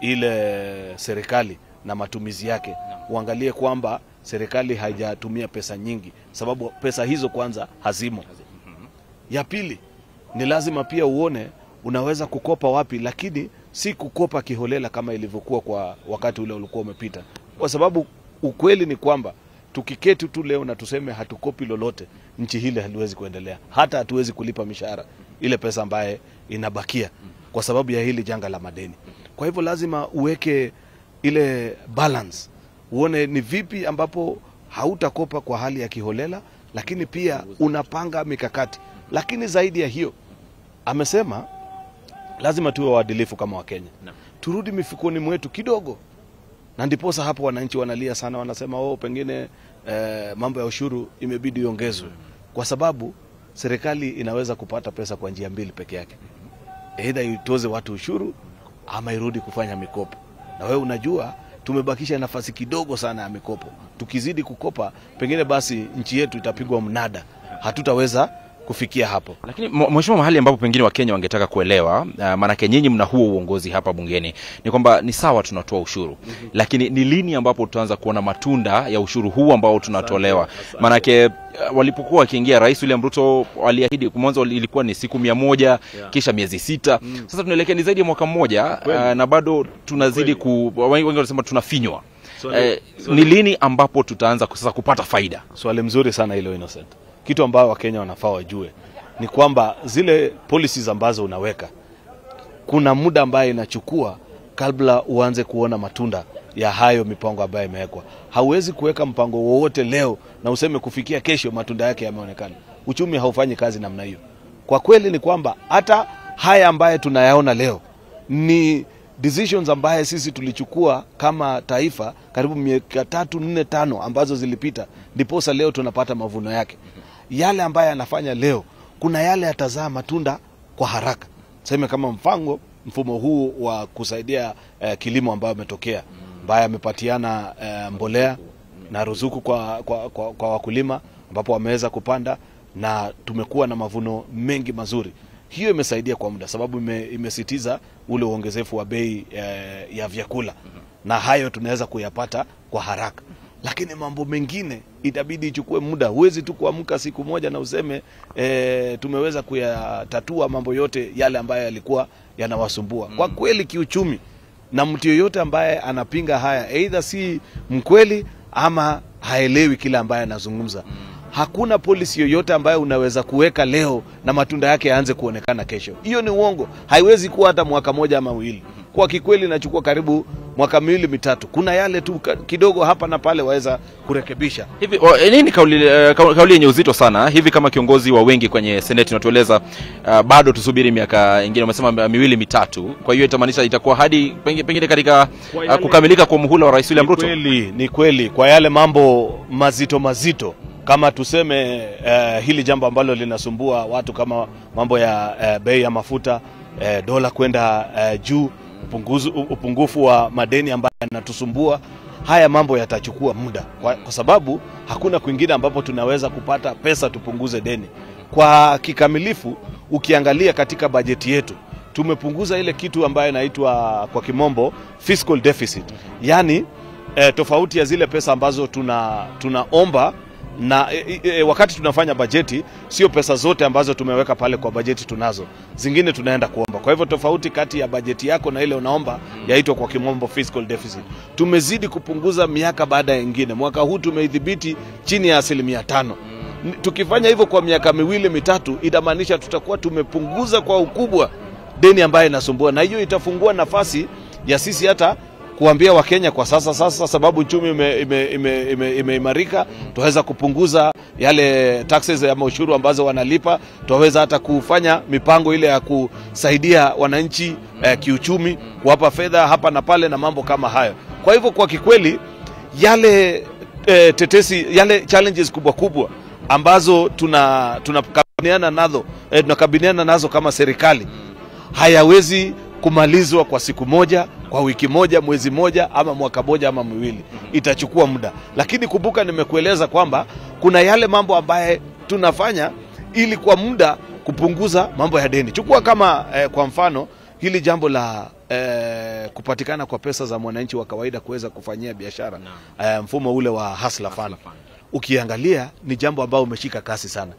ile serikali na matumizi yake. Uangalie kwamba serikali haijatumia pesa nyingi, sababu pesa hizo kwanza hazimo. Ya pili, ni lazima pia uone unaweza kukopa wapi, lakini si kukopa kiholela kama ilivyokuwa kwa wakati ule ulikuwa umepita. Kwa sababu ukweli ni kwamba tukiketi tu leo na tuseme hatukopi lolote, nchi hile haliwezi kuendelea. Hata hatuwezi kulipa mishahara ile pesa ambaye inabakia kwa sababu ya hili janga la madeni. Kwa hivyo lazima uweke ile balance, uone ni vipi ambapo hautakopa kwa hali ya kiholela, lakini pia unapanga mikakati. Lakini zaidi ya hiyo, amesema lazima tuwe waadilifu kama Wakenya. Turudi mifukoni mwetu kidogo. Na ndiposa hapo wananchi wanalia sana, wanasema pengine mambo ya ushuru imebidi iongezwe, kwa sababu serikali inaweza kupata pesa kwa njia mbili peke yake. Either itoze watu ushuru ama irudi kufanya mikopo. Na wewe unajua tumebakisha nafasi kidogo sana ya mikopo. Tukizidi kukopa, pengine basi nchi yetu itapigwa mnada. Hatutaweza kufikia hapo. Lakini mheshimiwa, mahali ambapo pengine Wakenya wangetaka kuelewa, maana nyinyi mna huo uongozi hapa bungeni, ni kwamba ni sawa tunatoa ushuru, lakini ni lini ambapo tutaanza kuona matunda ya ushuru huu ambao tunatolewa? Maana walipokuwa wakiingia, Rais William Ruto waliahidi mwanzo ilikuwa ni siku 100, kisha miezi 6. Sasa tunaelekea ni zaidi ya mwaka mmoja, na bado tunazidi wengi wanasema tunafinywa. Ni lini ambapo tutaanza sasa kupata faida? Swali mzuri sana hilo, Innocent. Kitu ambao Wakenya wanafaa wajue ni kwamba zile policies ambazo unaweka, kuna muda ambaye inachukua kabla uanze kuona matunda ya hayo mipango ambayo imewekwa. Hauwezi kuweka mpango wowote leo na useme kufikia kesho matunda yake yameonekana. Uchumi haufanyi kazi namna hiyo. Kwa kweli ni kwamba hata haya ambaye tunayaona leo ni decisions ambaye sisi tulichukua kama taifa karibu miaka 3, 4, 5 ambazo zilipita, ndiposa leo tunapata mavuno yake. Yale ambaye anafanya leo, kuna yale yatazaa matunda kwa haraka. Sema kama mfumo huu wa kusaidia kilimo ambao umetokea, ambaye amepatiana mbolea na ruzuku kwa wakulima, ambapo wameweza kupanda na tumekuwa na mavuno mengi mazuri. Hiyo imesaidia kwa muda, sababu imesitiza ule uongezefu wa bei ya vyakula, na hayo tunaweza kuyapata kwa haraka. Lakini mambo mengine itabidi ichukue muda. Huwezi tu kuamka siku moja na useme tumeweza kuyatatua mambo yote yale ambayo yalikuwa yanawasumbua. Kwa kweli kiuchumi, na mtu yoyote ambaye anapinga haya either si mkweli ama haelewi kila ambaye anazungumza. Hakuna policy yoyote ambayo unaweza kuweka leo na matunda yake yaanze kuonekana kesho. Hiyo ni uongo. Haiwezi kuwa hata mwaka moja ama miwili. Kwa kikweli inachukua karibu mwaka 2, 3. Kuna yale tu kidogo hapa na pale waweza kurekebisha. Hivi nini kauli yenye uzito sana? Hivi kama kiongozi wa wengi kwenye Senate unatueleza bado tusubiri miaka ingine, umesema 2, 3. Kwa hiyo itamaanisha itakuwa hadi pengine katika kukamilika kwa muhula wa Rais William Ruto. Ni kweli kwa yale mambo mazito kama tuseme hili jambo ambalo linasumbua watu kama mambo ya bei ya mafuta, dola kwenda juu, upungufu wa madeni ambayo yanatusumbua. Haya mambo yatachukua muda kwa sababu hakuna kwingine ambapo tunaweza kupata pesa tupunguze deni kwa kikamilifu. Ukiangalia katika bajeti yetu tumepunguza ile kitu ambayo inaitwa kwa kimombo fiscal deficit, yani tofauti ya zile pesa ambazo tunaomba Na wakati tunafanya bajeti, sio pesa zote ambazo tumeweka pale kwa bajeti tunazo. Zingine tunaenda kuomba. Kwa hivyo tofauti kati ya bajeti yako na ile unaomba yaitwa kwa kimombo fiscal deficit. Tumezidi kupunguza miaka baada ya nyingine. Mwaka huu tumeidhibiti chini ya 5%. Tukifanya hivyo kwa miaka miwili mitatu, itamaanisha tutakuwa tumepunguza kwa ukubwa deni ambayo inasumbua, na hiyo itafungua nafasi ya sisi hata kuambia Wakenya kwa sasa sababu uchumi imeimarika, tuweza kupunguza yale taxes ama ushuru ambazo wanalipa, tuweza hata kufanya mipango ile ya kusaidia wananchi kiuchumi, kuwapa fedha hapa na pale na mambo kama hayo. Kwa hivyo kwa kikweli yale tetesi, yale challenges kubwa ambazo tunakabiliana nazo kama serikali hayawezi kumalizwa kwa siku moja, kwa wiki moja, mwezi moja, ama mwaka moja ama miwili. Itachukua muda. Lakini kumbuka nimekueleza kwamba kuna yale mambo ambaye tunafanya ili kwa muda kupunguza mambo ya deni. Chukua kama kwa mfano hili jambo la kupatikana kwa pesa za mwananchi wa kawaida kuweza kufanyia biashara, mfumo ule wa Hustler Fund. Ukiangalia ni jambo ambalo umeshika kasi sana.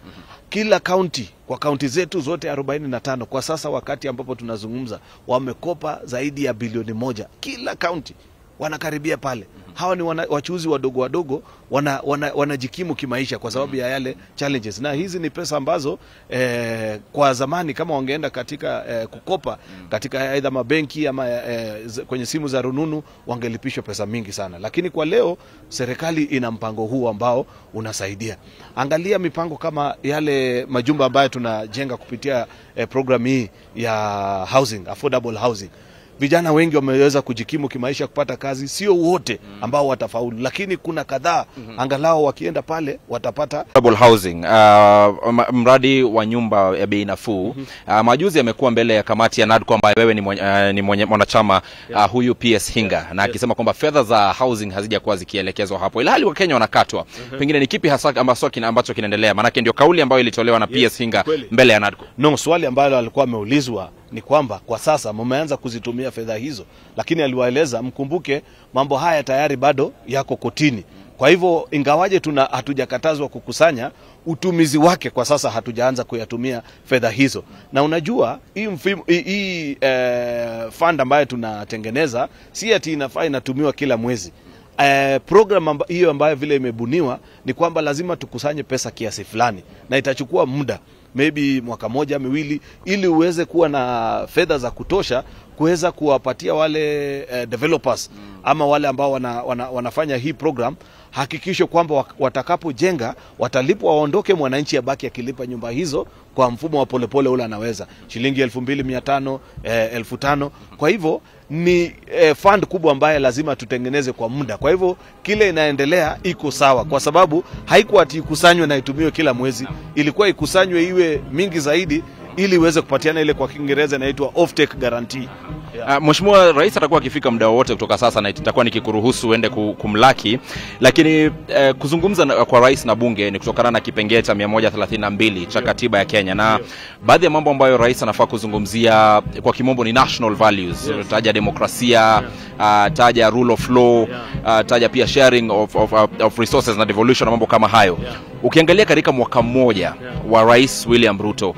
Kila county, kwa county zetu zote 45 kwa sasa wakati ambapo tunazungumza, wamekopa zaidi ya bilioni 1. Kila county wanakaribia pale. Hawa ni wachuuzi wadogo wanajikimu kimaisha kwa sababu ya yale challenges. Na hizi ni pesa ambazo kwa zamani kama wangeenda katika kukopa katika aidha mabenki ama kwenye simu za rununu, wangelipishwa pesa mingi sana. Lakini kwa leo serikali ina mpango huu ambao unasaidia. Angalia mipango kama yale majumba ambayo tunajenga kupitia program hii ya housing, affordable housing. Vijana wengi wameweza kujikimu kimaisha, kupata kazi. Sio wote ambao watafaulu, lakini kuna kadhaa angalau wakienda pale watapata affordable housing. Mradi wa nyumba ya bei nafuu. Majuzi amekuwa mbele ya kamati ya NADCO ambaye wewe ni mwanachama, huyu PS Hinga, na akisema kwamba fedha za housing hazijakuwa zikielekezwa hapo, ilhali Wakenya wanakatwa. Pengine ni kipi hasa ambacho kinaendelea? Maana ndio kauli ambayo ilitolewa na PS Hinga mbele ya NADCO. No, swali ambalo alikuwa ameulizwa ni kwamba kwa sasa mmeanza kuzitumia fedha hizo, lakini aliwaeleza mkumbuke mambo haya tayari bado yako kotini. Kwa hivyo ingawaje hatujakatazwa kukusanya, utumizi wake kwa sasa hatujaanza kuyatumia fedha hizo. Na unajua hii fund ambayo tunatengeneza si ati inafaa inatumiwa kila mwezi. Program hiyo ambayo vile imebuniwa ni kwamba lazima tukusanye pesa kiasi fulani, na itachukua muda maybe mwaka moja miwili, ili uweze kuwa na fedha za kutosha kuweza kuwapatia wale developers ama wale ambao wanafanya hii program hakikisho kwamba watakapojenga watalipwa, waondoke, mwananchi abaki akilipa nyumba hizo kwa mfumo wa polepole ule anaweza shilingi 2,500, 1,500. Kwa hivyo ni fund kubwa ambaye lazima tutengeneze kwa muda. Kwa hivyo kile inaendelea iko sawa, kwa sababu haikuwa ati ikusanywe na itumiwe kila mwezi. Ilikuwa ikusanywe iwe mingi zaidi ili iweze kupatiana ile kwa Kiingereza inaitwa off-take guarantee. Mheshimiwa Rais atakuwa akifika muda wote kutoka sasa, na itakuwa nikikuruhusu uende kumlaki, lakini kuzungumza kwa Rais na bunge ni kutokana na kipengele cha 132 cha katiba ya Kenya, na baadhi ya mambo ambayo Rais anafaa kuzungumzia kwa kimombo ni national values. Taja demokrasia, taja rule of law, taja pia sharing of resources na devolution na mambo kama hayo. Ukiangalia katika mwaka mmoja wa Rais William Ruto,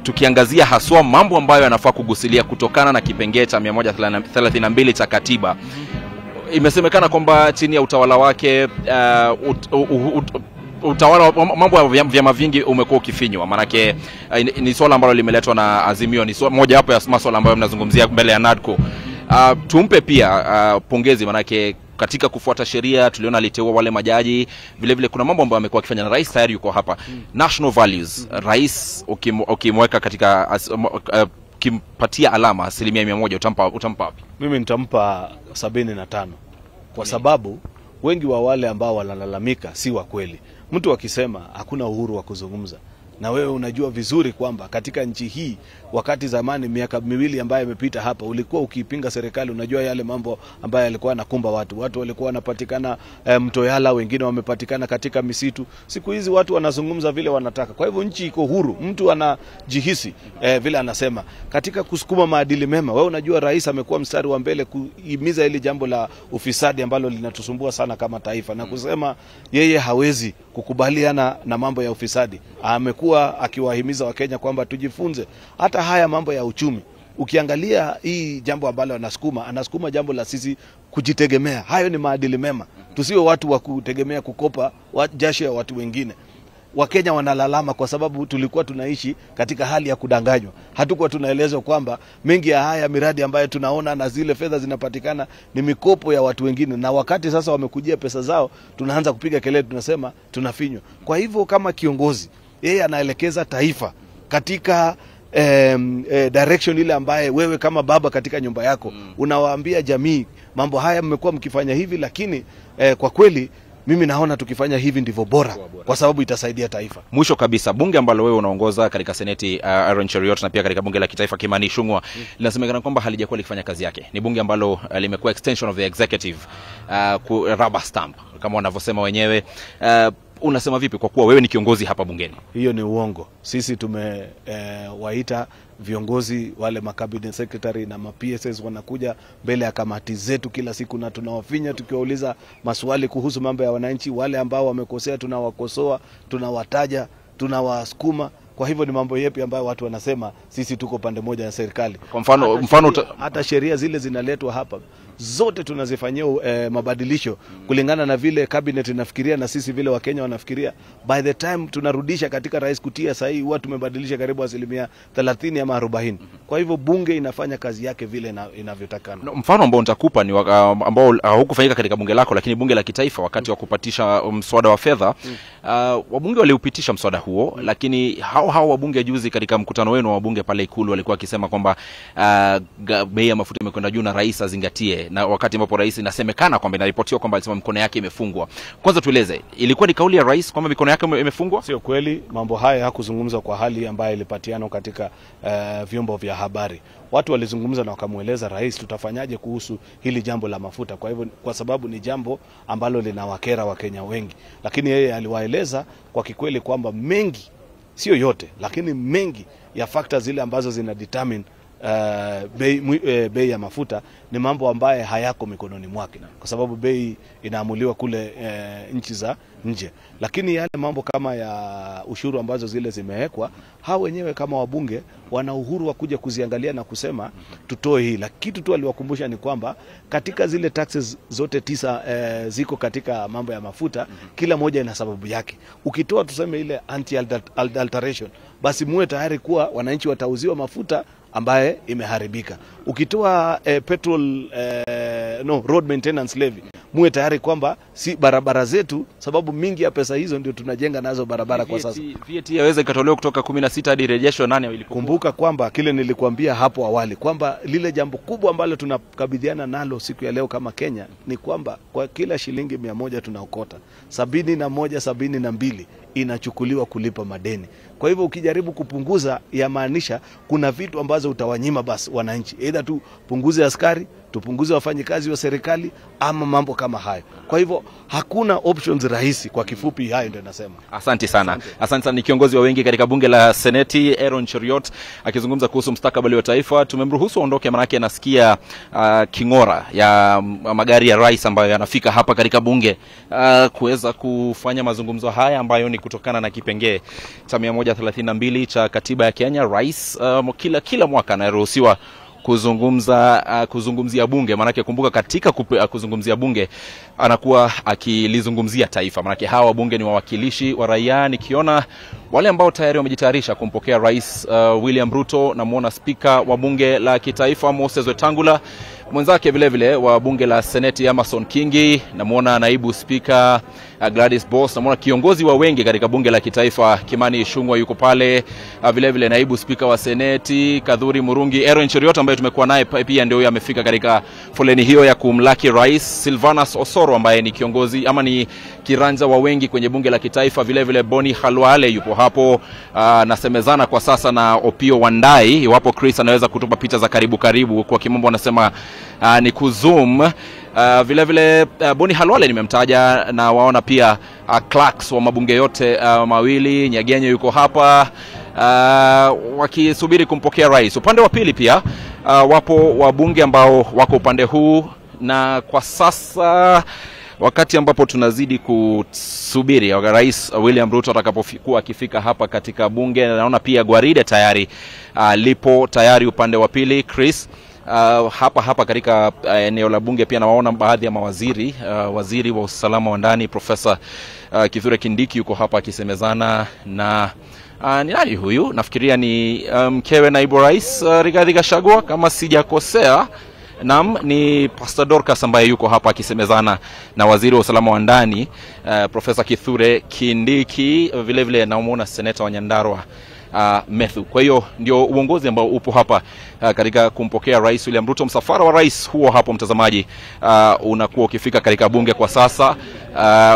tukiangazia haswa mambo ambayo yanafaa kugusilia kutokana na kipengele cha 132 cha katiba, imesemekana kwamba chini ya utawala wake utawala mambo ya vyama vingi umekuwa ukifinywa. Manake ni swala ambalo limeletwa na Azimio, ni moja hapo ya masuala ambayo mnazungumzia mbele ya NADCO. Tumpe pia pongezi, manake katika kufuata sheria tuliona aliteua wale majaji. Vile kuna mambo ambayo amekuwa akifanya, na Rais tayari yuko hapa. National values, Rais ukimweka katika kimpatia alama 100%, utampa wapi? Mimi nitampa 75, kwa sababu wengi wa wale ambao wanalalamika si wa kweli. Mtu akisema hakuna uhuru wa kuzungumza, na wewe unajua vizuri kwamba katika nchi hii wakati zamani miaka miwili ambayo imepita hapa ulikuwa ukipinga serikali, unajua yale mambo ambayo yalikuwa yanakumba watu walikuwa wanapatikana Mto Yala, wengine wamepatikana katika misitu. Siku hizi watu wanazungumza vile wanataka. Kwa hivyo nchi iko huru, mtu anajihisi vile anasema katika kusukuma maadili mema. Wewe unajua Rais amekuwa mstari wa mbele kuhimiza hili jambo la ufisadi ambalo linatusumbua sana kama taifa, na kusema yeye hawezi kukubaliana na mambo ya ufisadi. Amekuwa akiwahimiza Wakenya kwamba tujifunze hata haya mambo ya uchumi. Ukiangalia hii jambo ambalo anasukuma jambo la sisi kujitegemea. Hayo ni maadili mema. Tusiwe watu wa kutegemea kukopa jasho ya watu wengine. Wakenya wanalalama kwa sababu tulikuwa tunaishi katika hali ya kudanganywa. Hatukuwa tunaelezwa kwamba mengi ya haya miradi ambayo tunaona na zile fedha zinapatikana ni mikopo ya watu wengine, na wakati sasa wamekujia pesa zao tunaanza kupiga kelele, tunasema tunafinywa. Kwa hivyo kama kiongozi, yeye anaelekeza taifa katika direction ile ambaye wewe kama baba katika nyumba yako unawaambia jamii mambo haya mmekuwa mkifanya hivi, lakini kwa kweli mimi naona tukifanya hivi ndivyo bora kwa sababu itasaidia taifa. Mwisho kabisa, bunge ambalo wewe unaongoza katika seneti Aaron Cheruiyot na pia katika bunge la kitaifa Kimani Ichung'wah, linasemekana kwamba halijakuwa likifanya kazi yake. Ni bunge ambalo limekuwa extension of the executive, rubber stamp kama wanavyosema wenyewe. Unasema vipi kwa kuwa wewe ni kiongozi hapa bungeni? Hiyo ni uongo. Sisi tumewaita viongozi wale cabinet secretary na PSS wanakuja mbele ya kamati zetu kila siku na tunawafinya tukiwauliza maswali kuhusu mambo ya wananchi. Wale ambao wamekosea tunawakosoa, tunawataja, tunawasukuma. Kwa hivyo ni mambo yepi ambayo watu wanasema sisi tuko pande moja ya serikali. Kwa mfano hata sheria zile zinaletwa hapa zote tunazifanyia mabadilisho kulingana na vile cabinet inafikiria na sisi vile Wakenya wanafikiria. By the time tunarudisha katika rais kutia sahihi, huwa tumebadilisha karibu 30% ama 40%. Kwa hivyo bunge inafanya kazi yake vile inavyotakana. Mfano ambao nitakupa ni ambao hukufanyika katika bunge lako, lakini bunge la kitaifa wakati wa kupatisha mswada wa fedha, wabunge waliupitisha mswada huo, lakini hao wabunge juzi katika mkutano wenu wa wabunge pale Ikulu walikuwa wakisema kwamba bei ya mafuta imekwenda juu na rais azingatie, na wakati ambapo rais inasemekana kwamba inaripotiwa kwamba alisema mikono yake imefungwa. Kwanza tueleze, ilikuwa ni kauli ya rais kwamba mikono yake imefungwa? Sio kweli. Mambo haya hakuzungumzwa kwa hali ambayo ilipatiana katika vyombo vya habari. Watu walizungumza na wakamueleza rais tutafanyaje kuhusu hili jambo la mafuta. Kwa hivyo kwa sababu ni jambo ambalo linawakera Wakenya wengi, lakini yeye aliwaeleza kwa kikweli kwamba mengi, sio yote, lakini mengi ya factors zile ambazo zina determine bei ya mafuta ni mambo ambaye hayako mikononi mwake, kwa sababu bei inaamuliwa kule nchi za nje. Lakini yale mambo kama ya ushuru ambazo zile zimewekwa, hao wenyewe kama wabunge wana uhuru wa kuja kuziangalia na kusema tutoe hii. Lakini kitu tu aliwakumbusha ni kwamba katika zile taxes zote 9 ziko katika mambo ya mafuta, kila moja ina sababu yake. Ukitoa tuseme ile anti-adulteration, basi muwe tayari kuwa wananchi watauziwa mafuta ambaye imeharibika. Ukitoa road maintenance levy, muwe tayari kwamba si barabara zetu, sababu mingi ya pesa hizo ndio tunajenga nazo barabara kwa sasa. VAT yaweza ikatolewa kutoka 16 hadi rejesho 8 ilipokuwa. Kumbuka kwamba kile nilikuambia hapo awali kwamba lile jambo kubwa ambalo tunakabidhiana nalo siku ya leo kama Kenya ni kwamba kwa kila shilingi 100 tunaokota 72 inachukuliwa kulipa madeni. Kwa hivyo ukijaribu kupunguza, yamaanisha kuna vitu ambazo utawanyima basi wananchi. Either tu punguze askari, tupunguze wafanyikazi wa serikali ama mambo kama hayo. Kwa hivyo hakuna options rahisi, kwa kifupi hayo ndio nasema. Asante sana. Asante sana. Ni kiongozi wa wengi katika bunge la Seneti Aaron Cheruiyot akizungumza kuhusu mustakabali wa taifa. Tumemruhusu aondoke manake anasikia kingora ya magari ya rais ambayo yanafika hapa katika bunge kuweza kufanya mazungumzo haya ambayo ni kutokana na kipengee cha 132 cha katiba ya Kenya. Rais kila mwaka anaruhusiwa kuzungumzia bunge, manake kumbuka katika kuzungumzia bunge anakuwa akilizungumzia taifa, manake hawa wabunge ni wawakilishi wa raia. Nikiona wale ambao tayari wamejitayarisha kumpokea Rais William Ruto, na muona spika wa bunge la kitaifa Moses Wetangula, mwenzake vile vile wa bunge la Seneti Amason Kingi, na muona naibu spika Gladys Boss, na muona kiongozi wa wengi katika bunge la kitaifa Kimani Ichung'wah yuko pale, vile vile naibu spika wa Seneti Kadhuri Murungi. Aaron Cheruiyot ambaye tumekuwa naye pia ndio amefika katika foleni hiyo ya kumlaki rais. Silvanus Osoro ambaye ni kiongozi ama ni kiranja wa wengi kwenye bunge la kitaifa, vile vile Boni Khalwale yupo hapo, nasemezana kwa sasa na Opiyo Wandayi. Iwapo Chris anaweza kutupa picha za karibu, kwa kimombo anasema ni kuzoom. Vile vile Boni Khalwale nimemtaja, na waona pia clerks wa mabunge yote mawili. Nyagenyo yuko hapa wakisubiri kumpokea rais. Upande wa pili pia wapo wabunge ambao wako upande huu, na kwa sasa wakati ambapo tunazidi kusubiri Rais William Ruto atakapokuwa akifika hapa katika bunge. Naona pia gwaride tayari lipo tayari upande wa pili. Chris, hapa katika eneo la bunge pia nawaona baadhi ya mawaziri, waziri wa usalama wa ndani Profesa Kithure Kindiki yuko hapa akisemezana na ni nani huyu? Nafikiria ni mkewe naibu rais Rigathi Gachagua kama sijakosea. Naam, ni Pastor Dorcas ambaye yuko hapa akisemezana na waziri wa usalama wa ndani Profesa Kithure Kindiki, vile vile namuona seneta wa Nyandarua Methu. Kwa hiyo ndio uongozi ambao upo hapa katika kumpokea Rais William Ruto. Msafara wa rais huo hapo, mtazamaji, unakuwa ukifika katika bunge kwa sasa.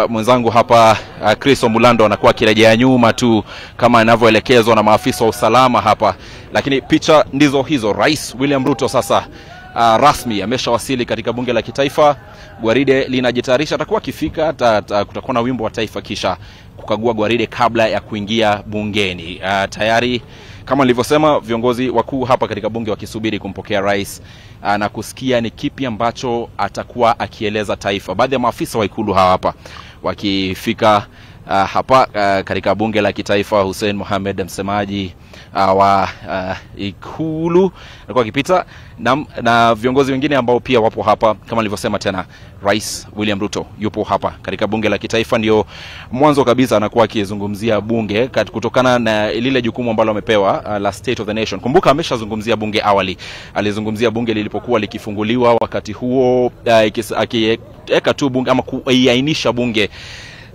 Mwenzangu hapa Chris Omulando anakuwa kirejea nyuma tu kama anavyoelekezwa na maafisa wa usalama hapa, lakini picha ndizo hizo. Rais William Ruto sasa rasmi ameshawasili katika bunge la kitaifa. Gwaride linajitayarisha, atakuwa akifika, kutakuwa na wimbo wa taifa kisha kukagua gwaride kabla ya kuingia bungeni. Tayari kama nilivyosema, viongozi wakuu hapa katika bunge wakisubiri kumpokea rais na kusikia ni kipi ambacho atakuwa akieleza taifa. Baadhi ya maafisa wa ikulu hapa wakifika hapa katika bunge la kitaifa. Hussein Mohamed, msemaji wa ikulu, alikuwa akipita na viongozi wengine ambao pia wapo hapa. Kama nilivyosema tena, Rais William Ruto yupo hapa katika bunge la kitaifa. Ndio mwanzo kabisa anakuwa akizungumzia bunge kutokana na lile jukumu ambalo amepewa la State of the Nation. Kumbuka ameshazungumzia bunge awali. Alizungumzia bunge lilipokuwa likifunguliwa, wakati huo akiweka tu bunge ama kuainisha bunge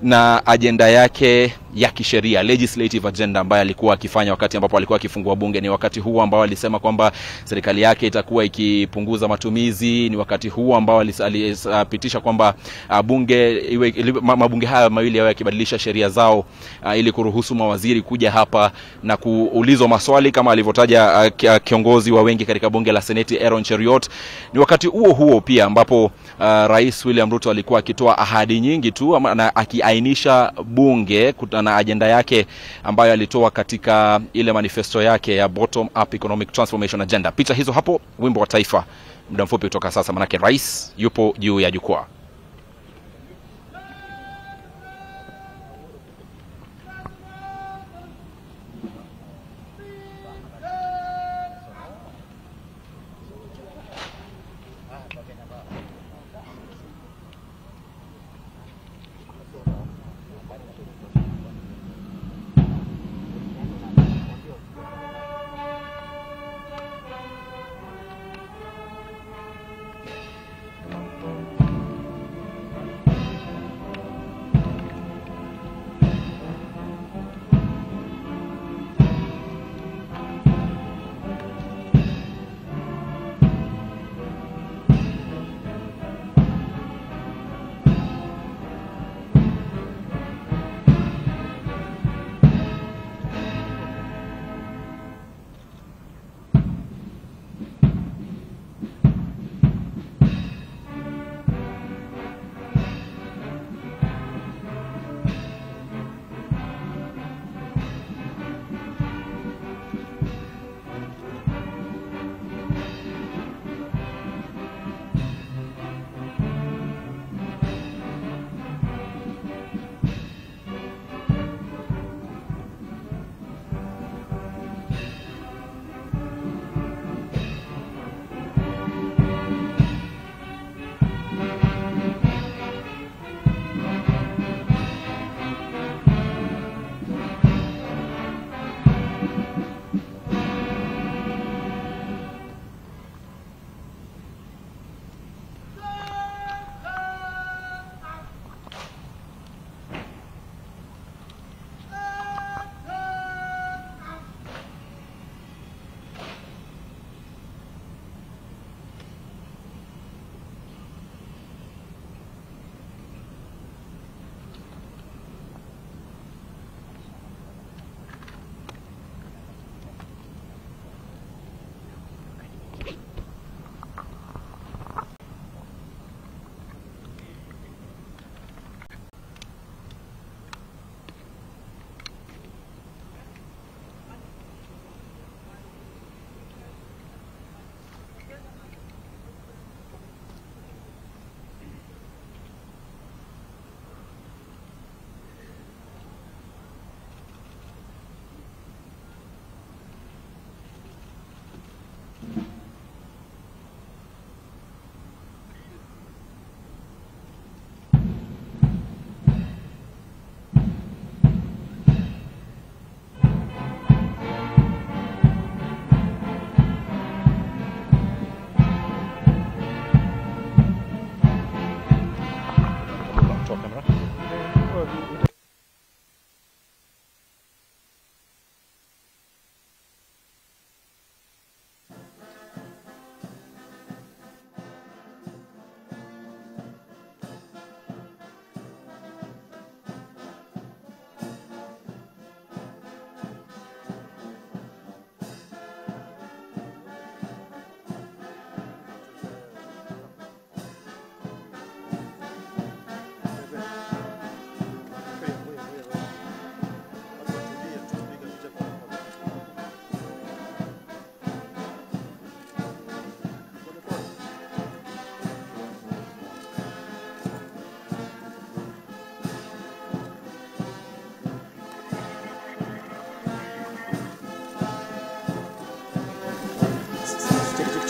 na agenda yake ya kisheria, legislative agenda ambayo alikuwa akifanya wakati ambapo alikuwa akifungua bunge. Ni wakati huu ambao alisema kwamba serikali yake itakuwa ikipunguza matumizi. Ni wakati huu ambao alipitisha kwamba mabunge haya mawili yawe yakibadilisha sheria zao ili kuruhusu mawaziri kuja hapa na kuulizwa maswali kama alivyotaja kiongozi wa wengi katika bunge la Seneti Aaron Cheriot. Ni wakati huo pia ambapo Rais William Ruto alikuwa akitoa ahadi nyingi tu na akiainisha bunge na agenda yake ambayo alitoa katika ile manifesto yake ya Bottom Up Economic Transformation Agenda. Picha hizo hapo, wimbo wa taifa muda mfupi kutoka sasa, manake rais yupo juu ya jukwaa.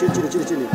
chini.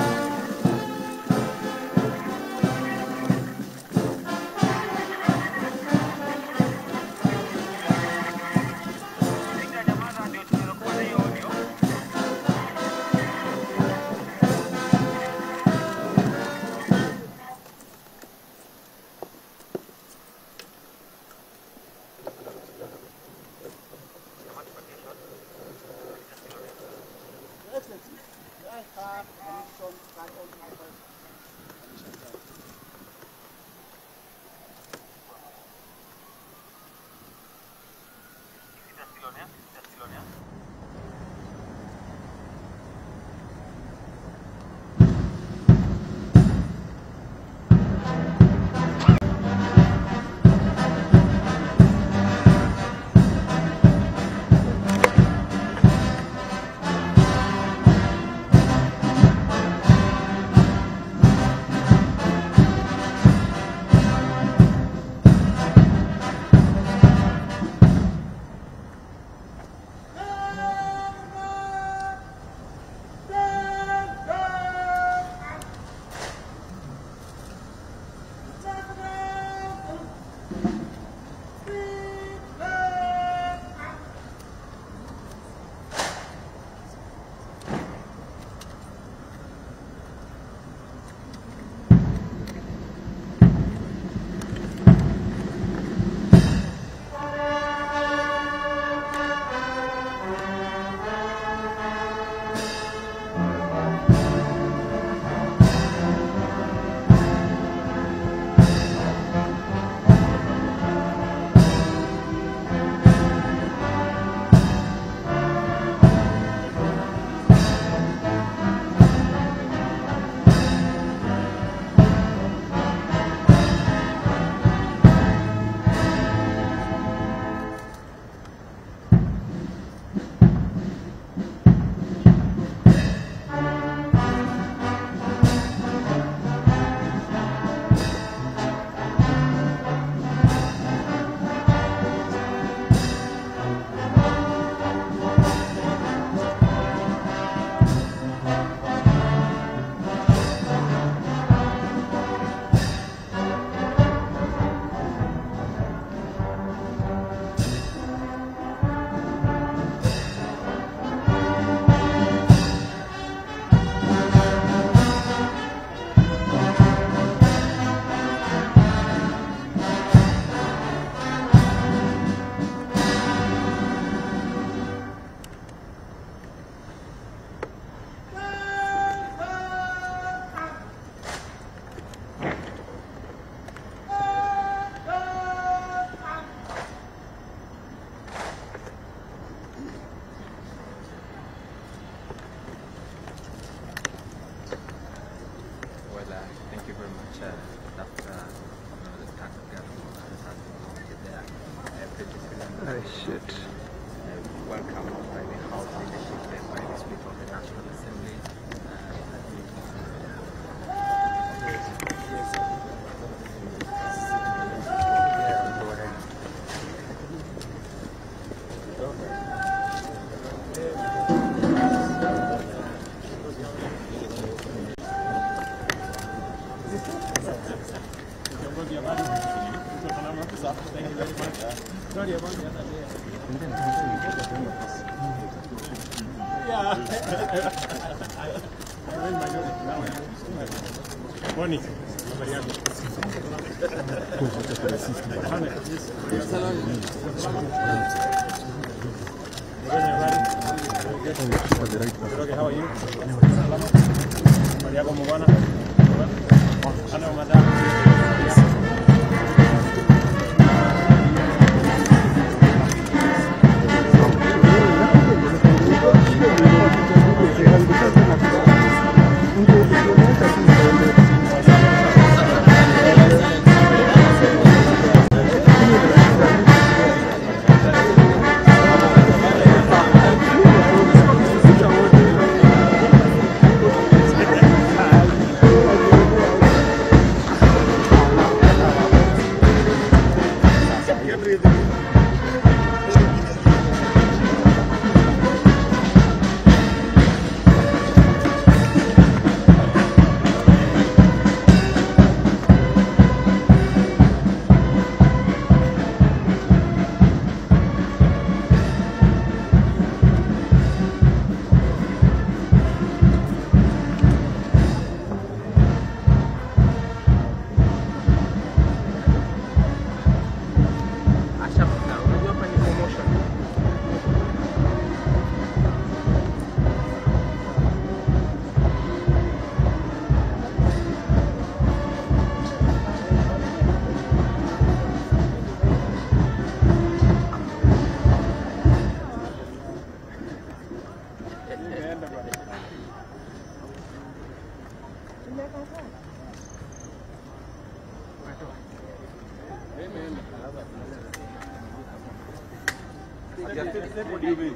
What do you mean?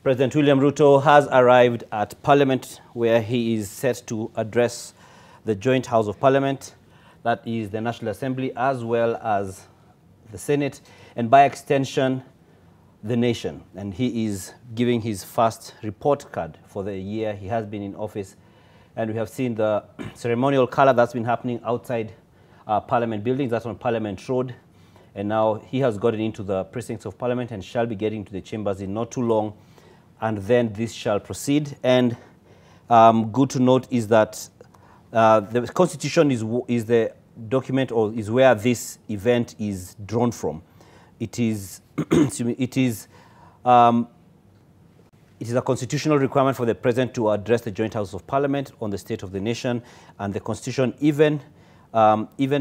President William Ruto has arrived at Parliament, where he is set to address the joint House of Parliament, that is the National Assembly, as well as the Senate, and by extension, the nation. And he is giving his first report card for the year he has been in office. And we have seen the ceremonial color that's been happening outside Parliament buildings, that's on Parliament Road. And now he has gotten into the precincts of Parliament and shall be getting to the chambers in not too long. And then this shall proceed. And good to note is that the Constitution is the document, or is where this event is drawn from. It is it is a constitutional requirement for the President to address the joint House of Parliament on the state of the nation, and the Constitution even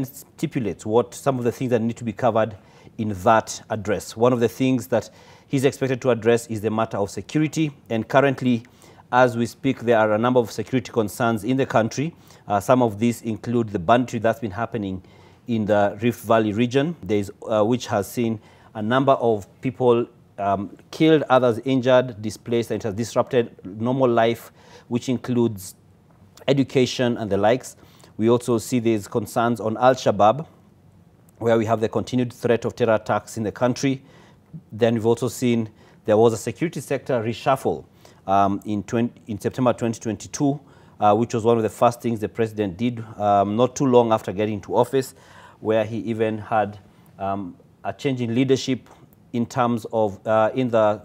stipulates what some of the things that need to be covered in that address. One of the things that he's expected to address is the matter of security, and currently, as we speak, there are a number of security concerns in the country. Some of these include the banditry that's been happening in the Rift Valley region, which has seen a number of people killed, others injured, displaced, and it has disrupted normal life, which includes education and the likes. We also see these concerns on Al-Shabaab, where we have the continued threat of terror attacks in the country. Then we've also seen there was a security sector reshuffle in September 2022, which was one of the first things the President did not too long after getting into office, where he even had a change in leadership in terms of in the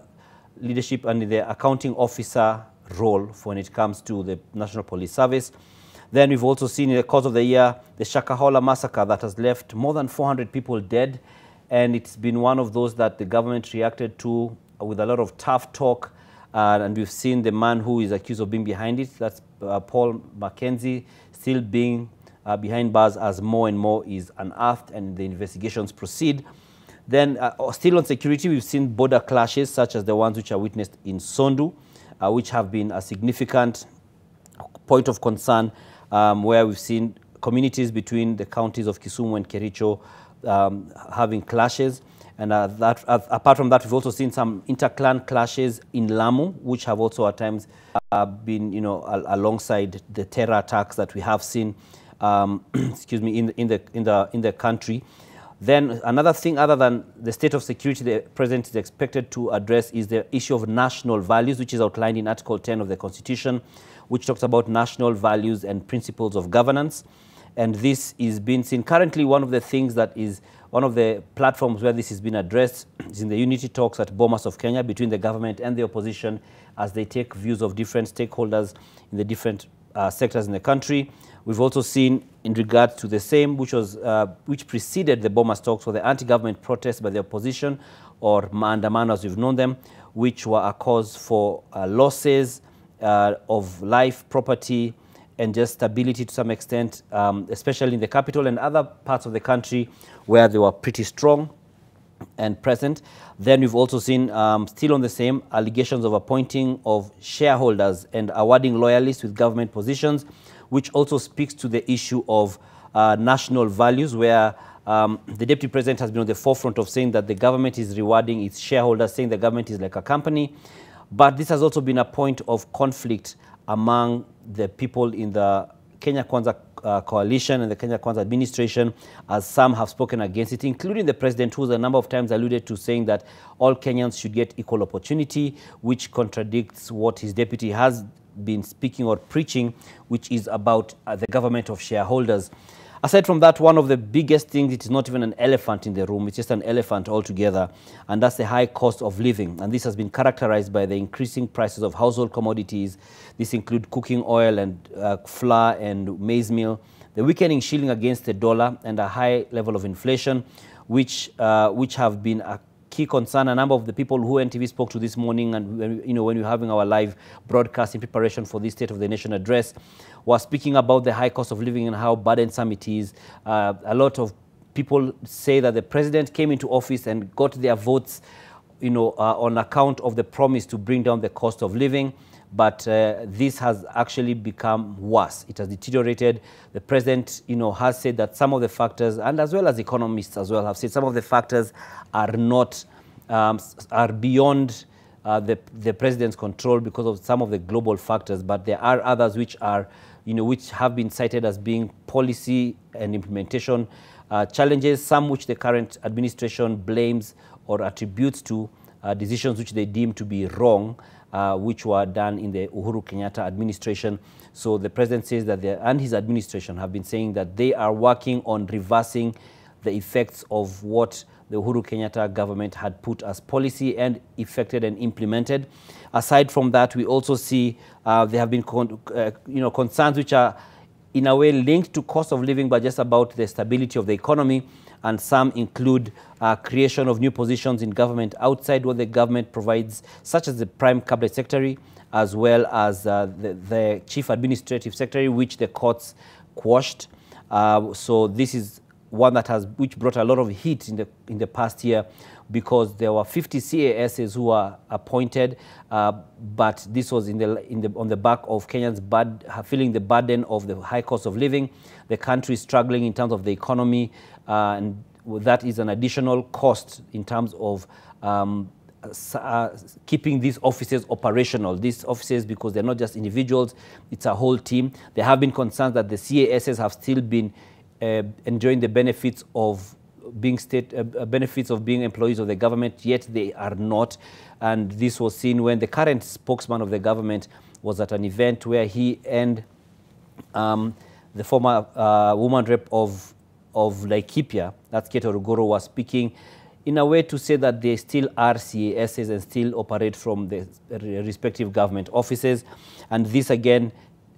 leadership and in the accounting officer role when it comes to the National Police Service. Then we've also seen in the course of the year the Shakahola massacre that has left more than 400 people dead, and it's been one of those that the government reacted to with a lot of tough talk, and we've seen the man who is accused of being behind it, that's Paul Mackenzie, still being behind bars as more and more is unearthed and the investigations proceed. Then still on security, we've seen border clashes such as the ones which are witnessed in Sondu, which have been a significant point of concern, where we've seen communities between the counties of Kisumu and Kericho having clashes. And apart from that, we've also seen some inter-clan clashes in Lamu, which have also at times been, alongside the terror attacks that we have seen, excuse me, in the country. Then another thing other than the state of security the President is expected to address is the issue of national values, which is outlined in Article 10 of the Constitution, which talks about national values and principles of governance. And this is being seen currently. One of the things that is one of the platforms where this has been addressed is in the unity talks at Bomas of Kenya between the government and the opposition, as they take views of different stakeholders in the different sectors in the country. We've also seen in regards to the same, which preceded the Bomas talks, or the anti-government protests by the opposition, or maandamano as we've known them, which were a cause for losses of life, property, and just stability to some extent, especially in the capital and other parts of the country where they were pretty strong and present. Then we've also seen, still on the same, allegations of appointing of shareholders and awarding loyalists with government positions, which also speaks to the issue of national values, where The Deputy President has been on the forefront of saying that the government is rewarding its shareholders, saying the government is like a company. But this has also been a point of conflict among the people in the Kenya Kwanza coalition and the Kenya Kwanza administration, as some have spoken against it, including the president, who a number of times alluded to saying that all Kenyans should get equal opportunity, which contradicts what his deputy has been speaking or preaching, which is about the government of shareholders. Aside from that, one of the biggest things, it is not even an elephant in the room, it's just an elephant altogether, and that's the high cost of living. And this has been characterized by the increasing prices of household commodities. This includes cooking oil and flour and maize meal, the weakening shilling against the dollar, and a high level of inflation, which have been a key concern. A number of the people who NTV spoke to this morning, and when we were having our live broadcast in preparation for this State of the Nation address, was speaking about the high cost of living and how burdensome it is. A lot of people say that the president came into office and got their votes, on account of the promise to bring down the cost of living. But this has actually become worse. It has deteriorated. The president, has said that some of the factors, and as well as economists as well, have said some of the factors are not, are beyond the president's control because of some of the global factors. But there are others which are, which have been cited as being policy and implementation challenges, some which the current administration blames or attributes to decisions which they deem to be wrong, which were done in the Uhuru Kenyatta administration. So the president says that and his administration have been saying that they are working on reversing the effects of what the Uhuru Kenyatta government had put as policy and effected and implemented. Aside from that, we also see there have been concerns which are in a way linked to cost of living, but just about the stability of the economy. And some include creation of new positions in government outside what the government provides, such as the Prime Cabinet Secretary, as well as the Chief Administrative Secretary, which the courts quashed. So this is one that which brought a lot of heat in the past year, because there were 50 CASs who were appointed, but this was on the back of Kenyans feeling the burden of the high cost of living. The country is struggling in terms of the economy, and that is an additional cost in terms of keeping these offices operational. These offices, because they're not just individuals, it's a whole team. There have been concerns that the CASs have still been enjoying the benefits of being employees of the government, yet they are not. And this was seen when the current spokesman of the government was at an event where he and the former woman rep of Laikipia, that's Keto Rugoro, was speaking in a way to say that they still are CASs and still operate from the respective government offices. And this again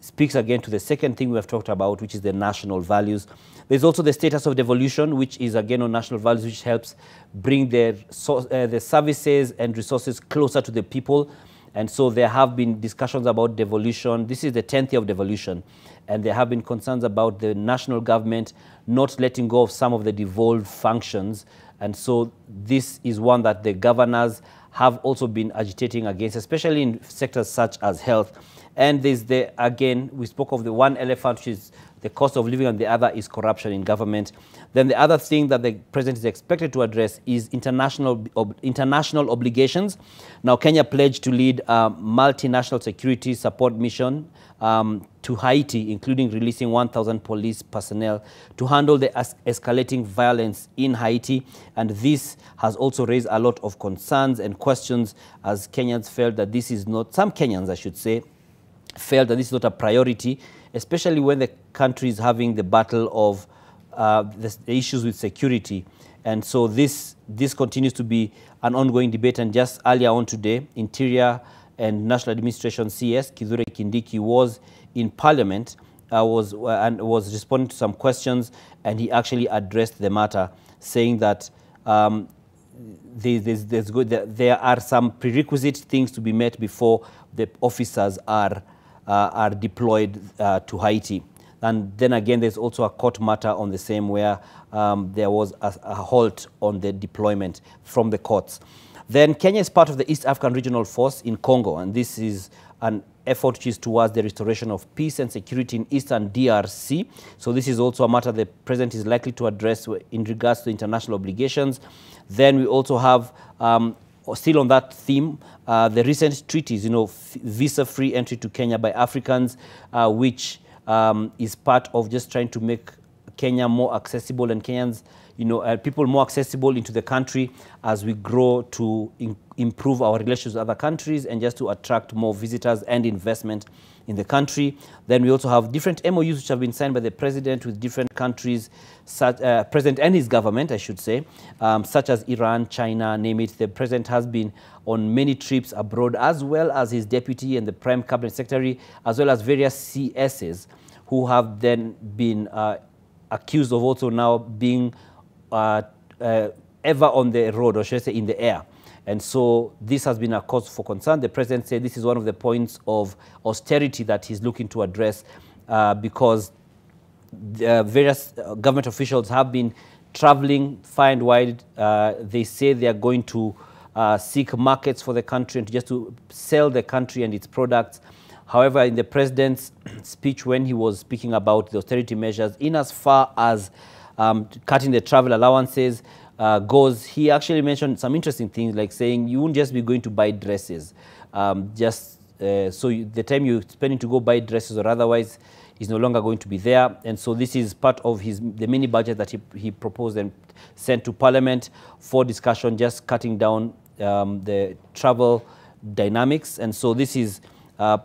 speaks again to the second thing we have talked about, which is the national values. There's also the status of devolution, which is again on national values, which helps bring the services and resources closer to the people. And so there have been discussions about devolution. This is the 10th year of devolution. And there have been concerns about the national government not letting go of some of the devolved functions. And so this is one that the governors have also been agitating against, especially in sectors such as health. And there's again, we spoke of the one elephant, which is the cost of living, and the other is corruption in government. Then the other thing that the president is expected to address is international obligations. Now, Kenya pledged to lead a multinational security support mission to Haiti, including releasing 1,000 police personnel to handle the escalating violence in Haiti. And this has also raised a lot of concerns and questions, as Kenyans felt that this is not, some Kenyans, I should say, felt that this is not a priority, especially when the country is having the battle of the issues with security. And so this continues to be an ongoing debate. And just earlier on today, Interior and National Administration CS Kithure Kindiki was in Parliament, was responding to some questions, and he actually addressed the matter, saying that there are some prerequisite things to be met before the officers are deployed to Haiti. And then again, there's also a court matter on the same, where there was a halt on the deployment from the courts. Then Kenya is part of the East African Regional Force in Congo, and this is an effort which is towards the restoration of peace and security in Eastern DRC. So this is also a matter the President is likely to address in regards to international obligations. Then we also have, still on that theme, the recent treaties, visa-free entry to Kenya by Africans, which is part of just trying to make Kenya more accessible and Kenyans, people more accessible into the country as we grow to improve our relations with other countries and just to attract more visitors and investment in the country. Then we also have different MOUs which have been signed by the President with different countries, President and his government, I should say, such as Iran, China, name it. The President has been on many trips abroad, as well as his deputy and the Prime Cabinet Secretary, as well as various CSs who have then been accused of also now being ever on the road, or should I say in the air. And so this has been a cause for concern. The President said this is one of the points of austerity that he's looking to address because various government officials have been traveling far and wide. They say they are going to seek markets for the country and just to sell the country and its products. However, in the President's speech when he was speaking about the austerity measures, in as far as cutting the travel allowances goes, he actually mentioned some interesting things, like saying you won't just be going to buy dresses. The time you're spending to go buy dresses or otherwise is no longer going to be there. And so this is part of the mini budget that he proposed and sent to Parliament for discussion, just cutting down the travel dynamics. And so this is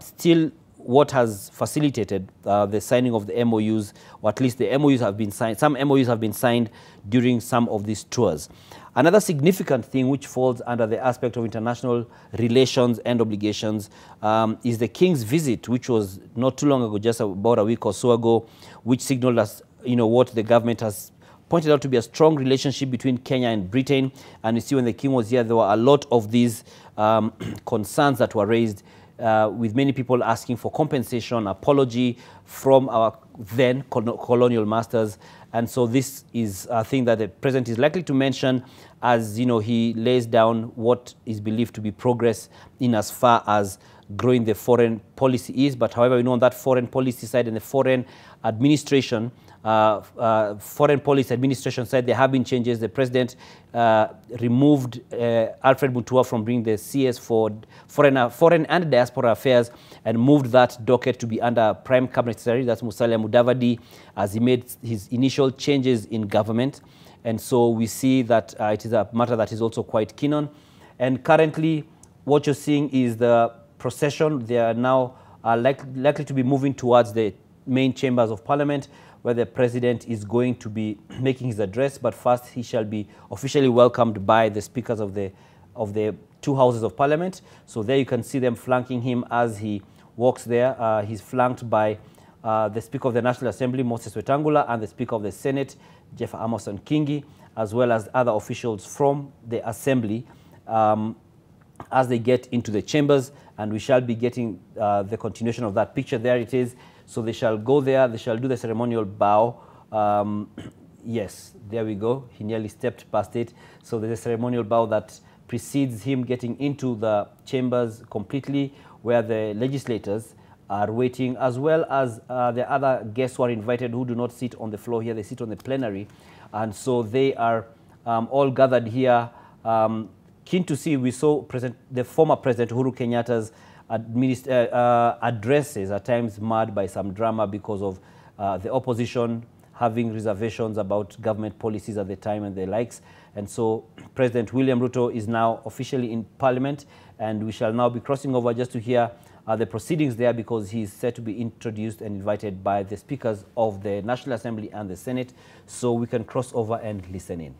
still what has facilitated the signing of the MOUs, or at least the MOUs have been signed. Some MOUs have been signed during some of these tours. Another significant thing which falls under the aspect of international relations and obligations is the King's visit, which was not too long ago, just about a week or so ago, which signaled us, what the government has pointed out to be a strong relationship between Kenya and Britain. And you see when the King was here, there were a lot of these concerns that were raised, with many people asking for compensation, apology from our then colonial masters. And so this is a thing that the President is likely to mention as he lays down what is believed to be progress in as far as growing the foreign policy is. But however, we know on that foreign policy side and the foreign administration, foreign policy administration side, there have been changes. The President removed Alfred Mutua from being the CS for foreign and diaspora affairs and moved that docket to be under Prime Cabinet Secretary, that's Musalia Mudavadi, as he made his initial changes in government. And so we see that it is a matter that is also quite keen on. And currently, what you're seeing is the procession. They are now likely to be moving towards the main chambers of Parliament, where the President is going to be making his address. But first, he shall be officially welcomed by the speakers of the two houses of Parliament. So there you can see them flanking him as he walks there. He's flanked by the Speaker of the National Assembly, Moses Wetangula, and the Speaker of the Senate, Jeff Amason Kingi, as well as other officials from the Assembly as they get into the chambers. And we shall be getting the continuation of that picture. There it is. So they shall go there, they shall do the ceremonial bow. Yes, there we go. He nearly stepped past it. So there's a ceremonial bow that precedes him getting into the chambers completely, where the legislators are waiting, as well as the other guests who are invited who do not sit on the floor here, they sit on the plenary. And so they are all gathered here, keen to see. We saw the former President Uhuru Kenyatta's addresses at times marred by some drama because of the opposition having reservations about government policies at the time and the likes. And so President William Ruto is now officially in Parliament, and we shall now be crossing over just to hear the proceedings there, because he is set to be introduced and invited by the speakers of the National Assembly and the Senate. So we can cross over and listen in.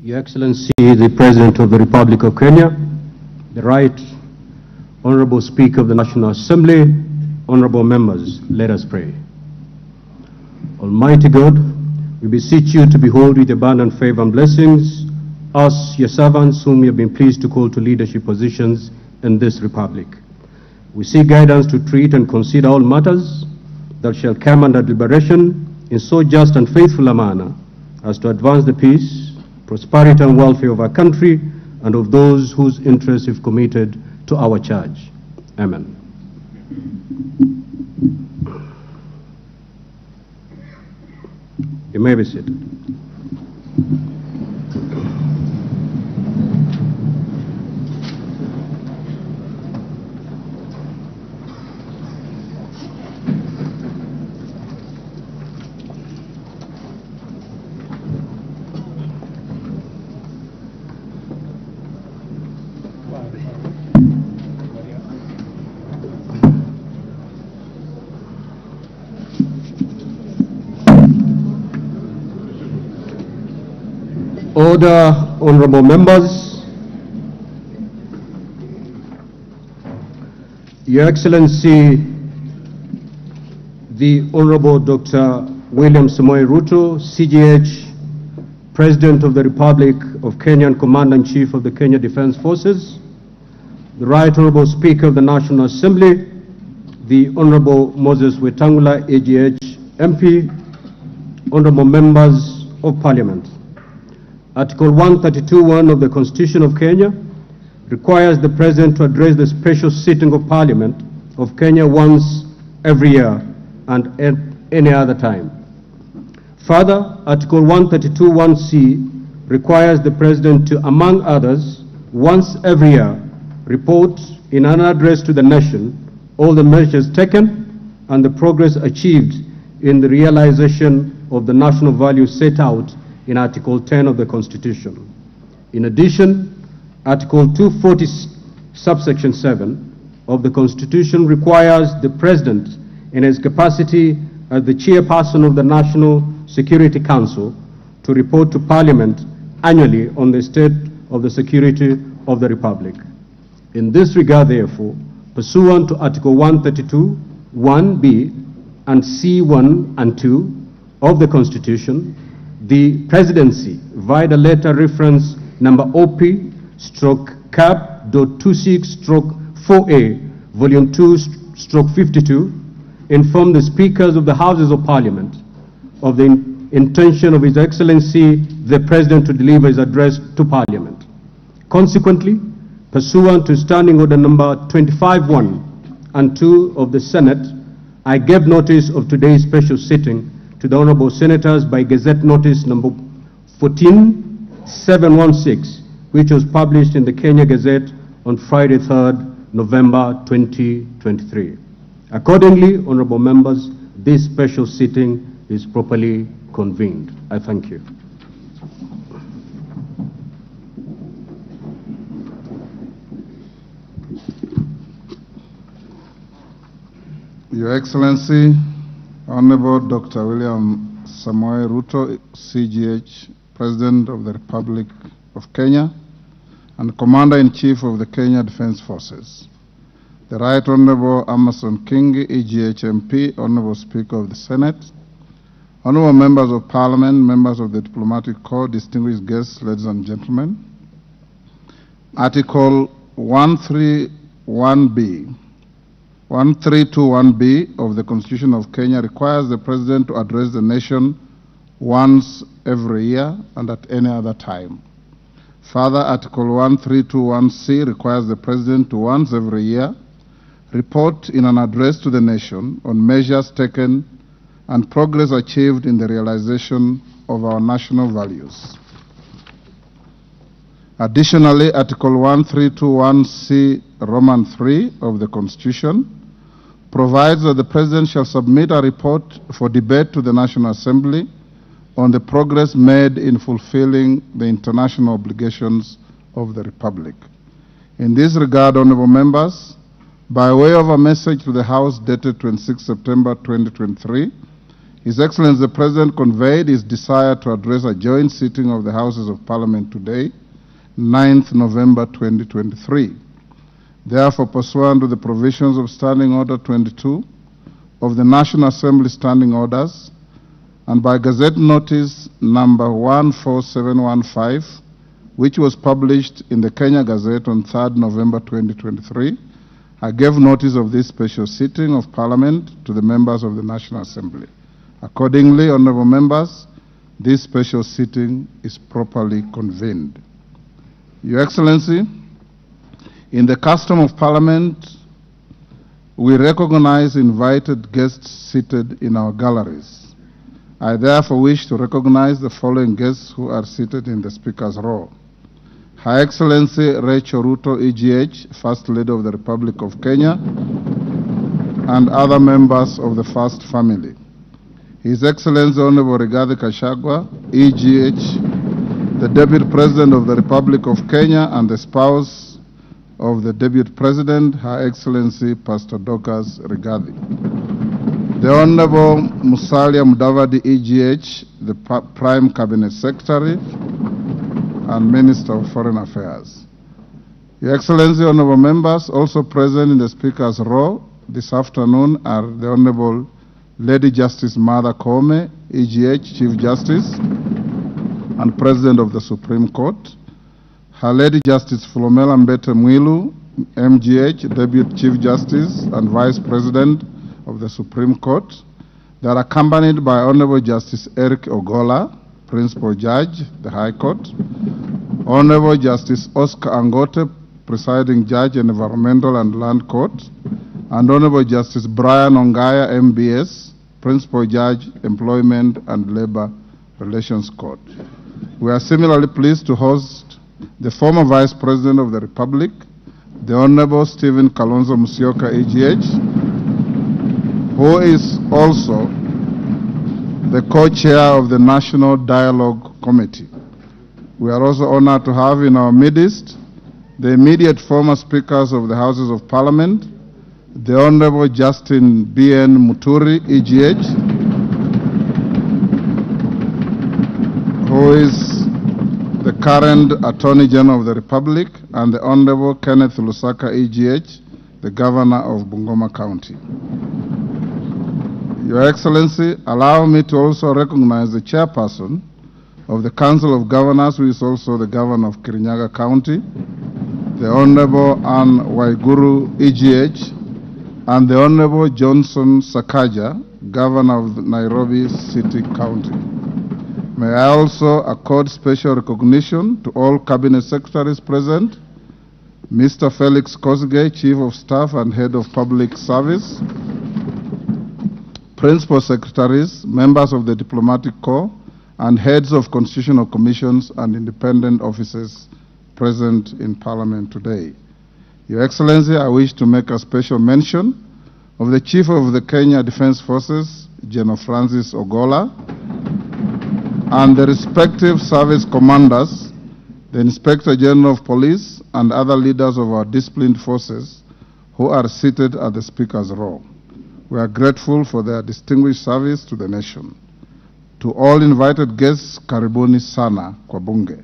Your Excellency, the President of the Republic of Kenya, the Right Honorable Speaker of the National Assembly, honorable members, let us pray. Almighty God, we beseech you to behold with abundant favor and blessings us, your servants, whom you have been pleased to call to leadership positions in this republic. We seek guidance to treat and consider all matters that shall come under deliberation in so just and faithful a manner as to advance the peace, prosperity and welfare of our country and of those whose interests we've committed to our charge. Amen. You may be seated. Order, honorable members. Your Excellency, the Honorable Dr. William Samoei Ruto, CGH, President of the Republic of Kenya and Commander-in-Chief of the Kenya Defence Forces, the Right Honorable Speaker of the National Assembly, the Honorable Moses Wetangula, AGH, MP, honorable members of Parliament. Article 132(1) of the Constitution of Kenya requires the President to address the special sitting of Parliament of Kenya once every year and at any other time. Further, Article 132(1)(c) requires the President to, among others, once every year, report in an address to the nation all the measures taken and the progress achieved in the realization of the national values set out in Article 10 of the Constitution. In addition, Article 240, subsection 7 of the Constitution requires the President, in his capacity as the chairperson of the National Security Council, to report to Parliament annually on the state of the security of the Republic. In this regard, therefore, pursuant to Article 132, 1b and C1 and 2 of the Constitution, the Presidency, via the letter reference number OP/CAP.26/4A, Volume 2/52, informed the Speakers of the Houses of Parliament of the intention of His Excellency the President to deliver his address to Parliament. Consequently, pursuant to Standing Order number 25(1) and 2 of the Senate, I gave notice of today's special sitting to the Honorable Senators by Gazette Notice number 14716, which was published in the Kenya Gazette on Friday, 3rd November 2023. Accordingly, honorable members, this special sitting is properly convened. I thank you. Your Excellency, Honorable Dr. William Samoei Ruto, CGH, President of the Republic of Kenya and Commander-in-Chief of the Kenya Defence Forces, the Right Honorable Amason Kingi, EGH MP, Honorable Speaker of the Senate, Honorable Members of Parliament, members of the Diplomatic Corps, distinguished guests, ladies and gentlemen. Article 1321B of the Constitution of Kenya requires the President to address the nation once every year and at any other time. Further, Article 1321C requires the President to once every year report in an address to the nation on measures taken and progress achieved in the realization of our national values. Additionally, Article 1321C Roman 3 of the Constitution provides that the President shall submit a report for debate to the National Assembly on the progress made in fulfilling the international obligations of the Republic. In this regard, honorable members, by way of a message to the House dated 26 September 2023, His Excellency the President conveyed his desire to address a joint sitting of the Houses of Parliament today, 9th November 2023. Therefore, pursuant to the provisions of Standing Order 22 of the National Assembly Standing Orders, and by Gazette Notice number 14715, which was published in the Kenya Gazette on 3rd November 2023, I gave notice of this special sitting of Parliament to the members of the National Assembly. Accordingly, honorable members, this special sitting is properly convened. Your Excellency, in the custom of Parliament, we recognize invited guests seated in our galleries. I therefore wish to recognize the following guests who are seated in the Speaker's row. Her Excellency Rachel Ruto, EGH, First Lady of the Republic of Kenya, and other members of the First Family. His Excellency Honorable Rigathi Gachagua, EGH, the Deputy President of the Republic of Kenya and the spouse of the Deputy President, Her Excellency Pastor Dorcas Rigathi. The Honorable Musalia Mudavadi, EGH, the Prime Cabinet Secretary and Minister of Foreign Affairs. Your Excellency, honorable members, also present in the Speaker's row this afternoon are the Honorable Lady Justice Martha Koome, EGH, Chief Justice and President of the Supreme Court, Her Lady Justice Philomena Mbete Mwilu, MGH, Deputy Chief Justice and Vice President of the Supreme Court. They are accompanied by Honorable Justice Eric Ogola, Principal Judge, the High Court, Honorable Justice Oscar Angote, Presiding Judge, Environmental and Land Court, and Honorable Justice Brian Ongaya, MBS, Principal Judge, Employment and Labor Relations Court. We are similarly pleased to host the former Vice President of the Republic, the Honorable Stephen Kalonzo Musyoka, EGH, who is also the co-chair of the National Dialogue Committee. We are also honored to have in our midst the immediate former speakers of the Houses of Parliament, the Honorable Justin B.N. Muturi, EGH, who is the current Attorney General of the Republic, and the Honorable Kenneth Lusaka, EGH, the Governor of Bungoma County. Your Excellency, allow me to also recognize the chairperson of the Council of Governors, who is also the Governor of Kirinyaga County, the Honorable Anne Waiguru, EGH, and the Honorable Johnson Sakaja, Governor of Nairobi City County. May I also accord special recognition to all Cabinet Secretaries present, Mr. Felix Kosgei, Chief of Staff and Head of Public Service, Principal Secretaries, members of the Diplomatic Corps, and heads of constitutional commissions and independent offices present in Parliament today. Your Excellency, I wish to make a special mention of the Chief of the Kenya Defence Forces, General Francis Ogola, and the respective service commanders, the Inspector General of Police, and other leaders of our disciplined forces who are seated at the Speaker's row. We are grateful for their distinguished service to the nation. To all invited guests, karibuni sana kwa bunge.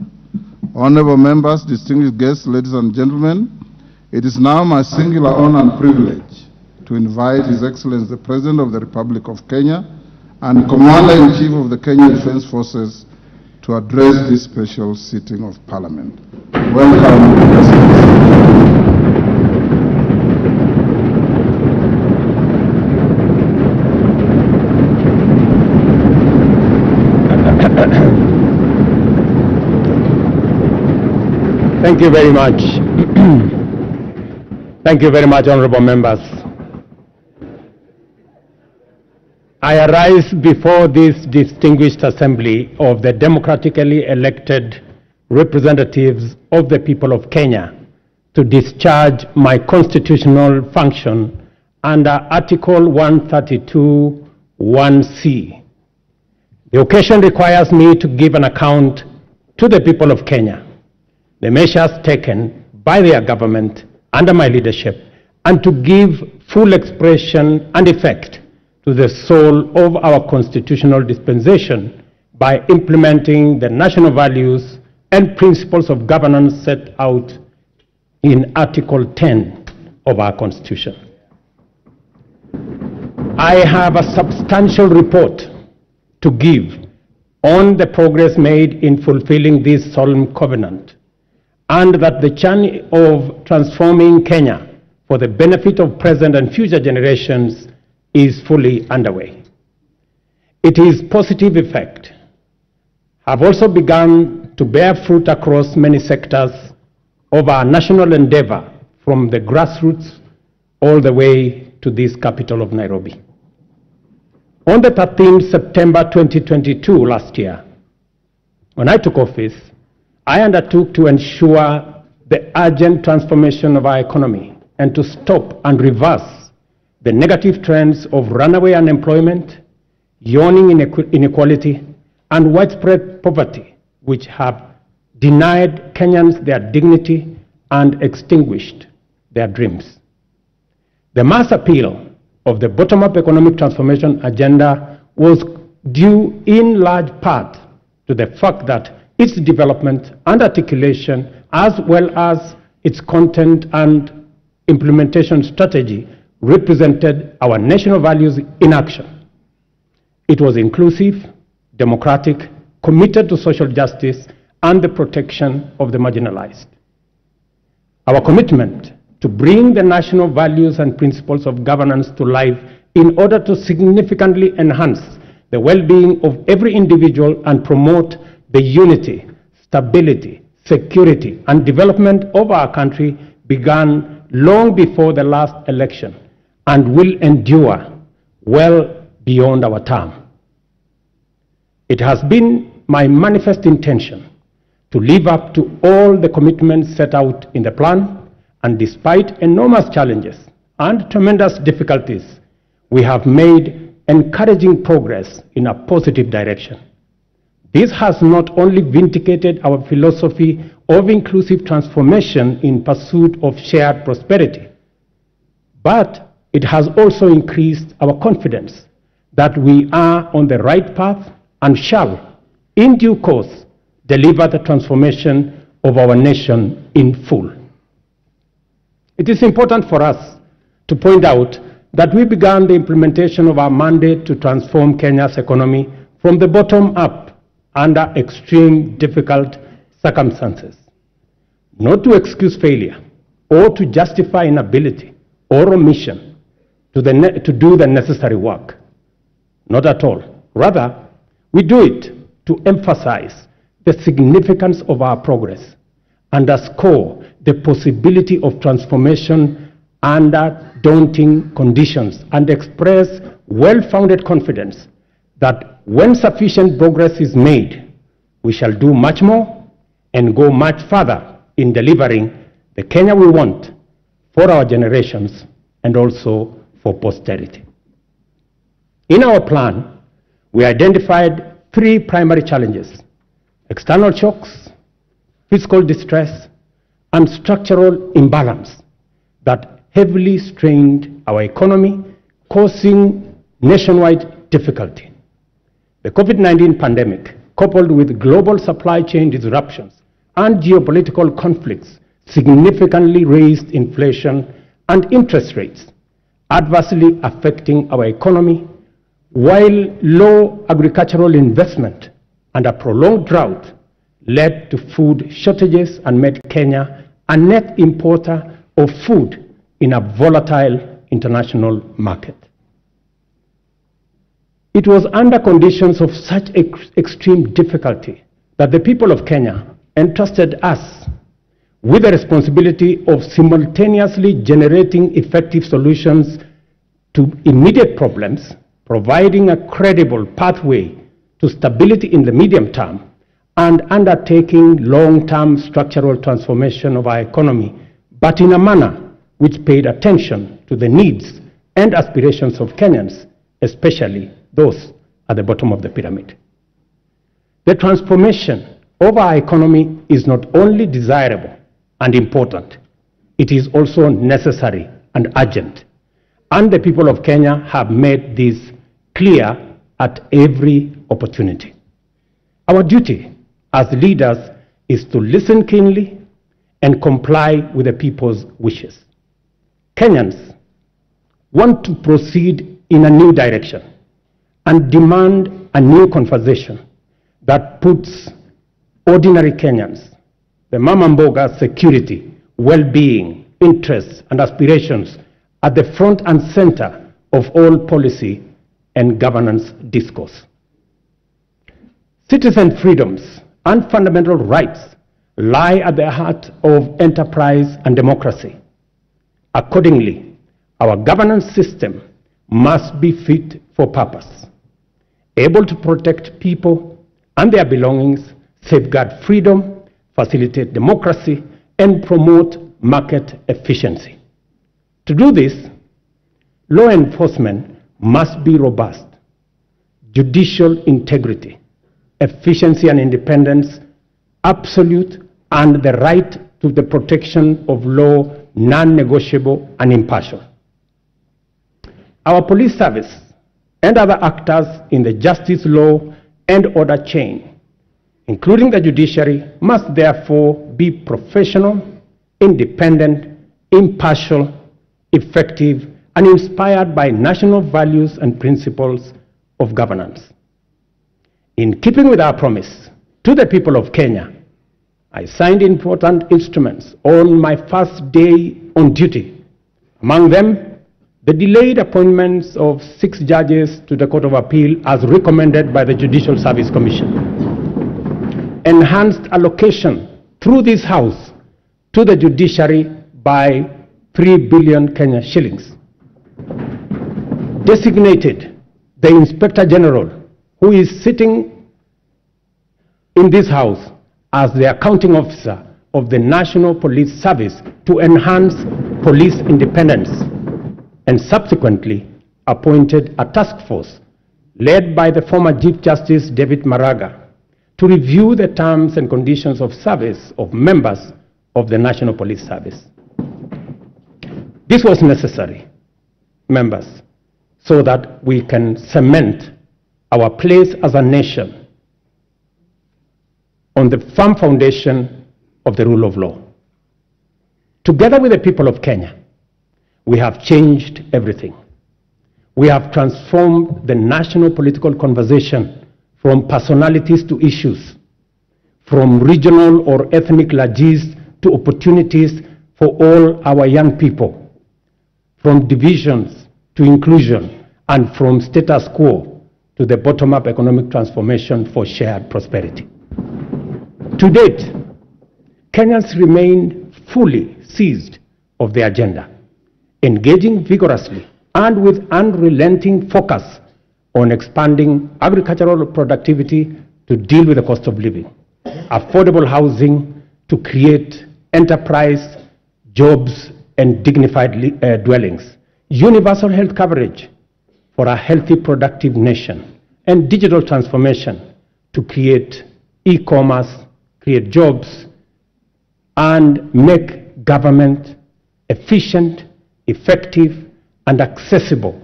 Honorable members, distinguished guests, ladies and gentlemen, it is now my singular honor and privilege to invite His Excellency the President of the Republic of Kenya and Commander-in-Chief of the Kenya Defence Forces to address this special sitting of Parliament. Welcome, Your Excellency. Thank you very much. Thank you very much, honorable members. I arise before this distinguished assembly of the democratically elected representatives of the people of Kenya to discharge my constitutional function under Article 132(1)(c). The occasion requires me to give an account to the people of Kenya, the measures taken by their government under my leadership, and to give full expression and effect to to the soul of our constitutional dispensation by implementing the national values and principles of governance set out in Article 10 of our Constitution. I have a substantial report to give on the progress made in fulfilling this solemn covenant, and that the journey of transforming Kenya for the benefit of present and future generations is fully underway. Its positive effect have also begun to bear fruit across many sectors of our national endeavor, from the grassroots all the way to this capital of Nairobi. On the 13th September 2022 last year, when I took office, I undertook to ensure the urgent transformation of our economy and to stop and reverse the negative trends of runaway unemployment, yawning inequality, and widespread poverty, which have denied Kenyans their dignity and extinguished their dreams. The mass appeal of the bottom-up economic transformation agenda was due in large part to the fact that its development and articulation, as well as its content and implementation strategy, represented our national values in action. It was inclusive, democratic, committed to social justice and the protection of the marginalized. Our commitment to bring the national values and principles of governance to life in order to significantly enhance the well-being of every individual and promote the unity, stability, security, and development of our country began long before the last election and will endure well beyond our term. It has been my manifest intention to live up to all the commitments set out in the plan, and despite enormous challenges and tremendous difficulties, we have made encouraging progress in a positive direction. This has not only vindicated our philosophy of inclusive transformation in pursuit of shared prosperity, but it has also increased our confidence that we are on the right path and shall, in due course, deliver the transformation of our nation in full. It is important for us to point out that we began the implementation of our mandate to transform Kenya's economy from the bottom up under extreme difficult circumstances, not to excuse failure or to justify inability or omission to do the necessary work. Not at all. Rather, we do it to emphasize the significance of our progress, underscore the possibility of transformation under daunting conditions, and express well-founded confidence that when sufficient progress is made, we shall do much more and go much further in delivering the Kenya we want for our generations and also for posterity. In our plan, we identified three primary challenges: external shocks, fiscal distress, and structural imbalance that heavily strained our economy, causing nationwide difficulty. The COVID-19 pandemic, coupled with global supply chain disruptions and geopolitical conflicts, significantly raised inflation and interest rates, adversely affecting our economy, while low agricultural investment and a prolonged drought led to food shortages and made Kenya a net importer of food in a volatile international market. It was under conditions of such extreme difficulty that the people of Kenya entrusted us with the responsibility of simultaneously generating effective solutions to immediate problems, providing a credible pathway to stability in the medium term, and undertaking long-term structural transformation of our economy, but in a manner which paid attention to the needs and aspirations of Kenyans, especially those at the bottom of the pyramid. The transformation of our economy is not only desirable and important, it is also necessary and urgent. And the people of Kenya have made this clear at every opportunity. Our duty as leaders is to listen keenly and comply with the people's wishes. Kenyans want to proceed in a new direction and demand a new conversation that puts ordinary Kenyans, the Mama Mboga security, well-being, interests, and aspirations at the front and center of all policy and governance discourse. Citizen freedoms and fundamental rights lie at the heart of enterprise and democracy. Accordingly, our governance system must be fit for purpose, able to protect people and their belongings, safeguard freedom, facilitate democracy, and promote market efficiency. To do this, law enforcement must be robust, judicial integrity, efficiency and independence, absolute, and the right to the protection of law non-negotiable and impartial. Our police service and other actors in the justice, law, and order chain, including the judiciary, must therefore be professional, independent, impartial, effective, and inspired by national values and principles of governance. In keeping with our promise to the people of Kenya, I signed important instruments on my first day on duty. Among them, the delayed appointments of 6 judges to the Court of Appeal as recommended by the Judicial Service Commission. Enhanced allocation through this House to the judiciary by 3 billion Kenya shillings. Designated the Inspector General, who is sitting in this House as the accounting officer of the National Police Service, to enhance police independence, and subsequently appointed a task force led by the former Chief Justice David Maraga to review the terms and conditions of service of members of the National Police Service. This was necessary, members, so that we can cement our place as a nation on the firm foundation of the rule of law. Together with the people of Kenya, we have changed everything. We have transformed the national political conversation from personalities to issues, from regional or ethnic largesse to opportunities for all our young people, from divisions to inclusion, and from status quo to the bottom-up economic transformation for shared prosperity. To date, Kenyans remain fully seized of the agenda, engaging vigorously and with unrelenting focus on expanding agricultural productivity to deal with the cost of living, affordable housing to create enterprise, jobs, and dignified dwellings, universal health coverage for a healthy, productive nation, and digital transformation to create e-commerce, create jobs, and make government efficient, effective, and accessible,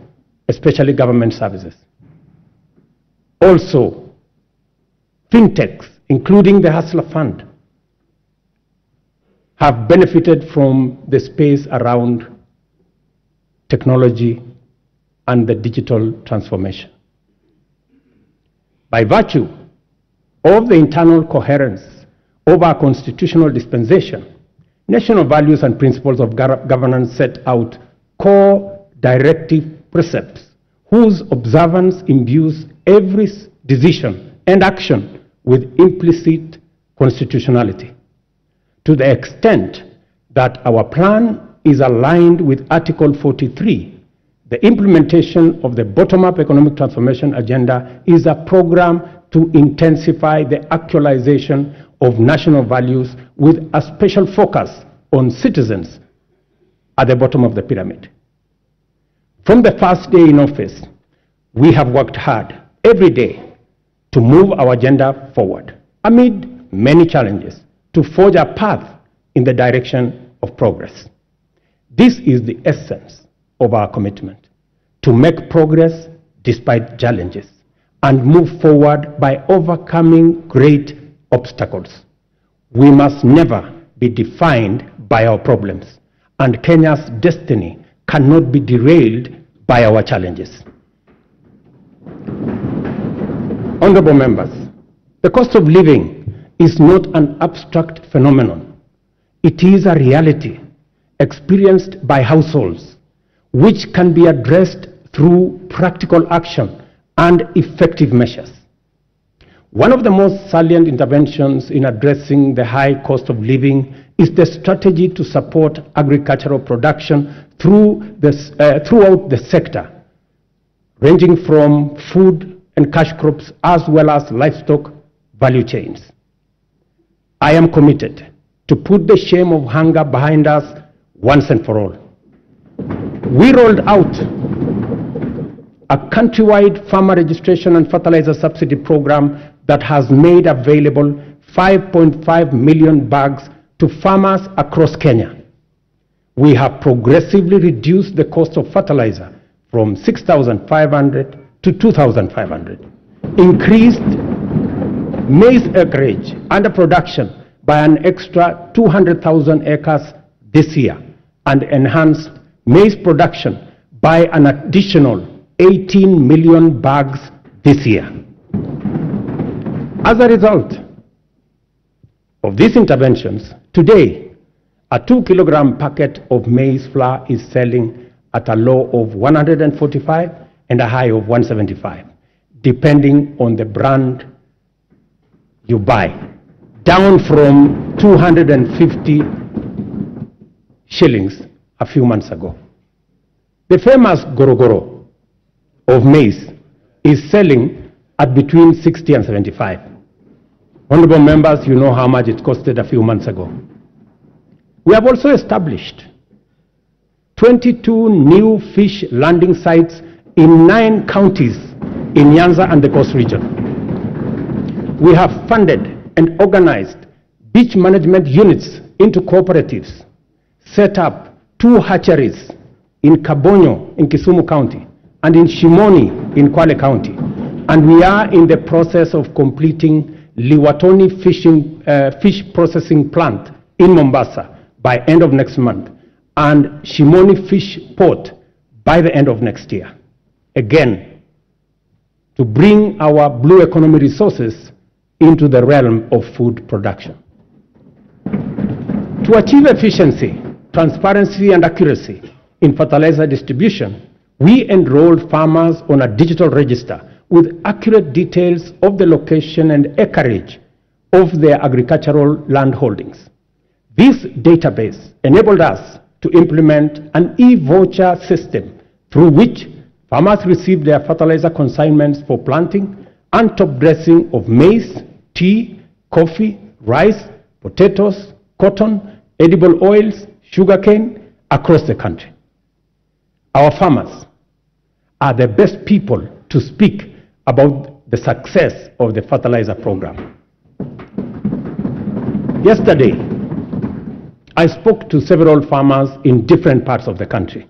especially government services. Also, fintechs, including the Hustler Fund, have benefited from the space around technology and the digital transformation. By virtue of the internal coherence of our constitutional dispensation, national values and principles of governance set out core directive precepts whose observance imbues every decision and action with implicit constitutionality. To the extent that our plan is aligned with Article 43, the implementation of the bottom-up economic transformation agenda is a program to intensify the actualization of national values with a special focus on citizens at the bottom of the pyramid. From the first day in office, we have worked hard every day to move our agenda forward amid many challenges to forge a path in the direction of progress. This is the essence of our commitment: to make progress despite challenges and move forward by overcoming great obstacles. We must never be defined by our problems, and Kenya's destiny cannot be derailed by our challenges. Honorable members, the cost of living is not an abstract phenomenon. It is a reality experienced by households, which can be addressed through practical action and effective measures. One of the most salient interventions in addressing the high cost of living is the strategy to support agricultural production throughout the sector, ranging from food and cash crops as well as livestock value chains. I am committed to put the shame of hunger behind us once and for all. We rolled out a countrywide farmer registration and fertilizer subsidy program that has made available 5.5 million bags to farmers across Kenya. We have progressively reduced the cost of fertilizer from 6,500 to 2,500, increased maize acreage under production by an extra 200,000 acres this year, and enhanced maize production by an additional 18 million bags this year. As a result of these interventions, today a 2-kilogram packet of maize flour is selling at a low of 145 and a high of 175, depending on the brand you buy, down from 250 shillings a few months ago. The famous Gorogoro of maize is selling at between 60 and 75. Honorable members, you know how much it costed a few months ago. We have also established 22 new fish landing sites in 9 counties in Nyanza and the Coast region. We have funded and organized beach management units into cooperatives, set up 2 hatcheries in Kabonyo in Kisumu County and in Shimoni in Kwale County. And we are in the process of completing Liwatoni fish processing plant in Mombasa by end of next month, and Shimoni Fish Port by the end of next year. Again, to bring our blue economy resources into the realm of food production. To achieve efficiency, transparency, and accuracy in fertilizer distribution, we enrolled farmers on a digital register with accurate details of the location and acreage of their agricultural land holdings. This database enabled us to implement an e-voucher system through which farmers receive their fertilizer consignments for planting and top dressing of maize, tea, coffee, rice, potatoes, cotton, edible oils, sugarcane across the country. Our farmers are the best people to speak about the success of the fertilizer program. Yesterday, I spoke to several farmers in different parts of the country.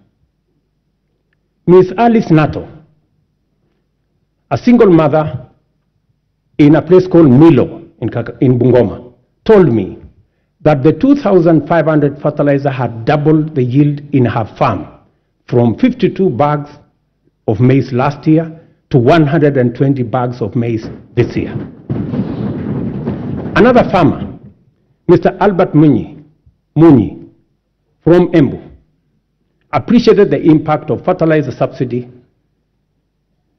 Ms. Alice Nato, a single mother in a place called Milo in Bungoma, told me that the 2,500 fertilizer had doubled the yield in her farm from 52 bags of maize last year to 120 bags of maize this year. Another farmer, Mr. Albert Muni from Embu, appreciated the impact of fertilizer subsidy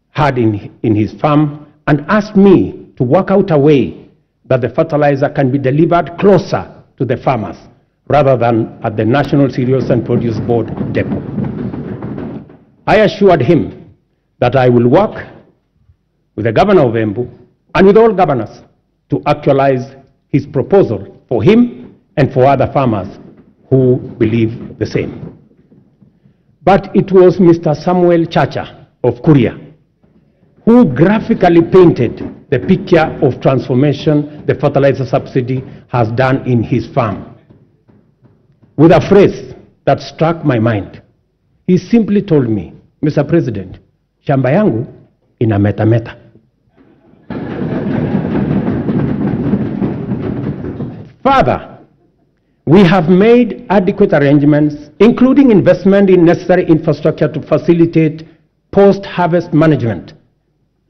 had in his farm and asked me to work out a way that the fertilizer can be delivered closer to the farmers rather than at the National Cereals and Produce Board depot. I assured him that I will work with the governor of Embu and with all governors to actualize his proposal for him and for other farmers who believe the same. But it was Mr. Samuel Chacha of Kuria who graphically painted the picture of transformation the fertilizer subsidy has done in his farm. With a phrase that struck my mind, he simply told me, Mr. President, shamba yangu inametameta. Further, we have made adequate arrangements, including investment in necessary infrastructure to facilitate post-harvest management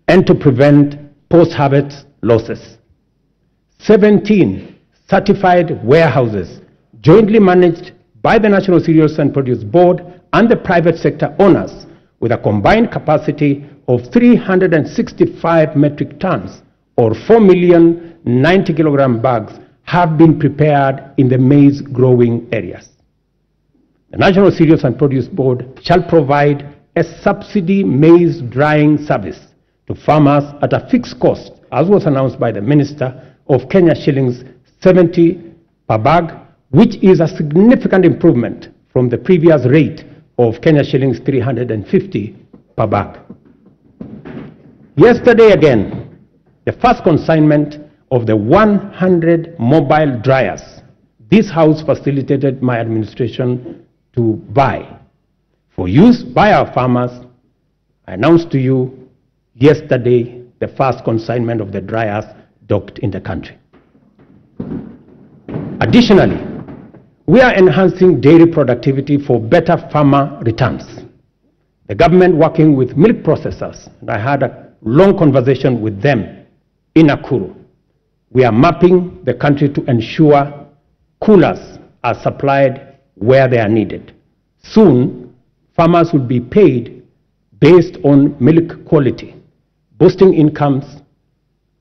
and to prevent post-harvest losses. 17 certified warehouses jointly managed by the National Cereals and Produce Board and the private sector owners with a combined capacity of 365 metric tons or 4,090 kilogram bags have been prepared in the maize growing areas. The National Cereals and Produce Board shall provide a subsidy maize drying service to farmers at a fixed cost, as was announced by the Minister, of Kenya shillings 70 per bag, which is a significant improvement from the previous rate of Kenya shillings 350 per bag. Yesterday again, the first consignment of the 100 mobile dryers this House facilitated my administration to buy for use by our farmers. I announced to you yesterday the first consignment of the dryers docked in the country. Additionally, we are enhancing dairy productivity for better farmer returns. The government, working with milk processors, and I had a long conversation with them in Nakuru, we are mapping the country to ensure coolers are supplied where they are needed. Soon, farmers will be paid based on milk quality, boosting incomes,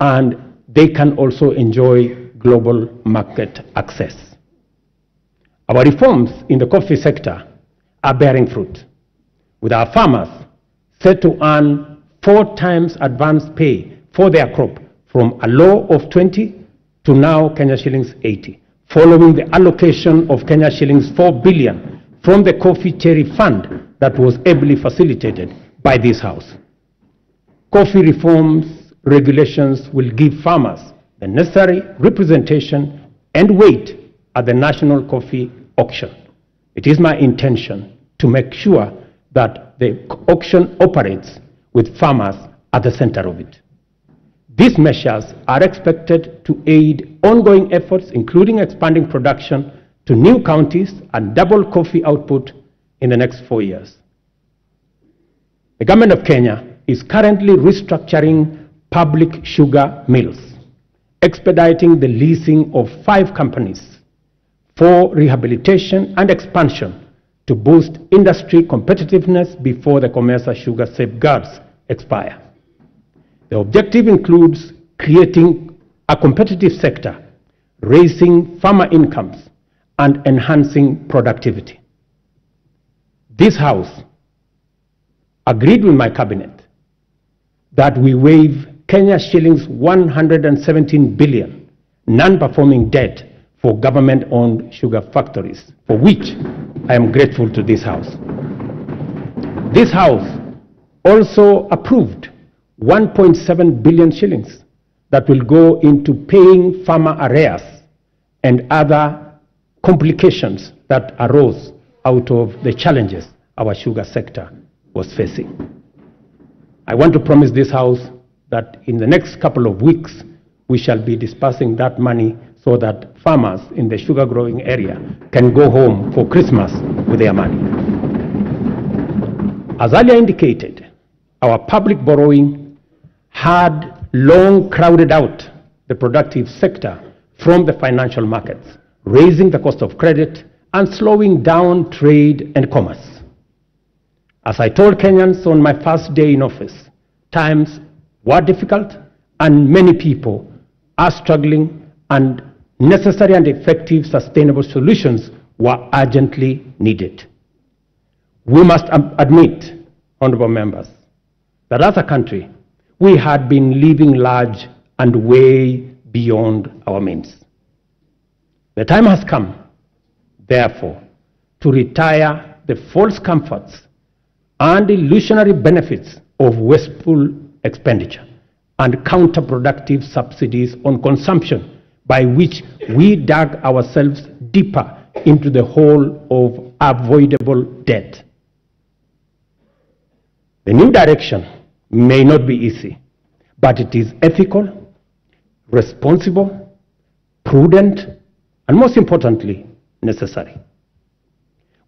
and they can also enjoy global market access. Our reforms in the coffee sector are bearing fruit, with our farmers set to earn 4 times advance pay for their crop, from a low of 20 to now Kenya shillings 80, following the allocation of Kenya shillings 4 billion from the Coffee Cherry Fund that was ably facilitated by this House. Coffee reforms regulations will give farmers the necessary representation and weight at the National Coffee Auction. It is my intention to make sure that the auction operates with farmers at the center of it. These measures are expected to aid ongoing efforts, including expanding production to new counties and double coffee output in the next 4 years. The government of Kenya is currently restructuring public sugar mills, expediting the leasing of 5 companies for rehabilitation and expansion to boost industry competitiveness before the Commercial Sugar safeguards expire. The objective includes creating a competitive sector, raising farmer incomes, and enhancing productivity. This House agreed with my cabinet that we waive Kenya shillings 117 billion non-performing debt for government-owned sugar factories, for which I am grateful to this House. This House also approved 1.7 billion shillings that will go into paying farmer arrears and other complications that arose out of the challenges our sugar sector was facing. I want to promise this House that in the next couple of weeks, we shall be dispersing that money so that farmers in the sugar growing area can go home for Christmas with their money. As earlier indicated, our public borrowing had long crowded out the productive sector from the financial markets, raising the cost of credit and slowing down trade and commerce. As I told Kenyans on my first day in office, times were difficult and many people are struggling, and necessary and effective sustainable solutions were urgently needed. We must admit, honorable members, that as a country, we had been living large and way beyond our means. The time has come, therefore, to retire the false comforts and illusionary benefits of wasteful expenditure and counterproductive subsidies on consumption, by which we dug ourselves deeper into the hole of avoidable debt. The new direction may not be easy, but it is ethical, responsible, prudent, and most importantly, necessary.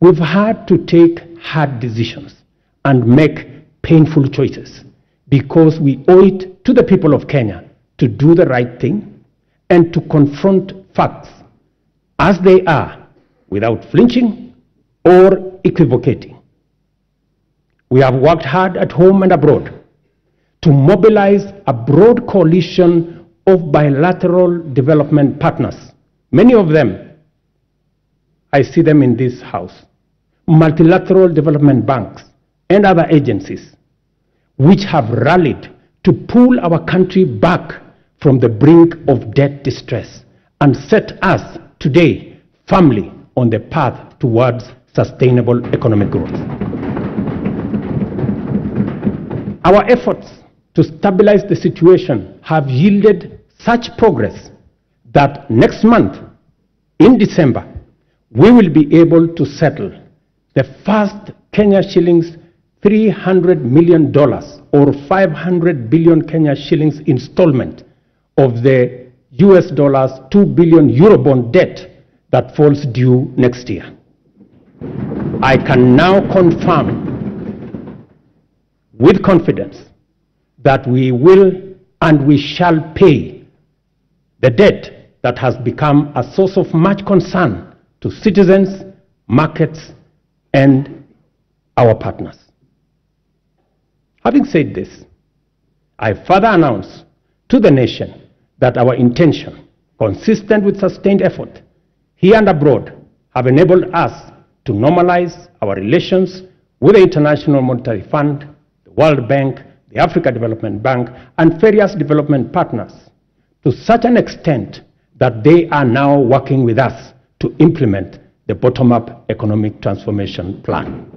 We've had to take hard decisions and make painful choices because we owe it to the people of Kenya to do the right thing and to confront facts as they are without flinching or equivocating. We have worked hard at home and abroad to mobilize a broad coalition of bilateral development partners. Many of them, I see them in this house, multilateral development banks and other agencies, which have rallied to pull our country back from the brink of debt distress and set us today firmly on the path towards sustainable economic growth. Our efforts to stabilize the situation have yielded such progress that next month, in December, we will be able to settle the first Kenya shillings $300 million or 500 billion Kenya shillings installment of the US dollars 2 billion Eurobond debt that falls due next year. I can now confirm with confidence that we will and we shall pay the debt that has become a source of much concern to citizens, markets, and our partners. Having said this, I further announce to the nation that our intention, consistent with sustained effort here and abroad, have enabled us to normalize our relations with the International Monetary Fund, the World Bank, the Africa Development Bank, and various development partners to such an extent that they are now working with us to implement the bottom-up economic transformation plan.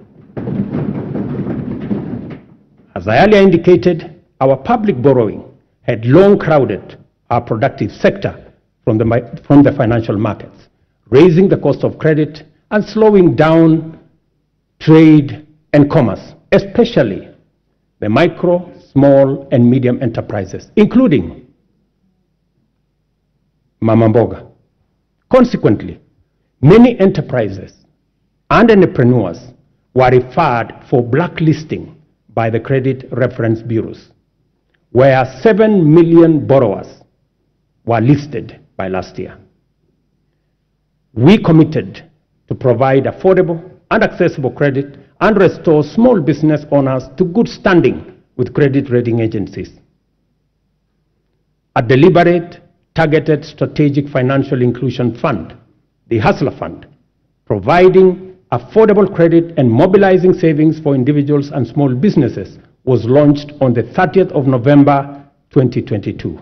As I earlier indicated, our public borrowing had long crowded our productive sector from the financial markets, raising the cost of credit and slowing down trade and commerce, especially the micro, small, and medium enterprises, including Mama Mboga. Consequently, many enterprises and entrepreneurs were referred for blacklisting by the credit reference bureaus, where 7 million borrowers were listed by last year. We committed to provide affordable and accessible credit and restore small business owners to good standing with credit rating agencies. A deliberate, targeted strategic financial inclusion fund, the Hustler Fund, providing affordable credit and mobilizing savings for individuals and small businesses, was launched on the 30th of November 2022.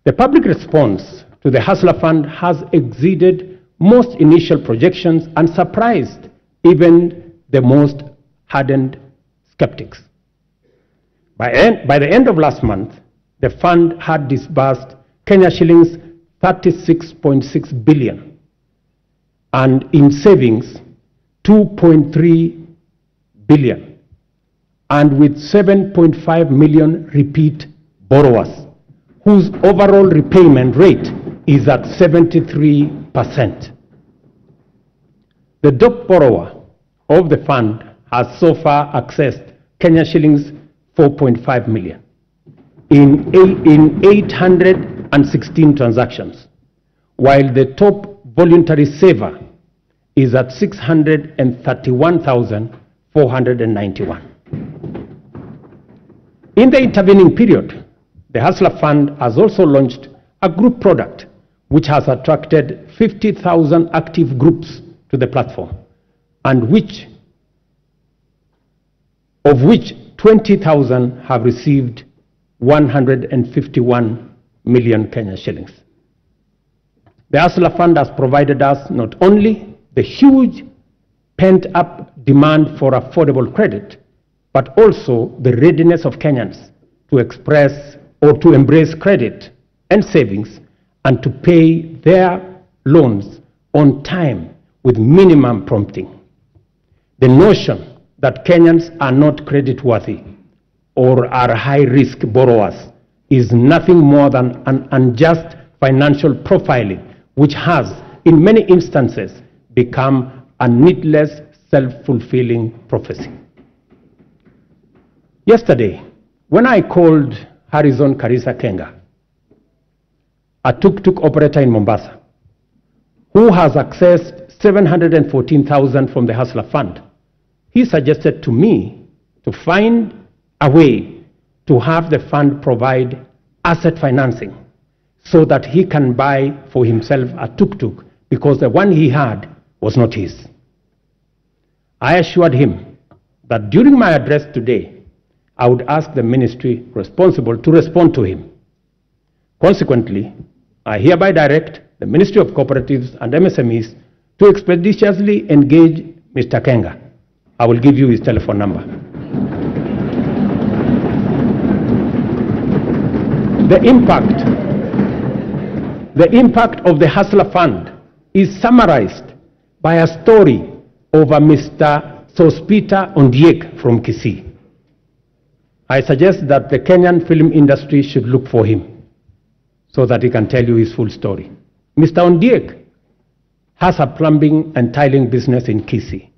The public response to the Hustler Fund has exceeded most initial projections and surprised even the most hardened skeptics. By the end of last month, the fund had disbursed Kenya shillings 36.6 billion and in savings 2.3 billion, and with 7.5 million repeat borrowers, whose overall repayment rate is at 73%. The top borrower of the fund has so far accessed Kenya shillings 4.5 million in 816 transactions, while the top voluntary saver is at 631,491. In the intervening period, the Hustler Fund has also launched a group product which has attracted 50,000 active groups to the platform, and of which 20,000 have received 151 million Kenya shillings. The Hustler Fund has provided us not only the huge pent-up demand for affordable credit, but also the readiness of Kenyans to express or to embrace credit and savings and to pay their loans on time with minimum prompting. The notion that Kenyans are not creditworthy or are high-risk borrowers is nothing more than an unjust financial profiling, which has, in many instances, become a needless, self-fulfilling prophecy. Yesterday, when I called Harrison Karisa Kenga, a tuk-tuk operator in Mombasa, who has accessed 714,000 from the Hustler Fund, he suggested to me to find a way to have the fund provide asset financing so that he can buy for himself a tuk-tuk because the one he had was not his. I assured him that during my address today, I would ask the ministry responsible to respond to him. Consequently, I hereby direct the Ministry of Cooperatives and MSMEs to expeditiously engage Mr. Kenga. I will give you his telephone number. The impact of the Hustler Fund is summarized by a story of a Mr. Sospita Ondiek from Kisii. I suggest that the Kenyan film industry should look for him so that he can tell you his full story. Mr. Ondiek has a plumbing and tiling business in Kisii.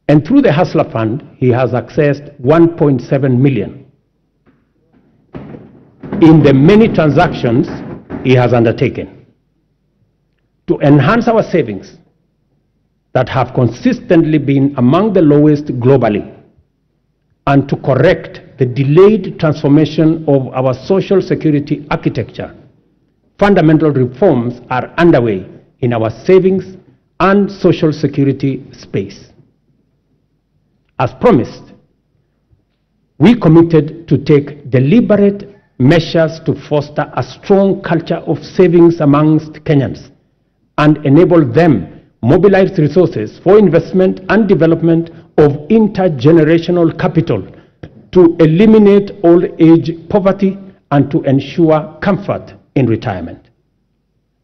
And through the Hustler Fund, he has accessed 1.7 million in the many transactions he has undertaken to enhance our savings that have consistently been among the lowest globally, and to correct the delayed transformation of our social security architecture. Fundamental reforms are underway in our savings and social security space. As promised, we committed to take deliberate measures to foster a strong culture of savings amongst Kenyans and enable them mobilize resources for investment and development of intergenerational capital to eliminate old age poverty and to ensure comfort in retirement.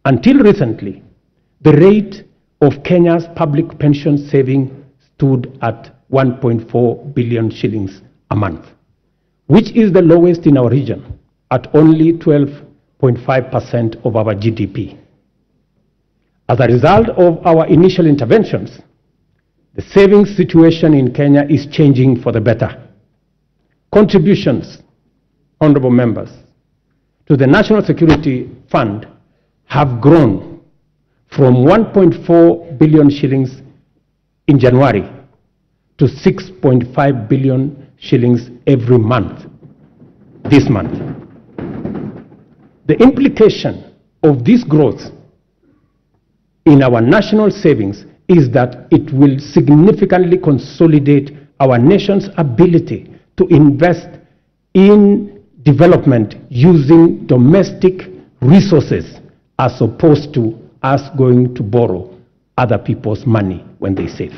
Until recently, the rate of Kenya's public pension saving stood at 1.4 billion shillings a month, which is the lowest in our region at only 12.5% of our GDP. As a result of our initial interventions, the savings situation in Kenya is changing for the better. Contributions, honorable members, to the National Security Fund have grown from 1.4 billion shillings in January to 6.5 billion shillings every month, this month. The implication of this growth in our national savings is that it will significantly consolidate our nation's ability to invest in development using domestic resources as opposed to us going to borrow other people's money when they save.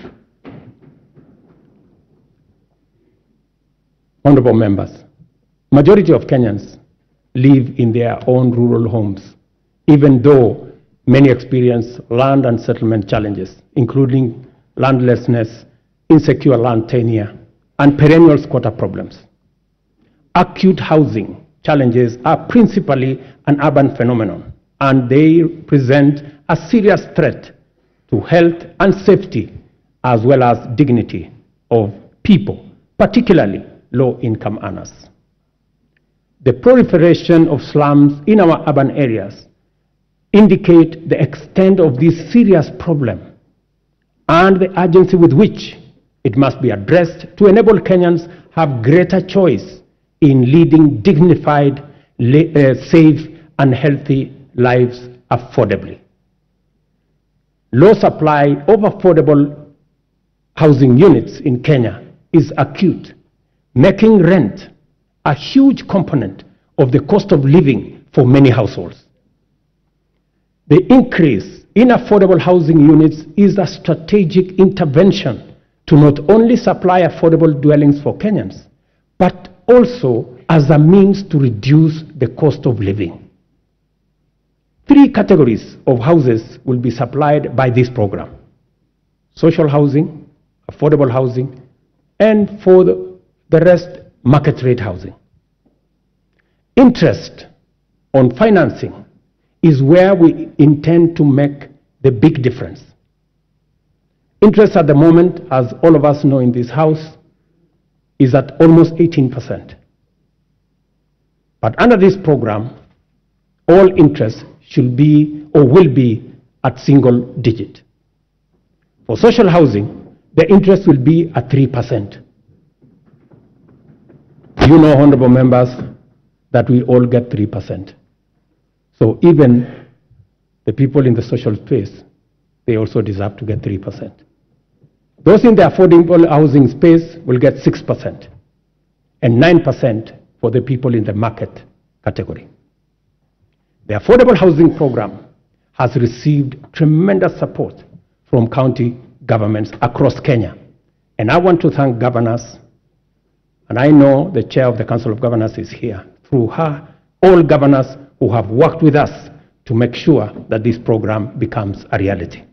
Honorable members, majority of Kenyans live in their own rural homes, even though many experience land and settlement challenges, including landlessness, insecure land tenure, and perennial squatter problems. Acute housing challenges are principally an urban phenomenon, and they present a serious threat to health and safety as well as dignity of people, particularly low-income earners. The proliferation of slums in our urban areas indicate the extent of this serious problem and the urgency with which it must be addressed to enable Kenyans have greater choice in leading dignified, safe, and healthy lives affordably. Low supply of affordable housing units in Kenya is acute, making rent a huge component of the cost of living for many households. The increase in affordable housing units is a strategic intervention to not only supply affordable dwellings for Kenyans, but also as a means to reduce the cost of living. 3 categories of houses will be supplied by this program: social housing, affordable housing, and for the rest, market rate housing. Interest on financing is where we intend to make the big difference. Interest at the moment, as all of us know in this house, is at almost 18%. But under this program, all interest should be or will be at single digit. For social housing, the interest will be at 3%. You know, honorable members, that we all get 3%. So even the people in the social space, they also deserve to get 3%. Those in the affordable housing space will get 6% and 9% for the people in the market category. The affordable housing program has received tremendous support from county governments across Kenya. And I want to thank governors, and I know the chair of the Council of Governors is here, through her, all governors who have worked with us to make sure that this program becomes a reality.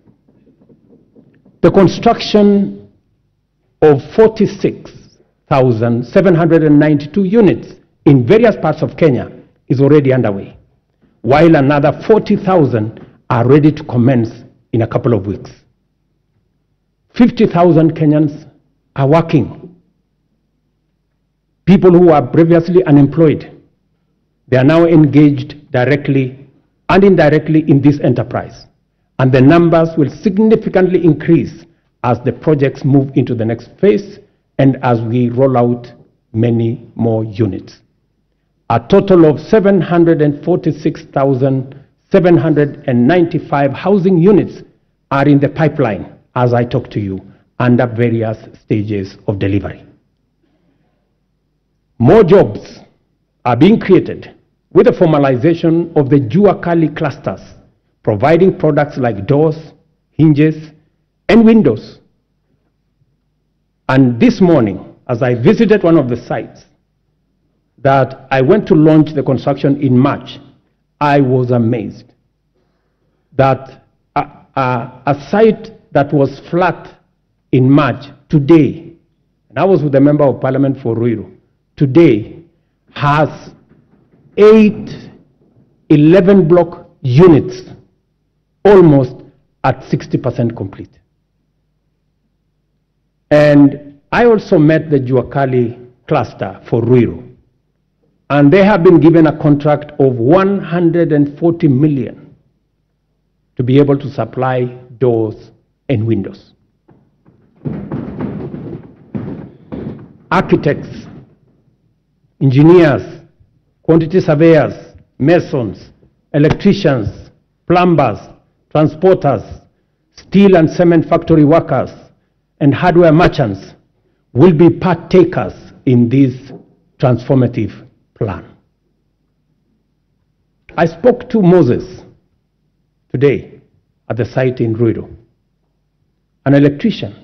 The construction of 46,792 units in various parts of Kenya is already underway, while another 40,000 are ready to commence in a couple of weeks. 50,000 Kenyans are working. People who were previously unemployed, they are now engaged directly and indirectly in this enterprise. And the numbers will significantly increase as the projects move into the next phase and as we roll out many more units. A total of 746,795 housing units are in the pipeline as I talk to you, under various stages of delivery. More jobs are being created with the formalization of the Jua Kali clusters, providing products like doors, hinges, and windows. And this morning, as I visited one of the sites that I went to launch the construction in March, I was amazed that a site that was flat in March today, and I was with the Member of Parliament for Ruiru, today has 11 block units, almost at 60% complete. And I also met the Jua Kali cluster for Ruiru, and they have been given a contract of 140 million to be able to supply doors and windows. Architects, engineers, quantity surveyors, masons, electricians, plumbers, transporters, steel and cement factory workers, and hardware merchants will be partakers in this transformative plan. I spoke to Moses today at the site in Ruiru, an electrician,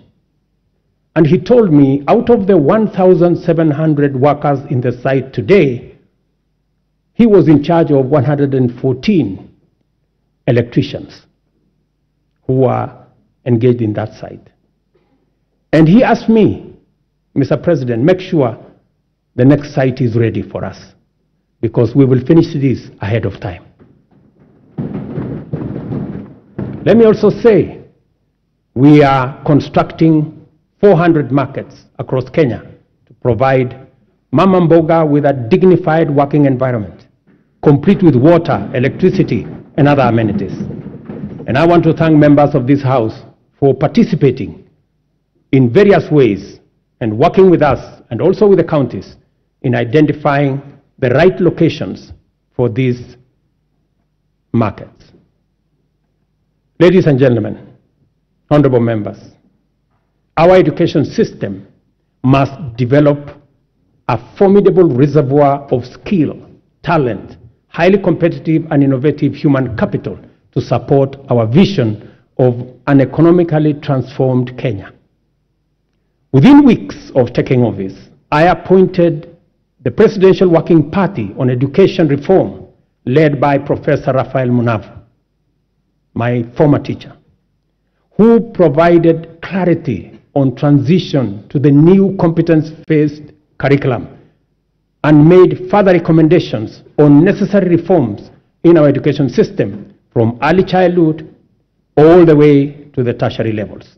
and he told me out of the 1,700 workers in the site today, he was in charge of 114 electricians who are engaged in that site. And he asked me, Mr. President, make sure the next site is ready for us, because we will finish this ahead of time. Let me also say, we are constructing 400 markets across Kenya to provide Mama Mboga with a dignified working environment, complete with water, electricity, and other amenities. And I want to thank members of this House for participating in various ways and working with us and also with the counties in identifying the right locations for these markets. Ladies and gentlemen, honorable members, our education system must develop a formidable reservoir of skill, talent, highly competitive and innovative human capital to support our vision of an economically transformed Kenya. Within weeks of taking office, I appointed the Presidential Working Party on Education Reform, led by Professor Raphael Munavu, my former teacher, who provided clarity on transition to the new competence-based curriculum and made further recommendations on necessary reforms in our education system from early childhood all the way to the tertiary levels.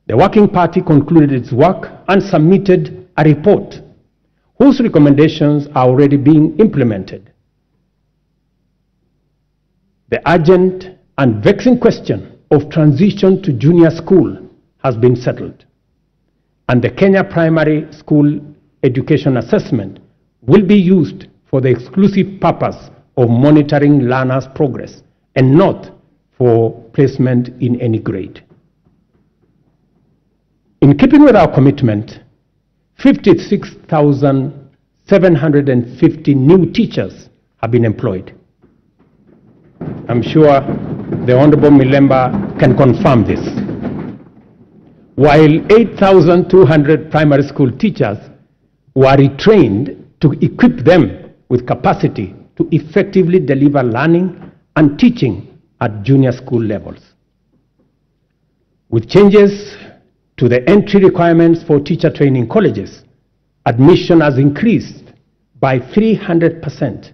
The Working Party concluded its work and submitted a report whose recommendations are already being implemented. The urgent and vexing question of transition to junior school has been settled, and the Kenya Primary School Education Assessment will be used for the exclusive purpose of monitoring learners' progress and not for placement in any grade. In keeping with our commitment, 56,750 new teachers have been employed. I'm sure the Honorable Milemba can confirm this. While 8,200 primary school teachers were retrained to equip them with capacity to effectively deliver learning and teaching at junior school levels. With changes to the entry requirements for teacher training colleges, admission has increased by 300%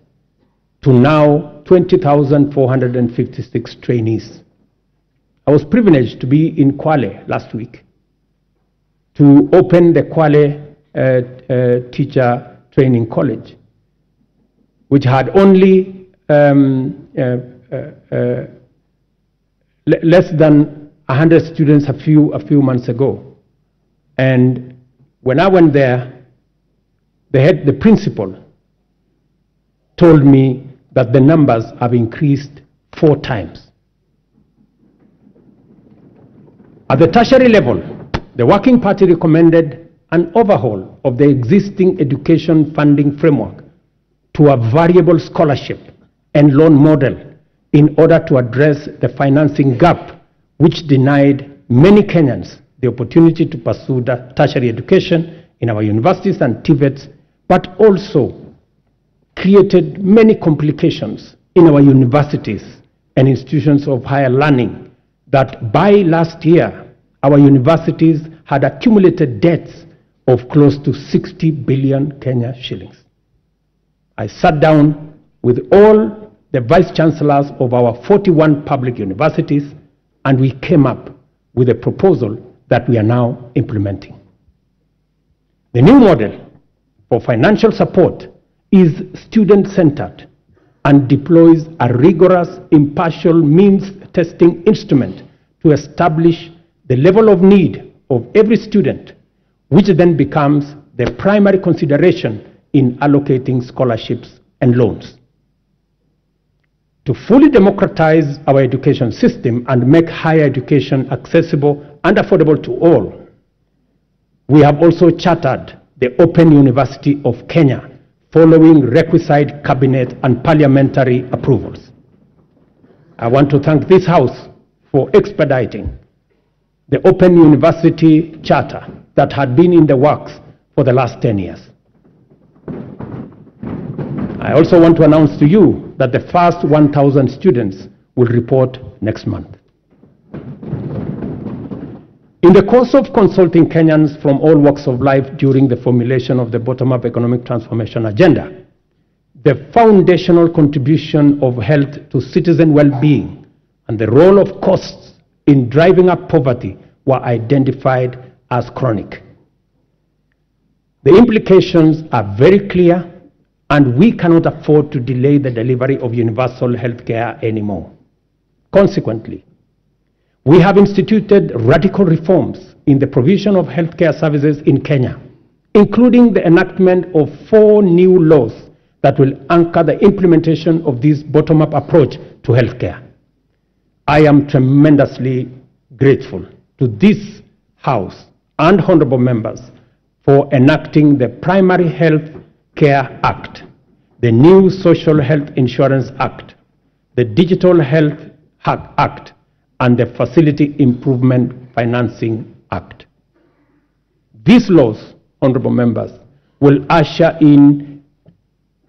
to now 20,456 trainees. I was privileged to be in Kwale last week to open the Kwale Teacher Training College, which had only less than 100 students a few months ago. And when I went there, the principal told me that the numbers have increased 4 times. At the tertiary level, the Working Party recommended an overhaul of the existing education funding framework to a variable scholarship and loan model in order to address the financing gap which denied many Kenyans the opportunity to pursue tertiary education in our universities and TVETs, but also created many complications in our universities and institutions of higher learning that by last year, our universities had accumulated debts of close to 60 billion Kenya shillings. I sat down with all the vice chancellors of our 41 public universities, and we came up with a proposal that we are now implementing. The new model for financial support is student-centered and deploys a rigorous impartial means testing instrument to establish the level of need of every student, which then becomes the primary consideration in allocating scholarships and loans. To fully democratize our education system and make higher education accessible and affordable to all, we have also chartered the Open University of Kenya, following requisite cabinet and parliamentary approvals. I want to thank this House for expediting the Open University Charter that had been in the works for the last 10 years. I also want to announce to you that the first 1,000 students will report next month. In the course of consulting Kenyans from all walks of life during the formulation of the bottom-up economic transformation agenda, the foundational contribution of health to citizen well-being and the role of costs in driving up poverty were identified as chronic. The implications are very clear, and we cannot afford to delay the delivery of universal health care anymore. Consequently, we have instituted radical reforms in the provision of healthcare services in Kenya, including the enactment of 4 new laws that will anchor the implementation of this bottom-up approach to healthcare. I am tremendously grateful to this House and honorable members for enacting the Primary Health Care Act, the new Social Health Insurance Act, the Digital Health Act, and the Facility Improvement Financing Act. These laws, honorable members, will usher in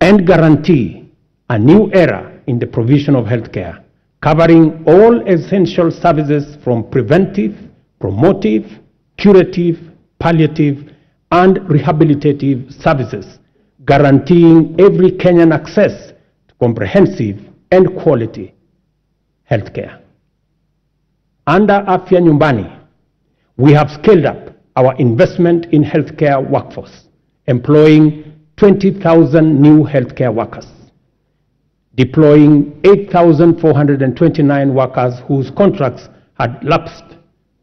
and guarantee a new era in the provision of healthcare, covering all essential services from preventive, promotive, curative, palliative, and rehabilitative services guaranteeing every Kenyan access to comprehensive and quality health care. Under Afya Nyumbani, we have scaled up our investment in healthcare workforce, employing 20,000 new healthcare workers, deploying 8,429 workers whose contracts had lapsed,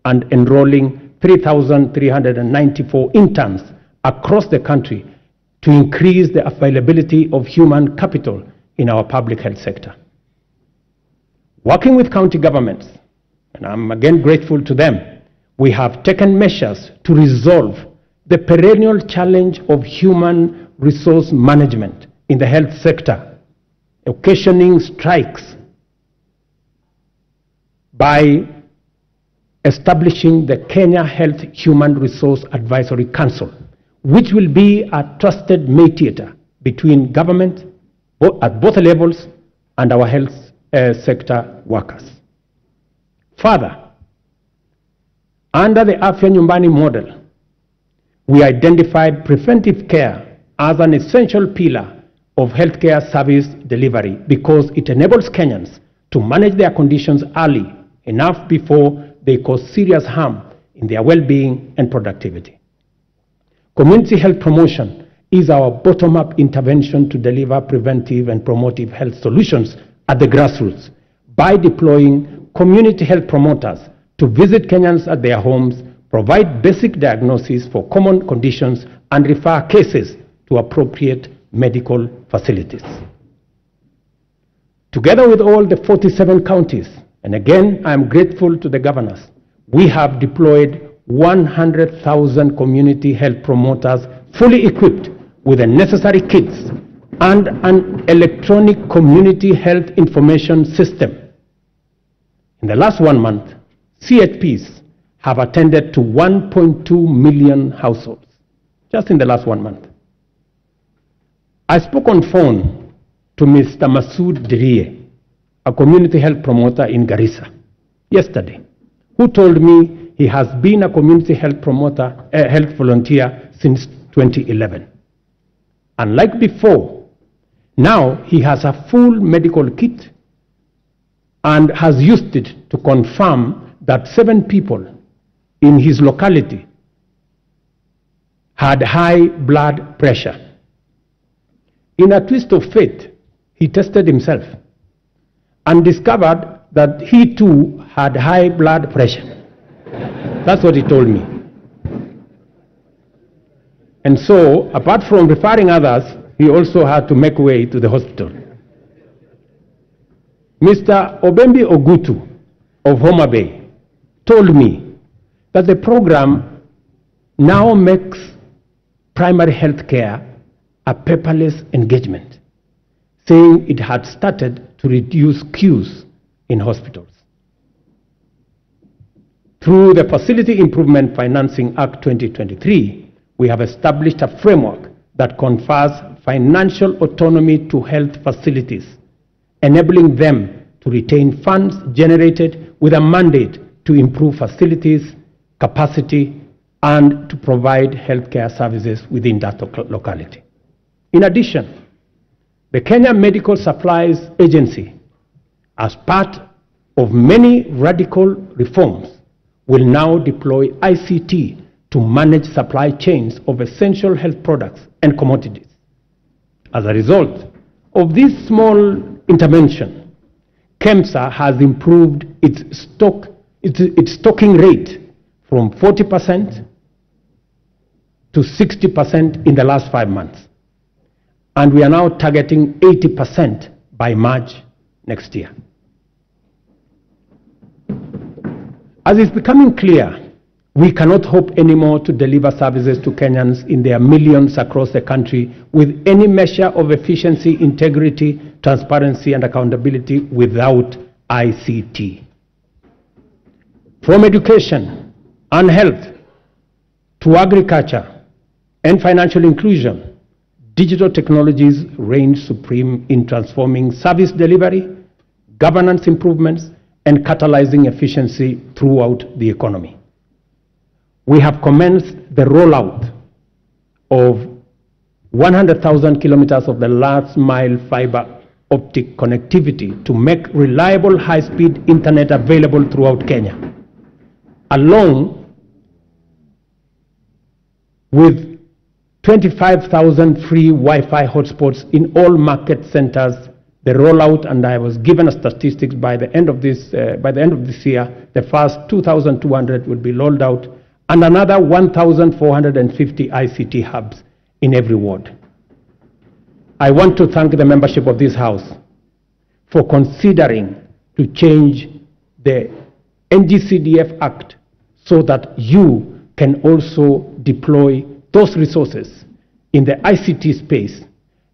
and enrolling 3,394 interns across the country to increase the availability of human capital in our public health sector. Working with county governments, and I'm again grateful to them, we have taken measures to resolve the perennial challenge of human resource management in the health sector, occasioning strikes, by establishing the Kenya Health Human Resource Advisory Council, which will be a trusted mediator between government at both levels and our health sector workers. Further, under the Afya Nyumbani model, we identified preventive care as an essential pillar of healthcare service delivery because it enables Kenyans to manage their conditions early enough before they cause serious harm in their well-being and productivity. Community health promotion is our bottom-up intervention to deliver preventive and promotive health solutions at the grassroots by deploying community health promoters to visit Kenyans at their homes, provide basic diagnosis for common conditions, and refer cases to appropriate medical facilities. Together with all the 47 counties, and again, I am grateful to the governors, we have deployed 100,000 community health promoters fully equipped with the necessary kits and an electronic community health information system. In the last 1 month, CHPs have attended to 1.2 million households, just in the last 1 month. I spoke on phone to Mr. Masood Dirie, a community health promoter in Garissa, yesterday, who told me he has been a community health promoter, health volunteer since 2011. Unlike before, now he has a full medical kit and has used it to confirm that 7 people in his locality had high blood pressure. In a twist of fate, he tested himself and discovered that he too had high blood pressure. That's what he told me. And so, apart from referring others, he also had to make way to the hospital. Mr. Obembi Ogutu of Homa Bay told me that the program now makes primary health care a paperless engagement, saying it had started to reduce queues in hospitals. Through the Facility Improvement Financing Act 2023, we have established a framework that confers financial autonomy to health facilities, enabling them to retain funds generated with a mandate to improve facilities, capacity, and to provide healthcare services within that locality. In addition, the Kenya Medical Supplies Agency, as part of many radical reforms, will now deploy ICT to manage supply chains of essential health products and commodities. As a result of this small intervention, KEMSA has improved its stocking rate from 40% to 60% in the last 5 months. And we are now targeting 80% by March next year. As is becoming clear, we cannot hope anymore to deliver services to Kenyans in their millions across the country with any measure of efficiency, integrity, transparency, and accountability without ICT. From education and health to agriculture and financial inclusion, digital technologies reign supreme in transforming service delivery, governance improvements, and catalyzing efficiency throughout the economy. We have commenced the rollout of 100,000 kilometers of the last mile fiber optic connectivity to make reliable high-speed internet available throughout Kenya, along with 25,000 free Wi-Fi hotspots in all market centers. The rollout, and I was given a statistics by the end of this year, the first 2,200 will be rolled out, and another 1,450 ICT hubs in every ward. I want to thank the membership of this House for considering to change the NGCDF Act so that you can also deploy those resources in the ICT space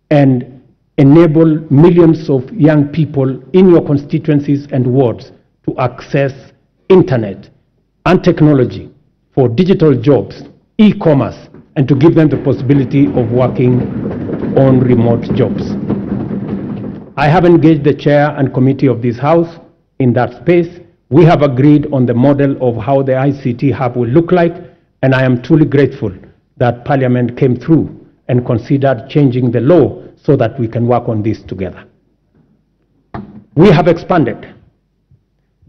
and enable millions of young people in your constituencies and wards to access internet and technology for digital jobs, e-commerce, and to give them the possibility of working on remote jobs. I have engaged the chair and committee of this House in that space. We have agreed on the model of how the ICT hub will look like, and I am truly grateful that Parliament came through and considered changing the law so that we can work on this together. We have expanded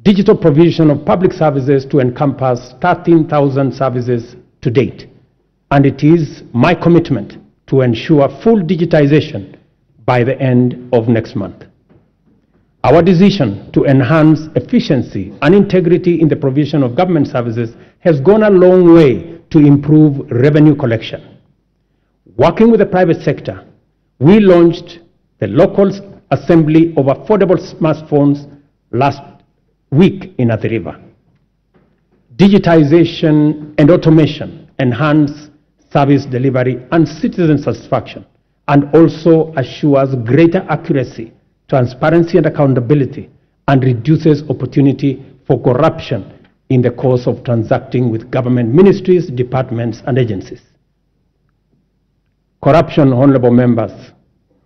digital provision of public services to encompass 13,000 services to date, and it is my commitment to ensure full digitization by the end of next month. Our decision to enhance efficiency and integrity in the provision of government services has gone a long way to improve revenue collection. Working with the private sector, we launched the local assembly of affordable smartphones last week in Athi River. Digitization and automation enhance service delivery and citizen satisfaction, and also assures greater accuracy, transparency and accountability, and reduces opportunity for corruption in the course of transacting with government ministries, departments, and agencies. Corruption, honorable members,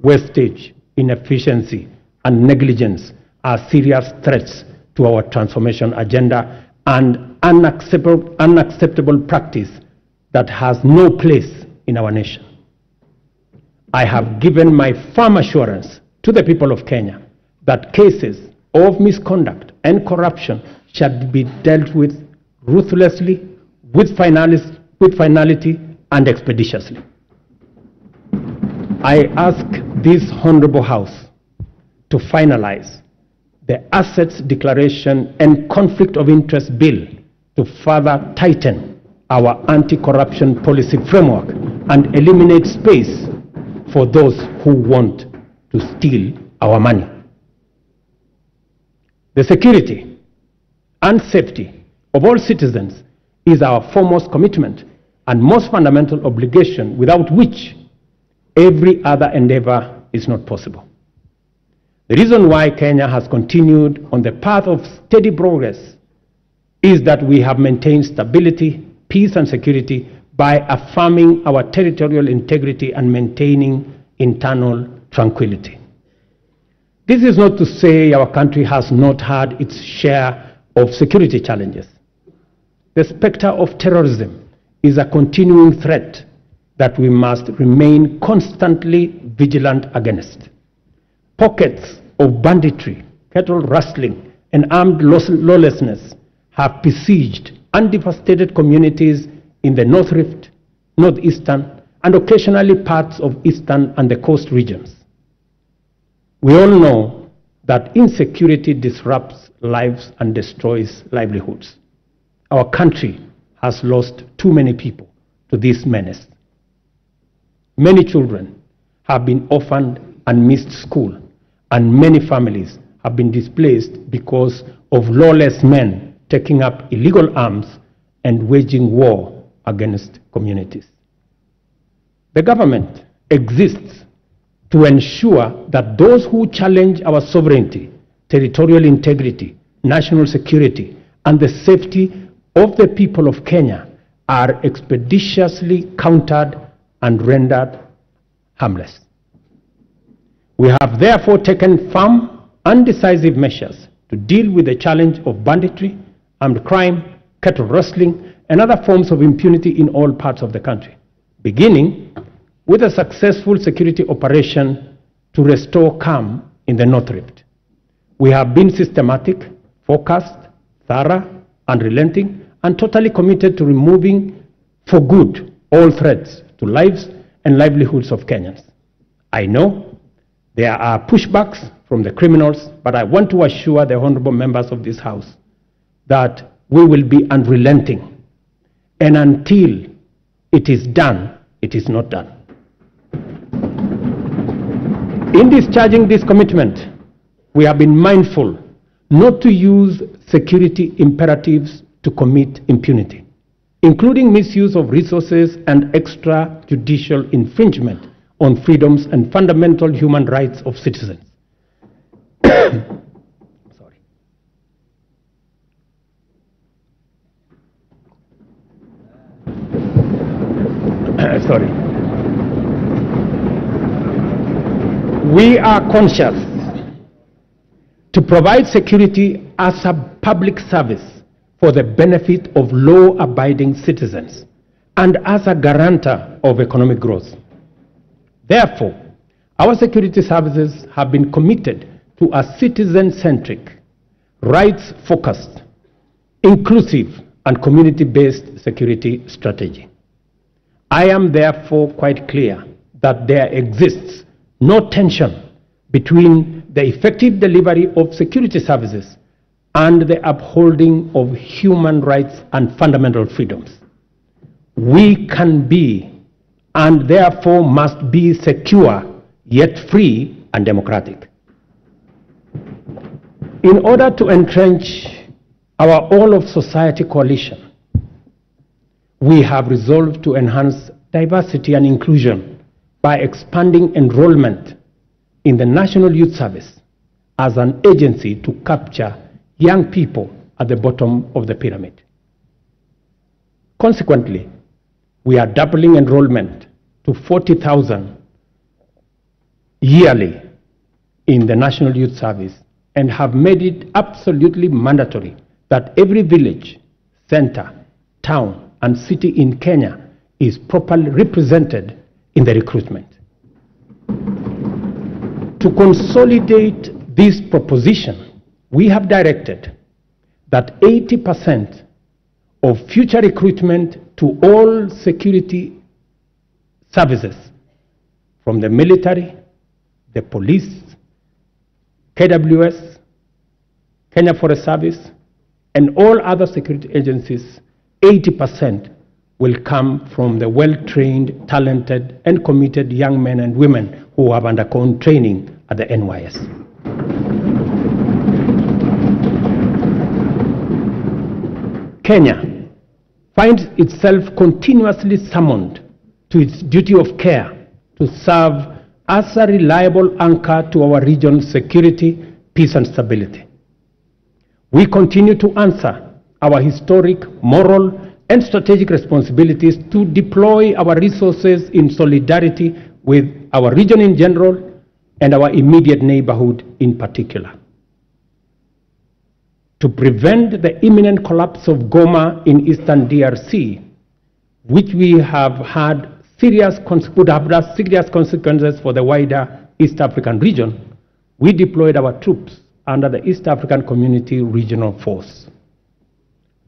wastage, inefficiency, and negligence are serious threats to our transformation agenda and unacceptable practice that has no place in our nation. I have given my firm assurance to the people of Kenya that cases of misconduct and corruption shall be dealt with ruthlessly, with finality, and expeditiously. I ask this honorable House to finalize the Assets Declaration and Conflict of Interest Bill to further tighten our anti-corruption policy framework and eliminate space for those who want to steal our money. The security and safety of all citizens is our foremost commitment and most fundamental obligation, without which every other endeavor is not possible. The reason why Kenya has continued on the path of steady progress is that we have maintained stability, peace, and security by affirming our territorial integrity and maintaining internal tranquility. This is not to say our country has not had its share of security challenges. The specter of terrorism is a continuing threat that we must remain constantly vigilant against. Pockets of banditry, cattle rustling, and armed lawlessness have besieged and devastated communities in the North Rift, Northeastern, and occasionally parts of Eastern and the coast regions. We all know that insecurity disrupts lives and destroys livelihoods. Our country has lost too many people to this menace. Many children have been orphaned and missed school, and many families have been displaced because of lawless men taking up illegal arms and waging war against communities. The government exists to ensure that those who challenge our sovereignty, territorial integrity, national security, and the safety of the people of Kenya are expeditiously countered and rendered harmless. We have therefore taken firm and decisive measures to deal with the challenge of banditry, armed crime, cattle rustling, and other forms of impunity in all parts of the country, beginning with a successful security operation to restore calm in the North Rift. We have been systematic, focused, thorough, unrelenting, and totally committed to removing for good all threats to lives and livelihoods of Kenyans. I know there are pushbacks from the criminals, but I want to assure the honorable members of this House that we will be unrelenting. And until it is done, it is not done. In discharging this commitment, we have been mindful not to use security imperatives to commit impunity, including misuse of resources and extrajudicial infringement on freedoms and fundamental human rights of citizens. Sorry. We are conscious to provide security as a public service for the benefit of law-abiding citizens and as a guarantor of economic growth. Therefore, our security services have been committed to a citizen-centric, rights-focused, inclusive, and community-based security strategy. I am therefore quite clear that there exists no tension between the effective delivery of security services and the upholding of human rights and fundamental freedoms. We can be and therefore must be secure, yet free and democratic. In order to entrench our all-of-society coalition, we have resolved to enhance diversity and inclusion by expanding enrollment in the National Youth Service as an agency to capture young people at the bottom of the pyramid. Consequently, we are doubling enrollment to 40,000 yearly in the National Youth Service and have made it absolutely mandatory that every village, center, town, and city in Kenya is properly represented in the recruitment. To consolidate this proposition, we have directed that 80% of future recruitment to all security services, from the military, the police, KWS, Kenya Forest Service, and all other security agencies, 80% will come from the well-trained, talented, and committed young men and women who have undergone training at the NYS. Kenya finds itself continuously summoned to its duty of care to serve as a reliable anchor to our region's security, peace, and stability. We continue to answer our historic, moral, and strategic responsibilities to deploy our resources in solidarity with our region in general and our immediate neighborhood in particular. To prevent the imminent collapse of Goma in eastern DRC, which we have had would have had serious consequences for the wider East African region, we deployed our troops under the East African Community Regional Force.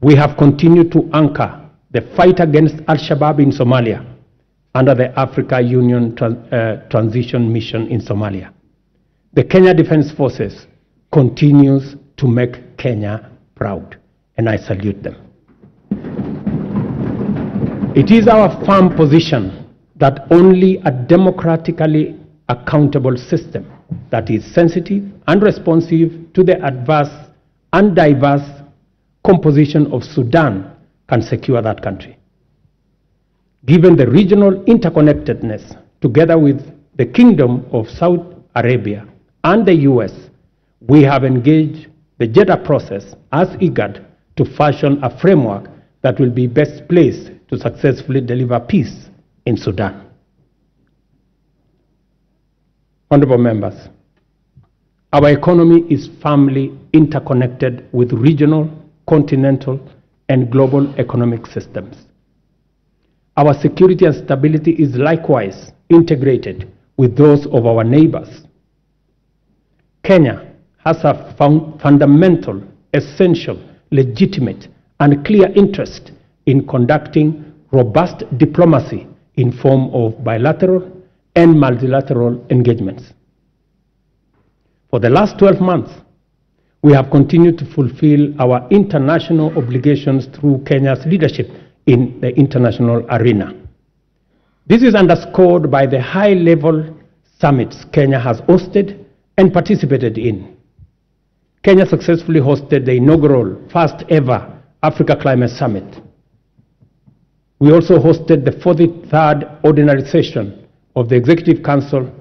We have continued to anchor the fight against Al-Shabaab in Somalia under the Africa Union Transition Mission in Somalia. The Kenya Defense Forces continues to make Kenya proud, and I salute them. It is our firm position that only a democratically accountable system that is sensitive and responsive to the adverse and diverse composition of Sudan can secure that country. Given the regional interconnectedness, together with the Kingdom of Saudi Arabia and the US, we have engaged the Jeddah process as IGAD to fashion a framework that will be best placed to successfully deliver peace in Sudan. Honorable members, our economy is firmly interconnected with regional, continental, and global economic systems. Our security and stability is likewise integrated with those of our neighbors. Kenya has a fundamental, essential, legitimate, and clear interest in conducting robust diplomacy in form of bilateral and multilateral engagements. For the last 12 months, we have continued to fulfill our international obligations through Kenya's leadership in the international arena. This is underscored by the high-level summits Kenya has hosted and participated in. Kenya successfully hosted the inaugural first-ever Africa Climate Summit. We also hosted the 43rd Ordinary Session of the Executive Council,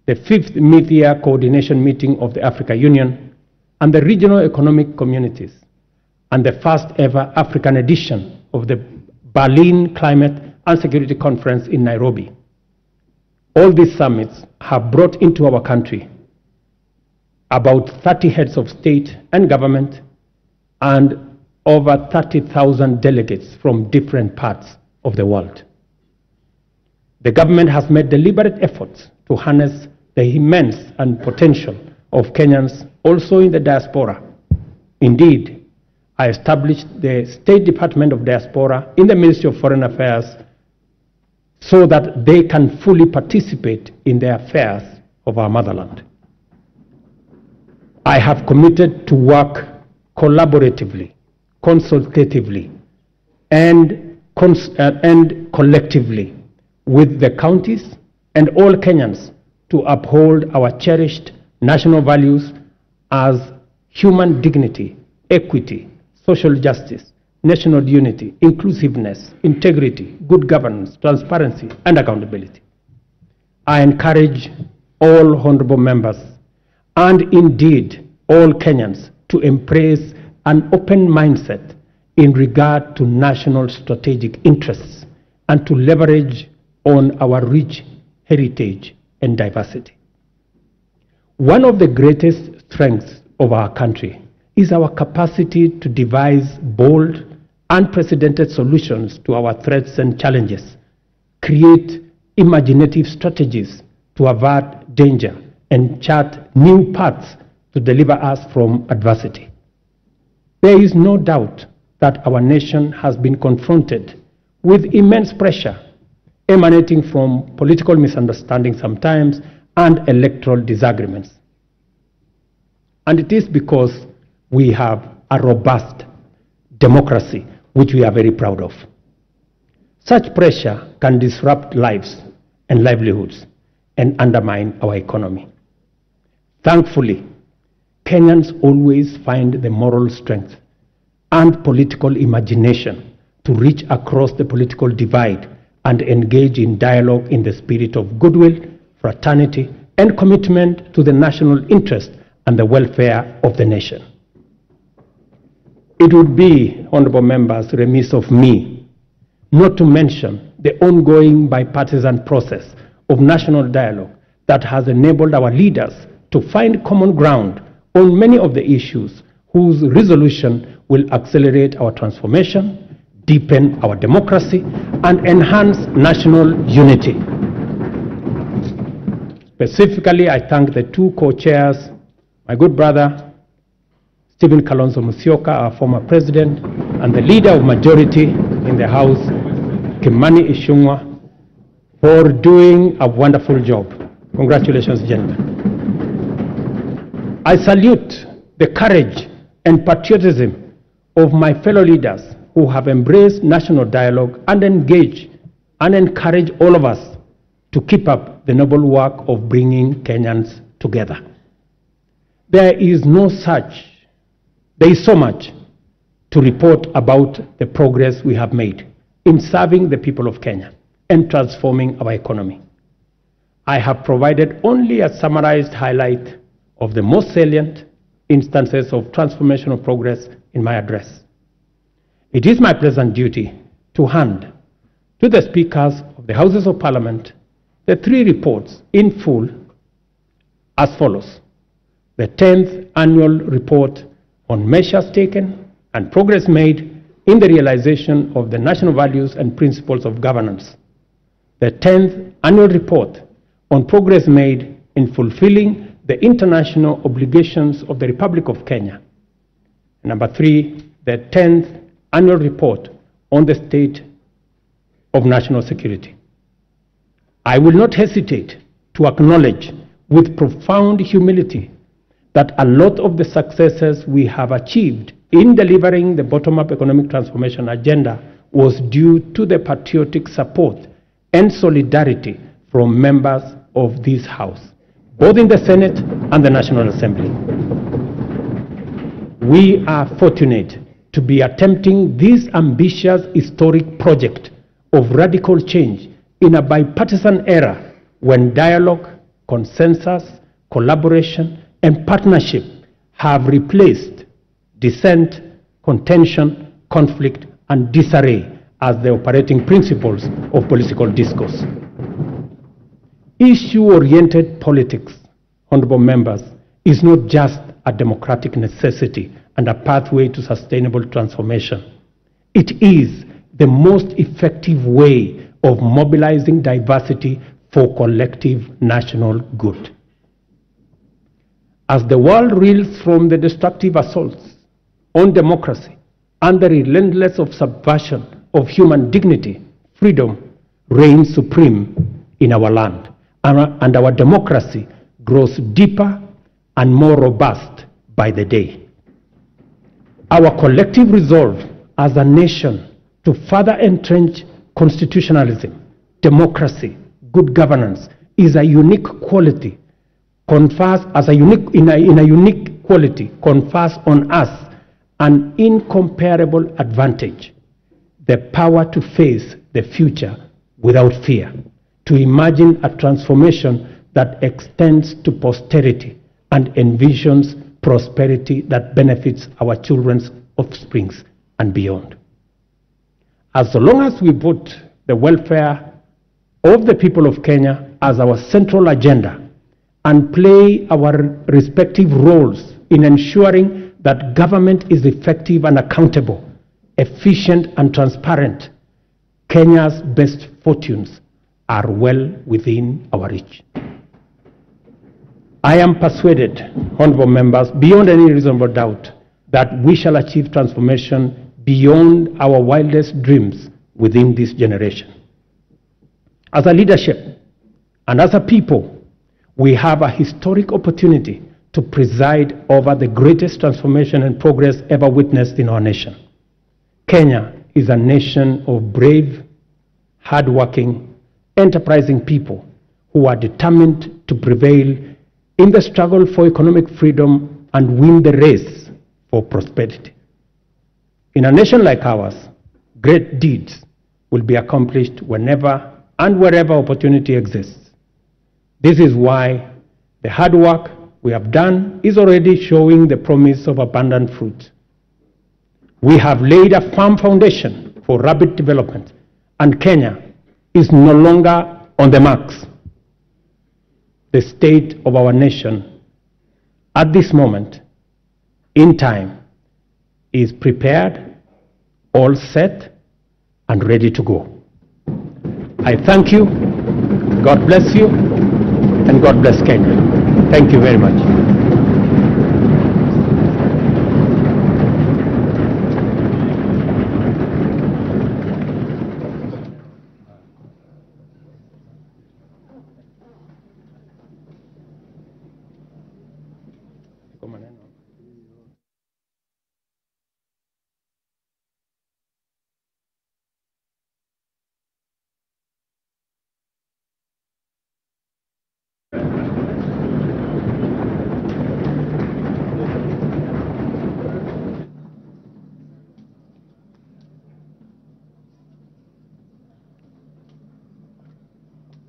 the 5th Mid-Year Coordination Meeting of the Africa Union, and the Regional Economic Communities, and the first-ever African edition of the Berlin Climate and Security Conference in Nairobi. All these summits have brought into our country about 30 heads of state and government and over 30,000 delegates from different parts of the world. The government has made deliberate efforts to harness the immense and potential of Kenyans also in the diaspora. Indeed, I established the State Department of Diaspora in the Ministry of Foreign Affairs so that they can fully participate in the affairs of our motherland. I have committed to work collaboratively, consultatively, and collectively with the counties and all Kenyans to uphold our cherished national values as human dignity, equity, social justice, national unity, inclusiveness, integrity, good governance, transparency, and accountability. I encourage all honorable members and indeed all Kenyans to embrace an open mindset in regard to national strategic interests and to leverage on our rich heritage and diversity. One of the greatest strengths of our country is our capacity to devise bold, unprecedented solutions to our threats and challenges, create imaginative strategies to avert danger, and chart new paths to deliver us from adversity. There is no doubt that our nation has been confronted with immense pressure emanating from political misunderstandings sometimes and electoral disagreements. And it is because we have a robust democracy, which we are very proud of. Such pressure can disrupt lives and livelihoods and undermine our economy. Thankfully, Kenyans always find the moral strength and political imagination to reach across the political divide and engage in dialogue in the spirit of goodwill, fraternity, and commitment to the national interest and the welfare of the nation. It would be, honorable members, remiss of me not to mention the ongoing bipartisan process of national dialogue that has enabled our leaders to find common ground on many of the issues whose resolution will accelerate our transformation, deepen our democracy, and enhance national unity. Specifically, I thank the two co-chairs, my good brother, Stephen Kalonzo Musyoka, our former president, and the leader of majority in the House, Kimani Ichung'wah, for doing a wonderful job. Congratulations, gentlemen. I salute the courage and patriotism of my fellow leaders who have embraced national dialogue and engage and encourage all of us to keep up the noble work of bringing Kenyans together. There is so much to report about the progress we have made in serving the people of Kenya and transforming our economy. I have provided only a summarized highlight of the most salient instances of transformational progress in my address. It is my pleasant duty to hand to the speakers of the Houses of Parliament the three reports in full as follows: the 10th annual report on measures taken and progress made in the realization of the national values and principles of governance, the 10th annual report on progress made in fulfilling the international obligations of the Republic of Kenya. Number 3, the 10th annual report on the state of national security. I will not hesitate to acknowledge with profound humility that a lot of the successes we have achieved in delivering the bottom-up economic transformation agenda was due to the patriotic support and solidarity from members of this House, both in the Senate and the National Assembly. We are fortunate to be attempting this ambitious historic project of radical change in a bipartisan era when dialogue, consensus, collaboration, and partnership have replaced dissent, contention, conflict, and disarray as the operating principles of political discourse. Issue-oriented politics, honorable members, is not just a democratic necessity and a pathway to sustainable transformation. It is the most effective way of mobilizing diversity for collective national good. As the world reels from the destructive assaults on democracy and the relentless subversion of human dignity, freedom reigns supreme in our land, and our democracy grows deeper and more robust by the day. Our collective resolve as a nation to further entrench constitutionalism, democracy, good governance is a unique quality, confers on us an incomparable advantage, the power to face the future without fear, to imagine a transformation that extends to posterity and envisions prosperity that benefits our children's offsprings and beyond. As long as we put the welfare of the people of Kenya as our central agenda and play our respective roles in ensuring that government is effective and accountable, efficient and transparent, Kenya's best fortunes are well within our reach. I am persuaded, honorable members, beyond any reasonable doubt, that we shall achieve transformation beyond our wildest dreams within this generation. As a leadership and as a people, we have a historic opportunity to preside over the greatest transformation and progress ever witnessed in our nation. Kenya is a nation of brave, hardworking, enterprising people who are determined to prevail in the struggle for economic freedom and win the race for prosperity. In a nation like ours, great deeds will be accomplished whenever and wherever opportunity exists. This is why the hard work we have done is already showing the promise of abundant fruit. We have laid a firm foundation for rapid development, and Kenya is no longer on the marks. The state of our nation at this moment in time is prepared, all set, and ready to go. I thank you, God bless you, and God bless Kenya. Thank you very much.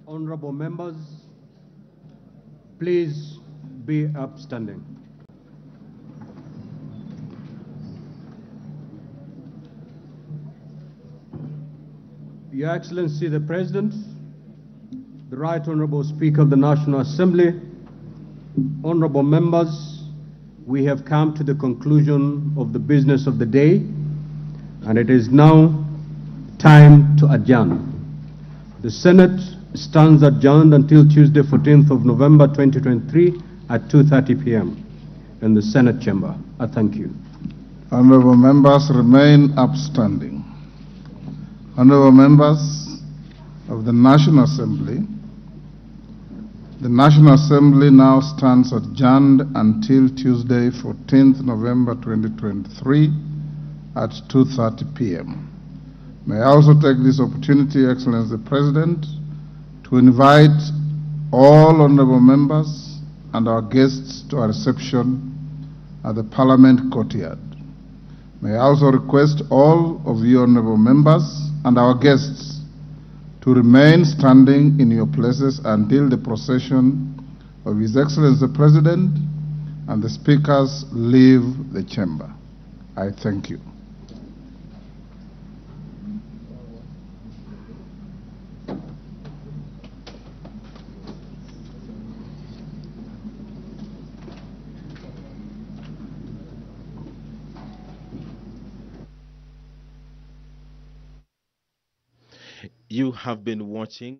Honorable members, please be upstanding. Your Excellency the President, the Right Honorable Speaker of the National Assembly, honorable members, we have come to the conclusion of the business of the day, and it is now time to adjourn. The Senate stands adjourned until Tuesday, 14th of November 2023 at 2:30 p.m. in the Senate chamber. I thank you. Honorable members remain upstanding. Honorable members of the National Assembly, the National Assembly now stands adjourned until Tuesday, 14th November 2023 at 2:30 p.m. May I also take this opportunity, Excellency the President, to invite all honorable members and our guests to a reception at the Parliament courtyard. May I also request all of you honorable members and our guests to remain standing in your places until the procession of His Excellency the President and the speakers leave the chamber. I thank you. You have been watching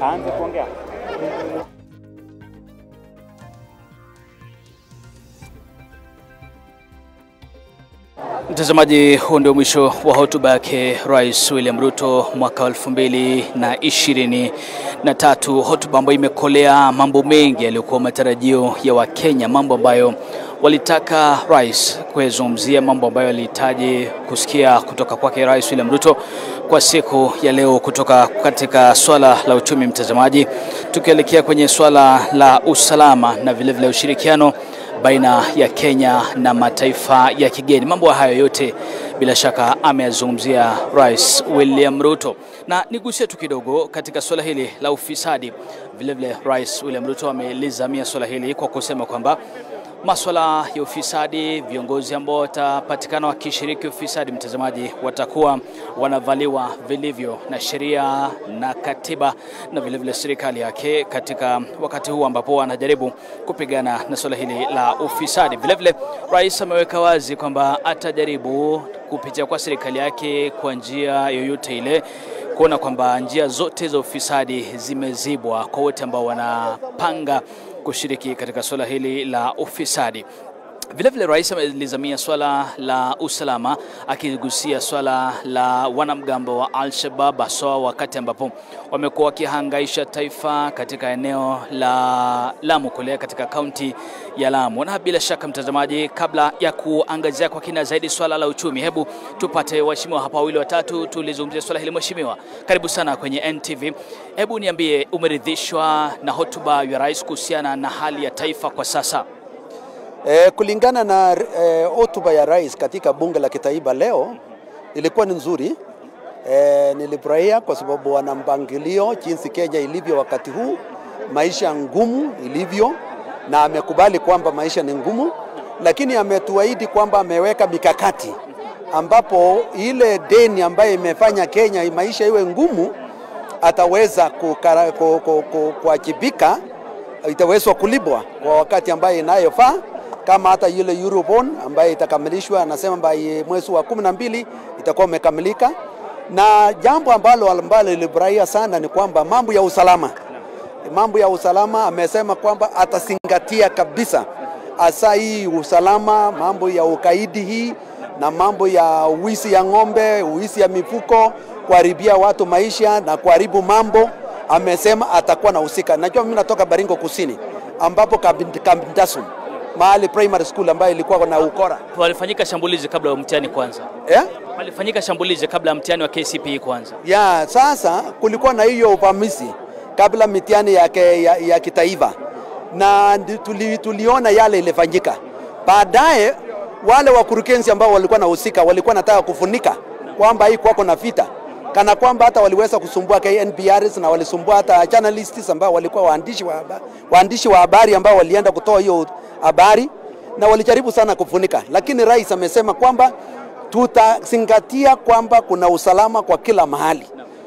aanze kuongea. Mtazamaji, huu ndio mwisho wa hotuba yake Rais William Ruto mwaka 2023, hotuba ambayo imekolea mambo mengi yaliyokuwa matarajio ya Wakenya, mambo ambayo walitaka rais kuzungumzia mambo ambayo alihitaji kusikia kutoka kwake Rais William Ruto kwa siku ya leo, kutoka katika swala la uchumi, mtazamaji, tukielekea kwenye swala la usalama na vile ushirikiano baina ya Kenya na mataifa ya kigeni. Mambo hayo yote bila shaka ameyazungumzia Rais William Ruto. Na nigusie tu kidogo katika swala hili la ufisadi. Vile Rais William Ruto amelizamia swala hili kwa kusema kwamba masuala ya ufisadi, viongozi ambao watapatikana wakishiriki ufisadi, mtazamaji, watakuwa wanavaliwa vilivyo na sheria na katiba na vile serikali yake katika wakati huu ambapo anajaribu kupigana na swala hili la ufisadi. Vile rais ameweka wazi kwamba atajaribu kupitia kwa serikali yake kwa njia yoyote ile kuona kwamba njia zote za ufisadi zimezibwa kwa wote ambao wanapanga kushiriki katika swala hili la ufisadi. Vile rais amelizamia swala la usalama, akigusia swala la wanamgambo wa Al-Shabaab, hasa wakati ambapo wamekuwa wakihangaisha taifa katika eneo la Lamu kule katika kaunti ya Lamu. Na bila shaka mtazamaji, kabla ya kuangazia kwa kina zaidi swala la uchumi, hebu tupate waheshimiwa hapa wawili watatu tulizungumzia swala hili. Mheshimiwa, karibu sana kwenye NTV. Hebu niambie, umeridhishwa na hotuba ya rais kuhusiana na hali ya taifa kwa sasa? Kulingana na hotuba ya rais katika bunge la kitaifa leo ilikuwa ni nzuri. Nilifurahia kwa sababu wana mpangilio jinsi Kenya ilivyo wakati huu, maisha ngumu ilivyo, na amekubali kwamba maisha ni ngumu, lakini ametuahidi kwamba ameweka mikakati ambapo ile deni ambayo imefanya Kenya maisha iwe ngumu ataweza kuwajibika, itawezwa kulipwa kwa wakati ambayo inayofaa, kama hata yule Eurobond ambaye itakamilishwa, anasema by mwezi wa 12 itakuwa imekamilika. Na jambo ambalo nilifurahia sana ni kwamba mambo ya usalama amesema kwamba atazingatia kabisa, hasa hii usalama, mambo ya ukaidi hii na mambo ya wizi ya ng'ombe, wizi ya mifuko, kuharibia watu maisha na kuharibu mambo. Amesema atakuwa na husika. Najua mimi natoka Baringo Kusini ambapo Kabindasum, mahali primary school ambayo ilikuwa na ukora. Walifanyika shambulizi kabla ya mtihani kwanza. Walifanyika shambulizi kabla ya mtihani wa KCPE kwanza. Sasa kulikuwa na hiyo uvamizi kabla mitihani ya kitaifa. Na tuliona yale ilifanyika. Baadaye wale wakurugenzi ambao walikuwa na husika walikuwa nataka kufunika kwamba hii kwako na vita. Kana kwamba hata waliweza kusumbua KNBRs na walisumbua hata journalists ambao walikuwa waandishi wa habari ambao walienda kutoa hiyo habari, na walijaribu sana kufunika. Lakini rais amesema kwamba tutazingatia kwamba kuna usalama kwa kila mahali.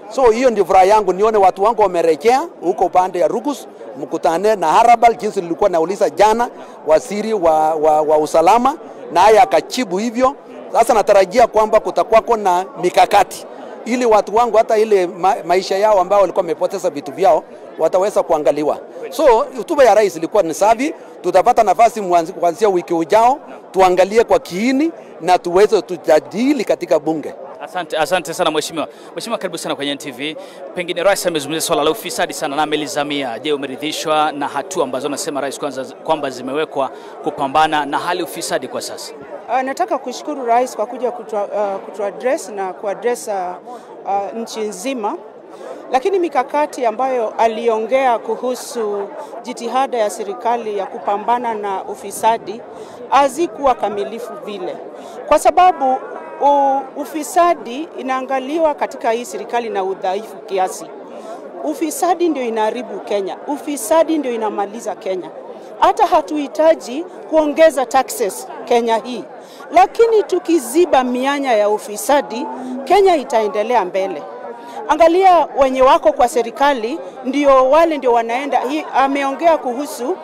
So hiyo ndio furaha yangu, nione watu wangu wamerejea huko upande ya Rugus, mkutane na Harabal jinsi nilikuwa nauliza jana waziri wa usalama, na haya akajibu hivyo. Sasa natarajia kwamba kutakuwa na mikakati ili watu wangu hata ile maisha yao ambao walikuwa wamepoteza vitu vyao wataweza kuangaliwa. So hotuba ya rais ilikuwa ni safi. Tutapata nafasi kuanzia wiki ujao tuangalie kwa kiini na tuweze tujadili katika bunge. Asante sana mheshimiwa. Mheshimiwa, karibu sana kwenye NTV. Pengine rais amezungumzia swala la ufisadi sana na amelizamia. Je, umeridhishwa na hatua ambazo anasema rais kwanza kwamba zimewekwa kupambana na hali ufisadi kwa sasa? Nataka kushukuru rais kwa kuja kutuaddress na kuaddress nchi nzima. Lakini mikakati ambayo aliongea kuhusu jitihada ya serikali ya kupambana na ufisadi hazikuwa kamilifu vile. Kwa sababu ufisadi inaangaliwa katika hii serikali na udhaifu kiasi. Ufisadi ndio inaharibu Kenya. Ufisadi ndio inamaliza Kenya. Hata hatuhitaji kuongeza taxes Kenya hii. Lakini tukiziba mianya ya ufisadi, Kenya itaendelea mbele. Angalia wenye wako kwa serikali ndio wale ndio wanaenda. Ameongea kuhusu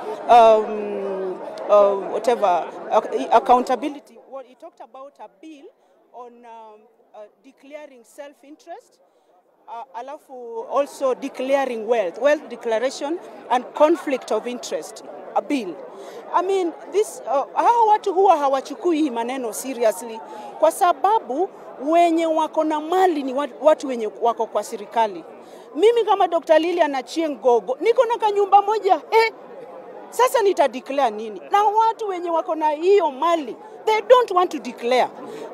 accountability. He talked about a bill on declaring self-interest, alafu also declaring wealth declaration and conflict of interest, a bill. I mean, hawa watu huwa hawachukui hii maneno seriously kwa sababu wenye wako na mali ni watu wenye wako kwa serikali. Mimi kama Dr. Lilian Achieng Gogo niko na kanyumba moja Sasa nita declare nini? Na watu wenye wako na hiyo mali, they don't want to declare.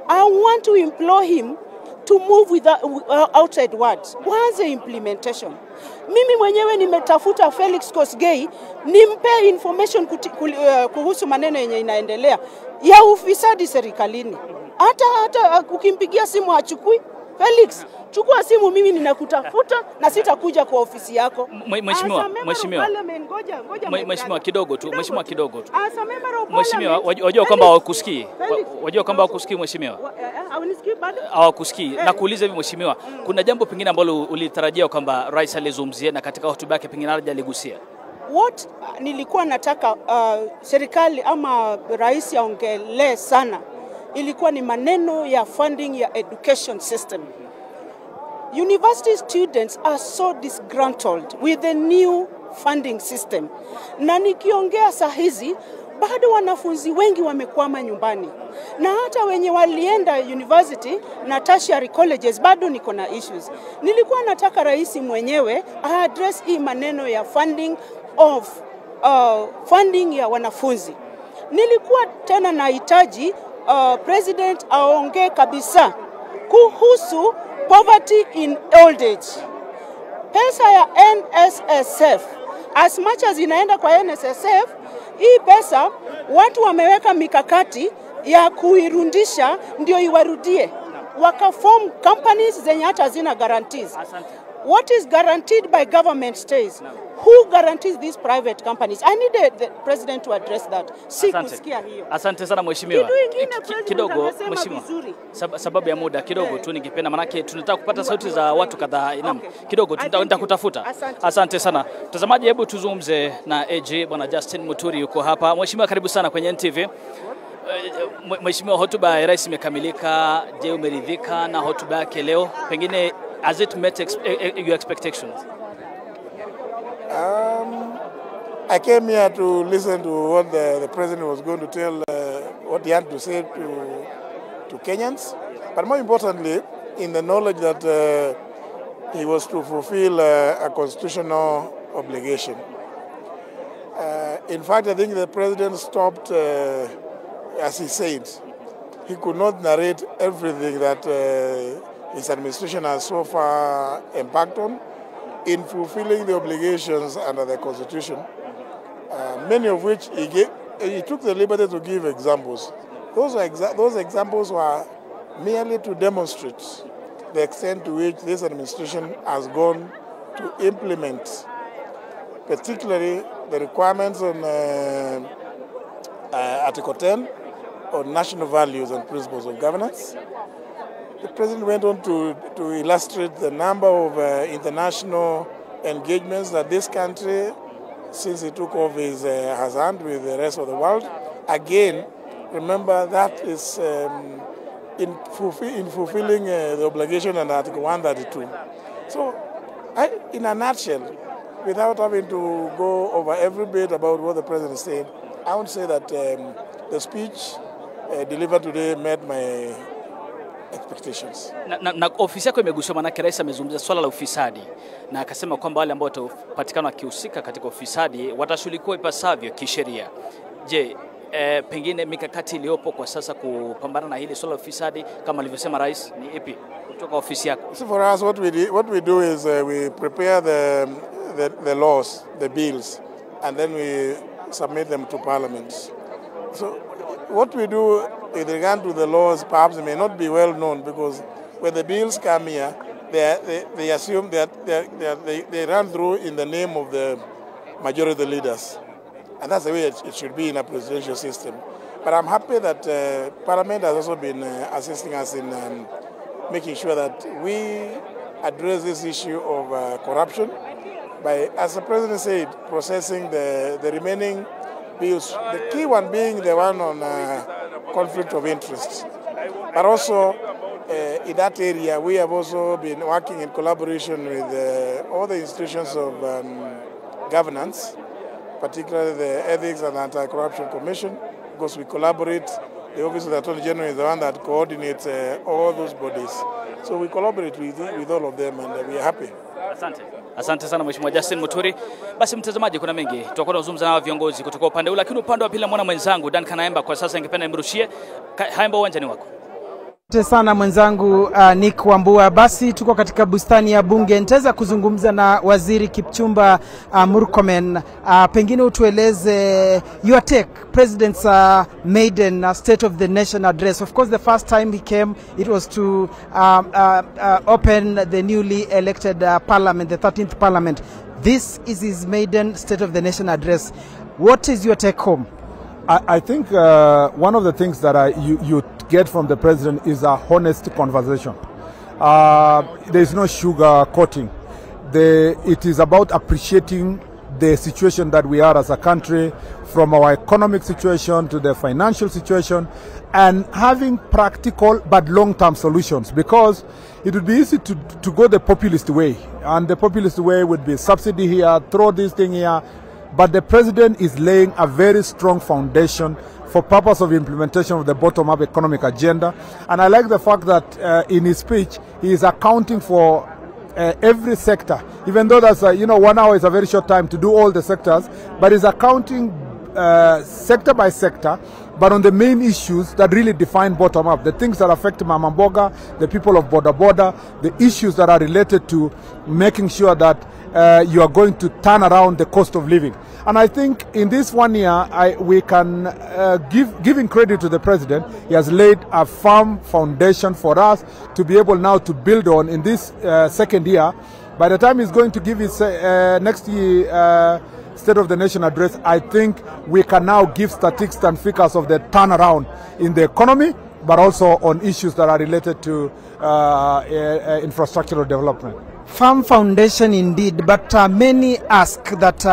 I want to implore him to move with outside words. Waanze implementation. Mimi mwenyewe nimetafuta Felix Kosgei nimpe information kuhusu maneno yenye inaendelea ya ufisadi serikalini. Hata ukimpigia simu hachukui. Felix, chukua simu, mimi ninakutafuta na sitakuja kwa ofisi yako. Mheshimiwa kidogo tu. Mheshimiwa, wajua kwamba hawakusikii. Wajua kwamba hawakusikii mheshimiwa. Hawanisikii bado? Hawakusikii. Na kuuliza hivi mheshimiwa, kuna jambo pengine ambalo ulitarajia kwamba rais alizungumzia na katika hotuba yake pengine hajaligusia? What nilikuwa nataka serikali ama rais aongelee sana ilikuwa ni maneno ya funding ya education system. University students are so disgruntled with the new funding system. Na nikiongea saa hizi bado wanafunzi wengi wamekwama nyumbani. Na hata wenye walienda university na tertiary colleges bado niko na issues. Nilikuwa nataka rais mwenyewe address hii maneno ya funding ya wanafunzi. Nilikuwa tena nahitaji president aongee kabisa kuhusu poverty in old age. Pesa ya NSSF, as much as inaenda kwa NSSF, hii pesa watu wameweka mikakati ya kuirundisha ndio iwarudie. Wakaform companies zenye hata hazina guarantees. What is guaranteed by government stays? Who guarantees these private companies? I need the president to address that. Sikusikia hiyo. Asante sana mheshimiwa. Kidogo mheshimiwa. Sababu ya muda kidogo tu ningependa, manake tunataka kupata sauti za watu kadhaa. Naam, kidogo nitakutafuta. Asante sana. Mtazamaji, hebu tuzungumze na AG bwana Justin Muturi yuko hapa. Mheshimiwa, karibu sana kwenye NTV. Mheshimiwa, hotuba ya rais imekamilika. Je, umeridhika na hotuba yake leo? Pengine has it met your expectations? I came here to listen to what the president was going to tell, what he had to say to Kenyans, but more importantly, in the knowledge that he was to fulfill a constitutional obligation. In fact, I think the president stopped, as he said, he could not narrate everything that his administration has so far embarked on in fulfilling the obligations under the Constitution, many of which he took the liberty to give examples. Those examples were merely to demonstrate the extent to which this administration has gone to implement, particularly the requirements on Article 10 on national values and principles of governance. The president went on to illustrate the number of international engagements that this country, since he took office, has had with the rest of the world. Again, remember that is in fulfilling the obligation under Article 132. So, in a nutshell, without having to go over every bit about what the president said, I would say that the speech delivered today met my expectations. Na ofisi yako imeguswa, manake rais amezungumzia swala la ufisadi na akasema kwamba wale ambao watapatikana wakihusika katika ufisadi watashughulikiwa ipasavyo kisheria. Je, pengine mikakati iliyopo kwa sasa kupambana na hili swala la ufisadi kama alivyosema rais ni ipi kutoka ofisi yako? So for us, what we do is we prepare the laws, the bills, and then we submit them to Parliament. So what we do with regard to the laws perhaps may not be well known, because when the bills come here, they assume that they run through in the name of the majority leaders. And that's the way it should be in a presidential system. But I'm happy that Parliament has also been assisting us in making sure that we address this issue of corruption by, as the President said, processing the remaining bills, the key one being the one on conflict of interest. But also, in that area, we have also been working in collaboration with all the institutions of governance, particularly the Ethics and Anti-Corruption Commission, because we collaborate The Office of the Attorney General is the one that coordinates all those bodies. So we collaborate with all of them and we are happy. Asante sana Mheshimiwa Justin Muturi. Basi mtazamaji, kuna mengi tutakuwa tunazungumza na viongozi kutoka upande ule, lakini upande wa pili mwana mwenzangu Dan Kanaemba kwa sasa ningependa nimrushie Haemba, uwanjani wako. Asante sana mwenzangu Nick Wambua. Basi tuko katika bustani ya bunge, nitaweza kuzungumza na Waziri Kipchumba Murkomen. Pengine utueleze your take, President's maiden State of the Nation address. Of course, the first time he came, it was to open the newly elected parliament, the 13th parliament. This is his maiden State of the Nation address. What is your take home? I think one of the things that you get from the president is a honest conversation. There is no sugar coating. It is about appreciating the situation that we are as a country, from our economic situation to the financial situation, and having practical but long-term solutions, because it would be easy to go the populist way, and the populist way would be subsidy here, throw this thing here. But the president is laying a very strong foundation for purpose of implementation of the bottom-up economic agenda. And I like the fact that in his speech, he is accounting for every sector, even though that's, 1 hour is a very short time to do all the sectors, but he's accounting sector by sector, but on the main issues that really define bottom-up, the things that affect Mama Mboga, the people of Boda, the issues that are related to making sure that you are going to turn around the cost of living. And I think in this 1 year, we can giving credit to the president. He has laid a firm foundation for us to be able now to build on in this second year. By the time he's going to give his next year State of the Nation address, I think we can now give statistics and figures of the turnaround in the economy, but also on issues that are related to infrastructural development. Firm foundation indeed, but many ask that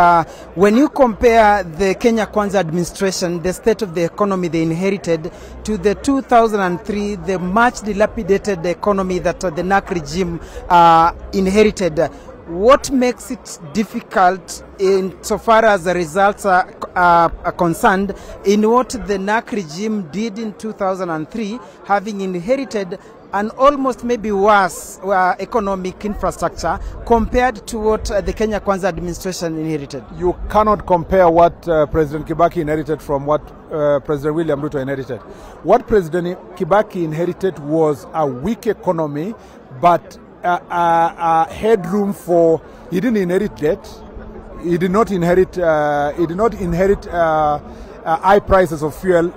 when you compare the Kenya Kwanza administration, the state of the economy they inherited, to the 2003, the much dilapidated economy that the NAC regime inherited, what makes it difficult in so far as the results are concerned in what the NAC regime did in 2003, having inherited an almost maybe worse economic infrastructure compared to what the Kenya Kwanza administration inherited? You cannot compare what President Kibaki inherited from what President William Ruto inherited. What President Kibaki inherited was a weak economy, but headroom for, he didn't inherit debt, he did not inherit high prices of fuel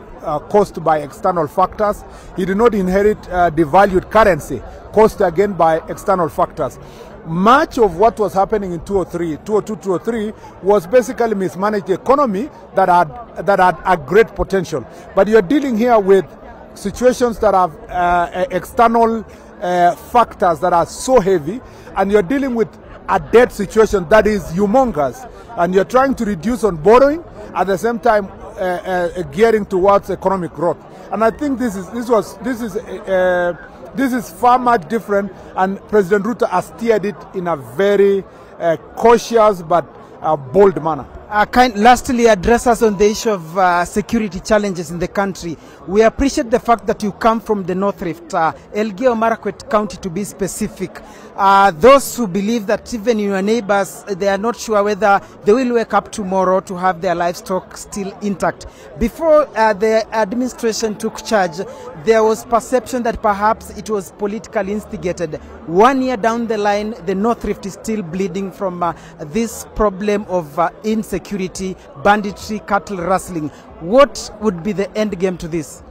caused by external factors. He did not inherit devalued currency caused again by external factors. Much of what was happening in 2003 was basically mismanaged economy that had a great potential. But you're dealing here with situations that have external factors that are so heavy, and you're dealing with a debt situation that is humongous, and you're trying to reduce on borrowing at the same time gearing towards economic growth. And I think this is far much different, and President Ruto has steered it in a very cautious but bold manner. Lastly, address us on the issue of security challenges in the country. We appreciate the fact that you come from the North Rift, Elgeyo Marakwet County to be specific. Those who believe that even your neighbors, they are not sure whether they will wake up tomorrow to have their livestock still intact. Before the administration took charge, there was perception that perhaps it was politically instigated. 1 year down the line, the North Rift is still bleeding from this problem of insecurity, banditry, cattle rustling. What would be the end game to this?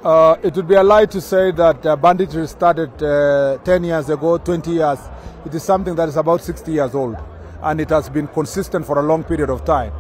It would be a lie to say that banditry started 10 years ago, 20 years. It is something that is about 60 years old, and it has been consistent for a long period of time.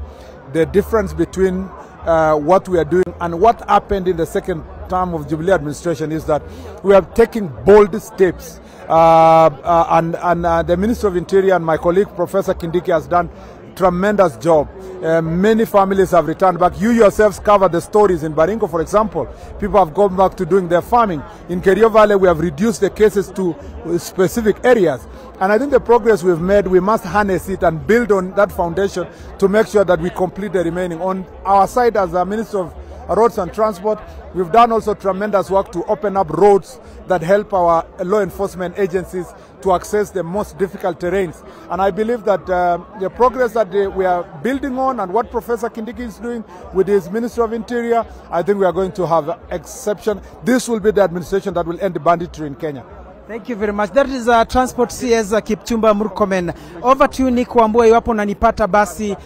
The difference between what we are doing and what happened in the second term of Jubilee administration is that we are taking bold steps. And the Minister of Interior and my colleague Professor Kindiki has done tremendous job. Many families have returned back. You yourselves cover the stories in Baringo, for example. People have gone back to doing their farming. In Kerio Valley, we have reduced the cases to specific areas. And I think the progress we've made, we must harness it and build on that foundation to make sure that we complete the remaining. On our side, as a Minister of roads and transport. We've done also tremendous work to open up roads that help our law enforcement agencies to access the most difficult terrains. And I believe that the progress that we are building on and what Professor Kindiki is doing with his Ministry of Interior, I think we are going to have exception. This will be the administration that will end the banditry in Kenya. Thank you very much. That is Transport CS Kipchumba Murkomen. Over to you Nick Wambua, iwapo unanipata basi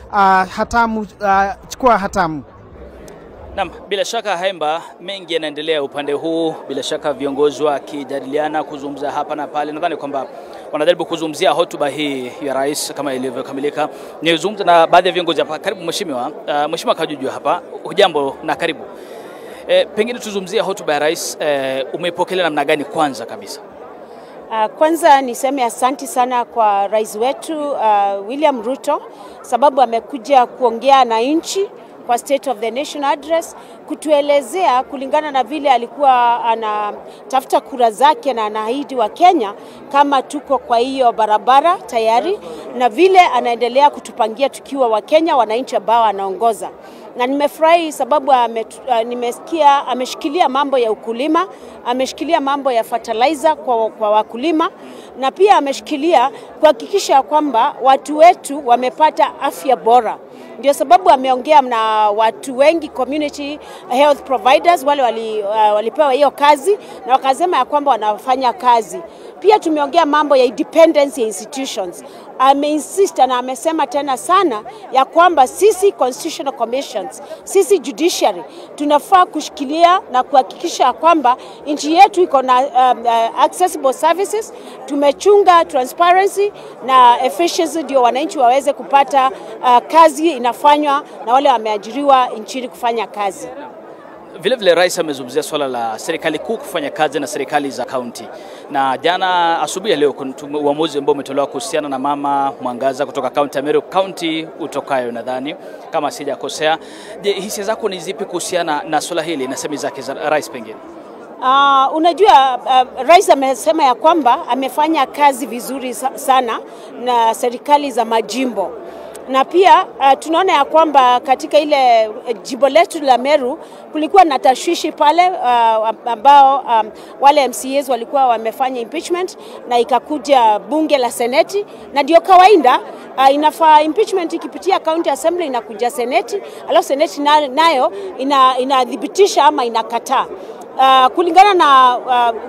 chukua hatamu. Naam, bila shaka Haemba, mengi yanaendelea upande huu, bila shaka viongozi wakijadiliana kuzungumza hapa na pale. Nadhani kwamba wanajaribu kuzungumzia hotuba hii ya rais kama ilivyokamilika. Nizungumza na baadhi ya viongozi hapa. Karibu mheshimiwa. Mheshimiwa Kajuju hapa. Hujambo na karibu. Pengine tuzungumzie hotuba ya rais, umeipokea namna gani kwanza kabisa? Kwanza niseme asante sana kwa rais wetu William Ruto, sababu amekuja kuongea na nchi kwa State of the Nation Address, kutuelezea kulingana na vile alikuwa anatafuta kura zake na anaahidi wa Kenya kama tuko kwa hiyo barabara tayari, na vile anaendelea kutupangia tukiwa wa Kenya wananchi ambao anaongoza. Na nimefurahi sababu nimesikia ameshikilia mambo ya ukulima, ameshikilia mambo ya fertilizer kwa wakulima, na pia ameshikilia kuhakikisha kwamba watu wetu wamepata afya bora. Ndio sababu ameongea na watu wengi, community health providers, wale walipewa hiyo kazi na wakasema ya kwamba wanafanya kazi. Pia tumeongea mambo ya independence ya institutions. Ameinsist na amesema tena sana ya kwamba sisi constitutional commissions, sisi judiciary, tunafaa kushikilia na kuhakikisha kwamba nchi yetu iko na accessible services. Tumechunga transparency na efficiency ndio wananchi waweze kupata kazi inafanywa na wale wameajiriwa nchini kufanya kazi. Vile vile rais amezungumzia swala la serikali kuu kufanya kazi na serikali za kaunti. Na jana asubuhi ya leo uamuzi ambao umetolewa kuhusiana na mama Mwangaza kutoka kaunti ya Meru, kaunti utokayo nadhani kama sijakosea. Je, hisia zako ni zipi kuhusiana na swala hili na semi zake za rais pengine? Unajua rais amesema ya kwamba amefanya kazi vizuri sana na serikali za majimbo. Na pia tunaona ya kwamba katika ile jimbo letu la Meru kulikuwa na tashwishi pale ambao wale MCAs walikuwa wamefanya impeachment na ikakuja bunge la seneti, na ndio kawaida inafaa impeachment ikipitia county assembly inakuja seneti, alafu seneti nayo inadhibitisha ama inakataa. Kulingana na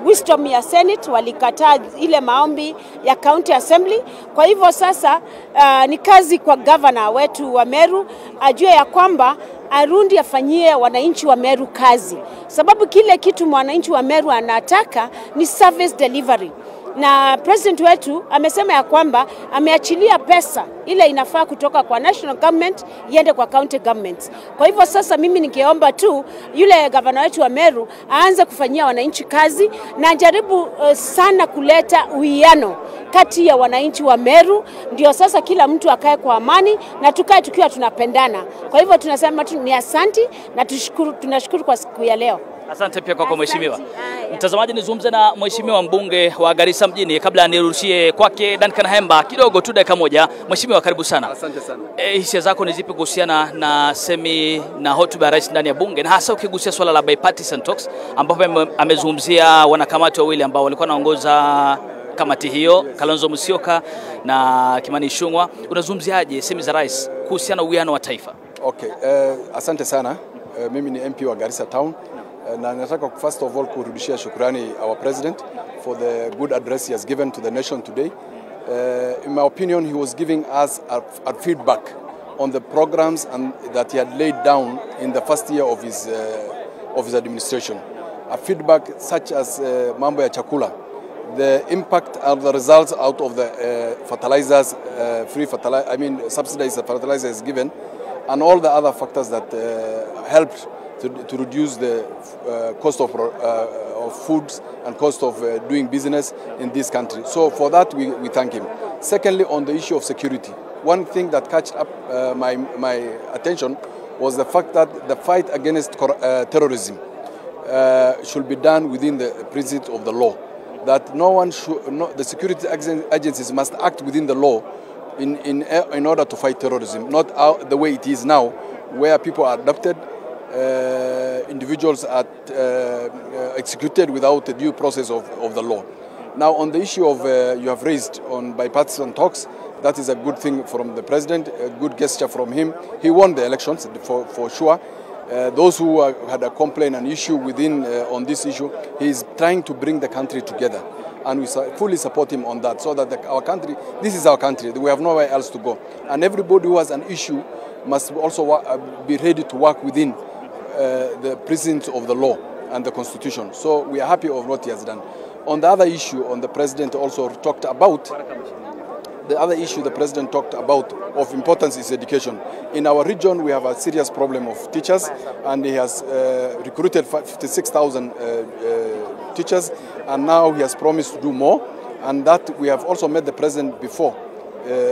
wisdom ya Senate walikataa ile maombi ya County Assembly. Kwa hivyo sasa ni kazi kwa governor wetu wa Meru ajue ya kwamba arundi afanyie wananchi wa Meru kazi, sababu kile kitu mwananchi wa Meru anataka ni service delivery. Na president wetu amesema ya kwamba ameachilia pesa ile inafaa kutoka kwa national government iende kwa county governments. Kwa hivyo sasa mimi ningeomba tu yule governor wetu wa Meru aanze kufanyia wananchi kazi na jaribu sana kuleta uwiano kati ya wananchi wa Meru, ndio sasa kila mtu akae kwa amani na tukae tukiwa tunapendana. Kwa hivyo tunasema ni asante na tunashukuru kwa siku ya leo. Asante pia kwa mheshimiwa. Mtazamaji, nizungumze na mheshimiwa mbunge wa Garissa mjini kabla nirushie kwake Duncan Haemba kidogo tu dakika moja. Mheshimiwa, karibu sana. Asante sana. Hisia zako ni zipi kuhusiana na semi na hotuba ya rais ndani ya bunge, na hasa ukigusia swala la bipartisan talks ambapo amezungumzia wanakamati wawili ambao walikuwa naongoza kamati hiyo, Kalonzo Musyoka na Kimani Ichung'wah. Unazungumziaje semi za rais kuhusiana na uwiano wa taifa? Okay, asante sana. Mimi ni MP wa Garissa Town. Na nataka first of all kurudishia shukrani our president for the good address he has given to the nation today. In my opinion, he was giving us a feedback on the programs and that he had laid down in the first year of his administration. A feedback such as mambo ya chakula, the impact of the results out of the fertilizers, subsidized fertilizers given, and all the other factors that helped to reduce the cost of foods and cost of doing business in this country. So for that we thank him. Secondly, on the issue of security, one thing that caught up my attention was the fact that the fight against terrorism should be done within the precinct of the law. That the security agencies must act within the law in order to fight terrorism, not the way it is now, where people are adopted individuals are executed without the due process of the law. Now, on the issue of you have raised on bipartisan talks, that is a good thing from the president, a good gesture from him. He won the elections for sure. Those who had a complaint, an issue within on this issue, he is trying to bring the country together. And we fully support him on that, so that our country, this is our country, we have nowhere else to go. And everybody who has an issue must also be ready to work within the precincts of the law and the constitution. So we are happy of what he has done. On the other issue, the president also talked about, the other issue the president talked about of importance is education. In our region, we have a serious problem of teachers, and he has recruited 56,000 teachers, and now he has promised to do more, and that we have also met the president before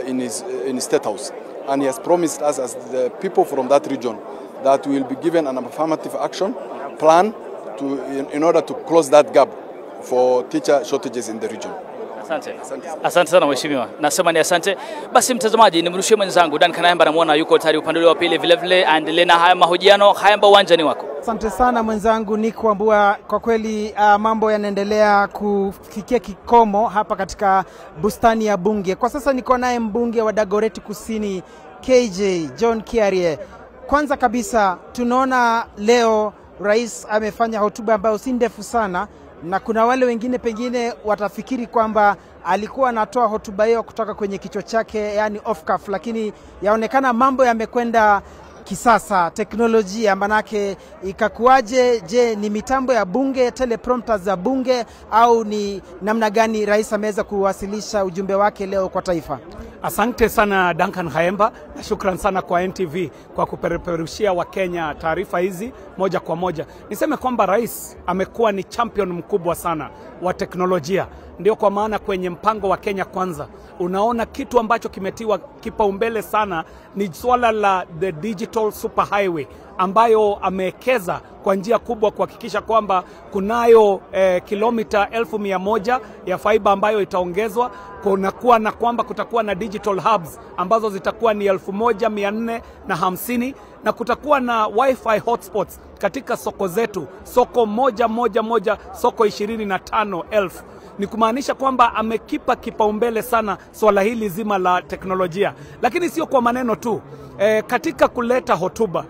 in his State House, and he has promised us as the people from that region that we will be given an affirmative action plan in order to close that gap for teacher shortages in the region. Asante sana mheshimiwa. Nasema ni asante. Basi mtazamaji, nimrushie mwenzangu Dan Kanayamba, namuona yuko tayari upande wa pili vile vile, aendelee na haya mahojiano. Hayamba, uwanjani wako. Asante sana mwenzangu Nick Wambua, kwa kweli mambo yanaendelea kufikia kikomo hapa katika bustani ya bunge. Kwa sasa niko naye mbunge wa Dagoretti Kusini KJ John Kiarie. Kwanza kabisa tunaona leo rais amefanya hotuba ambayo si ndefu sana, na kuna wale wengine pengine watafikiri kwamba alikuwa anatoa hotuba hiyo kutoka kwenye kichwa chake, yani off cuff, lakini yaonekana mambo yamekwenda kisasa, teknolojia. Manake ikakuaje? Je, ni mitambo ya bunge, teleprompters za bunge, au ni namna gani rais ameweza kuwasilisha ujumbe wake leo kwa taifa? Asante sana Duncan Hayemba, na shukran sana kwa NTV kwa kupeperushia wa Kenya taarifa hizi moja kwa moja. Niseme kwamba rais amekuwa ni champion mkubwa sana wa teknolojia. Ndio kwa maana kwenye mpango wa Kenya Kwanza unaona kitu ambacho kimetiwa kipaumbele sana ni swala la the digital super highway, ambayo amewekeza kwa njia kubwa kuhakikisha kwamba kunayo kilomita 1,100 ya fiber ambayo itaongezwa, kunakuwa na kwamba kutakuwa na digital hubs ambazo zitakuwa ni 1,450, na kutakuwa na wifi hotspots katika soko zetu, soko moja, soko 25,000. Ni kumaanisha kwamba amekipa kipaumbele sana swala hili zima la teknolojia. Lakini sio kwa maneno tu, katika kuleta hotuba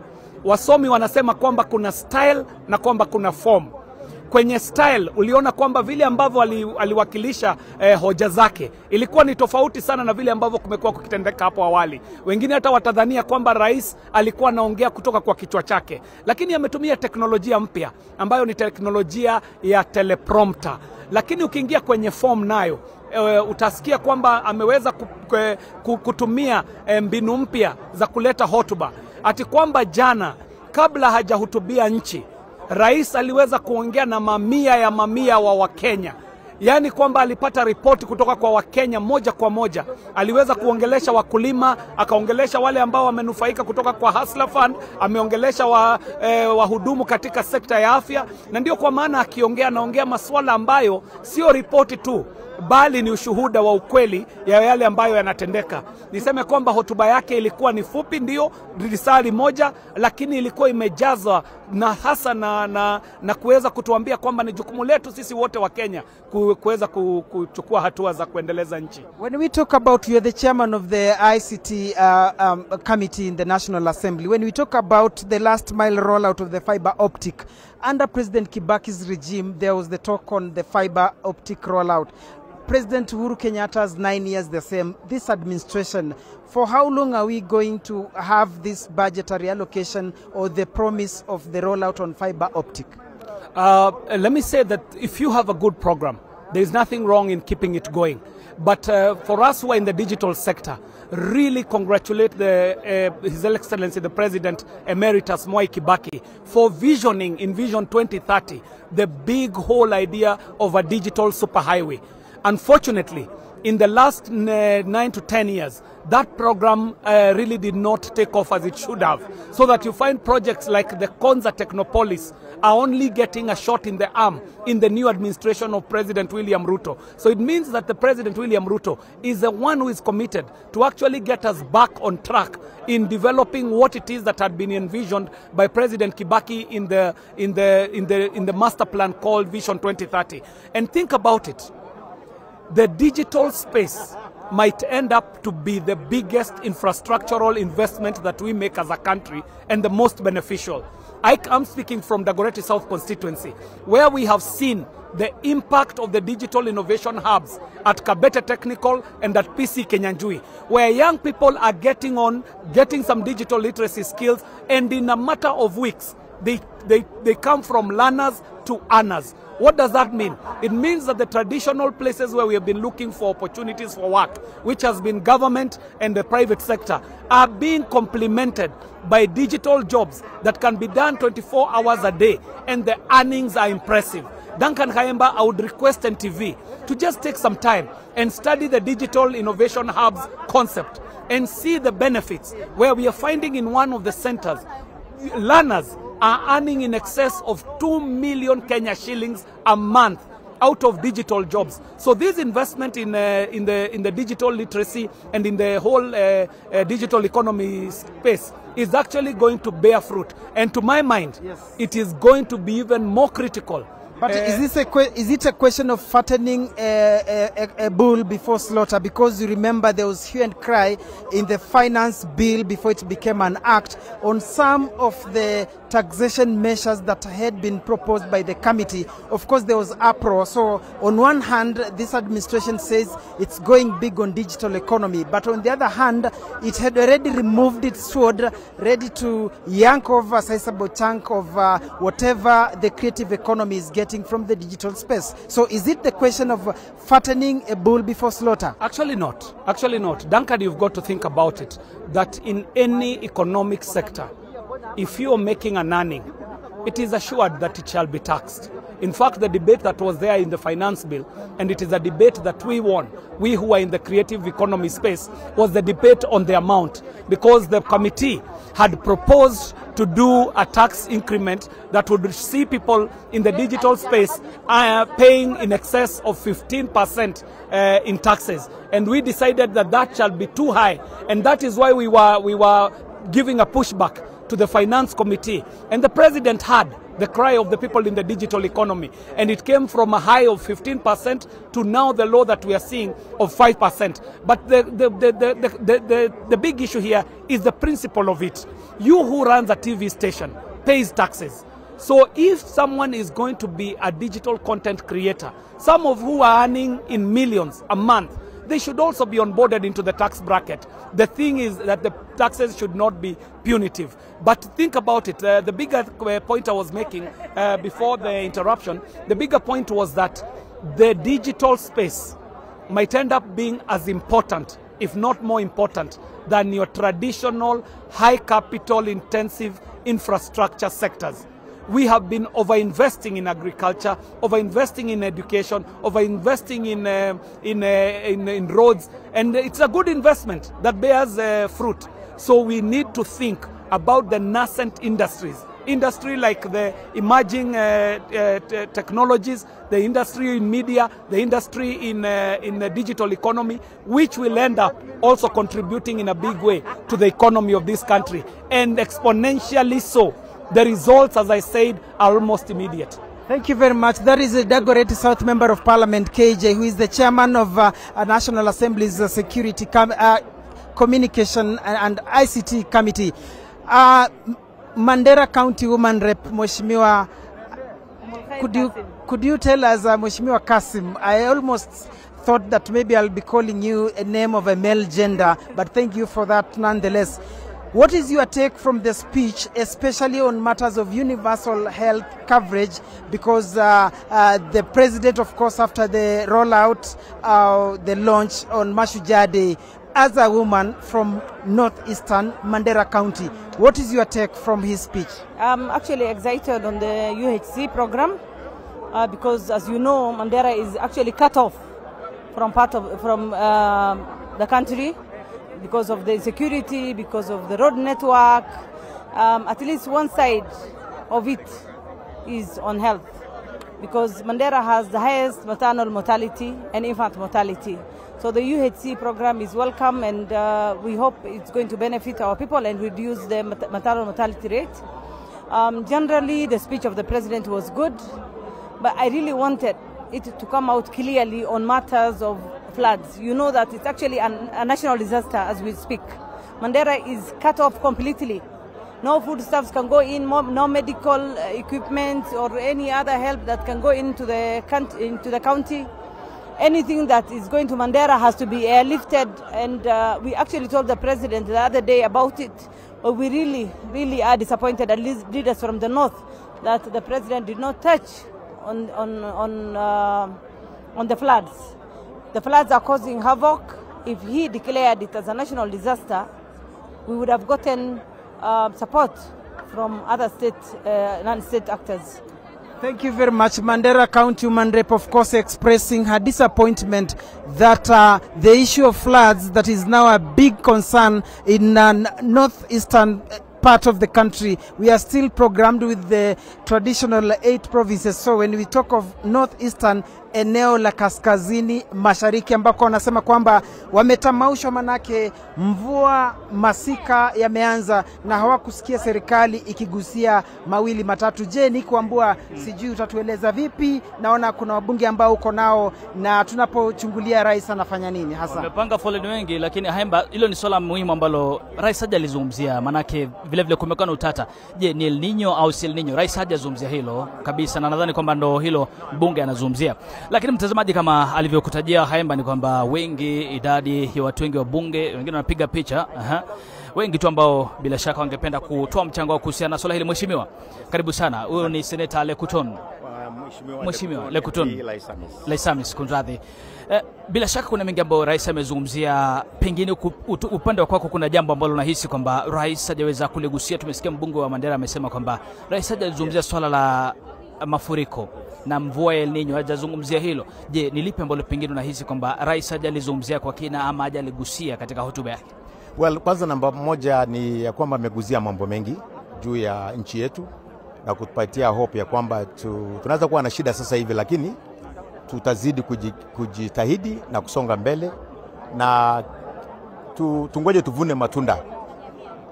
wasomi wanasema kwamba kuna style na kwamba kuna form. Kwenye style uliona kwamba vile ambavyo aliwakilisha hoja zake ilikuwa ni tofauti sana na vile ambavyo kumekuwa kukitendeka hapo awali. Wengine hata watadhania kwamba rais alikuwa anaongea kutoka kwa kichwa chake, lakini ametumia teknolojia mpya ambayo ni teknolojia ya teleprompter. Lakini ukiingia kwenye form nayo utasikia kwamba ameweza kutumia mbinu mpya za kuleta hotuba. Ati kwamba jana kabla hajahutubia nchi, rais aliweza kuongea na mamia wa Wakenya. Yani kwamba alipata ripoti kutoka kwa Wakenya moja kwa moja. Aliweza kuongelesha wakulima, akaongelesha wale ambao wamenufaika kutoka kwa Hustler Fund, ameongelesha wahudumu katika sekta ya afya, na ndio kwa maana akiongea anaongea masuala ambayo sio ripoti tu, bali ni ushuhuda wa ukweli ya yale ambayo yanatendeka. Niseme kwamba hotuba yake ilikuwa ni fupi, ndio risali moja, lakini ilikuwa imejazwa na hasa na kuweza kutuambia kwamba ni jukumu letu sisi wote wa Kenya kuweza kuchukua hatua za kuendeleza nchi. When we talk about, you are the chairman of the ICT committee in the National Assembly. When we talk about the last mile rollout of the fiber optic, under President Kibaki's regime, there was the talk on the fiber optic rollout. President Uhuru Kenyatta's 9 years the same. This administration, for how long are we going to have this budgetary allocation or the promise of the rollout on fiber optic? Let me say that if you have a good program, there is nothing wrong in keeping it going. But for us who are in the digital sector, really congratulate His Excellency the President Emeritus Mwai Kibaki for visioning in Vision 2030 the big whole idea of a digital superhighway. Unfortunately, in the last 9 to 10 years, that program really did not take off as it should have. So that you find projects like the Konza Technopolis are only getting a shot in the arm in the new administration of President William Ruto. So it means that the President William Ruto is the one who is committed to actually get us back on track in developing what it is that had been envisioned by President Kibaki in the master plan called Vision 2030. And think about it. The digital space might end up to be the biggest infrastructural investment that we make as a country and the most beneficial. I'm speaking from Dagoretti South constituency, where we have seen the impact of the digital innovation hubs at Kabete Technical and at PC Kenyanjui, where young people are getting some digital literacy skills, and in a matter of weeks, they come from learners to earners. What does that mean? It means that the traditional places where we have been looking for opportunities for work, which has been government and the private sector, are being complemented by digital jobs that can be done 24 hours a day, and the earnings are impressive. Duncan Kayemba, I would request NTV to just take some time and study the digital innovation hubs concept and see the benefits, where we are finding in one of the centers, learners are earning in excess of 2 million Kenya shillings a month out of digital jobs. So this investment in the digital literacy and in the whole digital economy space is actually going to bear fruit. And to my mind, it is going to be even more critical. But is it a question of fattening a bull before slaughter? Because you remember there was hue and cry in the finance bill before it became an act on some of the taxation measures that had been proposed by the committee. Of course, there was uproar. So on one hand, this administration says it's going big on digital economy. But on the other hand, it had already removed its sword, ready to yank off a sizable chunk of whatever the creative economy is getting from the digital space. So is it the question of fattening a bull before slaughter? Actually not. Actually not. Duncan, you've got to think about it, that in any economic sector, if you are making an earning, it is assured that it shall be taxed. In fact, the debate that was there in the finance bill, and it is a debate that we won, we who are in the creative economy space, was the debate on the amount, because the committee had proposed to do a tax increment that would see people in the digital space paying in excess of 15% in taxes. And we decided that that shall be too high. And that is why we were giving a pushback to the finance committee. And the president had the cry of the people in the digital economy. And it came from a high of 15% to now the low that we are seeing of 5%. But the big issue here is the principle of it. You who runs a TV station pays taxes. So if someone is going to be a digital content creator, some of who are earning in millions a month, they should also be onboarded into the tax bracket. The thing is that the taxes should not be punitive. But think about it. The bigger point I was making before the interruption, the bigger point was that the digital space might end up being as important, if not more important, than your traditional high capital intensive infrastructure sectors. We have been over-investing in agriculture, over-investing in education, over-investing in roads, and it's a good investment that bears fruit. So we need to think about the nascent industries, industry like the emerging technologies, the industry in media, the industry in the digital economy, which will end up also contributing in a big way to the economy of this country, and exponentially so. The results, as I said, are almost immediate. Thank you very much. That is Dagoretti South Member of Parliament, KJ, who is the chairman of National Assembly's Security Communication and ICT Committee. Mandera County Woman Rep, Mheshimiwa, could you tell us, Mheshimiwa Kasim, I almost thought that maybe I'll be calling you a name of a male gender, but thank you for that nonetheless. What is your take from the speech, especially on matters of universal health coverage? Because the president, of course, after the rollout, the launch on Mashujaa Day, as a woman from northeastern Mandera County, what is your take from his speech? I'm actually excited on the UHC program because, as you know, Mandera is actually cut off the country because of the insecurity, because of the road network. At least one side of it is on health, because Mandera has the highest maternal mortality and infant mortality. So the UHC program is welcome, and we hope it's going to benefit our people and reduce the maternal mortality rate. Generally, the speech of the president was good, but I really wanted it to come out clearly on matters of floods. You know that it's actually a national disaster as we speak. Mandera is cut off completely. No foodstuffs can go in, no medical equipment or any other help that can go into the county. Anything that is going to Mandera has to be airlifted, and we actually told the president the other day about it. But we really are disappointed, at least leaders from the north, that the president did not touch on the floods. The floods are causing havoc. If he declared it as a national disaster, we would have gotten support from other non-state actors. Thank you very much. Mandera County Human Rep, of course, expressing her disappointment that the issue of floods that is now a big concern in northeastern part of the country. We are still programmed with the traditional 8 provinces. So when we talk of northeastern, eneo la kaskazini mashariki, ambako wanasema kwamba wametamaushwa, manake mvua masika yameanza na hawakusikia serikali ikigusia mawili matatu. Je, ni kuambua sijui utatueleza vipi? Naona kuna wabunge ambao uko nao, na tunapochungulia rais anafanya nini hasa? Wamepanga foleni wengi, lakini Haemba, hilo ni swala muhimu ambalo rais hajalizungumzia, manake vile vile kumekuwa na utata. Je, ni El Nino au si El Nino? Rais hajazungumzia hilo kabisa, na nadhani kwamba ndo hilo bunge anazungumzia. Lakini mtazamaji, kama alivyokutajia Haemba, ni kwamba idadi ya watu wengi wa bunge, wengine wanapiga picha, wengi tu ambao bila shaka wangependa kutoa mchango wao kuhusiana na swala hili. Mheshimiwa, karibu sana. Huyo ni Senator Lekuton. Mheshimiwa Lekuton Laisamis, kunradhi. Bila shaka kuna mengi ambayo rais amezungumzia, pengine upande wa kwako kuna jambo ambalo unahisi kwamba rais hajaweza kuligusia. Tumesikia mbunge wa Mandera amesema kwamba rais hajazungumzia swala la mafuriko na mvua ya El Nino, hajazungumzia hilo. Je, ni lipi ambalo pengine unahisi kwamba rais hajalizungumzia kwa kina ama hajaligusia katika hotuba yake? Well, kwanza namba moja ni ya kwamba ameguzia mambo mengi juu ya nchi yetu na kutupatia hope ya kwamba tunaweza kuwa na shida sasa hivi, lakini tutazidi kujitahidi na kusonga mbele na tungoje tuvune matunda.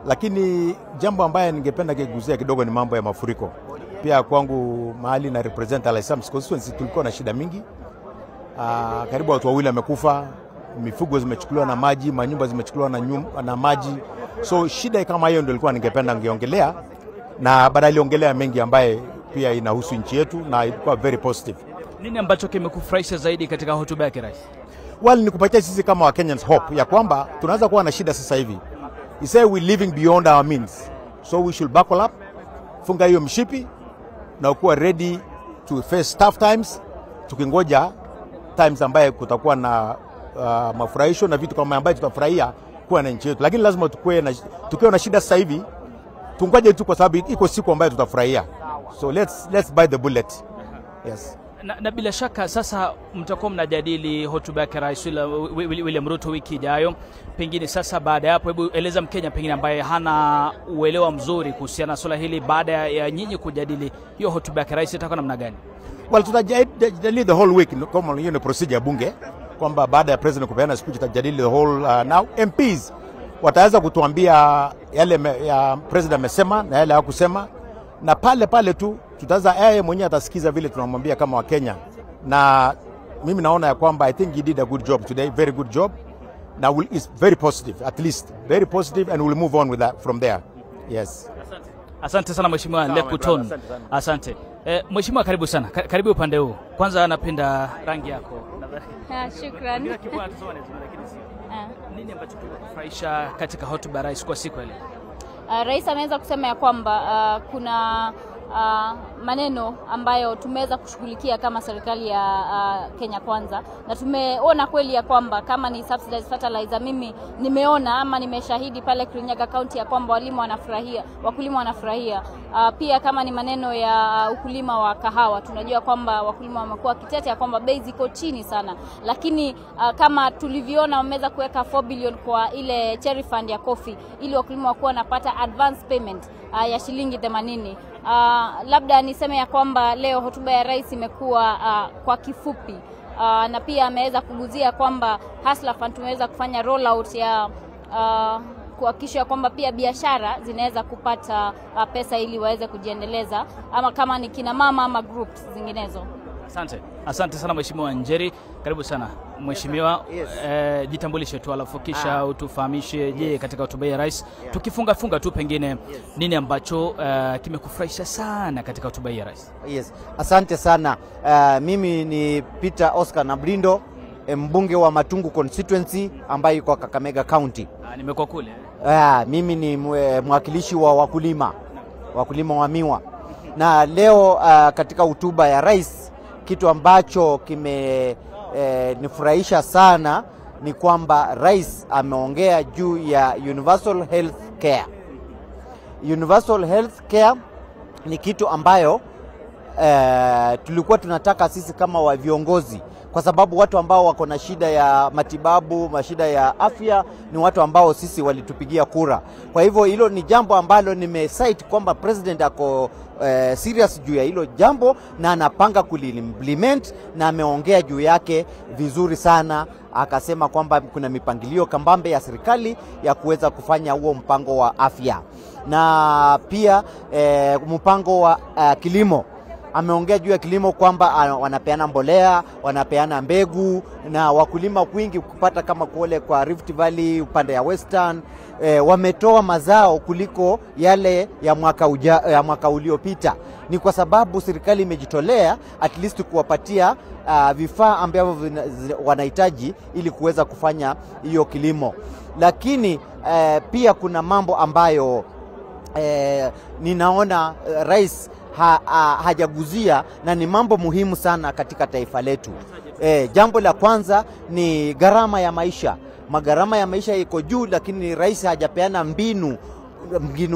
Lakini jambo ambaye ningependa kuguzia kidogo ni mambo ya mafuriko. Pia kwangu mahali na represent Laisamis constituency tulikuwa na shida mingi. Karibu watu wawili wamekufa, mifugo zimechukuliwa na maji, manyumba zimechukuliwa na maji. So shida kama hiyo ndio ilikuwa ningependa ngeongelea, na baadaye aliongelea mengi ambaye pia inahusu nchi yetu na ilikuwa very positive. Nini ambacho kimekufurahisha zaidi katika hotuba yake rais? Well, ni kupatia sisi kama wa Kenyans hope ya kwamba tunaweza kuwa na shida sasa hivi. He said we living beyond our means. So we should buckle up, funga hiyo mshipi na kuwa ready to face tough times, tukingoja times ambaye kutakuwa na mafurahisho na vitu kama ambaye tutafurahia kuwa na nchi yetu. Lakini lazima tukiwa na shida sasa hivi, tungoje tu kwa sababu iko siku ambayo tutafurahia. So let's bite the bullet. Yes. Na bila shaka sasa mtakuwa mnajadili hotuba ya Rais William Ruto wiki ijayo. Pengine sasa baada ya hapo, hebu eleza Mkenya pengine ambaye hana uelewa mzuri kuhusiana na swala hili, baada ya nyinyi kujadili hiyo hotuba ya rais itakuwa namna gani? Well, tutajadili the whole week kama hiyo ni procedure ya bunge, kwamba baada ya president kupeana speech tutajadili the whole now MPs wataweza kutuambia yale ya president amesema na yale hakusema, na pale tu tutaanza yeye mwenyewe atasikiza vile tunamwambia kama wa Kenya. Na mimi naona ya kwamba I think he did a good job today, very good job. Now it's very positive, at least very positive, and we'll move on with that from there. Yes. Asante sana Mheshimiwa Lekuton. Asante. Mheshimiwa, karibu sana. Karibu upande huu. Kwanza napenda rangi yako. Shukrani. Nini ambacho kimekufurahisha katika hotuba ya rais kwa siku ile? Rais ameweza kusema ya kwamba kuna maneno ambayo tumeweza kushughulikia kama serikali ya Kenya Kwanza, na tumeona kweli ya kwamba kama ni subsidized fertilizer, mimi nimeona ama nimeshahidi pale Kirinyaga County ya kwamba wakulima wanafurahia. Pia kama ni maneno ya ukulima wa kahawa, tunajua kwamba wakulima wamekuwa kitete ya kwamba bei ziko chini sana, lakini kama tulivyoona wameweza kuweka 4 billion kwa ile cherry fund ya coffee ili wakulima wakuwa wanapata advance payment ya shilingi 80. Labda niseme ya kwamba leo hotuba ya rais imekuwa kwa kifupi, na pia ameweza kuguzia kwamba Hustler Fund tumeweza kufanya rollout ya kuhakikisha kwamba pia biashara zinaweza kupata pesa ili waweze kujiendeleza, ama kama ni kina mama ama groups zinginezo. Asante sana Mheshimiwa Njeri, karibu sana Mheshimiwa. Jitambulishe tu alafu kisha utufahamishe je, katika hotuba ya rais tukifunga tu pengine nini ambacho kimekufurahisha sana katika hotuba ya rais? Asante sana. Mimi ni Peter Oscar Nabrindo, mbunge wa Matungu constituency ambayo iko Kakamega County. Nimekuwa kule. Mimi ni mwakilishi wa wakulima wa miwa. Na leo katika hotuba ya rais kitu ambacho nifurahisha sana ni kwamba rais ameongea juu ya universal health care. Universal health care ni kitu ambayo tulikuwa tunataka sisi kama wa viongozi, kwa sababu watu ambao wako na shida ya matibabu, mashida ya afya ni watu ambao sisi walitupigia kura. Kwa hivyo hilo ni jambo ambalo nimecite kwamba president ako serious juu ya hilo jambo na anapanga kuliimplement, na ameongea juu yake vizuri sana. Akasema kwamba kuna mipangilio kambambe ya serikali ya kuweza kufanya huo mpango wa afya, na pia mpango wa kilimo. Ameongea juu ya kilimo kwamba wanapeana mbolea, wanapeana mbegu, na wakulima wingi kupata kama kule kwa Rift Valley upande ya Western wametoa mazao kuliko yale ya mwaka uliopita. Ni kwa sababu serikali imejitolea at least kuwapatia vifaa ambavyo wanahitaji ili kuweza kufanya hiyo kilimo. Lakini pia kuna mambo ambayo ninaona rais hajaguzia na ni mambo muhimu sana katika taifa letu. Jambo la kwanza ni gharama ya maisha. Gharama ya maisha iko juu, lakini rais hajapeana mbinu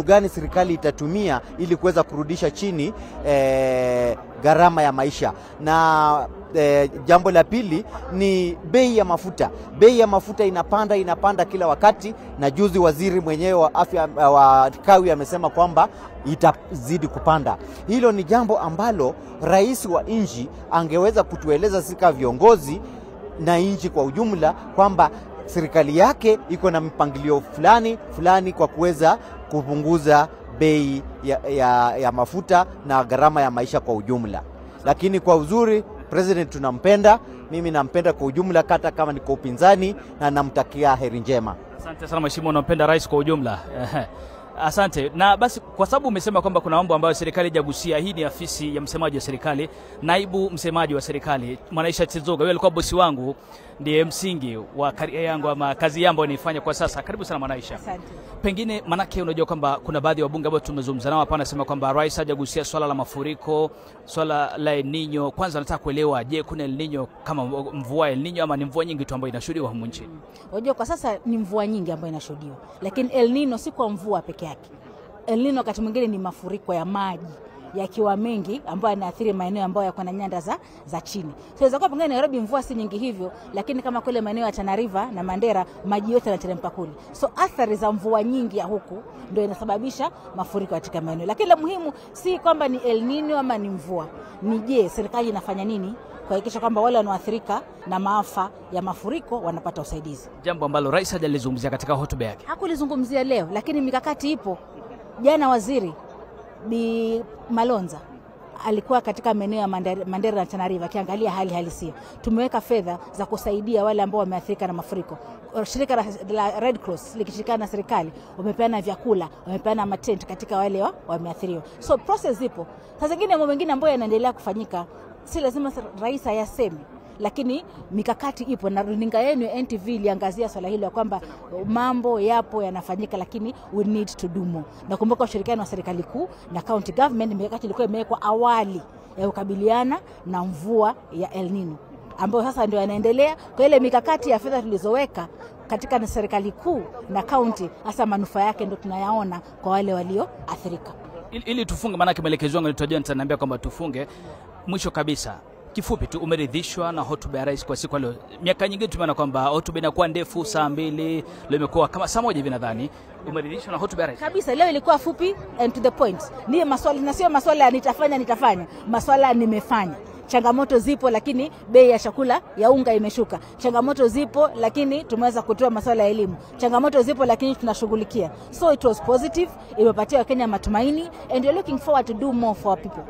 gani serikali itatumia ili kuweza kurudisha chini gharama ya maisha. Na jambo la pili ni bei ya mafuta. Bei ya mafuta inapanda kila wakati, na juzi waziri mwenyewe wa afya wa Kawi amesema kwamba itazidi kupanda. Hilo ni jambo ambalo rais wa nchi angeweza kutueleza sika viongozi na nchi kwa ujumla kwamba serikali yake iko na mpangilio fulani kwa kuweza kupunguza bei ya mafuta na gharama ya maisha kwa ujumla. Lakini kwa uzuri president tunampenda, mimi nampenda kwa ujumla hata kama niko upinzani, na namtakia heri njema. Asante sana Mheshimiwa, nampenda rais kwa ujumla. Asante. Na basi kwa sababu umesema kwamba kuna mambo ambayo serikali hajagusia, hii ni afisi ya msemaji wa serikali, naibu msemaji wa serikali Mwanaisha Chizoga. Yeye alikuwa bosi wangu, ndiye msingi wa karia yangu ama kazi yangu ambayo nifanya kwa sasa. Karibu sana Mwanaisha. Asante. Pengine manake unajua kwamba kuna baadhi ya wabunge ambao tumezungumza nao hapa nasema kwamba rais hajagusia swala la mafuriko, swala la El Nino. Kwanza nataka kuelewa, je, kuna El Nino kama mvua El Nino ama ni mvua nyingi tu ambayo inashuhudiwa humu nchini? Unajua kwa sasa ni mvua nyingi ambayo inashuhudiwa, lakini El Nino si kwa mvua peke yake. El Nino wakati mwingine ni mafuriko ya maji yakiwa mengi ambayo yanaathiri maeneo ambayo yako na nyanda za chini. So inaweza kuwa pengine Nairobi mvua si nyingi hivyo, lakini kama kule maeneo ya Tana River na Mandera maji yote yanateremka kule. So athari za mvua nyingi ya huku ndio inasababisha mafuriko katika maeneo. Lakini la muhimu si kwamba ni El Nino ama ni mvua. Ni je, serikali inafanya nini kuhakikisha kwamba wale wanaoathirika na maafa ya mafuriko wanapata usaidizi? Jambo ambalo rais hajalizungumzia katika hotuba yake. Hakulizungumzia leo, lakini mikakati ipo. Jana waziri Bi Malonza alikuwa katika maeneo ya Mandera na Tana River akiangalia hali halisia. Tumeweka fedha za kusaidia wale ambao wameathirika na mafuriko. Shirika la Red Cross likishirikiana na serikali wamepeana vyakula, wamepeana matent katika wale wameathiriwa. So process ipo. Sasa zingine mambo mengine ambayo yanaendelea kufanyika si lazima rais ayaseme, lakini mikakati ipo, na runinga yenu ya NTV iliangazia swala hilo kwamba mambo yapo yanafanyika, lakini we need to do more. Na kumbuka ushirikiano wa serikali kuu na county government, mikakati ilikuwa imewekwa awali ya kukabiliana na mvua ya El Nino ambayo sasa ndio yanaendelea. Kwa ile mikakati ya fedha tulizoweka katika serikali kuu na county, hasa manufaa yake ndio tunayaona kwa wale walioathirika. Ili tufunge, maana maelekezo yangu nitajua nitaniambia kwamba tufunge. Mwisho kabisa, kifupi tu, umeridhishwa na hotuba ya rais kwa siku leo? Miaka nyingine tumeona kwamba hotuba inakuwa ndefu, saa 2, leo imekuwa kama saa 1 hivi nadhani. Umeridhishwa na hotuba ya rais? Kabisa, leo ilikuwa fupi and to the point. Ni maswali na sio maswala nitafanya, maswala nimefanya. Changamoto zipo, lakini bei ya chakula ya unga imeshuka. Changamoto zipo, lakini tumeweza kutoa masuala ya elimu. Changamoto zipo, lakini tunashughulikia. So it was positive, imepatia Wakenya matumaini, and we're looking forward to do more for our people.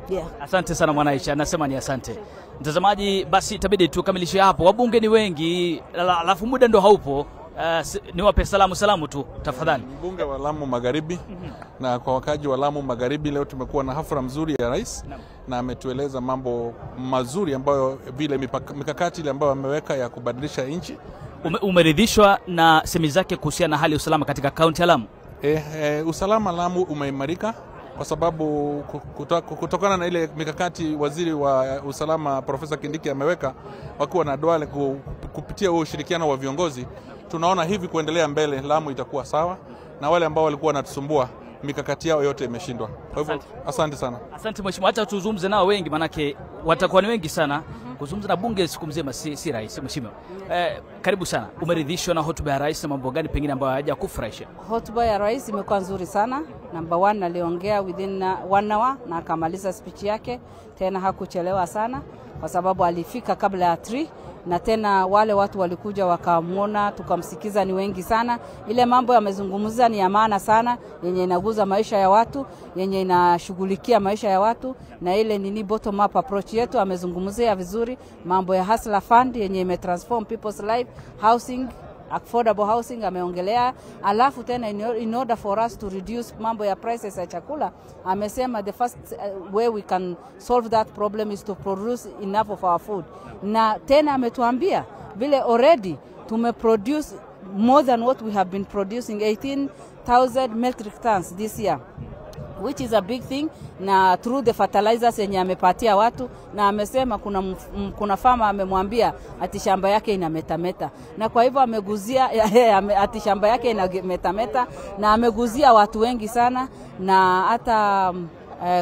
Yeah. Asante sana Mwanaisha, nasema ni asante. Mtazamaji, basi itabidi tukamilishe hapo. Wabunge ni wengi, alafu muda ndo haupo. Niwape salamu tu tafadhali. Mbunge wa Lamu Magharibi na kwa wakaji wa Lamu Magharibi, leo tumekuwa na hafla mzuri ya rais na ametueleza mambo mazuri ambayo vile mikakati ile ambayo ameweka ya kubadilisha nchi. Umeridhishwa na semi zake kuhusiana na hali ya usalama katika kaunti ya Lamu? Usalama Lamu umeimarika kwa sababu kutokana na ile mikakati waziri wa usalama Profesa Kindiki ameweka wakiwa na Duale, kupitia ushirikiano wa viongozi, tunaona hivi kuendelea mbele Lamu itakuwa sawa, na wale ambao walikuwa wanatusumbua mikakati yao yote imeshindwa. Kwa hivyo asante sana. Asante mheshimiwa, acha tuzungumze nao wengi manake watakuwa ni wengi sana. Kuzungumza na bunge siku mzima si rais mheshimiwa. Karibu sana. Umeridhishwa na hotuba ya rais na mambo gani pengine ambayo haja kufurahisha? Hotuba ya rais imekuwa nzuri sana. Number 1, aliongea within 1 hour na akamaliza speech yake. Tena hakuchelewa sana kwa sababu alifika kabla ya 3, na tena wale watu walikuja wakamuona, tukamsikiza ni wengi sana. Ile mambo yamezungumza ni ya maana sana, yenye inaguza maisha ya watu, yenye inashughulikia maisha ya watu, na ile nini bottom up approach yetu amezungumzia vizuri. Mambo ya Hustler Fund yenye imetransform people's life, housing, affordable housing ameongelea. Alafu tena in order for us to reduce mambo ya prices ya chakula, amesema the first way we can solve that problem is to produce enough of our food. Na tena ametuambia vile already tumeproduce more than what we have been producing, 18,000 metric tons this year, which is a big thing, na through the fertilizers yenye amepatia watu. Na amesema kuna farmer amemwambia ati shamba yake inametameta, na kwa hivyo ameguzia ati shamba yake inametameta, na ameguzia watu wengi sana, na hata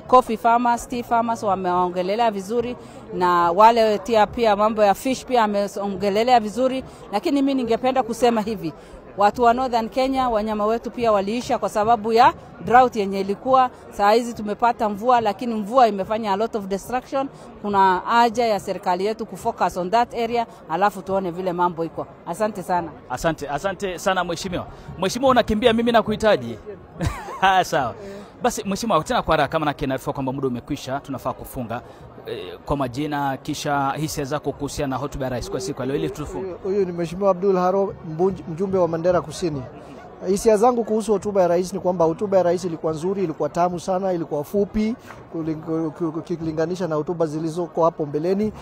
coffee farmers, tea farmers wameongelelea vizuri, na wale pia mambo ya fish pia ameongelelea vizuri. Lakini mimi ningependa kusema hivi, watu wa Northern Kenya, wanyama wetu pia waliisha kwa sababu ya drought yenye ilikuwa. Saa hizi tumepata mvua, lakini mvua imefanya a lot of destruction. Kuna haja ya serikali yetu kufocus on that area, alafu tuone vile mambo iko. Asante sana. Asante sana mheshimiwa. Mheshimiwa, unakimbia, mimi nakuhitaji. Sawa. Basi mheshimiwa, tena kwa haraka maana naarifa kwamba muda umekwisha, tunafaa kufunga. Kwa majina kisha hisia zako kuhusiana na hotuba ya rais kwa siku leo ili tufunge. Huyu ni Mheshimiwa Abdul Haro, mjumbe wa Mandera Kusini. Hisia zangu kuhusu hotuba ya rais ni kwamba hotuba ya rais ilikuwa nzuri, ilikuwa tamu sana, ilikuwa fupi kulinganisha na hotuba zilizoko hapo mbeleni,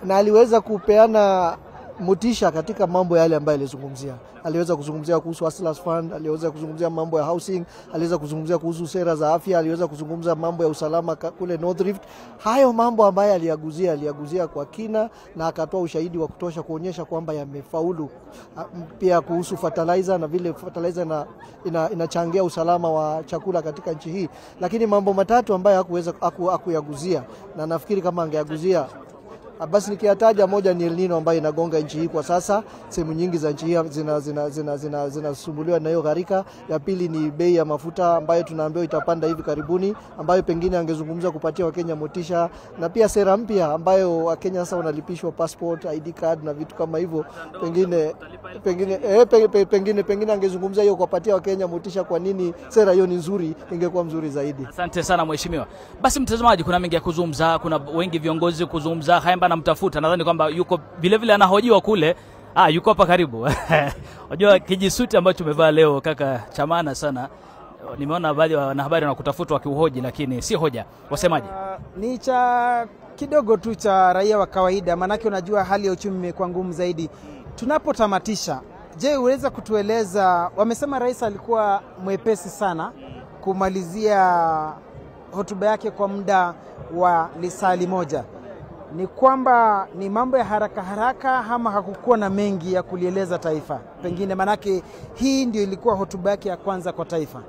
na aliweza kupeana motisha katika mambo yale ambayo alizungumzia. Aliweza kuzungumzia kuhusu Hustlers Fund, aliweza kuzungumzia mambo ya housing, aliweza kuzungumzia kuhusu sera za afya, aliweza kuzungumza mambo ya usalama kule North Rift. Hayo mambo ambayo aliyaguzia kwa kina, na akatoa ushahidi wa kutosha kuonyesha kwamba yamefaulu. Pia kuhusu fertilizer na vile fertilizer inachangia usalama wa chakula katika nchi hii. Lakini mambo matatu ambayo hakuyaguzia, na nafikiri kama angeyaguzia, basi nikiyataja, moja ni El Nino ambayo inagonga nchi hii kwa sasa. Sehemu nyingi za nchi hii zinasumbuliwa na hiyo gharika. Ya pili ni bei ya mafuta ambayo tunaambiwa itapanda hivi karibuni, ambayo pengine angezungumza kupatia Wakenya motisha, na pia sera mpya ambayo Wakenya sasa wanalipishwa passport, ID card na vitu kama hivyo. Pengine angezungumza hiyo kupatia Wakenya motisha, kwa nini sera hiyo ni nzuri, ingekuwa mzuri zaidi. Asante sana mheshimiwa. Basi mtazamaji, kuna mengi ya kuzungumza, kuna wengi viongozi kuzungumza. Haemba namtafuta, nadhani kwamba yuko vile anahojiwa kule. Yuko hapa karibu. Unajua kijisuti ambacho umevaa leo kaka, chamana sana. Nimeona baadhi ya wanahabari wanakutafuta wakiuhoji, lakini si hoja. Wasemaje? Ni cha kidogo tu cha raia wa kawaida, manake unajua hali ya uchumi imekuwa ngumu zaidi. Tunapotamatisha, je, uweza kutueleza, wamesema rais alikuwa mwepesi sana kumalizia hotuba yake kwa muda wa lisali moja. Ni kwamba ni mambo ya haraka haraka ama hakukuwa na mengi ya kulieleza taifa? Pengine manake hii ndio ilikuwa hotuba yake ya kwanza kwa taifa.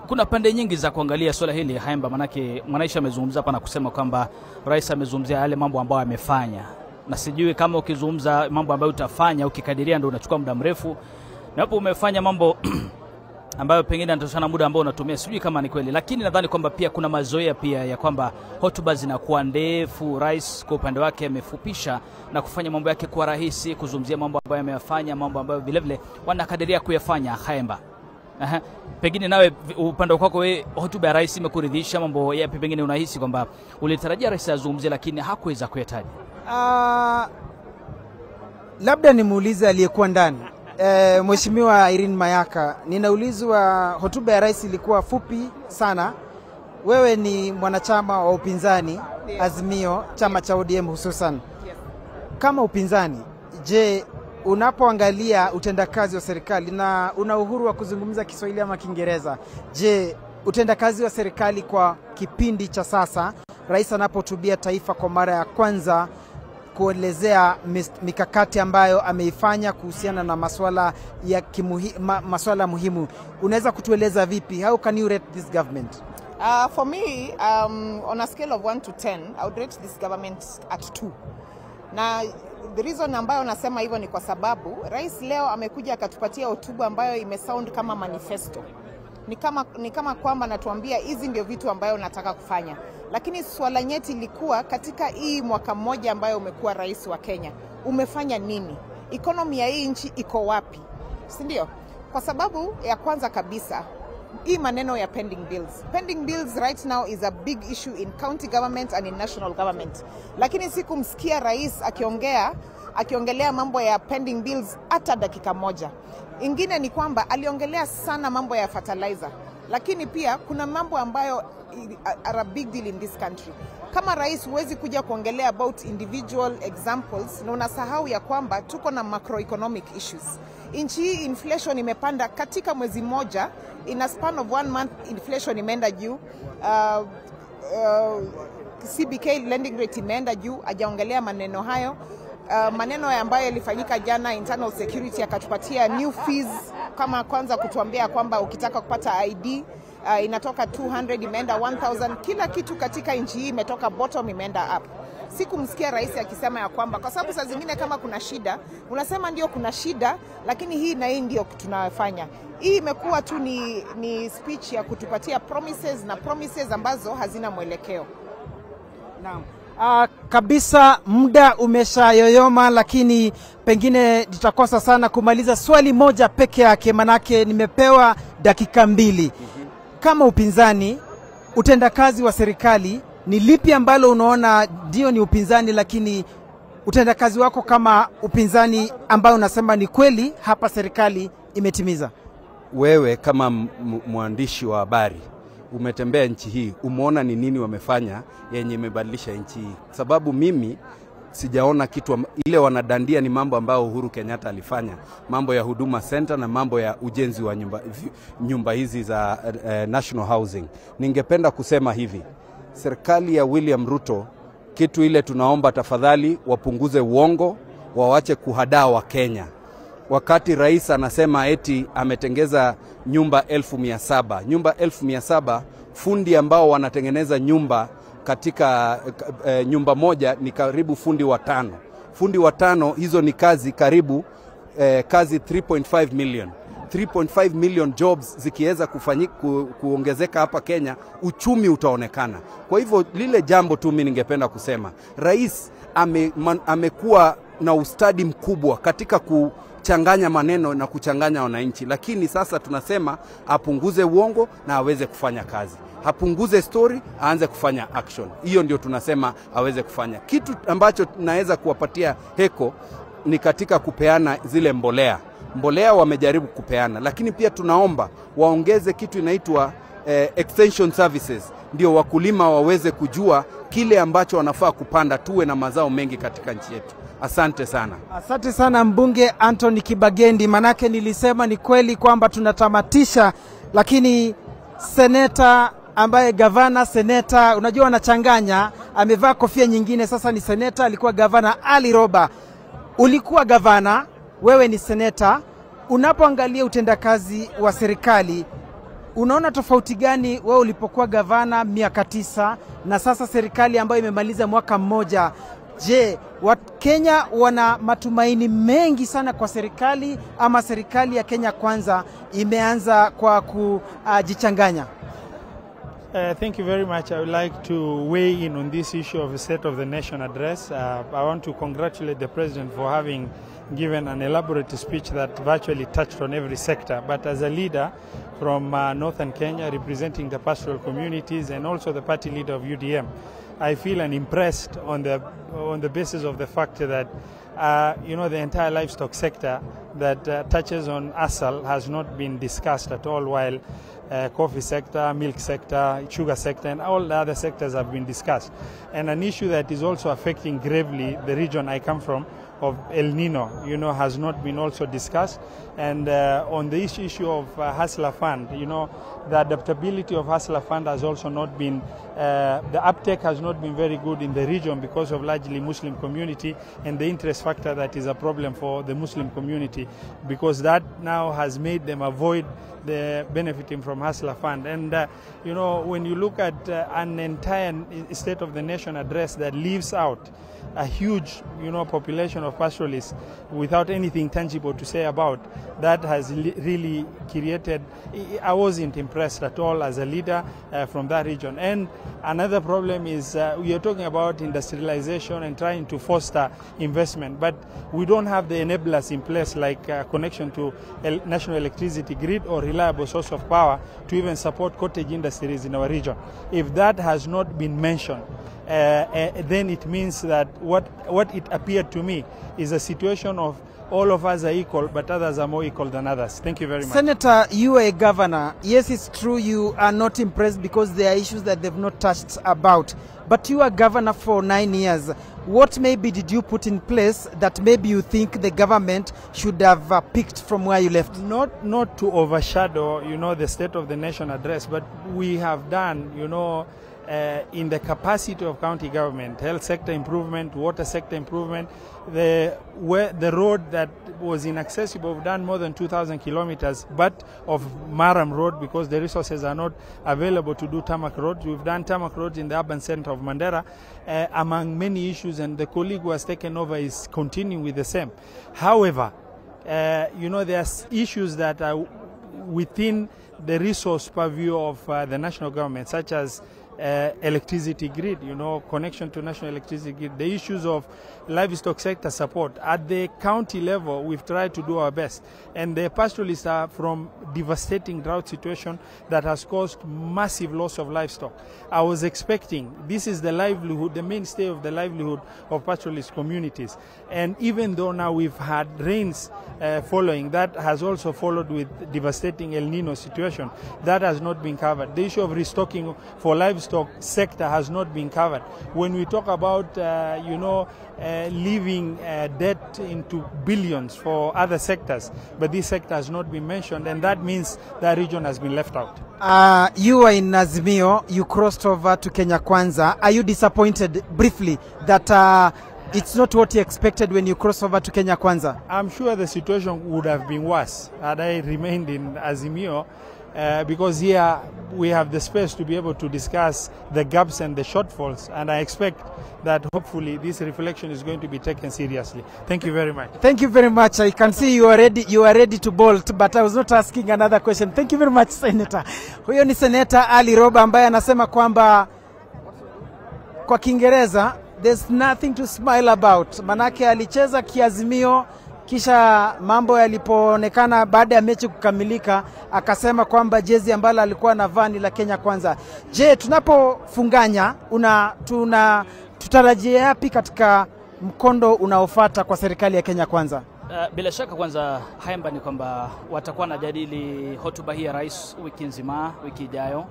Kuna pande nyingi za kuangalia swala hili Haemba, manake Mwanaisha amezungumza hapa na kusema kwamba rais amezungumzia yale mambo ambayo amefanya, na sijui kama ukizungumza mambo ambayo utafanya ukikadiria ndio unachukua muda mrefu, na hapo umefanya mambo ambayo pengine yanatoshana muda ambao unatumia, sijui kama ni kweli. Lakini nadhani kwamba pia kuna mazoea pia ya kwamba hotuba zinakuwa ndefu. Rais kwa upande wake amefupisha na kufanya mambo yake kwa rahisi, kuzungumzia mambo ambayo ameyafanya, mambo ambayo vile vile wanakadiria kuyafanya Haemba. Pengine nawe upande wako wewe, hotuba ya rais imekuridhisha? Mambo yapi pengine unahisi kwamba ulitarajia rais azungumzie lakini hakuweza kuyataja? Labda nimuulize aliyekuwa ndani, Mheshimiwa Irene Mayaka. Ninaulizwa, hotuba ya rais ilikuwa fupi sana. Wewe ni mwanachama wa upinzani Azimio, chama cha ODM hususan. Kama upinzani, je, unapoangalia utendakazi wa serikali, na una uhuru wa kuzungumza Kiswahili ama Kiingereza, je, utendakazi wa serikali kwa kipindi cha sasa, rais anapotubia taifa kwa mara ya kwanza kuelezea mikakati ambayo ameifanya kuhusiana na masuala ya masuala muhimu, unaweza kutueleza vipi? How can you rate this government? For me, on a scale of 1 to 10, I would rate this government at 2. Na the reason ambayo nasema hivyo ni kwa sababu rais leo amekuja akatupatia hotuba ambayo imesound kama manifesto. Ni kama kwamba natuambia hizi ndio vitu ambayo nataka kufanya. Lakini swala nyeti ilikuwa katika hii mwaka mmoja ambayo umekuwa rais wa Kenya, umefanya nini? Economy ya hii nchi iko wapi? Si ndio? Kwa sababu ya kwanza kabisa, hii maneno ya pending bills. Pending bills right now is a big issue in county government and in national government. Lakini sikumsikia rais akiongelea mambo ya pending bills hata dakika moja. Ingine ni kwamba aliongelea sana mambo ya fertilizer. Lakini pia kuna mambo ambayo are a big deal in this country. Kama rais huwezi kuja kuongelea about individual examples na unasahau ya kwamba tuko na macroeconomic issues. Nchi hii inflation imepanda katika mwezi moja, in a span of 1 month inflation imeenda juu. CBK lending rate imeenda juu, hajaongelea maneno hayo. Maneno ambayo yalifanyika jana, internal security akatupatia new fees, kama kwanza kutuambia kwamba ukitaka kupata ID inatoka 200 imeenda 1000. Kila kitu katika nchi hii imetoka bottom imeenda up. Sikumsikia rais akisema ya kwamba, kwa sababu saa zingine kama kuna shida unasema ndio kuna shida, lakini hii na hii ndio tunafanya. Hii imekuwa tu ni speech ya kutupatia promises na promises ambazo hazina mwelekeo. Naam. Kabisa muda umeshayoyoma, lakini pengine nitakosa sana kumaliza swali moja peke yake, manake nimepewa dakika 2. Kama upinzani, utendakazi wa serikali ni lipi ambalo unaona ndio ni upinzani, lakini utendakazi wako kama upinzani ambao unasema ni kweli hapa serikali imetimiza? Wewe kama mwandishi wa habari umetembea nchi hii, umeona ni nini wamefanya yenye imebadilisha nchi hii? Sababu mimi sijaona kitu. Ile wanadandia ni mambo ambayo Uhuru Kenyatta alifanya, mambo ya Huduma Center na mambo ya ujenzi wa nyumba hizi za National Housing. Ningependa kusema hivi, serikali ya William Ruto, kitu ile tunaomba tafadhali wapunguze uongo, waache kuhadaa wa Kenya. Wakati rais anasema eti ametengeza nyumba 1700, nyumba 1700, fundi ambao wanatengeneza nyumba katika nyumba moja ni karibu fundi watano. Fundi watano, hizo ni kazi karibu kazi 3.5 million. 3.5 million jobs zikiweza kuongezeka hapa Kenya, uchumi utaonekana. Kwa hivyo lile jambo tu mimi ningependa kusema, rais amekuwa na ustadi mkubwa katika kuchanganya maneno na kuchanganya wananchi, lakini sasa tunasema apunguze uongo na aweze kufanya kazi. Apunguze story, aanze kufanya action. Hiyo ndio tunasema aweze kufanya. Kitu ambacho naweza kuwapatia heko ni katika kupeana zile mbolea. Mbolea wamejaribu kupeana, lakini pia tunaomba waongeze kitu inaitwa extension services, ndio wakulima waweze kujua kile ambacho wanafaa kupanda, tuwe na mazao mengi katika nchi yetu. Asante sana. Asante sana mbunge Anthony Kibagendi, manake nilisema ni kweli kwamba tunatamatisha, lakini seneta ambaye gavana, seneta, unajua wanachanganya, amevaa kofia nyingine, sasa ni seneta, alikuwa gavana Ali Roba. Ulikuwa gavana, wewe ni seneta. Unapoangalia utendakazi wa serikali, unaona tofauti gani wewe ulipokuwa gavana miaka 9 na sasa serikali ambayo imemaliza mwaka mmoja? Je, Wakenya wana matumaini mengi sana kwa serikali, ama serikali ya Kenya Kwanza imeanza kwa kujichanganya? Thank you very much. I would like to weigh in on this issue of the State of the Nation address. I want to congratulate the President for having given an elaborate speech that virtually touched on every sector. But as a leader from northern Kenya, representing the pastoral communities and also the party leader of UDM, I feel impressed on the basis of the fact that the entire livestock sector that touches on ASAL has not been discussed at all, while coffee sector, milk sector, sugar sector, and all the other sectors have been discussed. And an issue that is also affecting gravely the region I come from, of El Nino, has not been also discussed. And on the issue of Hustler Fund, the adaptability of Hustler Fund has also not been, the uptake has not been very good in the region because of largely Muslim community and the interest factor that is a problem for the Muslim community, because that now has made them avoid the benefiting from Hustler Fund. And when you look at an entire State of the Nation address that leaves out a huge population of pastoralists without anything tangible to say about, that has really created, I wasn't impressed at all as a leader from that region. And another problem is we are talking about industrialization and trying to foster investment, but we don't have the enablers in place, like connection to national electricity grid or reliable source of power to even support cottage industries in our region. If that has not been mentioned, then it means that what it appeared to me is a situation of all of us are equal, but others are more equal than others. Thank you very much. Senator, you are a governor. Yes, it's true you are not impressed because there are issues that they've not touched about. But you are governor for 9 years. What maybe did you put in place that maybe you think the government should have picked from where you left? Not to overshadow, the State of the Nation address, but we have done, in the capacity of county government, health sector improvement, water sector improvement, the road that was inaccessible, we've done more than 2,000 kilometers, but of Maram Road, because the resources are not available to do tarmac roads. We've done tarmac roads in the urban center of Mandera, among many issues, and the colleague who has taken over is continuing with the same. However, there are issues that are within the resource purview of the national government, such as electricity grid, connection to national electricity grid, the issues of livestock sector support. At the county level, we've tried to do our best, and the pastoralists are from devastating drought situation that has caused massive loss of livestock. I was expecting, this is the livelihood, the mainstay of the livelihood of pastoralist communities, and even though now we've had rains following, that has also followed with devastating El Nino situation. That has not been covered. The issue of restocking for livestock sector has not been covered. When we talk about, leaving debt into billions for other sectors, but this sector has not been mentioned, and that means that region has been left out. You are in Azimio, you crossed over to Kenya Kwanza. Are you disappointed, briefly, that it's not what you expected when you crossed over to Kenya Kwanza? I'm sure the situation would have been worse had I remained in Azimio, because here we have the space to be able to discuss the gaps and the shortfalls, and I expect that hopefully this reflection is going to be taken seriously. Thank you very much. Thank you very much. I can see you are ready to bolt, but I was not asking another question. Thank you very much, Senator. Huyo ni Senator Ali Roba ambaye anasema kwamba kwa Kiingereza there's nothing to smile about. Manake alicheza kiazimio, kisha mambo yalipoonekana baada ya mechi kukamilika akasema kwamba jezi ambalo alikuwa anavaa ni la Kenya Kwanza. Je, tunapofunganya tutarajia yapi katika mkondo unaofuata kwa serikali ya Kenya Kwanza? Bila shaka kwanza Haemba ni kwamba watakuwa najadili hotuba hii ya rais wiki nzima, wiki ijayo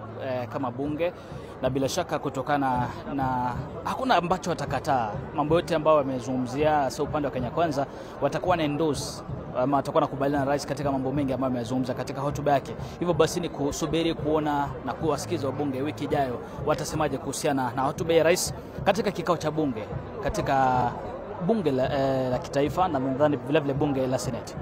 kama bunge, na bila shaka kutokana na hakuna ambacho watakataa. Mambo yote ambayo wamezungumzia hasa upande wa Kenya Kwanza watakuwa na endorse ama watakuwa nakubaliana na rais katika mambo mengi ambayo amezungumza katika hotuba yake. Hivyo basi ni kusubiri kuona na kuwasikiza wabunge wiki ijayo watasemaje kuhusiana na hotuba ya rais katika kikao cha bunge, katika bunge la kitaifa na nadhani vile vile bunge la Senate.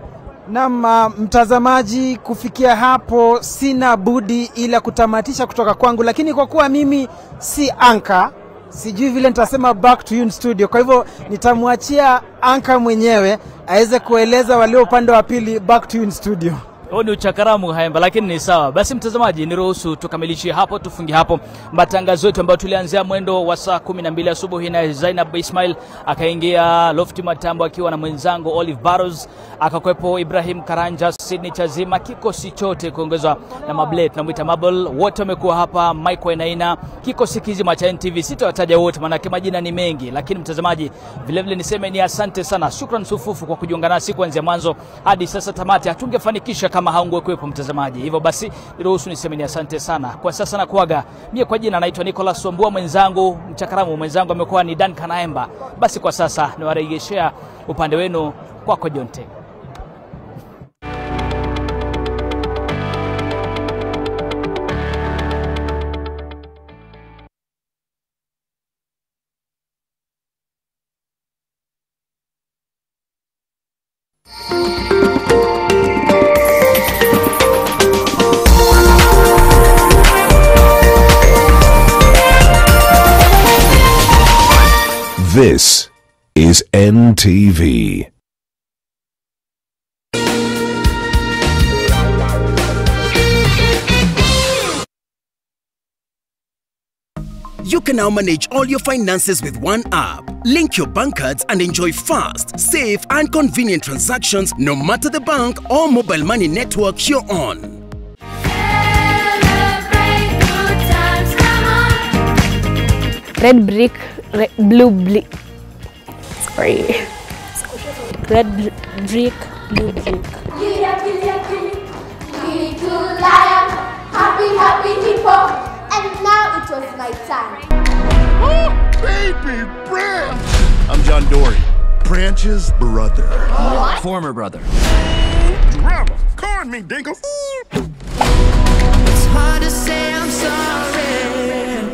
Naam, mtazamaji, kufikia hapo sina budi ila kutamatisha kutoka kwangu, lakini kwa kuwa mimi si anka, sijui vile nitasema back to you in studio. Kwa hivyo nitamwachia anka mwenyewe aweze kueleza walio upande wa pili. Back to you in studio. Huo ni uchakaramu Haemba, lakini ni sawa. Basi mtazamaji, niruhusu tukamilishie hapo, tufungie hapo matangazo yetu ambayo tulianzia mwendo wa saa 12 asubuhi na Zainab Ismail akaingia Lofty Matambo akiwa na mwenzangu Olive Barrows, akakwepo Ibrahim Karanja, Sydney Chazima, kikosi chote kuongezwa na Mablet na Mwita Mabel, wote wamekuwa hapa, Mike Wainaina, kikosi kizima cha NTV. Sitawataja wote maana majina ni mengi, lakini mtazamaji, vile vile niseme ni asante sana, shukrani sufufu kwa kujiunga nasi kuanzia mwanzo hadi sasa tamati. Hatungefanikisha kama haungekuwepo mtazamaji. Hivyo basi niruhusu niseme ni asante sana. Kwa sasa na kuaga, mie kwa jina naitwa Nicholas Wambua, mwenzangu mchakaramu mwenzangu amekuwa ni Dan Kanaemba. Basi kwa sasa niwarejeshea upande wenu kwako Jonte. This is NTV. You can now manage all your finances with one app. Link your bank cards and enjoy fast, safe and convenient transactions no matter the bank or mobile money network you're on. Red brick, blue brick. Sorry. Red brick, blue brick. Happy hippo. And now it was my time. Oh, baby Branch! I'm John Dory, Branch's brother. What? Former brother. Bravo, corn me, dingo. It's hard to say I'm sorry.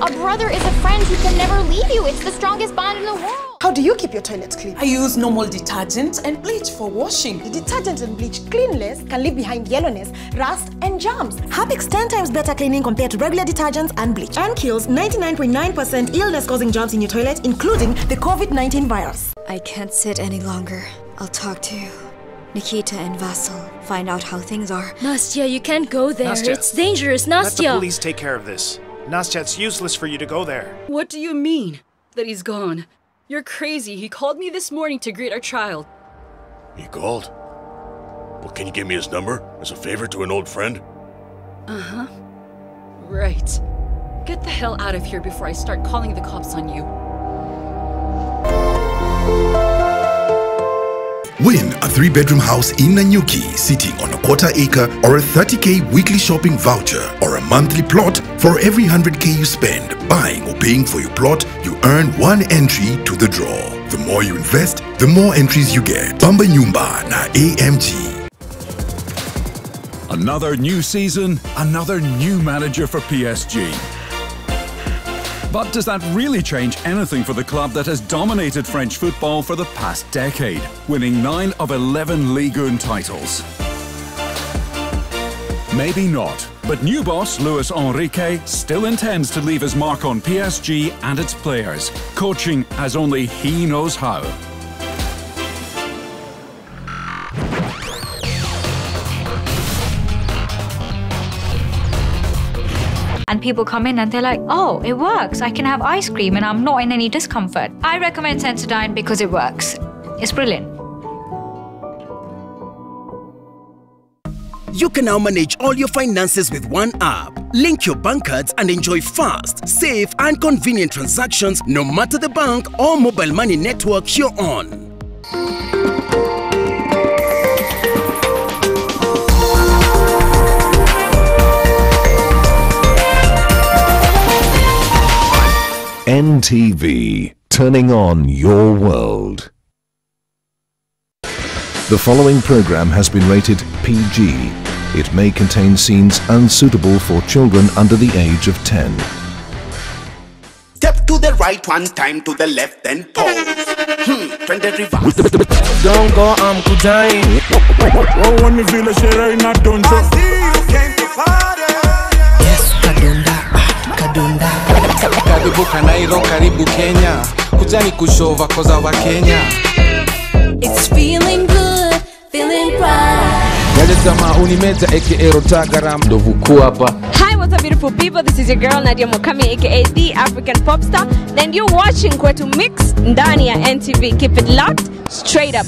A brother is a friend who can never leave you. It's the strongest bond in the world. How do you keep your toilets clean? I use normal detergent and bleach for washing. The detergent and bleach cleanless can leave behind yellowness, rust, and germs. Harpic's 10 times better cleaning compared to regular detergents and bleach, and kills 99.9% illness-causing germs in your toilet, including the COVID-19 virus. I can't sit any longer. I'll talk to Nikita and Vasil. Find out how things are. Nastya, you can't go there. Nastya, it's dangerous, Nastya. Let the police take care of this. Nastya, it's useless for you to go there. What do you mean that he's gone? You're crazy. He called me this morning to greet our child. He called? Well, can you give me his number as a favor to an old friend? Uh-huh. Right. Get the hell out of here before I start calling the cops on you. Win a 3-bedroom house in Nanyuki sitting on a 1/4 acre or a 30K weekly shopping voucher or a monthly plot. For every 100K you spend buying or paying for your plot, you earn 1 entry to the draw. The more you invest, the more entries you get. Bamba Nyumba na AMG. Another new season, another new manager for PSG. But does that really change anything for the club that has dominated French football for the past decade, winning 9 of 11 Ligue 1 titles? Maybe not, but new boss Luis Enrique still intends to leave his mark on PSG and its players, coaching as only he knows how. And people come in and they're like, oh, it works. I can have ice cream and I'm not in any discomfort. I recommend Sensodyne because it works. It's brilliant. You can now manage all your finances with one app. Link your bank cards and enjoy fast, safe and convenient transactions no matter the bank or mobile money network you're on. NTV, turning on your world. The following program has been rated PG. It may contain scenes unsuitable for children under the age of 10. Step to the right one time, to the left, then pause. Trended reverse. Don't go, I'm kudai. Oh, when me feel a share, I not don't drop. Yes, Kadunda. Karibu Kanairo, karibu Kenya. Kujani kushova koza wa Kenya. It's feeling good, feeling bright. Hi, what's up, beautiful people? This is your girl Nadia Mokami, aka the African pop star. And you're watching Kwetu Mix ndani ya NTV. Keep it locked, straight up.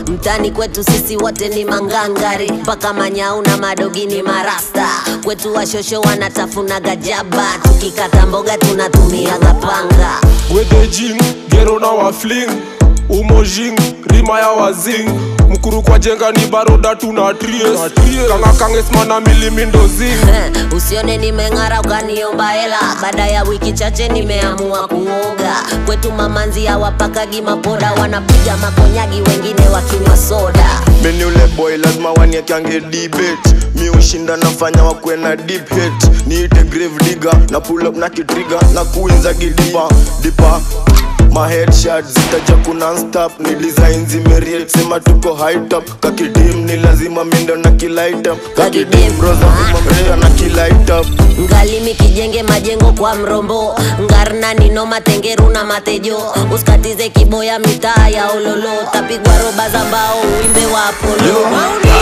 Mtani kwetu sisi wote ni mangangari, mpaka manyau na madogi ni marasta. Kwetu washosho wanatafuna gajaba, tukikata mboga tunatumia gapanga. Wede jing, gero na wafling, umojing, rima ya wazing. Mkuru kwa jenga ni baroda tunatries, kanga kanges mana milimindo zing. Usione nimengara ukaniomba hela, baada ya wiki chache nimeamua kuoga. Kwetu mamanzi hawapakagi mapoda, wanapiga makonyagi wengine wakinywa soda. Meni ule boy lazima waniekange debate, mi ushinda nafanya wakwe na deep hate. Niite grave digger, na pull up na kitrigger, na kuinza gidipa, dipa. My headshot zitaja kuna stop, ni design zimeriate, sema tuko high top. Kakidim ni lazima mindo na kilight up. Kakidim broza mambrea na kilight up. Ngalimi kijenge majengo kwa mrombo, ngarna nino matengeru na matejo. Uskatize kiboya mitaa ya ololo, tapigwa roba za mbao uimbe wa Apollo.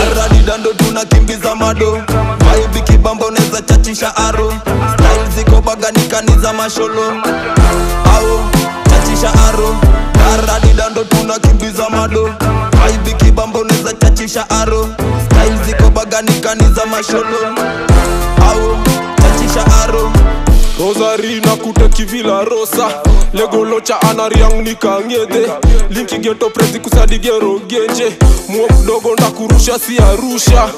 Aradi dando tunakimbiza mado, vibe kibamba unaweza chachisha aro. Style ziko baganika ni za masholo, au chachisha aro. Aradi dando tunakimbiza mado, vibe kibamba unaweza chachisha aro. Style ziko baganika ni za masholo, au chachisha aro. Rosari na kuteki vila rosa, Lego locha anariang nikangede. Linki geto prezi kusadigero genje, muok dogo na kurusha si arusha.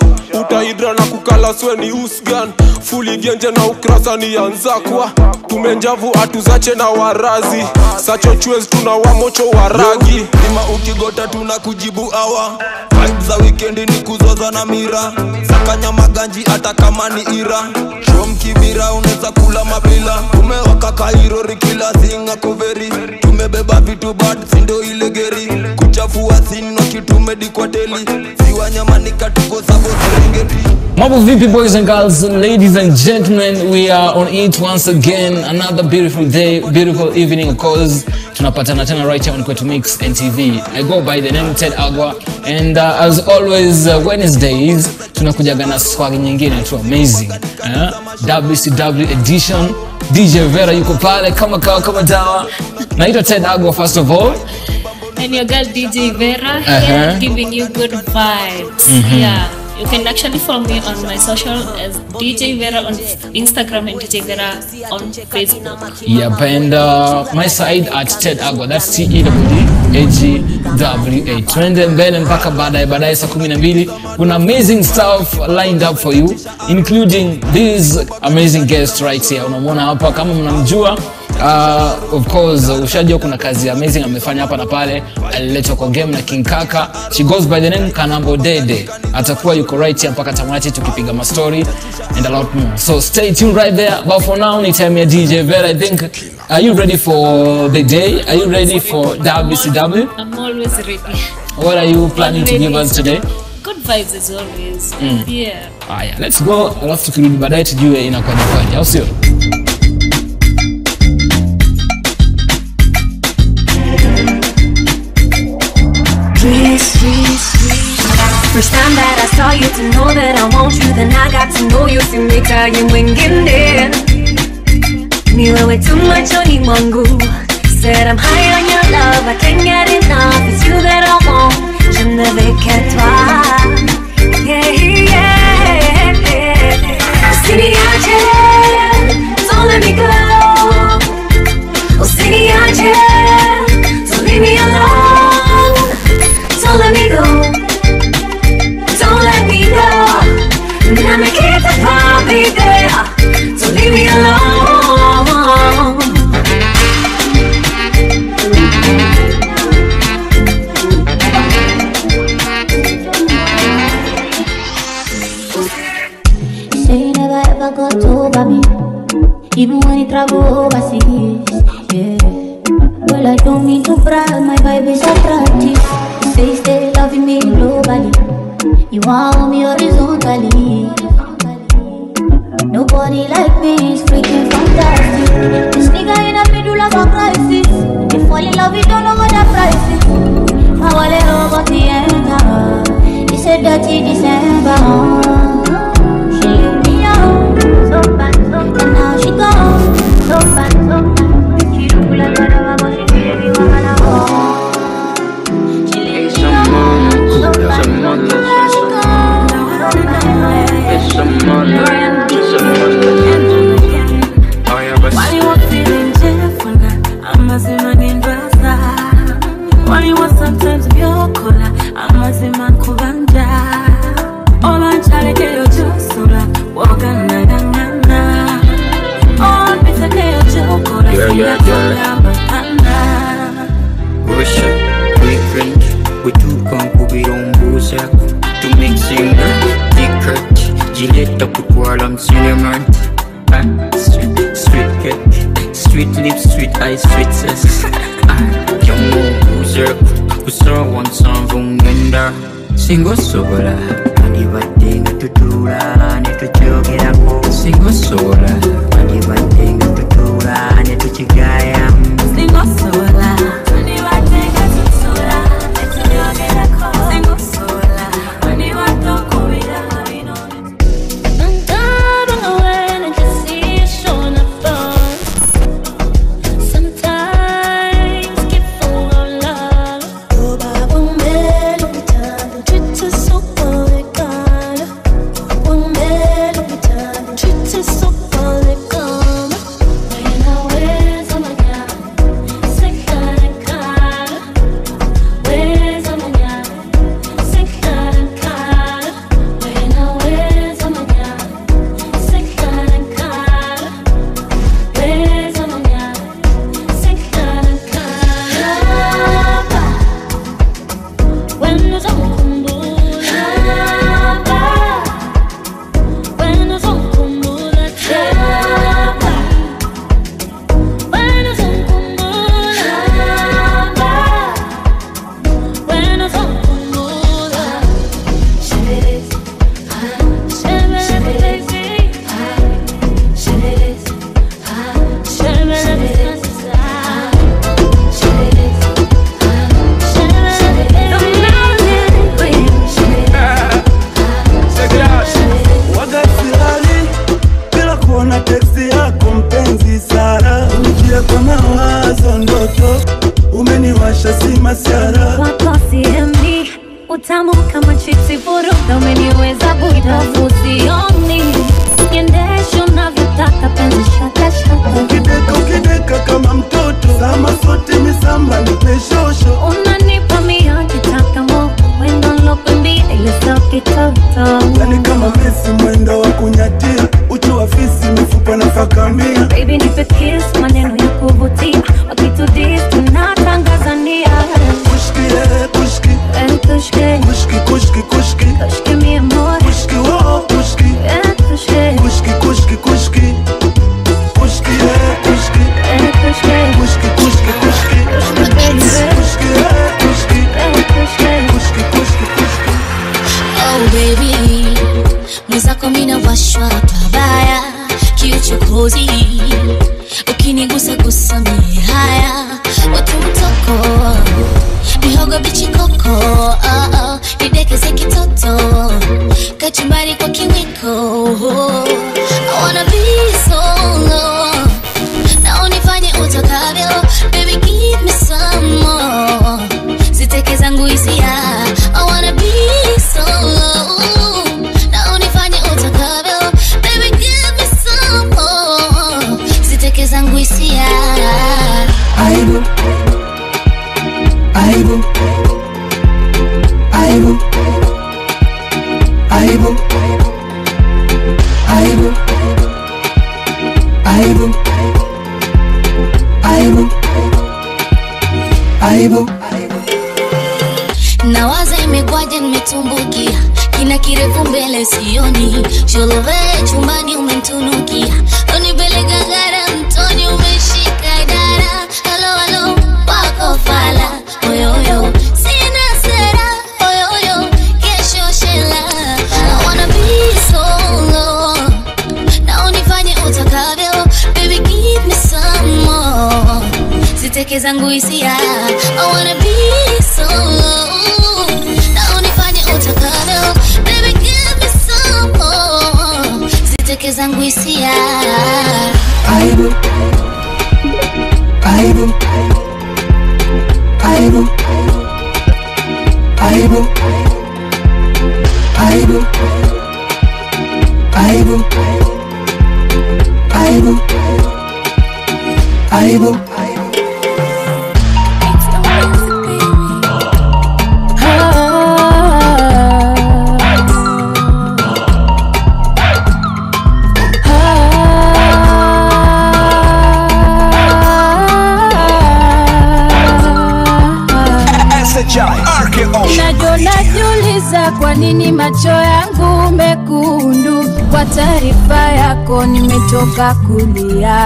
Utaidra na kukala sweni usgan, fuli genje na ukrasa ni anzakwa. Tumenjavu atuzache na warazi, sacho chwez tuna wamocho waragi. Ima ukigota tuna kujibu awa, vibes za weekendi ni kuzoza na mira. Sakanya maganji hata kama ni ira, shom kibira uneza kula mabila. Tumewaka Kairo rikila zinga koveri, tumebeba vitu bad sindo ile geri. Kuchafua sino kitumedi kwa teli, siwa nyamanika tuko sabo serengeti. Mambo vipi boys and girls, ladies and gentlemen, we are on it once again. Another beautiful day, beautiful evening of course. Tunapatana tena right here on Kwetu Mix NTV. I go by the name Ted Agwa, and as always Wednesdays tunakujaga na swag nyingine tu amazing. WCW edition. DJ Vera yuko pale kama dawa. Naitwa Ted Agwa first of all. And your girl DJ Vera here giving you good vibes. Yeah. You can actually follow me on my social as DJ Vera on Instagram and DJ Vera on Facebook. Yep, and my side at Ted Agwa, that's TEDAGWA. Twende mbele mpaka baadaye saa 12. Kuna amazing stuff lined up for you, including these amazing guests right here. Unamwona hapa kama mnamjua. Of course ushajua kuna kazi amazing amefanya hapa na pale. Aliletwa kwa game na King Kaka. She goes by the name Kanambo Dede. Atakuwa yuko right here mpaka tamati tukipiga ma story and a lot more. So stay tuned right there. But for now ni time ya DJ Vera. I think, are you ready for the day? Are you ready for WCW? I'm always ready. What are you planning to give us today? Good vibes as always. Yeah. Aya, let's go. Alafu tukirudi baadaye tujue inakuwaje, au sio? First time that I saw you to know that I want you, then I got to know you. See me kayo wingine, ni wewe too much on mwangu. Said I'm high on your love, I can't get enough. It's you that I want, je ne vais que toi. Yeah, yeah, yeah. Usiniache, don't let me go. Usiniache, don't leave me alone. Don't let me go. Don't let me go. Now me keep the baby. got over me, even when it travel overseas. Yeah. Well, I don't mean to brag, my vibe is attractive. Stay loving me globally. You want me horizontally. Nobody like me is freaking fantastic. This nigga in a middle of a crisis. If fall in love, you don't know what the price is. I want it over the end. It's a dirty December. She left me out, so bad, and now she gone, so bad, so bad. She look like a dog, but she gave me what I want. She left me out, so bad, so bad, now she gone. It's some money, While you were feeling cheerful, I'm a man in Rasa. While you were sometimes your color, I'm a man Kubanja. All I'm trying to get your juice, walk on na. All it's a day of chocolate, Russia, we cringe, we too come to be on Bozak. To make singer, secret, Gillette up with Warlam cinnamon. Street cake, sweet lips, sweet eyes, sweet says. Young Bozak, who saw one song from Genda. Singo sola, and if I think to do and to choke it up. Singo sola, and if I think to do and to chigayam. Singo sola, and if I think to sola, to choke it up. Singo sola, and if I don't go with her, we know it. I'm done on the way and just see you showing up. Sometimes get full of love. Utamu kama chipsi vuruga, umeniweza buda fusioni. Niendeshe unavyotaka penzi shaka shaka. Ukideka kama mtoto, sama sote misamba nipe shosho. Unanipa mia kitaka mo, wendo nlokwambia ile soki toto. Yani kama Messi mwendo wa kunyatia, uchu wa fisi mifupa na fakamia. Baby nipe kiss, maneno ya kuvutia, wakitudis tunatangazania. Kushki, kushki, kushki, kushki, kushki, kushki, kushki mi amor, kushki, oh, kushki, kushki, kushki, kushki, kushki, kushki, kushki, kushki, kushki, kushki, kushki, kushki, kushki. Oh baby, mwenzako mina washwa pabaya, kiuchokozi, ukinigusa gusa mie haya, watu mtoko, mihogo bichi koko, nidekeze kitoto, kachumbari kwa kiwiko. I wanna be solo, na unifanye utakavyo, baby give me some more, ziteke zangu hisia. I wanna be solo, na unifanye utakavyo, baby give me some more, ziteke zangu hisia. Aibu, aibu, aibu, aibu, aibu, aibu, aibu, aibu. Nawaza imekuwa maji nimetumbukia, kina kirefu mbele sioni, sholove chumbani umenitunukia, unipeleka gara mtoni umeshika dara, halo halo wako fala, oyoyo sina sera, oyoyo kesho shela, I wanna be solo, na unifanye utakavyo, baby give me some more, ziteke zangu hisia, I wanna be solo, na unifanye utakavyo, baby give me some more, ziteke zangu hisia. Aibu, aibu, aibu, aibu, aibu, aibu, aibu, aibu. Najiuliza kwa nini macho yangu mekundu, kwa taarifa yako nimetoka kulia,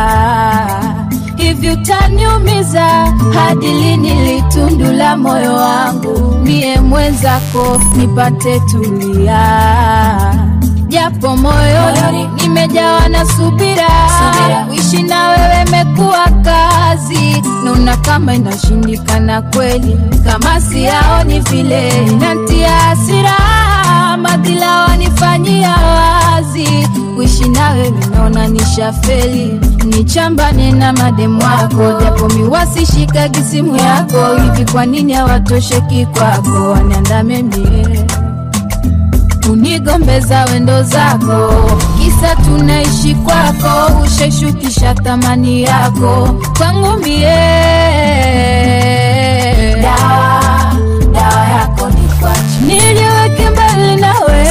hivi utaniumiza hadi lini litundu la moyo wangu, mie mwenzako nipate tulia, japo moyoni nimejawa na subira, kuishi na wewe mekuwa kazi, naona kama inashindikana kweli, kama siyaoni vile nantia hasira, madhila wanifanyia wazi, kuishi na wewe naona nishafeli, nichambane na mademu wako, japo miwasishika kisimu yako, hivi kwa nini hawatosheki kwako, waniandame mie unigombeza wendo zako, kisa tunaishi kwako, ushaishukisha thamani yako kwangu mie, dawa yako ni kwachi, niliweke mbali nawe,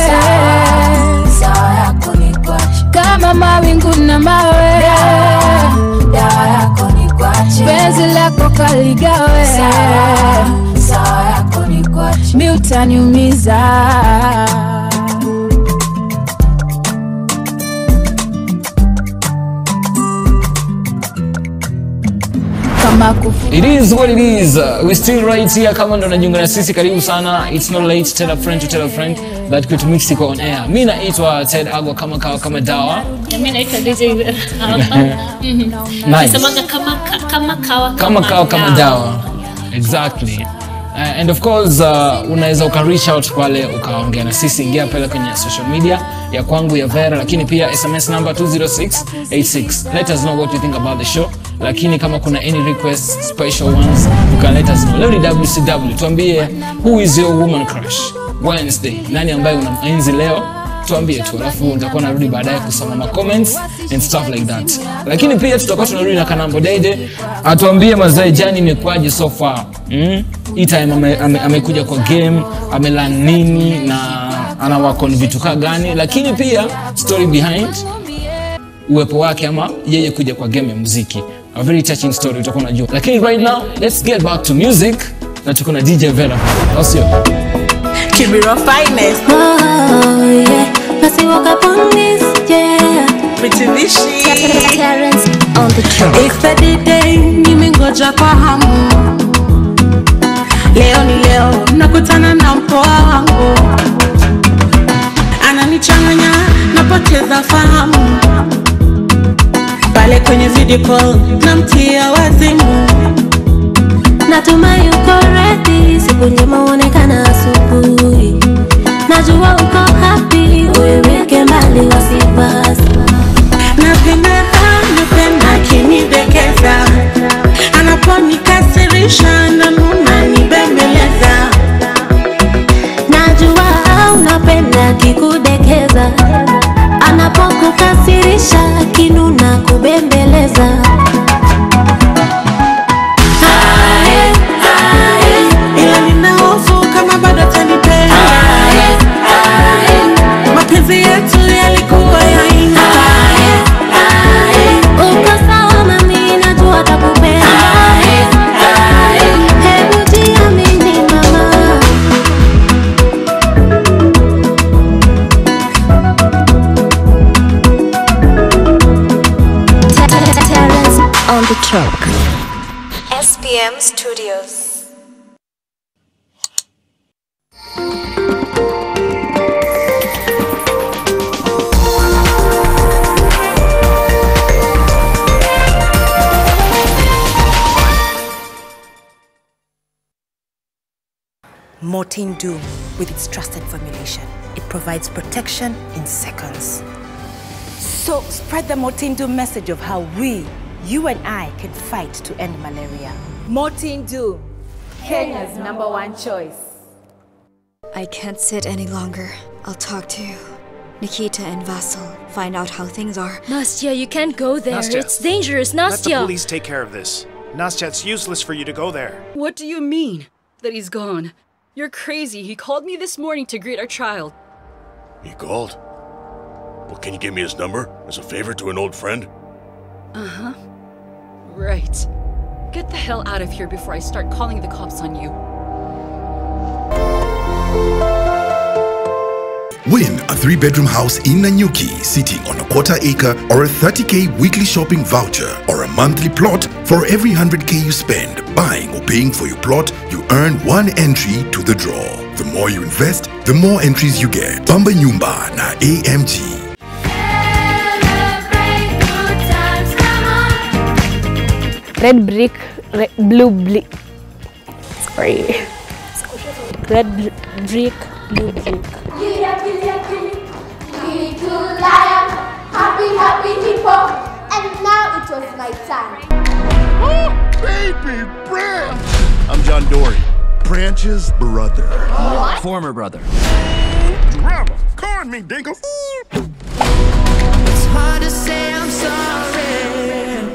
sawa yako ni kwachi, kama mawingu na mawe, dawa yako ni kwachi, penzi lako kaligawe, sawa yako ni kwachi, mi utaniumiza. It is what it is. We still right here. Kama ndo najiunga na sisi, karibu sana. It's not late. Tell a friend to tell a friend that kwetu mix iko on air. Mimi naitwa Ted Agwa, kama kawa kama dawa. Mimi naitwa DJ Vera. Nice. Kama kawa kama dawa. Exactly. And of course unaweza reach out pale ukaongea na sisi, ingia pale kwenye social media ya kwangu ya Vera, lakini pia SMS number 20686. Let us know what you think about the show, lakini kama kuna any requests, special ones, you can let us know. Leo ni WCW, tuambie who is your woman crush Wednesday, nani ambaye unaenzi leo, tuambie tu, alafu nitakuwa narudi baadaye kusoma ma comments and stuff like that. Lakini pia tutakuwa tunarudi na Kanambo Dede atuambie mazai jani imekwaje so far. Hii time amekuja kwa game, amelearn nini na anawako ni vitu gani, lakini pia story behind uwepo wake ama yeye kuja kwa game ya muziki. A very touching story utakuwa unajua. Lakini right now let's get back to music na tuko na DJ Vera. Osio Kibiro finest. Oh yeah, let's walk up on this, yeah. Pretty Vichy. Terrence on the track. It's the day, nimengoja kwa hamu. Leo ni leo, nakutana na mpoa wangu. Ananichanganya, napoteza fahamu. Pale kwenye video call, namtia wazimu. Natumai uko ready, siku njema uonekana asubuhi. Najua uko happy, uiweke mbali wasiwasi. Napenda akinidekeza, anaponikasirisha namuna nibembeleza. Najua unapenda kikudekeza, anapokukasirisha kinuna kubembeleza. Ila nina hofu kama bado atanipenda. Mapenzi yetu yalikuwa ya aina. Uko sawa mami, najua atakupenda. Hebu jiamini mama. track. SPM Studios. Mortein Doom, with its trusted formulation, it provides protection in seconds. So spread the Mortein Doom message of how we, you and I, can fight to end malaria. Mortein Doom, Kenya's #1 choice. I can't sit any longer. I'll talk to Nikita and Vasil, find out how things are. Nastya, you can't go there. Nastya, It's dangerous, Nastya. Let the police take care of this. Nastya, it's useless for you to go there. What do you mean? That he's gone? You're crazy. He called me this morning to greet our child. He called? Well, can you give me his number as a favor to an old friend? Uh-huh. Right. Get the hell out of here before I start calling the cops on you. Win a 3-bedroom house in Nanyuki sitting on a 1/4 acre or a 30K weekly shopping voucher or a monthly plot. For every 100K you spend buying or paying for your plot, you earn 1 entry to the draw. The more you invest, the more entries you get. Bamba Nyumba na AMG. Red brick, blue brick. Sorry. Red brick, blue brick. Happy hippo. And now it was my turn. Oh, baby Branch! I'm John Dory, Branch's brother. What? Former brother. Drama. Corn me, Dingle. It's hard to say I'm sorry.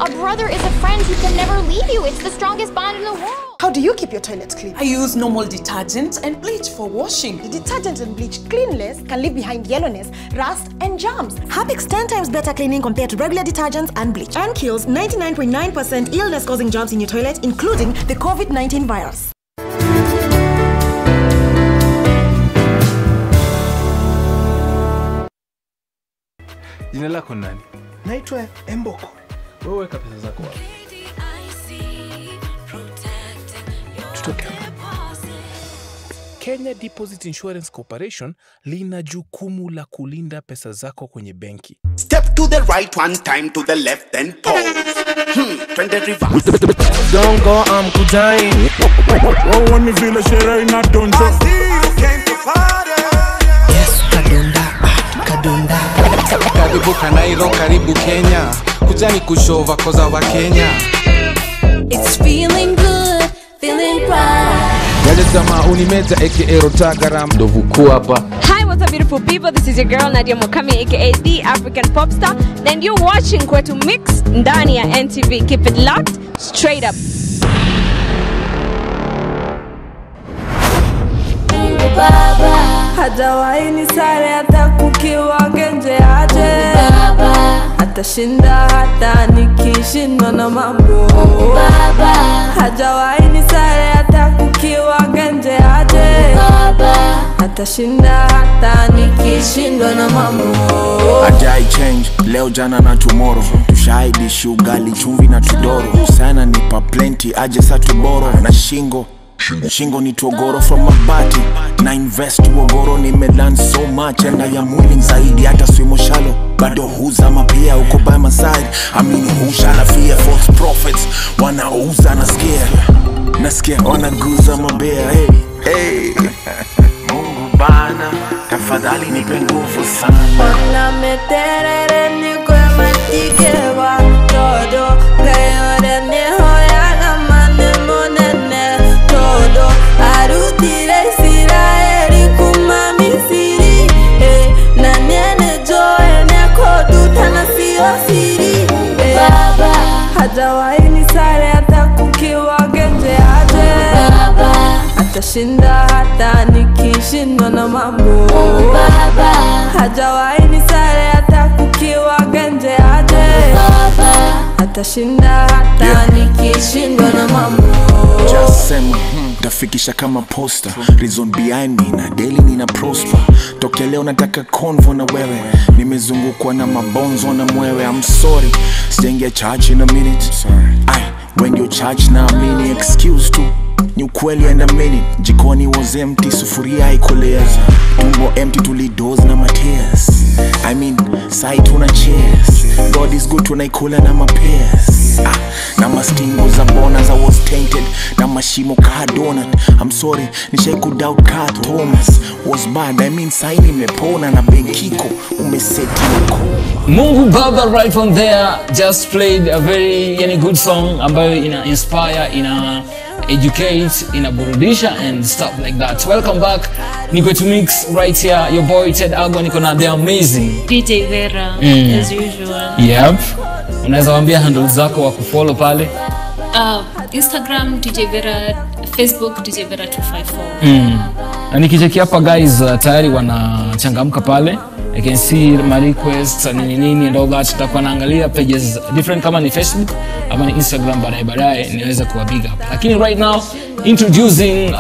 A brother is a friend who can never leave you. It's the strongest bond in the world. How do you keep your toilets clean? I use normal detergent and bleach for washing. The detergent and bleach cleanless can leave behind yellowness, rust, and germs. Harpic's 10 times better cleaning compared to regular detergents and bleach, and kills 99.9% illness-causing germs in your toilet, including the COVID-19 virus. Jina lako nani? Naitwa Emboko. Wewe weka pesa zako wapi? Tutoke hapa. Kenya Deposit Insurance Corporation lina jukumu la kulinda pesa zako kwenye benki. Step to the right, one time to the left, then pause. Twende reverse. Don't go, I'm kudai. Oh, when me feel a share in a donjo. Yes, Kadunda. Karibu Kanairo, karibu Kenya. Kujani kushova koza wa Kenya. It's feeling good, feeling pride. Hi, what's up, beautiful people? This is your girl Nadia Mokami, aka the African pop star. Then you're watching Kwetu Mix ndani ya NTV. Keep it locked, straight up. Baba hajawahi ni sare hata kukiwa genje aje. Baba atashinda hata nikishindwa na mambo. Baba hajawahi ni sare hata kukiwa genje aje. Baba atashinda hata nikishindwa na mambo. Ajai change leo jana na tomorrow. Tushahidi shugali chumvi na tudoro. Sana nipa plenty aje sa tuboro. Na Shingo ni togoro from mabati. Na invest uogoro nimelan so much. And I am willing zaidi hata swimo shalo. Bado huzama pia uko by my side. I mean hushala fear false prophets. Wanauza nasikia wanaguza mabea. Hey Mungu bana tafadhali nipe nguvu sana. Ona meterere ni kwe matike wa todo. Gayore ni hoya na mane monene todo. Arutire Israeli kumami siri. Na nene joe ne kodu tana siyo siri. Baba hajawahi ni sare hata kukiwa genje aje. Baba atashinda hata nikishindwa na mambo. Baba hajawahi ni sare hata kukiwa genje aje. Baba atashinda hata nikishindwa na mambo. Just sema tafikisha kama poster. Reason behind me na daily nina prosper. Tokea leo nataka convo na wewe. Nimezungukwa na mabonzo na mwewe. I'm sorry, sijaingia church in a minute. When you church na amini, excuse tu ni ukweli and a minute. Jikoni was empty, sufuria ikolea. Tumbo empty, tulidoze na matears. I mean, side tuna cheers. God is good, tunaikula na mapears. Na mastingo za bonus, I was tainted. Na mashimo ka donut. I'm sorry, nishaiku doubt ka Thomas. Was bad, I mean, saini mepona na benkiko. Umeseti mko. Mungu Baba right from there just played a very good song ambayo ina inspire, ina educate, ina burudisha and stuff like that. Welcome back. Niko to Mix right here. Your boy Ted Agwa, niko na the amazing DJ Vera as usual. Yep. Unaweza waambia handles zako wa kufollow pale? Instagram DJ Vera, Facebook DJ Vera 254. Na nikicheki hapa guys tayari wanachangamka pale. I can see my requests and nini and all that. Tutakuwa naangalia pages different kama ni Facebook ama ni Instagram baadaye niweza kuwa big up. Lakini right now introducing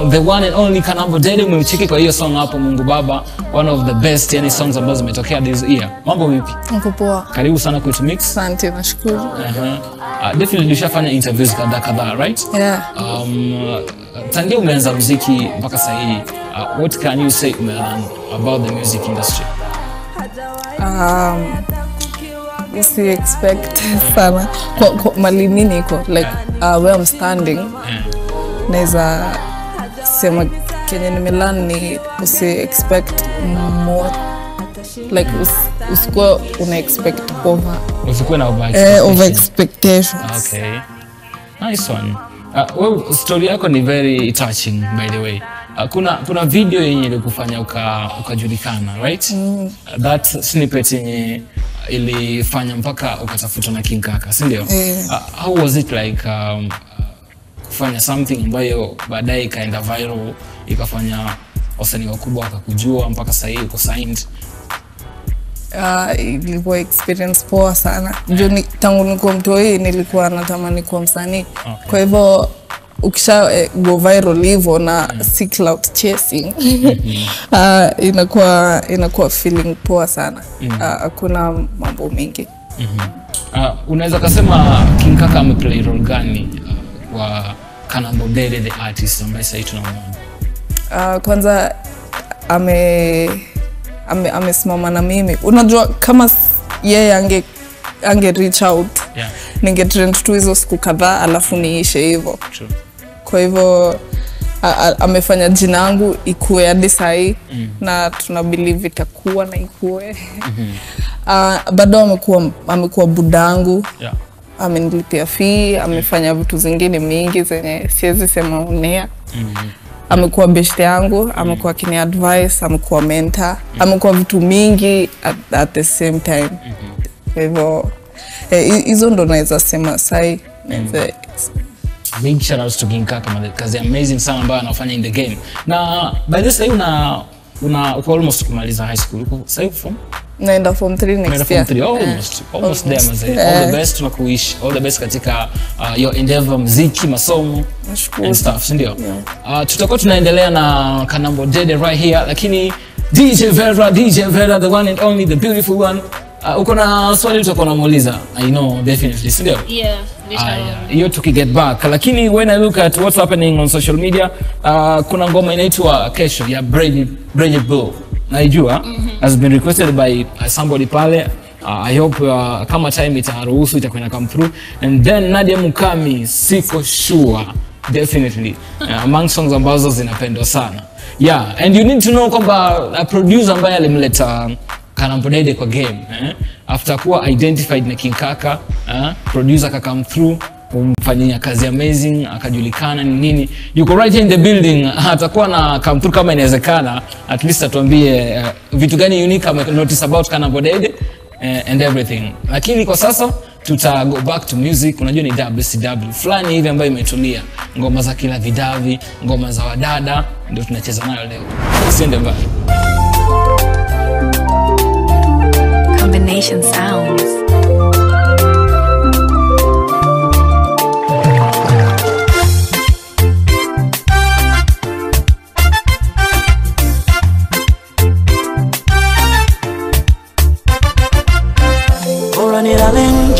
the one and only Kanambo Dede. Umecheki kwa hiyo song hapo Mungu Baba, one of the best songs ambazo zimetokea this year. Mambo vipi? Niko poa. Karibu sana kwetu Mix. Asante, nashukuru. Definitely ushafanya interviews kadhaa, right? Yeah. Tangia umeanza muziki mpaka sasa hivi, what can you say about the music industry? Yes, you expect sana. Mali nini iko like where I'm standing. Naweza sema Kenya nimelan ni usi expect more, like usikuwa una expect usikuwa na over expectations. Okay, nice one. Well, story yako ni very touching by the way. Kuna video yenye ilikufanya ukajulikana, right? That snippet yenye ilifanya mpaka ukatafutwa na King Kaka, si ndio? How was it like kufanya something ambayo baadaye ikaenda viral, ikafanya wasanii wakubwa wakakujua mpaka sasa hivi uko signed? Ilikuwa experience poa sana. Tangu niko mtoi nilikuwa natamani kuwa msanii. Kwa hivyo ukisha go viral hivyo na si cloud chasing inakuwa feeling poa sana. Hakuna mambo mengi. Unaweza kusema King Kaka ameplay role gani kwa Kanambo Dede the artist ambaye sasa tunamuona? Kwanza amesimama na mimi. Unajua kama yeye ange reach out, ninge trend tu hizo siku kadhaa alafu niishe hivyo. Kwa hivyo amefanya jina langu ikue hadi sahi na tuna believe itakuwa na ikue. Bado amekuwa budangu. Amenilipia fee, amefanya vitu zingine mingi zenye siwezi sema unea. Amekuwa best yangu, amekuwa kini advice, amekuwa mentor, amekuwa vitu mingi at the same time. Kwa hivyo hizo ndo naweza sema sai. Big shout out to King Kaka, kazi amazing sana ambayo anafanya in the game. Na by this time uko almost kumaliza high school. Uko sasa from? Naenda form 3 next year. Almost there mazee. All the best, tunakuish all the best katika your endeavor, muziki, masomo and stuff, ndio. Tutakuwa tunaendelea na Kanambo Dede right here, lakini DJ Vera the one and only, the beautiful one. Uko na swali tutakuwa namuuliza. I know definitely, ndio. Yeah. Hiyo tukiget back, lakini when I look at what's happening on social media, kuna ngoma inaitwa Kesho ya Bridget Bull. Naijua has been requested by somebody pale. I hope kama time itaruhusu itakwenda come through. And then Nadia Mukami, siko sure definitely among songs ambazo zinapendwa sana. Yeah, and you need to know kwamba a producer ambaye alimleta Kanambo Dede kwa game, after kuwa identified na King Kaka, producer ka come through kumfanyia kazi amazing, akajulikana ni nini. Yuko right in the building, atakuwa na come through kama inawezekana, at least atuambie vitu gani unique ame notice about Kanambo Dede and everything. Lakini kwa sasa tuta go back to music. Unajua ni WCW fulani hivi ambayo imetulia, ngoma za kila vidavi, ngoma za wadada ndio tunacheza nayo leo. Usiende mbali. Combination sounds.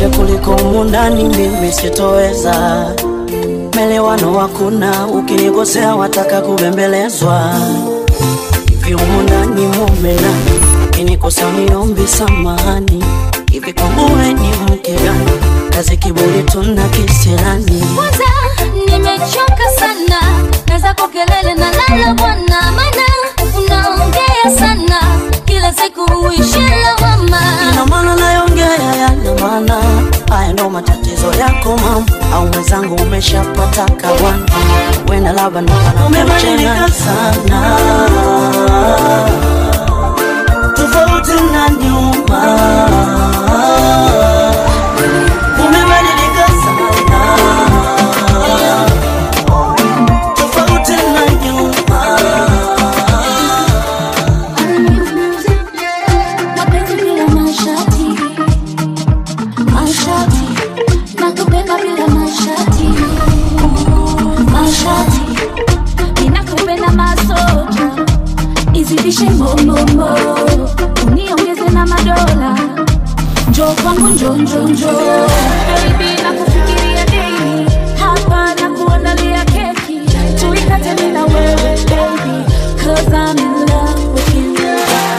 nje kuliko humu ndani mimi sitoweza. Melewano hakuna, ukinigosea wataka kubembelezwa. Hivi humu ndani mume nani, ukinikosa niombi samahani. Hivi kumue ni mke gani, kazi kiburi tuna kisirani. Kwanza nimechoka sana na zako kelele na lala bwana, maana unaongea sana kila siku uishia mama. Ina maana nayongea yana maana, haya ndo matatizo yako mama. Au mwenzangu umeshapata kawana, wena laba ndo umebadilika sana, tofauti na nyuma. Umebadilika sana, tofauti na nyuma. Mapenzi bila mashati, mashati, nakupenda bila mashati, mashati, ninakupenda masoja, izidishe mbombo, uniongeze na madola, njoo kwangu njoo, baby nakufikiria daily, hapa nakuandalia keki, tuikate mimi na wewe baby, 'cause I'm in love with you,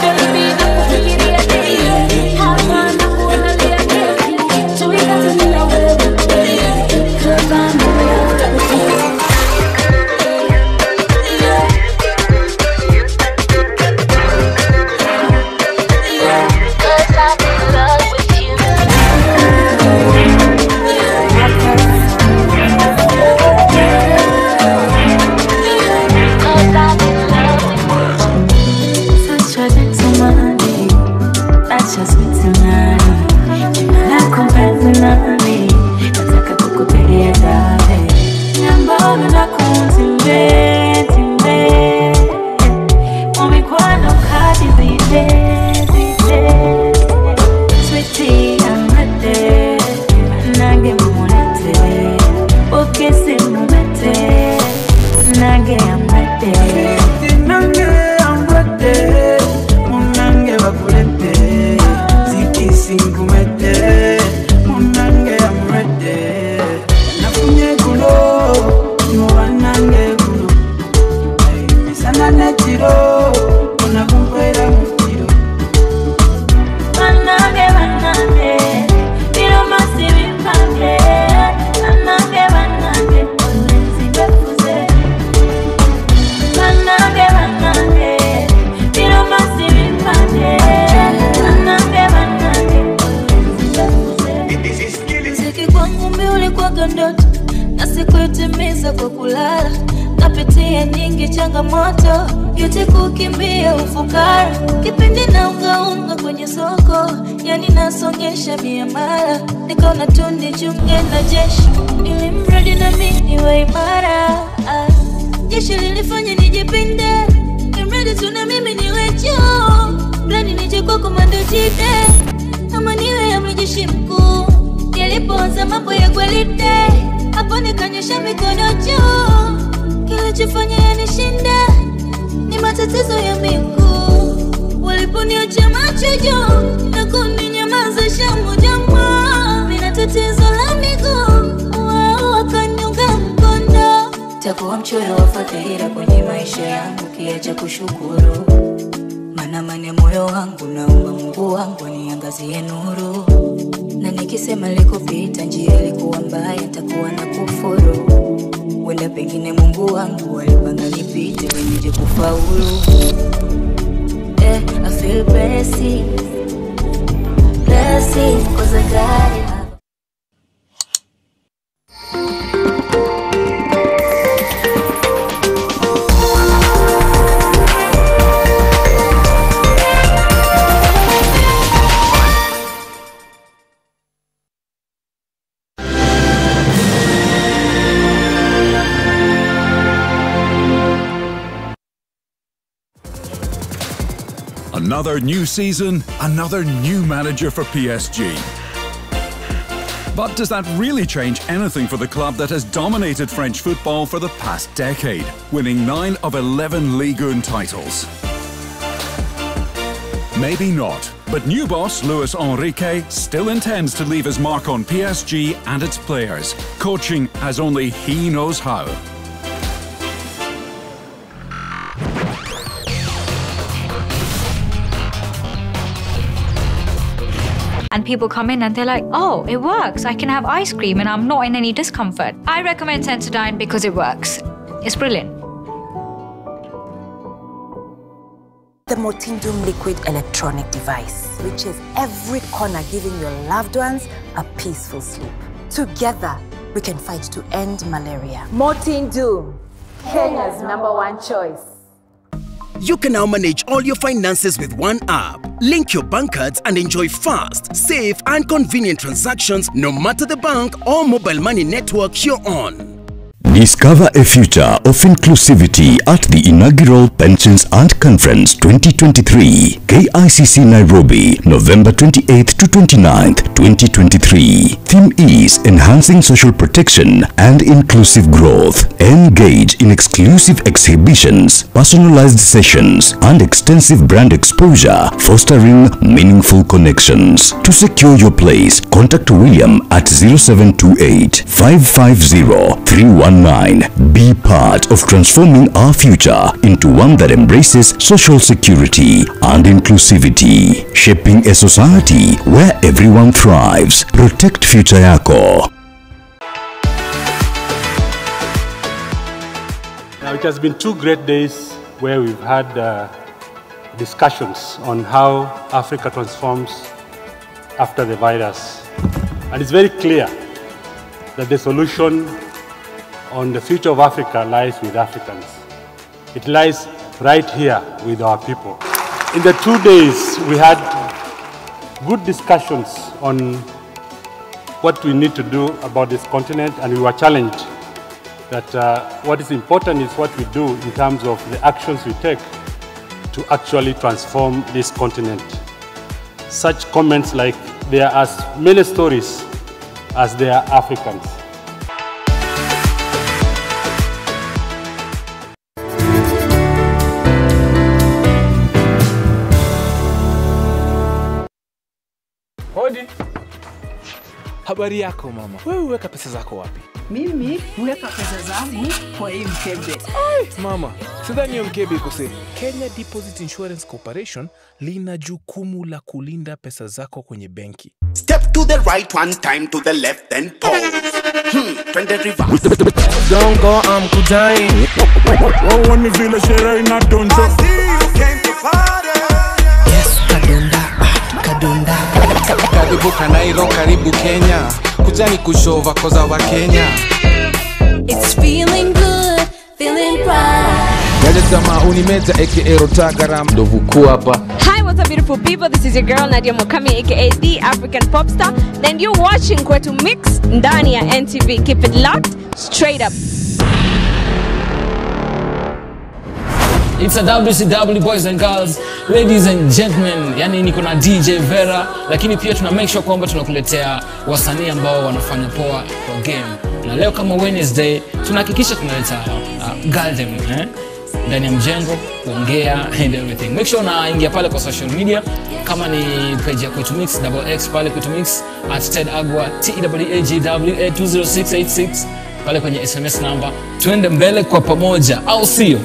baby nakufikiria daily, hapa nakuandalia keki, tuikate mimi na wewe baby, 'cause I'm in love with you. Takuwa mchoyo wa fadhila kwenye maisha yangu, kiacha kushukuru. Mana mane moyo wangu naomba Mungu wangu aniangazie nuru. Na nikisema likupita njia ilikuwa mbaya, takuwa na kufuru. Wenda pengine Mungu wangu alipanga nipite wenye kufaulu. I feel blessed, blessed, 'cause I got it. Another new season, another new manager for PSG. But does that really change anything for the club that has dominated French football for the past decade, winning 9 of 11 Ligue 1 titles? Maybe not. But new boss Luis Enrique still intends to leave his mark on PSG and its players, coaching as only he knows how. And people come in and they're like, oh, it works. I can have ice cream and I'm not in any discomfort. I recommend Sensodyne because it works. It's brilliant. The Motindoom liquid electronic device, which is every corner giving your loved ones a peaceful sleep. Together, we can fight to end malaria. Motindoom, Kenya's #1 choice. You can now manage all your finances with one app. Link your bank cards and enjoy fast, safe and convenient transactions no matter the bank or mobile money network you're on. Discover a future of inclusivity at the inaugural Pensions and Conference 2023, KICC Nairobi, November 28th to 29th, 2023. Theme is Enhancing Social Protection and Inclusive Growth. Engage in exclusive exhibitions, personalized sessions, and extensive brand exposure, fostering meaningful connections. To secure your place, contact William at 0728 550 319. Be part of transforming our future into one that embraces social security and inclusivity, shaping a society where everyone thrives. Protect future yako. Now it has been 2 great days where we've had discussions on how Africa transforms after the virus. And it's very clear that the solution on the future of Africa lies with Africans. It lies right here with our people. In the 2 days, we had good discussions on what we need to do about this continent, and we were challenged that what is important is what we do in terms of the actions we take to actually transform this continent. Such comments like, there are as many stories as there are Africans. Habari yako mama. Wewe uweka pesa zako wapi? Mimi huweka pesa zangu kwa hii mkebe. Mama, sidhani hiyo mkebe iko safe. Kenya Deposit Insurance Corporation lina jukumu la kulinda pesa zako kwenye benki. Step to the right, one time to the left, then pause. Twende reverse. Don't go, I'm kudai. Oh, when me feel a share in a donjo. Yes, kadunda. Karibu Kanairo, karibu Kenya. Kujani kushova koza wa Kenya. It's feeling good, feeling right. Gaja sama unimeja aka Rotagaram. Ndovu ku hapa. Hi, what's up beautiful people? This is your girl Nadia Mukami aka the African pop star. And you're watching Kwetu Mix ndani ya NTV. Keep it locked, straight up. It's a WCW, boys and girls, ladies and gentlemen. Yani niko na DJ Vera, lakini pia tuna make sure kwamba tunakuletea wasanii ambao wanafanya poa kwa game. Na leo kama Wednesday, tunahakikisha tunaleta Galdem ndani ya mjengo, kuongea and everything. Make sure unaingia pale kwa social media, kama ni page ya Kwetu Mix, X pale Kwetu Mix, @TEDAGWA, TEDAGWA 20686 pale kwenye SMS number. Tuende mbele kwa pamoja, au sio?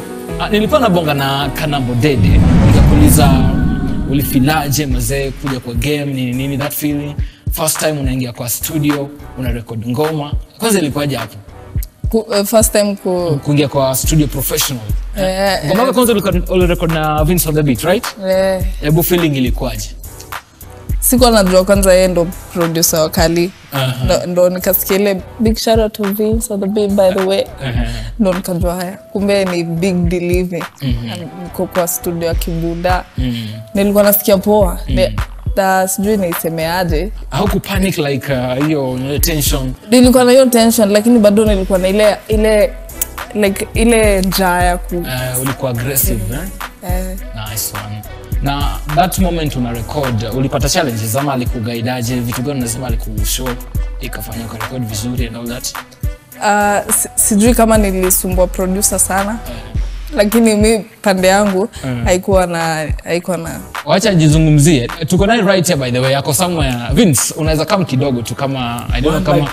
Nilikuwa nabonga na Kanambo Dede, nikakuuliza ulifilaje mazee kuja kwa game, nini that feeling, first time unaingia kwa studio una record ngoma, kwanza ilikuwaje hapo? First time kuingia kwa studio professional. Ngoma kwanza uli record na Vince on the Beat, right? Hebu feeling ilikuwaje? Sikuwa najua kwanza yeye ndo producer wa Kali. Ndo nikasikia ile big shout out to Vince on the Beat by the way. Ndo nikajua haya, kumbe ni big deal hivi. Niko kwa studio ya Kibuda. Nilikuwa nasikia poa. Sijui nisemeaje. Hauku panic like hiyo tension? Nilikuwa na hiyo tension, lakini bado nilikuwa na ile njaa ya ulikuwa aggressive, Nice one. Na that moment una record, ulipata challenges ama alikuguidaje, vitu gani lazima alikushow ikafanya kwa record vizuri and all that? Sijui kama nilisumbua producer sana. lakini mi pande yangu haikuwa na wacha jizungumzie. Tuko naye right here by the way, yako somewhere. Vince, unaweza kama kidogo tu kama I don't know kama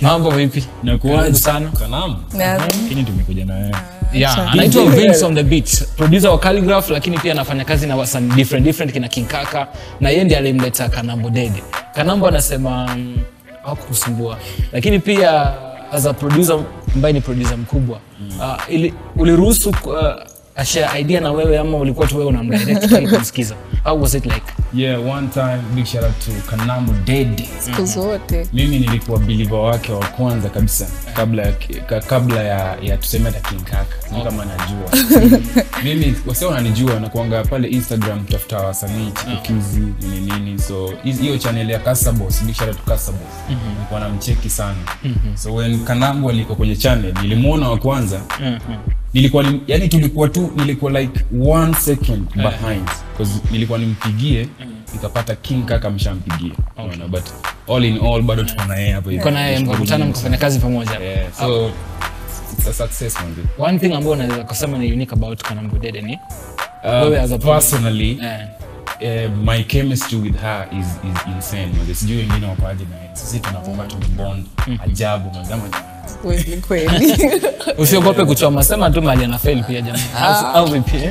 mambo vipi? Nakuaje sana? Kanamu. Lakini tumekuja na wewe. Yeah, anaitwa Vince on the beat, producer wa Calligraph, lakini pia anafanya kazi na wasanii different kina King Kaka, na yeye ndiye alimleta Kanambo Dede. Kanambo anasema hakukusumbua, lakini pia as a producer ambaye ni producer mkubwa, uliruhusu share idea na wewe ama ulikuwa tu wewe unamdirect ili kumsikiza? How was it like? Yeah, one time big shout out to Kanambo Dede. Siku zote. Mimi nilikuwa believer wake wa kwanza kabisa kabla ya tuseme hata King Kaka. Kama najua. Mimi wasio wananijua na kuanga pale Instagram tafuta wasanii chipukizi nini. So hiyo channel ya Kasabos, big shout out to Kasabos. Nilikuwa namcheki sana. So when Kanambo alikuwa kwenye channel, nilimuona wa kwanza. Nilikuwa yani nilikuwa like 1 second behind because nilikuwa nimpigie nikapata King Kaka mshampigia. But all in all bado tuko na yeye hapo hivi. Tuko na yeye mkakutana mkafanya kazi pamoja. So it's a success man. One thing ambayo naweza kusema ni unique about Kanambo Dede ni personally my chemistry with her is insane. Sijui wengine wapaje na yeye. Sisi tunapokuwa tumebond ajabu mwanadamu. Kweli. Usiogope kuchoma, sema tu mali ana fail pia jamani. Au vipi?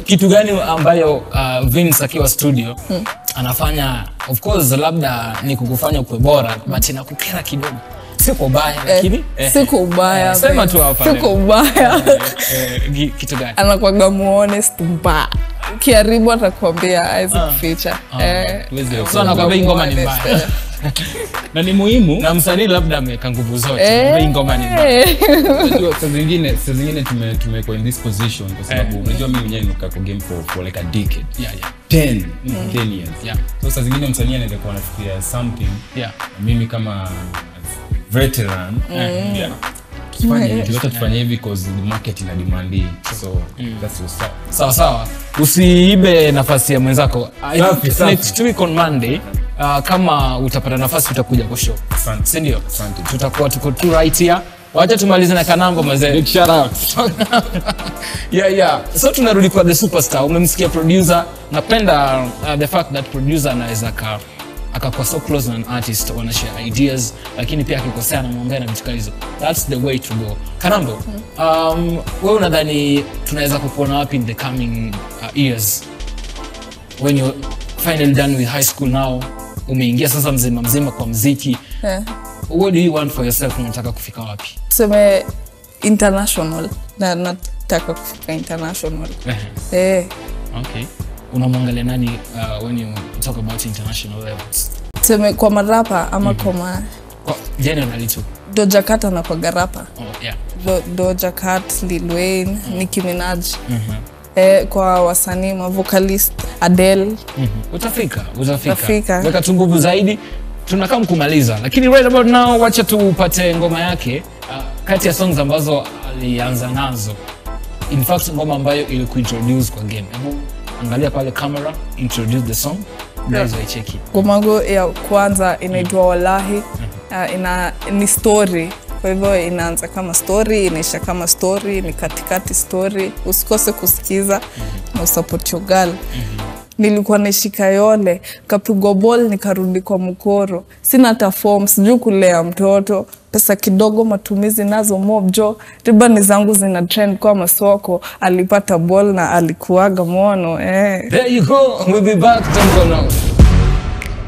Kitu gani ambayo Vince akiwa studio anafanya, of course labda ni kukufanya kuwe bora, but inakukera kidogo? Siko ubaya lakini siko ubaya. Sema tu hapa. Siko ubaya. Kitu gani? Anakuwa honest mbaya. Kiaribu atakwambia Isaac feature. So anakwambia ngoma ni mbaya. Na ni muhimu na msanii labda ameka nguvu zote bei ngoma ni mbaya. Unajua saa zingine tumekuwa in this position kwa sababu unajua mimi mwenyewe nimekaa kwa game for like a decade. 10 years. So saa zingine msanii anaweza kuwa anafikiria something. Mimi kama veteran tufanye hivi because the market ina demand it. So that's what's up. Sawa. Usiibe nafasi ya mwenzako. Next week on Monday kama utapata nafasi utakuja kwa show. Si ndio? Tutakuwa tuko tu right here. Wacha tumalize na Kanambo mzee. Big shout out. Yeah. So tunarudi kwa the superstar. Umemsikia producer. Napenda the fact that producer anaweza akakuwa so close na an artist, wana share ideas, lakini pia akikosea anamwambia na vitu hizo. That's the way to go. Kanambo, wewe unadhani tunaweza kukuona wapi in the coming years when you finally done with high school now? Umeingia sasa mzima kwa muziki. What do you want for yourself? Unataka kufika wapi? Tuseme international. Na nataka kufika international. Okay. Unamwangalia nani when you talk about international levels? Tuseme kwa marapa ama kwa generally too. Doja Cat na kwa garapa. Doja Cat, Lil Wayne, Nicki Minaj. Kwa wasanii ma vocalist Adele. Utafika. Weka tu nguvu zaidi. Tunakaa kumaliza. Lakini right about now wacha tupate ngoma yake kati ya songs ambazo alianza nazo. In fact ngoma ambayo ilikuintroduce kwa game. Angalia pale camera, introduce the song. Guys waicheki. Ngoma ya kwanza inaitwa Wallahi. Ni story. Kwa hivyo inaanza kama story, inaisha kama story, ni katikati story. Usikose kusikiza na usupport your girl. Nilikuwa nashika yole, kapigwa ball nikarudi kwa mkoro. Sina hata form, sijui kulea mtoto. Pesa kidogo matumizi nazo mobjo. Ribani zangu zina trend kwa masoko. Alipata ball na alikuwaga mono. There you go, we'll be back, don't go now.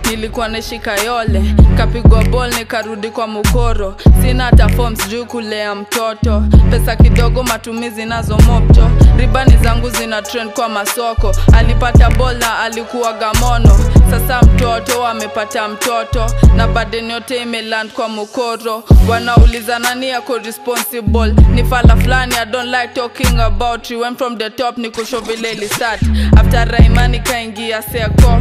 Nilikuwa nashika yole, kapigwa ball nikarudi kwa mkoro. Sina hata form, sijui kulea mtoto. Pesa kidogo matumizi nazo mobjo. Ribani zangu zina trend kwa masoko. Alipata ball na alikuwa gamono. Sasa mtoto amepata mtoto na burden yote imeland kwa mkoro. Wanauliza nani yako responsible? Ni fala flani, I don't like talking about you. Went from the top nikusho vile ili start. After Raimani kaingia seko.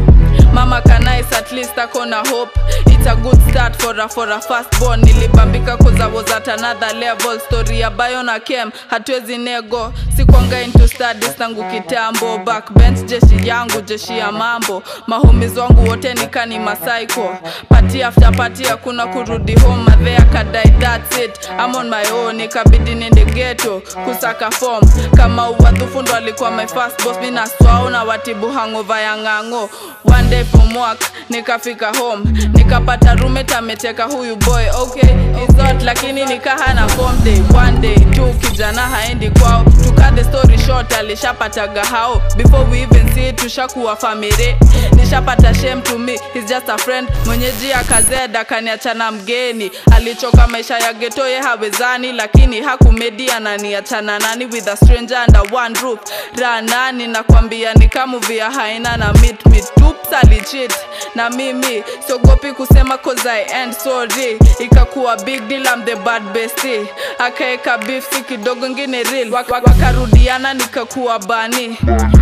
Mama kanais at least ako na hope. it's a good start for a firstborn. Nilibambika cause I was at another level. Story ya Bayo na Kem hatuwezi nego. Sikuanga into studies tangu kitambo. Backbench jeshi yangu, jeshi ya mambo. Mahomies wangu wote nikani masaiko. Party after party hakuna kurudi home. Madhea kadai that's it, I'm on my own. Nikabidi nende ghetto kusaka form. Kama uwadhufu ndo alikuwa my first boss. Mina swao na watibu hangover ya ngango. One day from work nikafika home, nikapata roommate ameteka huyu boy. Okay, it's not lakini nikahana form day. One day tu kijana haendi kwao. To cut the story short, alishapata gahao. Before we even see it, tushakuwa family. Nishapata shame to me, he's just a friend. Mwenyeji akazeda kaniachana mgeni. Alichoka maisha ya ghetto ye hawezani, lakini hakumedia naniachana nani with a stranger under one roof. Ranani nakwambia nikamuvia haina na meet me tups alicheat na mimi sogopi kusema cause I end sorry. Ikakuwa big deal, I'm the bad bestie. Akaeka beef si kidogo ngine real. Wakarudiana nikakuwa bani,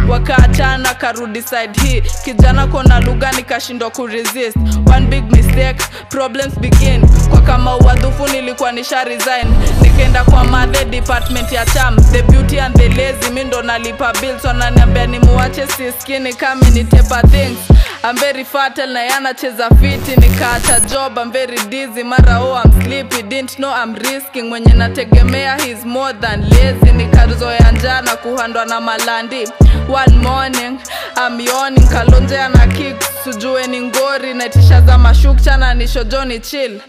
wakaachana karudi side hii. Kijana kona lugha nikashindwa kuresist. One big mistake, problems begin. Kwa kama uwadhufu nilikuwa nisha resign. Nikaenda kwa mother department ya cham. The beauty and the lazy mindo nalipa bills. Wananiambia ni muache siskini kami nitepa things. I'm very fertile na yana cheza fiti. Nikaacha job, I'm very dizzy. Mara I'm sleepy, didn't know I'm risking. Mwenye nategemea he's more than lazy. Nikazoea njaa na kuhandwa na malandi. One morning, I'm yawning. Kalonjea na kicks, sujue ni ngori. Naitisha za mashukcha na nisho Johnny chill.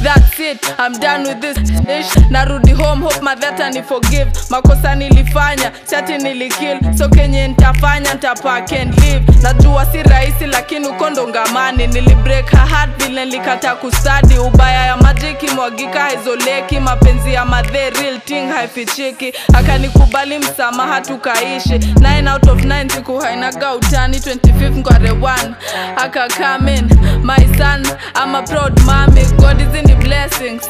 That's it, I'm done with this ish. Narudi home, hope madhata ni forgive. Makosa nilifanya, chati nilikill. So kenye nitafanya, nitapack and leave. Najua si rahisi lakini ukondo ngamani. Nilibreak her heart vile nilikata kustadi. Ubaya ya majiki mwagika haizoleki. Mapenzi ya madhe real thing haifichiki. Akanikubali msamaha tukaishi. 9 out of 9 siku hainaga utani. 25th ngware 1 aka come in. My son, I'm a proud mommy. God is in the blessings.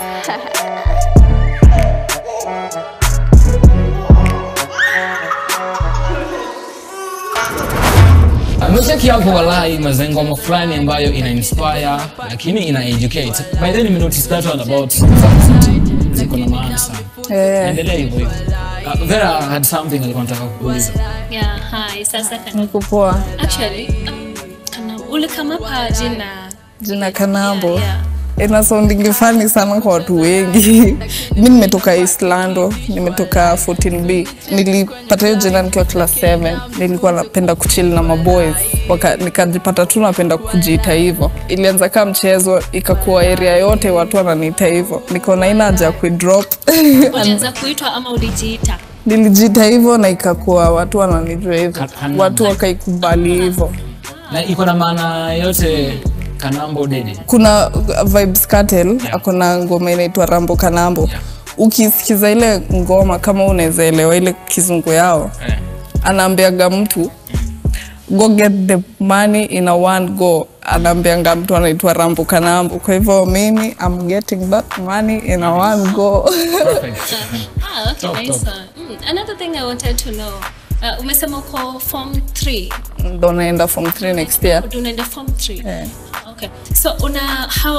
Amecheki hapo walai mazengoma fulani ambayo ina inspire lakini ina educate. By then we noticed that one about ziko na maana sana. Endelea hivyo hivyo. Vera had something alikuwa anataka kuuliza. Yeah, hi, sasa kana. Niko poa. Actually, ule kama pa jina Kanambo. Ina sounding funny sana kwa watu wengi. Mimi nimetoka Islando, nimetoka 14B. Nilipata hiyo jina nikiwa class 7. Nilikuwa napenda kuchill na maboys. Nikajipata tu napenda kujiita hivyo. Ilianza kama mchezo, ikakuwa area yote watu wananiita hivyo. Nikaona ina haja kuidrop. Ulianza kuitwa ama ulijiita? Nilijiita hivyo na ikakuwa watu wananijua hivyo. Watu wakaikubali hivyo. Na iko na maana yote Kanambo Dede. Kuna Vibes Cartel, akona ngoma inaitwa Rambo Kanambo. Ukisikiza ile ngoma kama unaweza elewa ile kizungu yao. Anaambiaga mtu go get the money in a one go. Anaambianga mtu anaitwa Rambo Kanambo. Kwa hivyo mimi I'm getting that money in a one go. Perfect. Okay, nice. Another thing I wanted to know. Umesema uko form 3. Ndo naenda form 3 next year. Unaenda form 3. Okay. So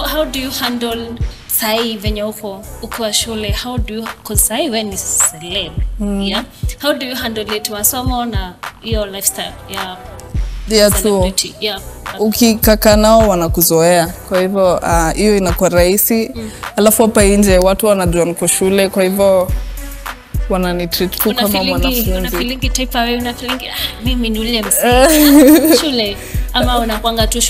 how do you handle sai venye uko shule? How do you, cause sai when is celeb, yeah? How do you handle it wasomo na your lifestyle? Yeah tu. Yeah. Ukikaka nao wanakuzoea. Kwa hivyo hiyo inakuwa rahisi. Alafu hapa nje watu wanajua niko shule, kwa hivyo wananitreat tu kama mwanafunzi. Una feeling type wewe, una feeling mimi ni ule msee shule ama unakwanga tu